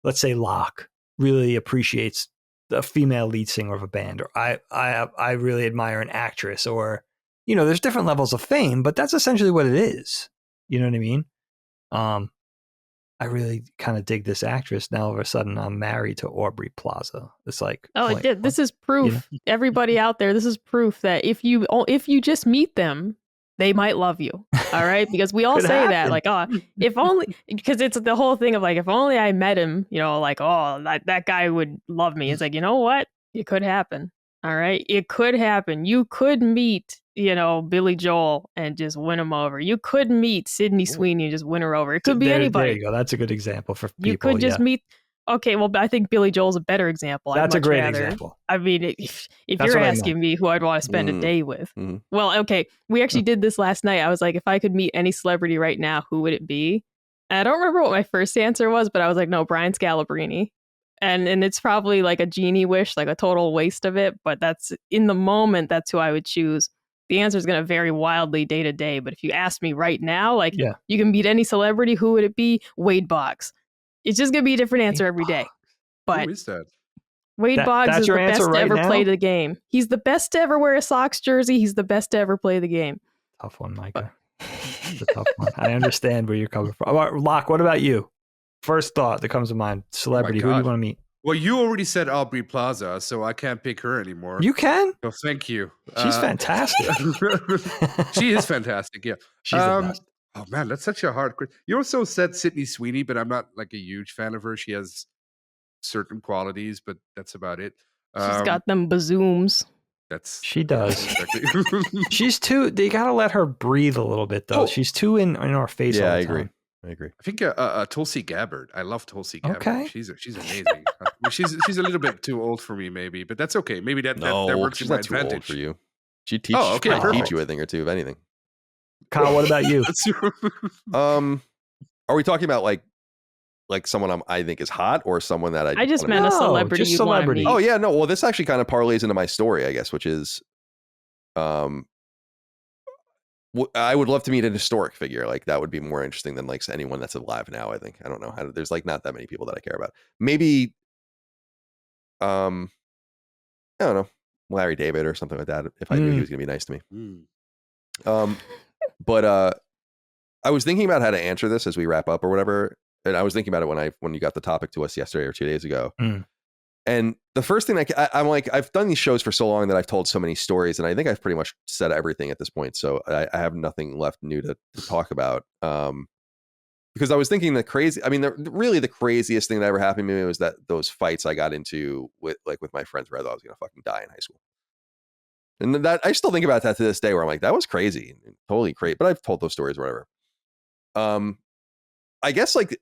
let's say Locke really appreciates the female lead singer of a band, or I really admire an actress, or there's different levels of fame, but that's essentially what it is. You know what I mean? I really kind of dig this actress. Now all of a sudden I'm married to Aubrey Plaza. It's like, this is proof. Everybody out there, this is proof that if you just meet them, they might love you. All right, because we all say that, like, if only, because it's the whole thing of like, if only I met him, like, that guy would love me. It's like, you know what? It could happen. All right, it could happen. You could meet, Billy Joel and just win him over. You could meet Sydney Sweeney and just win her over. It could be anybody. There you go. That's a good example for people. You could just meet. Okay, well, I think Billy Joel's a better example. That's a great example. I mean, if you're asking me who I'd want to spend a day with, well, okay, we actually did this last night. I was like, if I could meet any celebrity right now, who would it be? And I don't remember what my first answer was, but I was like, no, Brian Scalabrine. And it's probably like a genie wish, like a total waste of it. But that's in the moment, that's who I would choose. The answer is going to vary wildly day to day. But if you ask me right now, like you can meet any celebrity, who would it be? Wade Boggs. It's just going to be a different answer every day. But who is that? Wade Boggs is the best to ever play the game. He's the best to ever wear a Sox jersey. He's the best to ever play the game. Tough one, Micah. It's a tough one. I understand where you're coming from. Locke, what about you? First thought that comes to mind, celebrity, who do you want to meet? Well, you already said Aubrey Plaza, so I can't pick her anymore. You can? Oh, thank you. She's fantastic. She is fantastic, yeah. She's the best. Oh, man, that's such a hard question. You also said Sydney Sweeney, but I'm not like a huge fan of her. She has certain qualities, but that's about it. She's got them bazooms. That's She does. exactly. She's too. They gotta let her breathe a little bit, though. Oh. She's too in our face. Yeah, all the I agree. time. I agree. I think Tulsi Gabbard. I love Tulsi Gabbard. Okay. She's amazing. She's a little bit too old for me, maybe, but that's okay. Maybe that works she's to my not too old advantage for you. She teach. Oh, okay, She'd teach perfect. you a thing or two, if anything. Kyle, what about you? Are we talking about like someone I think is hot, or someone that I just wanna meant meet? a No, celebrity. just you'd wanna celebrity. meet. Oh yeah, no. Well, this actually kind of parlays into my story, I guess, which is, I would love to meet an historic figure. Like that would be more interesting than like anyone that's alive now. I think. I don't know how. There's like not that many people that I care about. Maybe, I don't know, Larry David or something like that. If I knew he was gonna be nice to me. Mm. But I was thinking about how to answer this as we wrap up or whatever, and I was thinking about it when you got the topic to us yesterday or 2 days ago. And the first thing I'm like, I've done these shows for so long that I've told so many stories, and I think I've pretty much said everything at this point. So I have nothing left new to talk about. Because I was thinking really the craziest thing that ever happened to me was those fights I got into with my friends where I thought I was gonna fucking die in high school. And that I still think about that to this day, where I'm like, that was crazy, totally crazy. But I've told those stories or whatever. I guess like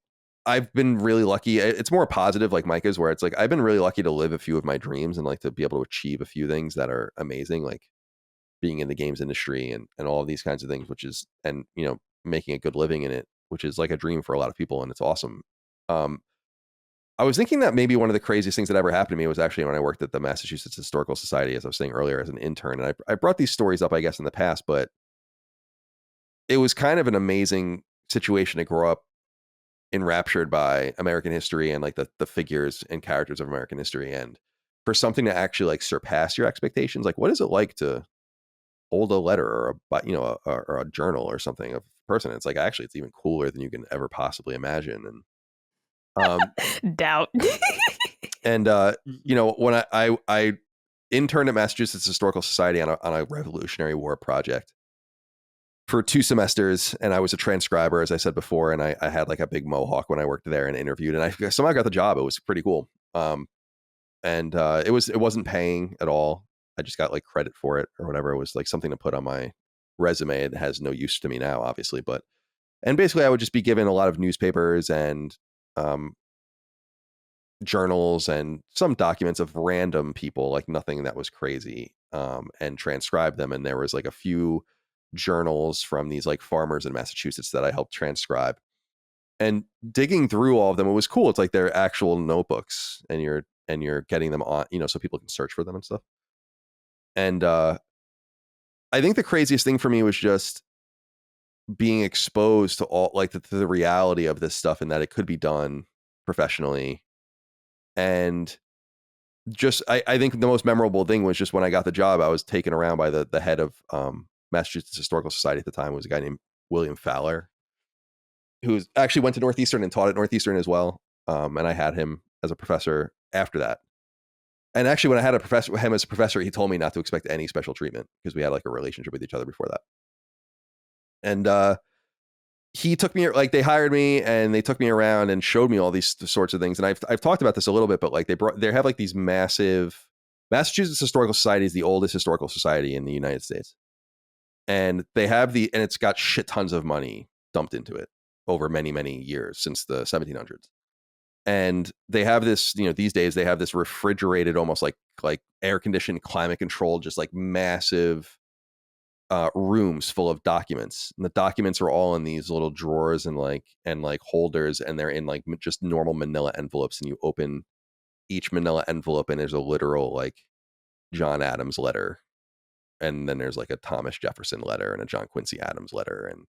I've been really lucky. It's more positive, like Micah's, where it's like I've been really lucky to live a few of my dreams and like to be able to achieve a few things that are amazing, like being in the games industry and all of these kinds of things, which is, and making a good living in it, which is like a dream for a lot of people, and it's awesome. I was thinking that maybe one of the craziest things that ever happened to me was actually when I worked at the Massachusetts Historical Society, as I was saying earlier, as an intern. And I brought these stories up, I guess, in the past, but it was kind of an amazing situation to grow up enraptured by American history and like the figures and characters of American history, and for something to actually like surpass your expectations. Like, what is it like to hold a letter or a journal or something of a person? It's like, actually, it's even cooler than you can ever possibly imagine. And Doubt. and when I interned at Massachusetts Historical Society on a Revolutionary War project for 2 semesters, and I was a transcriber, as I said before, and I had like a big mohawk when I worked there and interviewed, and I somehow got the job. It was pretty cool. And it wasn't paying at all. I just got like credit for it or whatever. It was like something to put on my resume. It has no use to me now, obviously, and basically I would just be given a lot of newspapers and journals and some documents of random people, like nothing that was crazy, and transcribe them. And there was like a few journals from these like farmers in Massachusetts that I helped transcribe, and digging through all of them, it was cool. It's like they're actual notebooks, and you're getting them on, so people can search for them and stuff. And I think the craziest thing for me was just being exposed to all like to the reality of this stuff, and that it could be done professionally. And just I think the most memorable thing was just when I got the job, I was taken around by the head of Massachusetts Historical Society at the time. Was a guy named William Fowler, who actually went to Northeastern and taught at Northeastern as well. And I had him as a professor after that. And actually, when I had him as a professor, he told me not to expect any special treatment because we had like a relationship with each other before that. And he took me, like, they hired me and they took me around and showed me all these sorts of things. And I've talked about this a little bit, but like they have like these massive, Massachusetts Historical Society is the oldest historical society in the United States. And they have and it's got shit tons of money dumped into it over many, many years since the 1700s. And they have this, these days they have this refrigerated, almost like air conditioned, climate controlled, just like massive rooms full of documents. And the documents are all in these little drawers and holders, and they're in like just normal manila envelopes. And you open each manila envelope and there's a literal like John Adams letter. And then there's like a Thomas Jefferson letter and a John Quincy Adams letter, and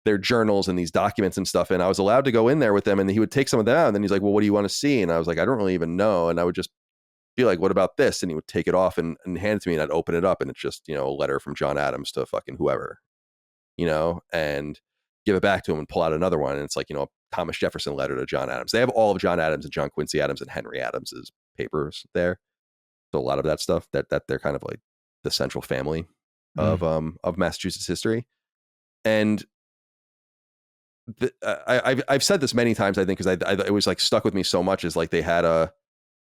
their journals and these documents and stuff. And I was allowed to go in there with them, and he would take some of them out, and then he's like, well, what do you want to see? And I was like, I don't really even know. And I would just be like, what about this? And he would take it off and hand it to me, and I'd open it up, and it's just, a letter from John Adams to fucking whoever, and give it back to him and pull out another one. And it's like, a Thomas Jefferson letter to John Adams. They have all of John Adams and John Quincy Adams and Henry Adams's papers there. So a lot of that stuff that they're kind of like the central family of Massachusetts history. And I've said this many times, I think, because it was like stuck with me so much, is like they had a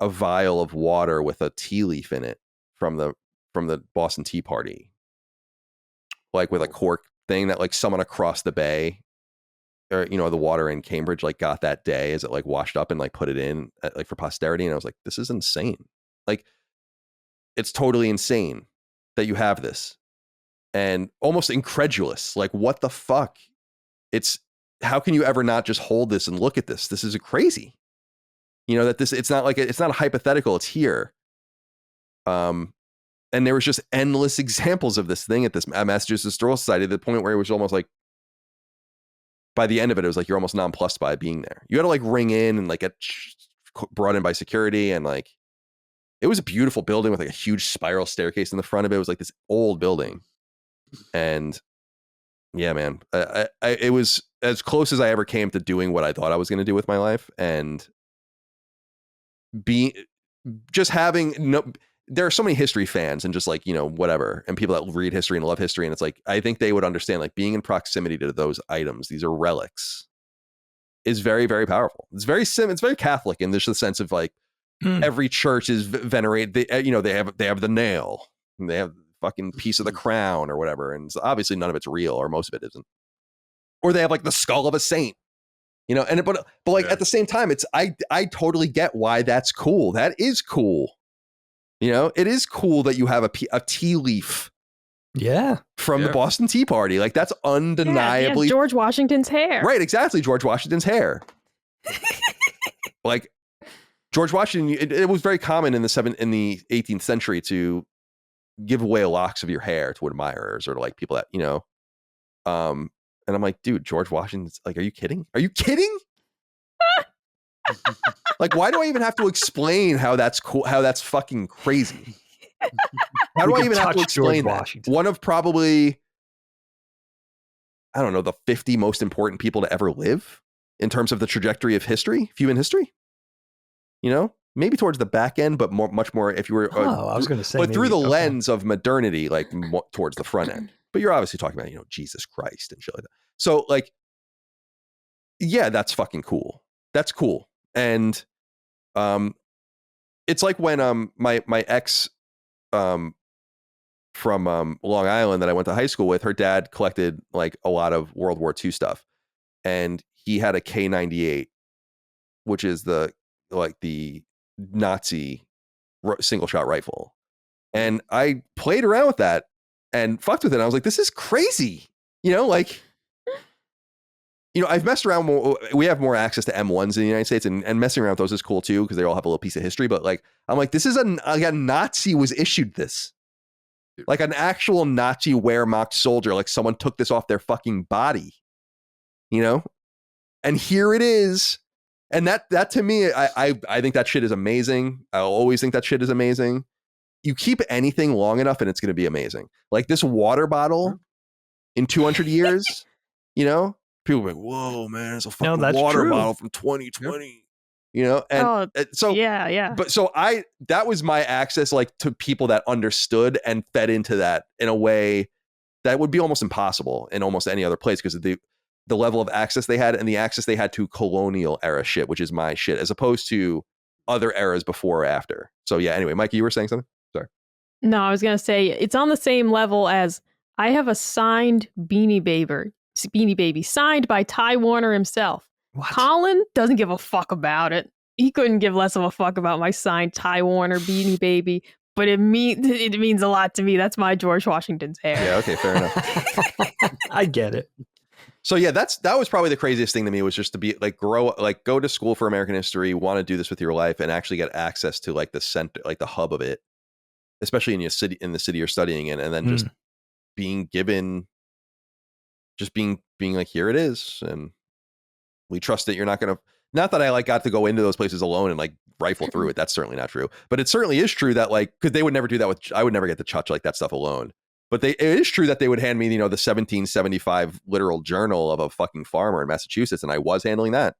vial of water with a tea leaf in it from the the Boston Tea Party, like with a cork thing that like someone across the bay, or the water in Cambridge like got that day as it like washed up and like put it in like for posterity. And I was like, this is insane. Like, it's totally insane that you have this, and almost incredulous. Like, what the fuck? How can you ever not just hold this and look at this? This is crazy. That it's not a hypothetical. It's here. And there was just endless examples of this thing at this Massachusetts Historical Society, to the point where it was almost like, by the end of it, it was like you're almost nonplussed by being there. You had to like ring in and like get brought in by security, and like it was a beautiful building with like a huge spiral staircase in the front of it. It was like this old building, and yeah, man, it was as close as I ever came to doing what I thought I was going to do with my life, and there are so many history fans and just like, whatever, and people that read history and love history. And it's like, I think they would understand, like, being in proximity to those items, these are relics, is very, very powerful. It's very it's very Catholic in this sense of like, every church is venerate. They have the nail, and they have the fucking piece of the crown or whatever. And so obviously none of it's real, or most of it isn't. Or they have like the skull of a saint, but like at the same time, I totally get why that's cool. That is cool. It is cool that you have a tea leaf. Yeah. From the Boston Tea Party. Like, that's undeniably George Washington's hair. Right, exactly. George Washington's hair. Like, George Washington, it was very common in the 18th century to give away locks of your hair to admirers, or to like people that, and I'm like, dude, George Washington's, like, are you kidding? Are you kidding? Like, why do I even have to explain how that's cool? How that's fucking crazy? How do I even have to explain that? One of probably, I don't know, the 50 most important people to ever live in terms of the trajectory of human history. Maybe towards the back end, but much more if you were. I was going to say, but through the lens of modernity, like towards the front end. But you're obviously talking about, Jesus Christ and shit like that. So, like, yeah, that's fucking cool. That's cool. And it's like when my ex from Long Island that I went to high school with, her dad collected like a lot of World War II stuff, and he had a K98, which is the Nazi single shot rifle, and I played around with that and fucked with it. And I was like, this is crazy, I've messed around more. We have more access to M1s in the United States, and messing around with those is cool too, because they all have a little piece of history. But like, I'm like, this is a Nazi was issued this, like an actual Nazi Wehrmacht soldier. Like, someone took this off their fucking body, and here it is. And that to me, I think that shit is amazing. I'll always think that shit is amazing. You keep anything long enough and it's going to be amazing. Like this water bottle in 200 years, people are like, whoa, man, it's a fucking water bottle from 2020, and so, yeah. But so that was my access, like, to people that understood and fed into that in a way that would be almost impossible in almost any other place, because of the level of access they had, and the access they had to colonial era shit, which is my shit, as opposed to other eras before or after. So yeah, anyway, Micah, you were saying something? Sorry. No, I was going to say, it's on the same level as I have a signed Beanie Baby signed by Ty Warner himself. What? Colin doesn't give a fuck about it. He couldn't give less of a fuck about my signed Ty Warner Beanie Baby, but it means a lot to me. That's my George Washington's hair. Yeah, okay, fair enough. I get it. So yeah, that was probably the craziest thing to me, was just to be like, go to school for American history, want to do this with your life, and actually get access to like the center, like the hub of it, especially in the city you're studying in, and then just being given, just being like, here it is, and we trust that you're not going to. Not that I like got to go into those places alone and like rifle through it. That's certainly not true. But it certainly is true that, like, because they would never do that I would never get to touch like that stuff alone. But it is true that they would hand me, the 1775 literal journal of a fucking farmer in Massachusetts, and I was handling that.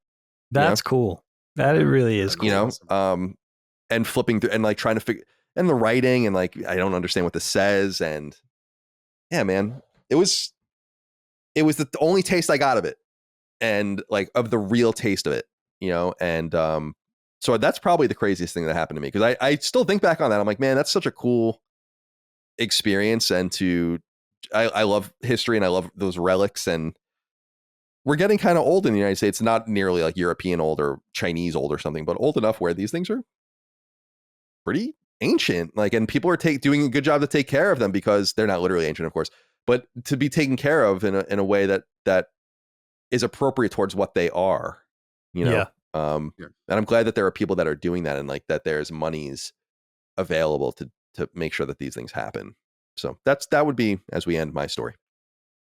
That's cool. That it really is cool. And flipping through and like trying to figure, and the writing, and like, I don't understand what this says, and yeah, man, it was the only taste I got of it, and like of the real taste of it, and so that's probably the craziest thing that happened to me, because I still think back on that. I'm like, man, that's such a cool. experience and I love history and I love those relics, and we're getting kind of old in the United States, not nearly like European old or Chinese old or something, but old enough where these things are pretty ancient, like, and people are doing a good job to take care of them because they're not literally ancient, of course, but to be taken care of in a way that is appropriate towards what they are, you know. And I'm glad that there are people that are doing that, and like that there's monies available to make sure that these things happen. So that would be as we end my story.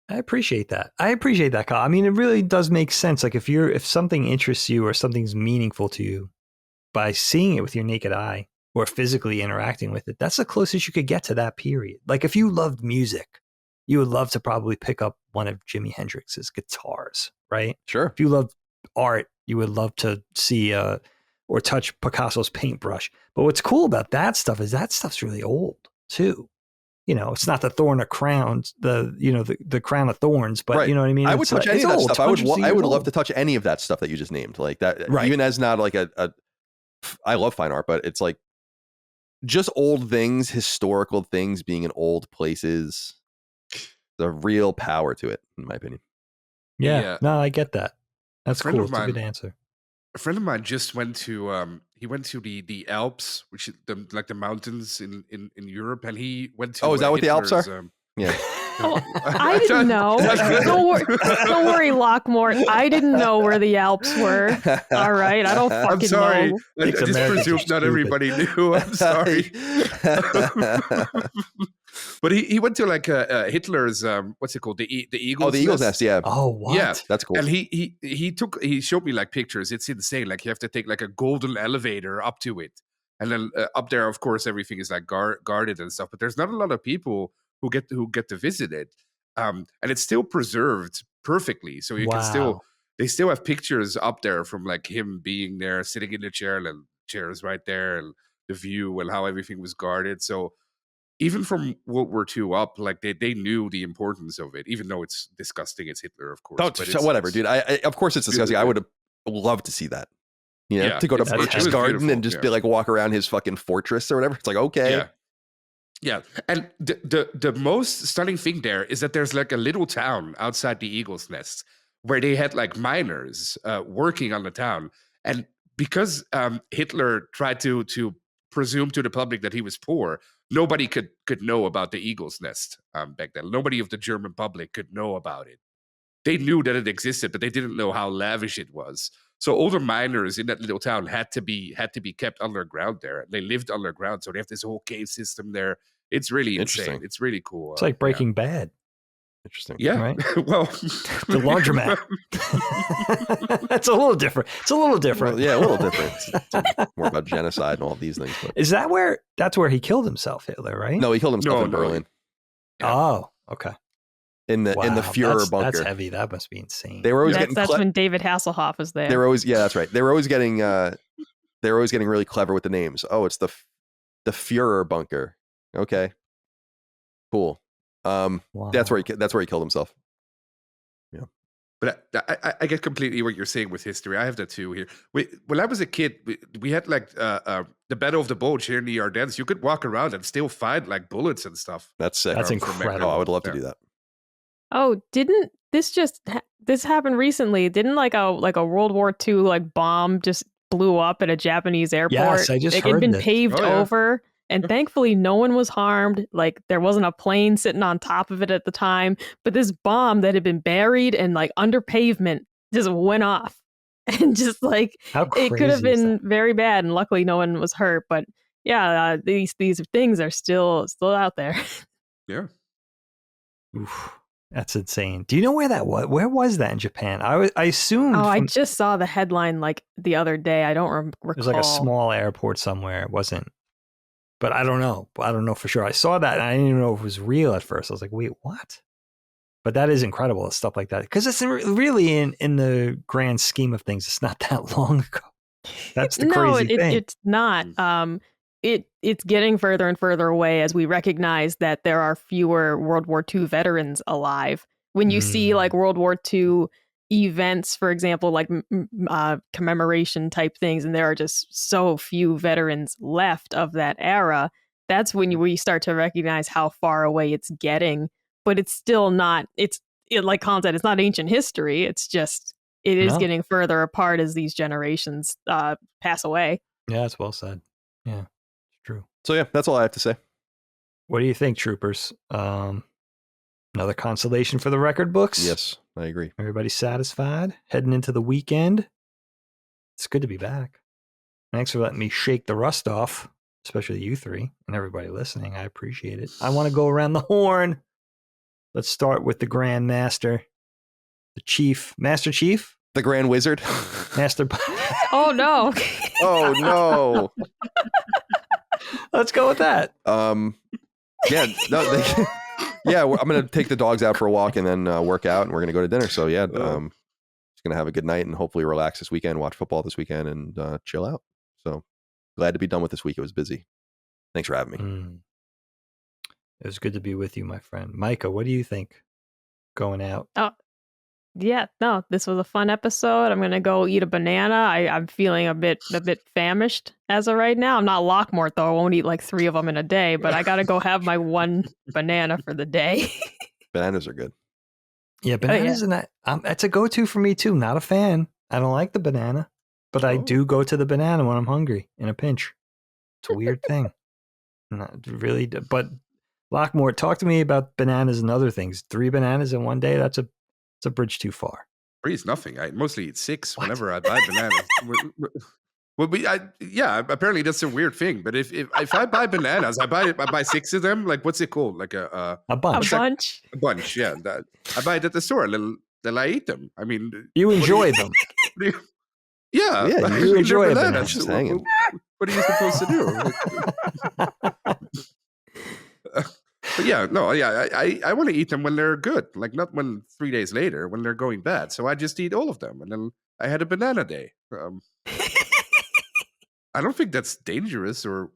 I appreciate that. Kyle. I mean, it really does make sense. Like if something interests you or something's meaningful to you, by seeing it with your naked eye or physically interacting with it, that's the closest you could get to that period. Like if you loved music, you would love to probably pick up one of Jimi Hendrix's guitars, right? Sure. If you love art, you would love to see or touch Picasso's paintbrush. But what's cool about that stuff is that stuff's really old too. You know, it's not the thorn of crowns, the crown of thorns, but you know what I mean? I would touch any of that stuff. I would love to touch any of that stuff that you just named, like that. Right. Even as not like I love fine art, but it's like just old things, historical things being in old places. The real power to it, in my opinion. Yeah. No, I get that. That's cool. It's a good answer. A friend of mine just went to the Alps, which is the mountains in Europe, and he went to. Oh, is that what the Alps are? Yeah. Oh, I didn't know. Don't worry, Lockmort. I didn't know where the Alps were. All right, I don't fucking I'm sorry. know. I just presumed not everybody knew. I'm sorry. But he went to like Hitler's what's it called, the Eagle's Nest? The Eagle's Nest, yeah. Oh, what? Yeah, that's cool. And he showed me like pictures. It's insane. Like you have to take like a golden elevator up to it, and then up there, of course, everything is like guarded and stuff. But there's not a lot of people who get to visit it, and it's still preserved perfectly. So you can they still have pictures up there from like him being there, sitting in the chair, and the chair is right there, and the view and how everything was guarded. So even from World War II up, like they knew the importance of it, even though it's disgusting. It's Hitler, of course. But whatever, dude. I of course it's disgusting. I would have loved to see that. You know, to go to Birch's Garden and just be like walk around his fucking fortress or whatever. It's like, okay. Yeah. And the most stunning thing there is that there's like a little town outside the Eagle's Nest where they had like miners working on the town. And because Hitler tried to presume to the public that he was poor, nobody could know about the Eagle's Nest back then. Nobody of the German public could know about it. They knew that it existed, but they didn't know how lavish it was. So all the miners in that little town had to be kept underground there. They lived underground, so they have this whole cave system there. It's really insane. It's really cool. It's like Breaking Bad. Interesting. Yeah. Right? Well, the laundromat. That's a little different. It's a little different. Well, yeah, a little different. It's more about genocide and all these things. But. Is that that's where he killed himself, Hitler, right? No, he killed himself in Berlin. Yeah. Oh, okay. In the Führer bunker. That's heavy. That must be insane. They were always that's when David Hasselhoff was there. They were always that's right. They were always getting really clever with the names. Oh, it's the Führer bunker. Okay. Cool. Wow. That's where he killed himself. Yeah. But I get completely what you're saying with history. I have that too here. When I was a kid, we had like the Battle of the Bulge here in the Ardennes. You could walk around and still find like bullets and stuff. That's sick. That's incredible. Oh, I would love to do that. Oh, didn't this this happened recently? Didn't like a World War II like bomb just blew up at a Japanese airport? Yes, I just heard it had been this. paved over. And thankfully, no one was harmed. Like, there wasn't a plane sitting on top of it at the time. But this bomb that had been buried and, like, under pavement just went off. And just, like, it could have been very bad. And luckily, no one was hurt. But, yeah, these things are still out there. Yeah. Oof, that's insane. Do you know where that was? Where was that in Japan? I assumed. Oh, I just saw the headline, like, the other day. I don't recall. It was like a small airport somewhere. It wasn't. But I don't know. I don't know for sure. I saw that and I didn't even know if it was real at first. I was like, wait, what? But that is incredible, stuff like that. Because it's really in the grand scheme of things, it's not that long ago. That's the crazy thing. It's not. It's getting further and further away as we recognize that there are fewer World War II veterans alive. When you see like World War II events, for example, like commemoration type things, and there are just so few veterans left of that era, that's when we start to recognize how far away it's getting. But it's still not. Like Colin said, it's not ancient history. It's just it is getting further apart as these generations pass away. Yeah, that's well said. Yeah, it's true. So yeah, that's all I have to say. What do you think, troopers? Another consolation for the record books? Yes, I agree. Everybody satisfied? Heading into the weekend? It's good to be back. Thanks for letting me shake the rust off, especially you three and everybody listening. I appreciate it. I want to go around the horn. Let's start with the Grand Master, the Chief, Master Chief? The Grand Wizard? Master. Oh, no. Oh, no. Let's go with that. Yeah, no, yeah, I'm going to take the dogs out for a walk and then work out, and we're going to go to dinner. So yeah, just going to have a good night and hopefully relax this weekend, watch football this weekend, and chill out. So glad to be done with this week. It was busy. Thanks for having me. It was good to be with you, my friend. Micah, what do you think going out? Oh, yeah, no, this was a fun episode. I'm gonna go eat a banana. I'm feeling a bit famished as of right now. I'm not Lockmort though. I won't eat like 3 of them in a day, but I gotta go have my one banana for the day. Bananas are good. Yeah, bananas and that. That's a go-to for me too. Not a fan. I don't like the banana, but I do go to the banana when I'm hungry in a pinch. It's a weird thing. Not really, but Lockmort, talk to me about bananas and other things. 3 bananas in one day. That's a bridge too far. 3 is nothing. I mostly eat 6 whenever I buy bananas. Apparently that's a weird thing. But if I buy bananas, I buy 6 of them. Like, what's it called? Like a bunch. A bunch. A bunch. Yeah, I buy it at the store. Then I eat them. I mean, you enjoy them. Yeah, you enjoy bananas. Bananas. What are you supposed to do? But yeah, no, yeah, I want to eat them when they're good, like not when 3 days later when they're going bad. So I just eat all of them, and then I had a banana day. I don't think that's dangerous, or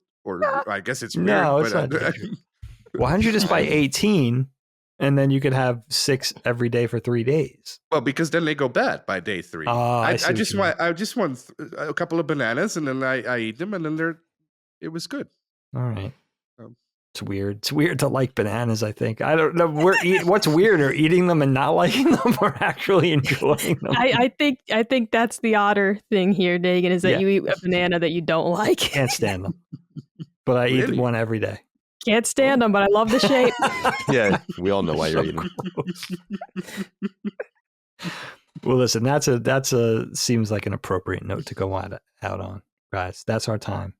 I guess it's weird. No, it's not dangerous. Why don't you just buy 18, and then you could have 6 every day for 3 days? Well, because then they go bad by day 3. I just want a couple of bananas, and then I eat them, and then it was good. All right. It's weird. It's weird to like bananas, I think. I don't know. What's weirder, eating them and not liking them or actually enjoying them? I think that's the odder thing here, Dagan, is that you eat a banana that you don't like. Can't stand them. But I eat one every day. Can't stand them, but I love the shape. Yeah, we all know why you're eating. Well, listen, that's seems like an appropriate note to go out on, guys. That's our time.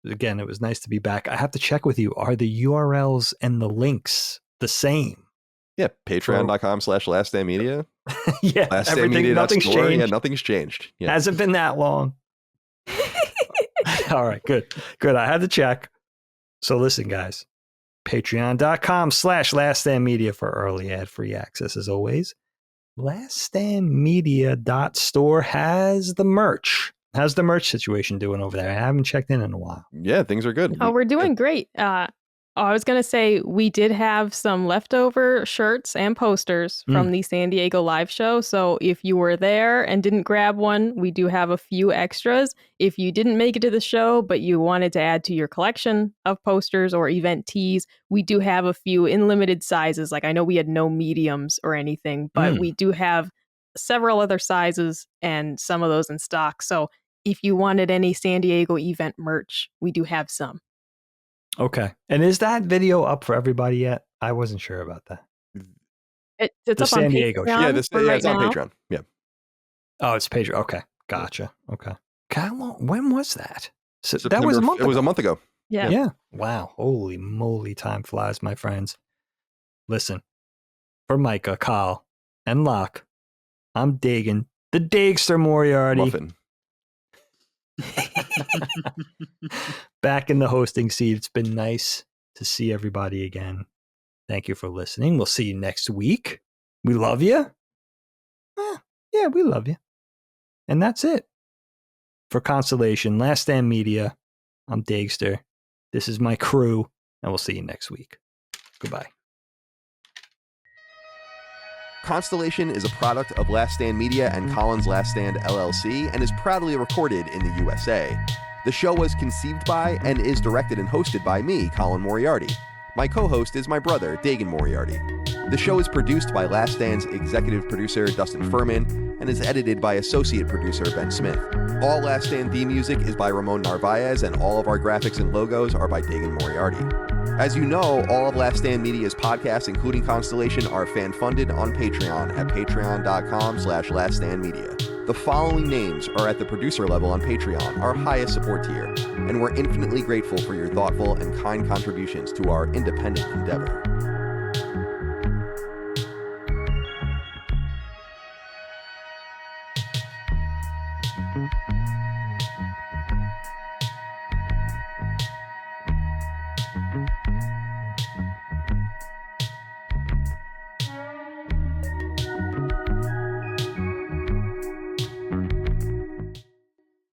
Again, it was nice to be back. I have to check with you. Are the URLs and the links the same? Yeah, patreon.com/laststandmedia. Yeah, everything, nothing's changed. Yeah, nothing's changed. Yeah. Hasn't been that long. All right, good. I had to check. So listen, guys, patreon.com/laststandmedia for early ad-free access as always. Laststandmedia.store has the merch. How's the merch situation doing over there? I haven't checked in a while. Yeah, things are good. Oh, we're doing great. I was going to say we did have some leftover shirts and posters from the San Diego live show. So if you were there and didn't grab one, we do have a few extras. If you didn't make it to the show, but you wanted to add to your collection of posters or event tees, we do have a few in limited sizes. Like I know we had no mediums or anything, but we do have several other sizes and some of those in stock. So if you wanted any San Diego event merch, we do have some. Okay. And is that video up for everybody yet? I wasn't sure about that. It's the up San on Diego Patreon. Yeah, Right it's on now. Patreon. Yeah. Oh, it's Patreon. Okay. Gotcha. Okay. When was that? So that September, was a month ago. It was a month ago. Yeah. Wow. Holy moly. Time flies, my friends. Listen, for Micah, Kyle, and Locke, I'm Dagan, the Dagster Moriarty. Muffin. Back in the hosting seat. It's been nice to see everybody again. Thank you for listening. We'll see you next week. We love you. Yeah, we love you. And that's it. For Constellation, Last Stand Media, I'm Dagster. This is my crew, and we'll see you next week. Goodbye. Constellation is a product of Last Stand Media and Colin's Last Stand LLC and is proudly recorded in the USA. The show was conceived by and is directed and hosted by me, Colin Moriarty. My co-host is my brother, Dagan Moriarty. The show is produced by Last Stand's executive producer, Dustin Furman, and is edited by associate producer, Ben Smith. All Last Stand theme music is by Ramon Narvaez, and all of our graphics and logos are by Dagan Moriarty. As you know, all of Last Stand Media's podcasts, including Constellation, are fan-funded on Patreon at patreon.com/laststandmedia. The following names are at the producer level on Patreon, our highest support tier, and we're infinitely grateful for your thoughtful and kind contributions to our independent endeavor.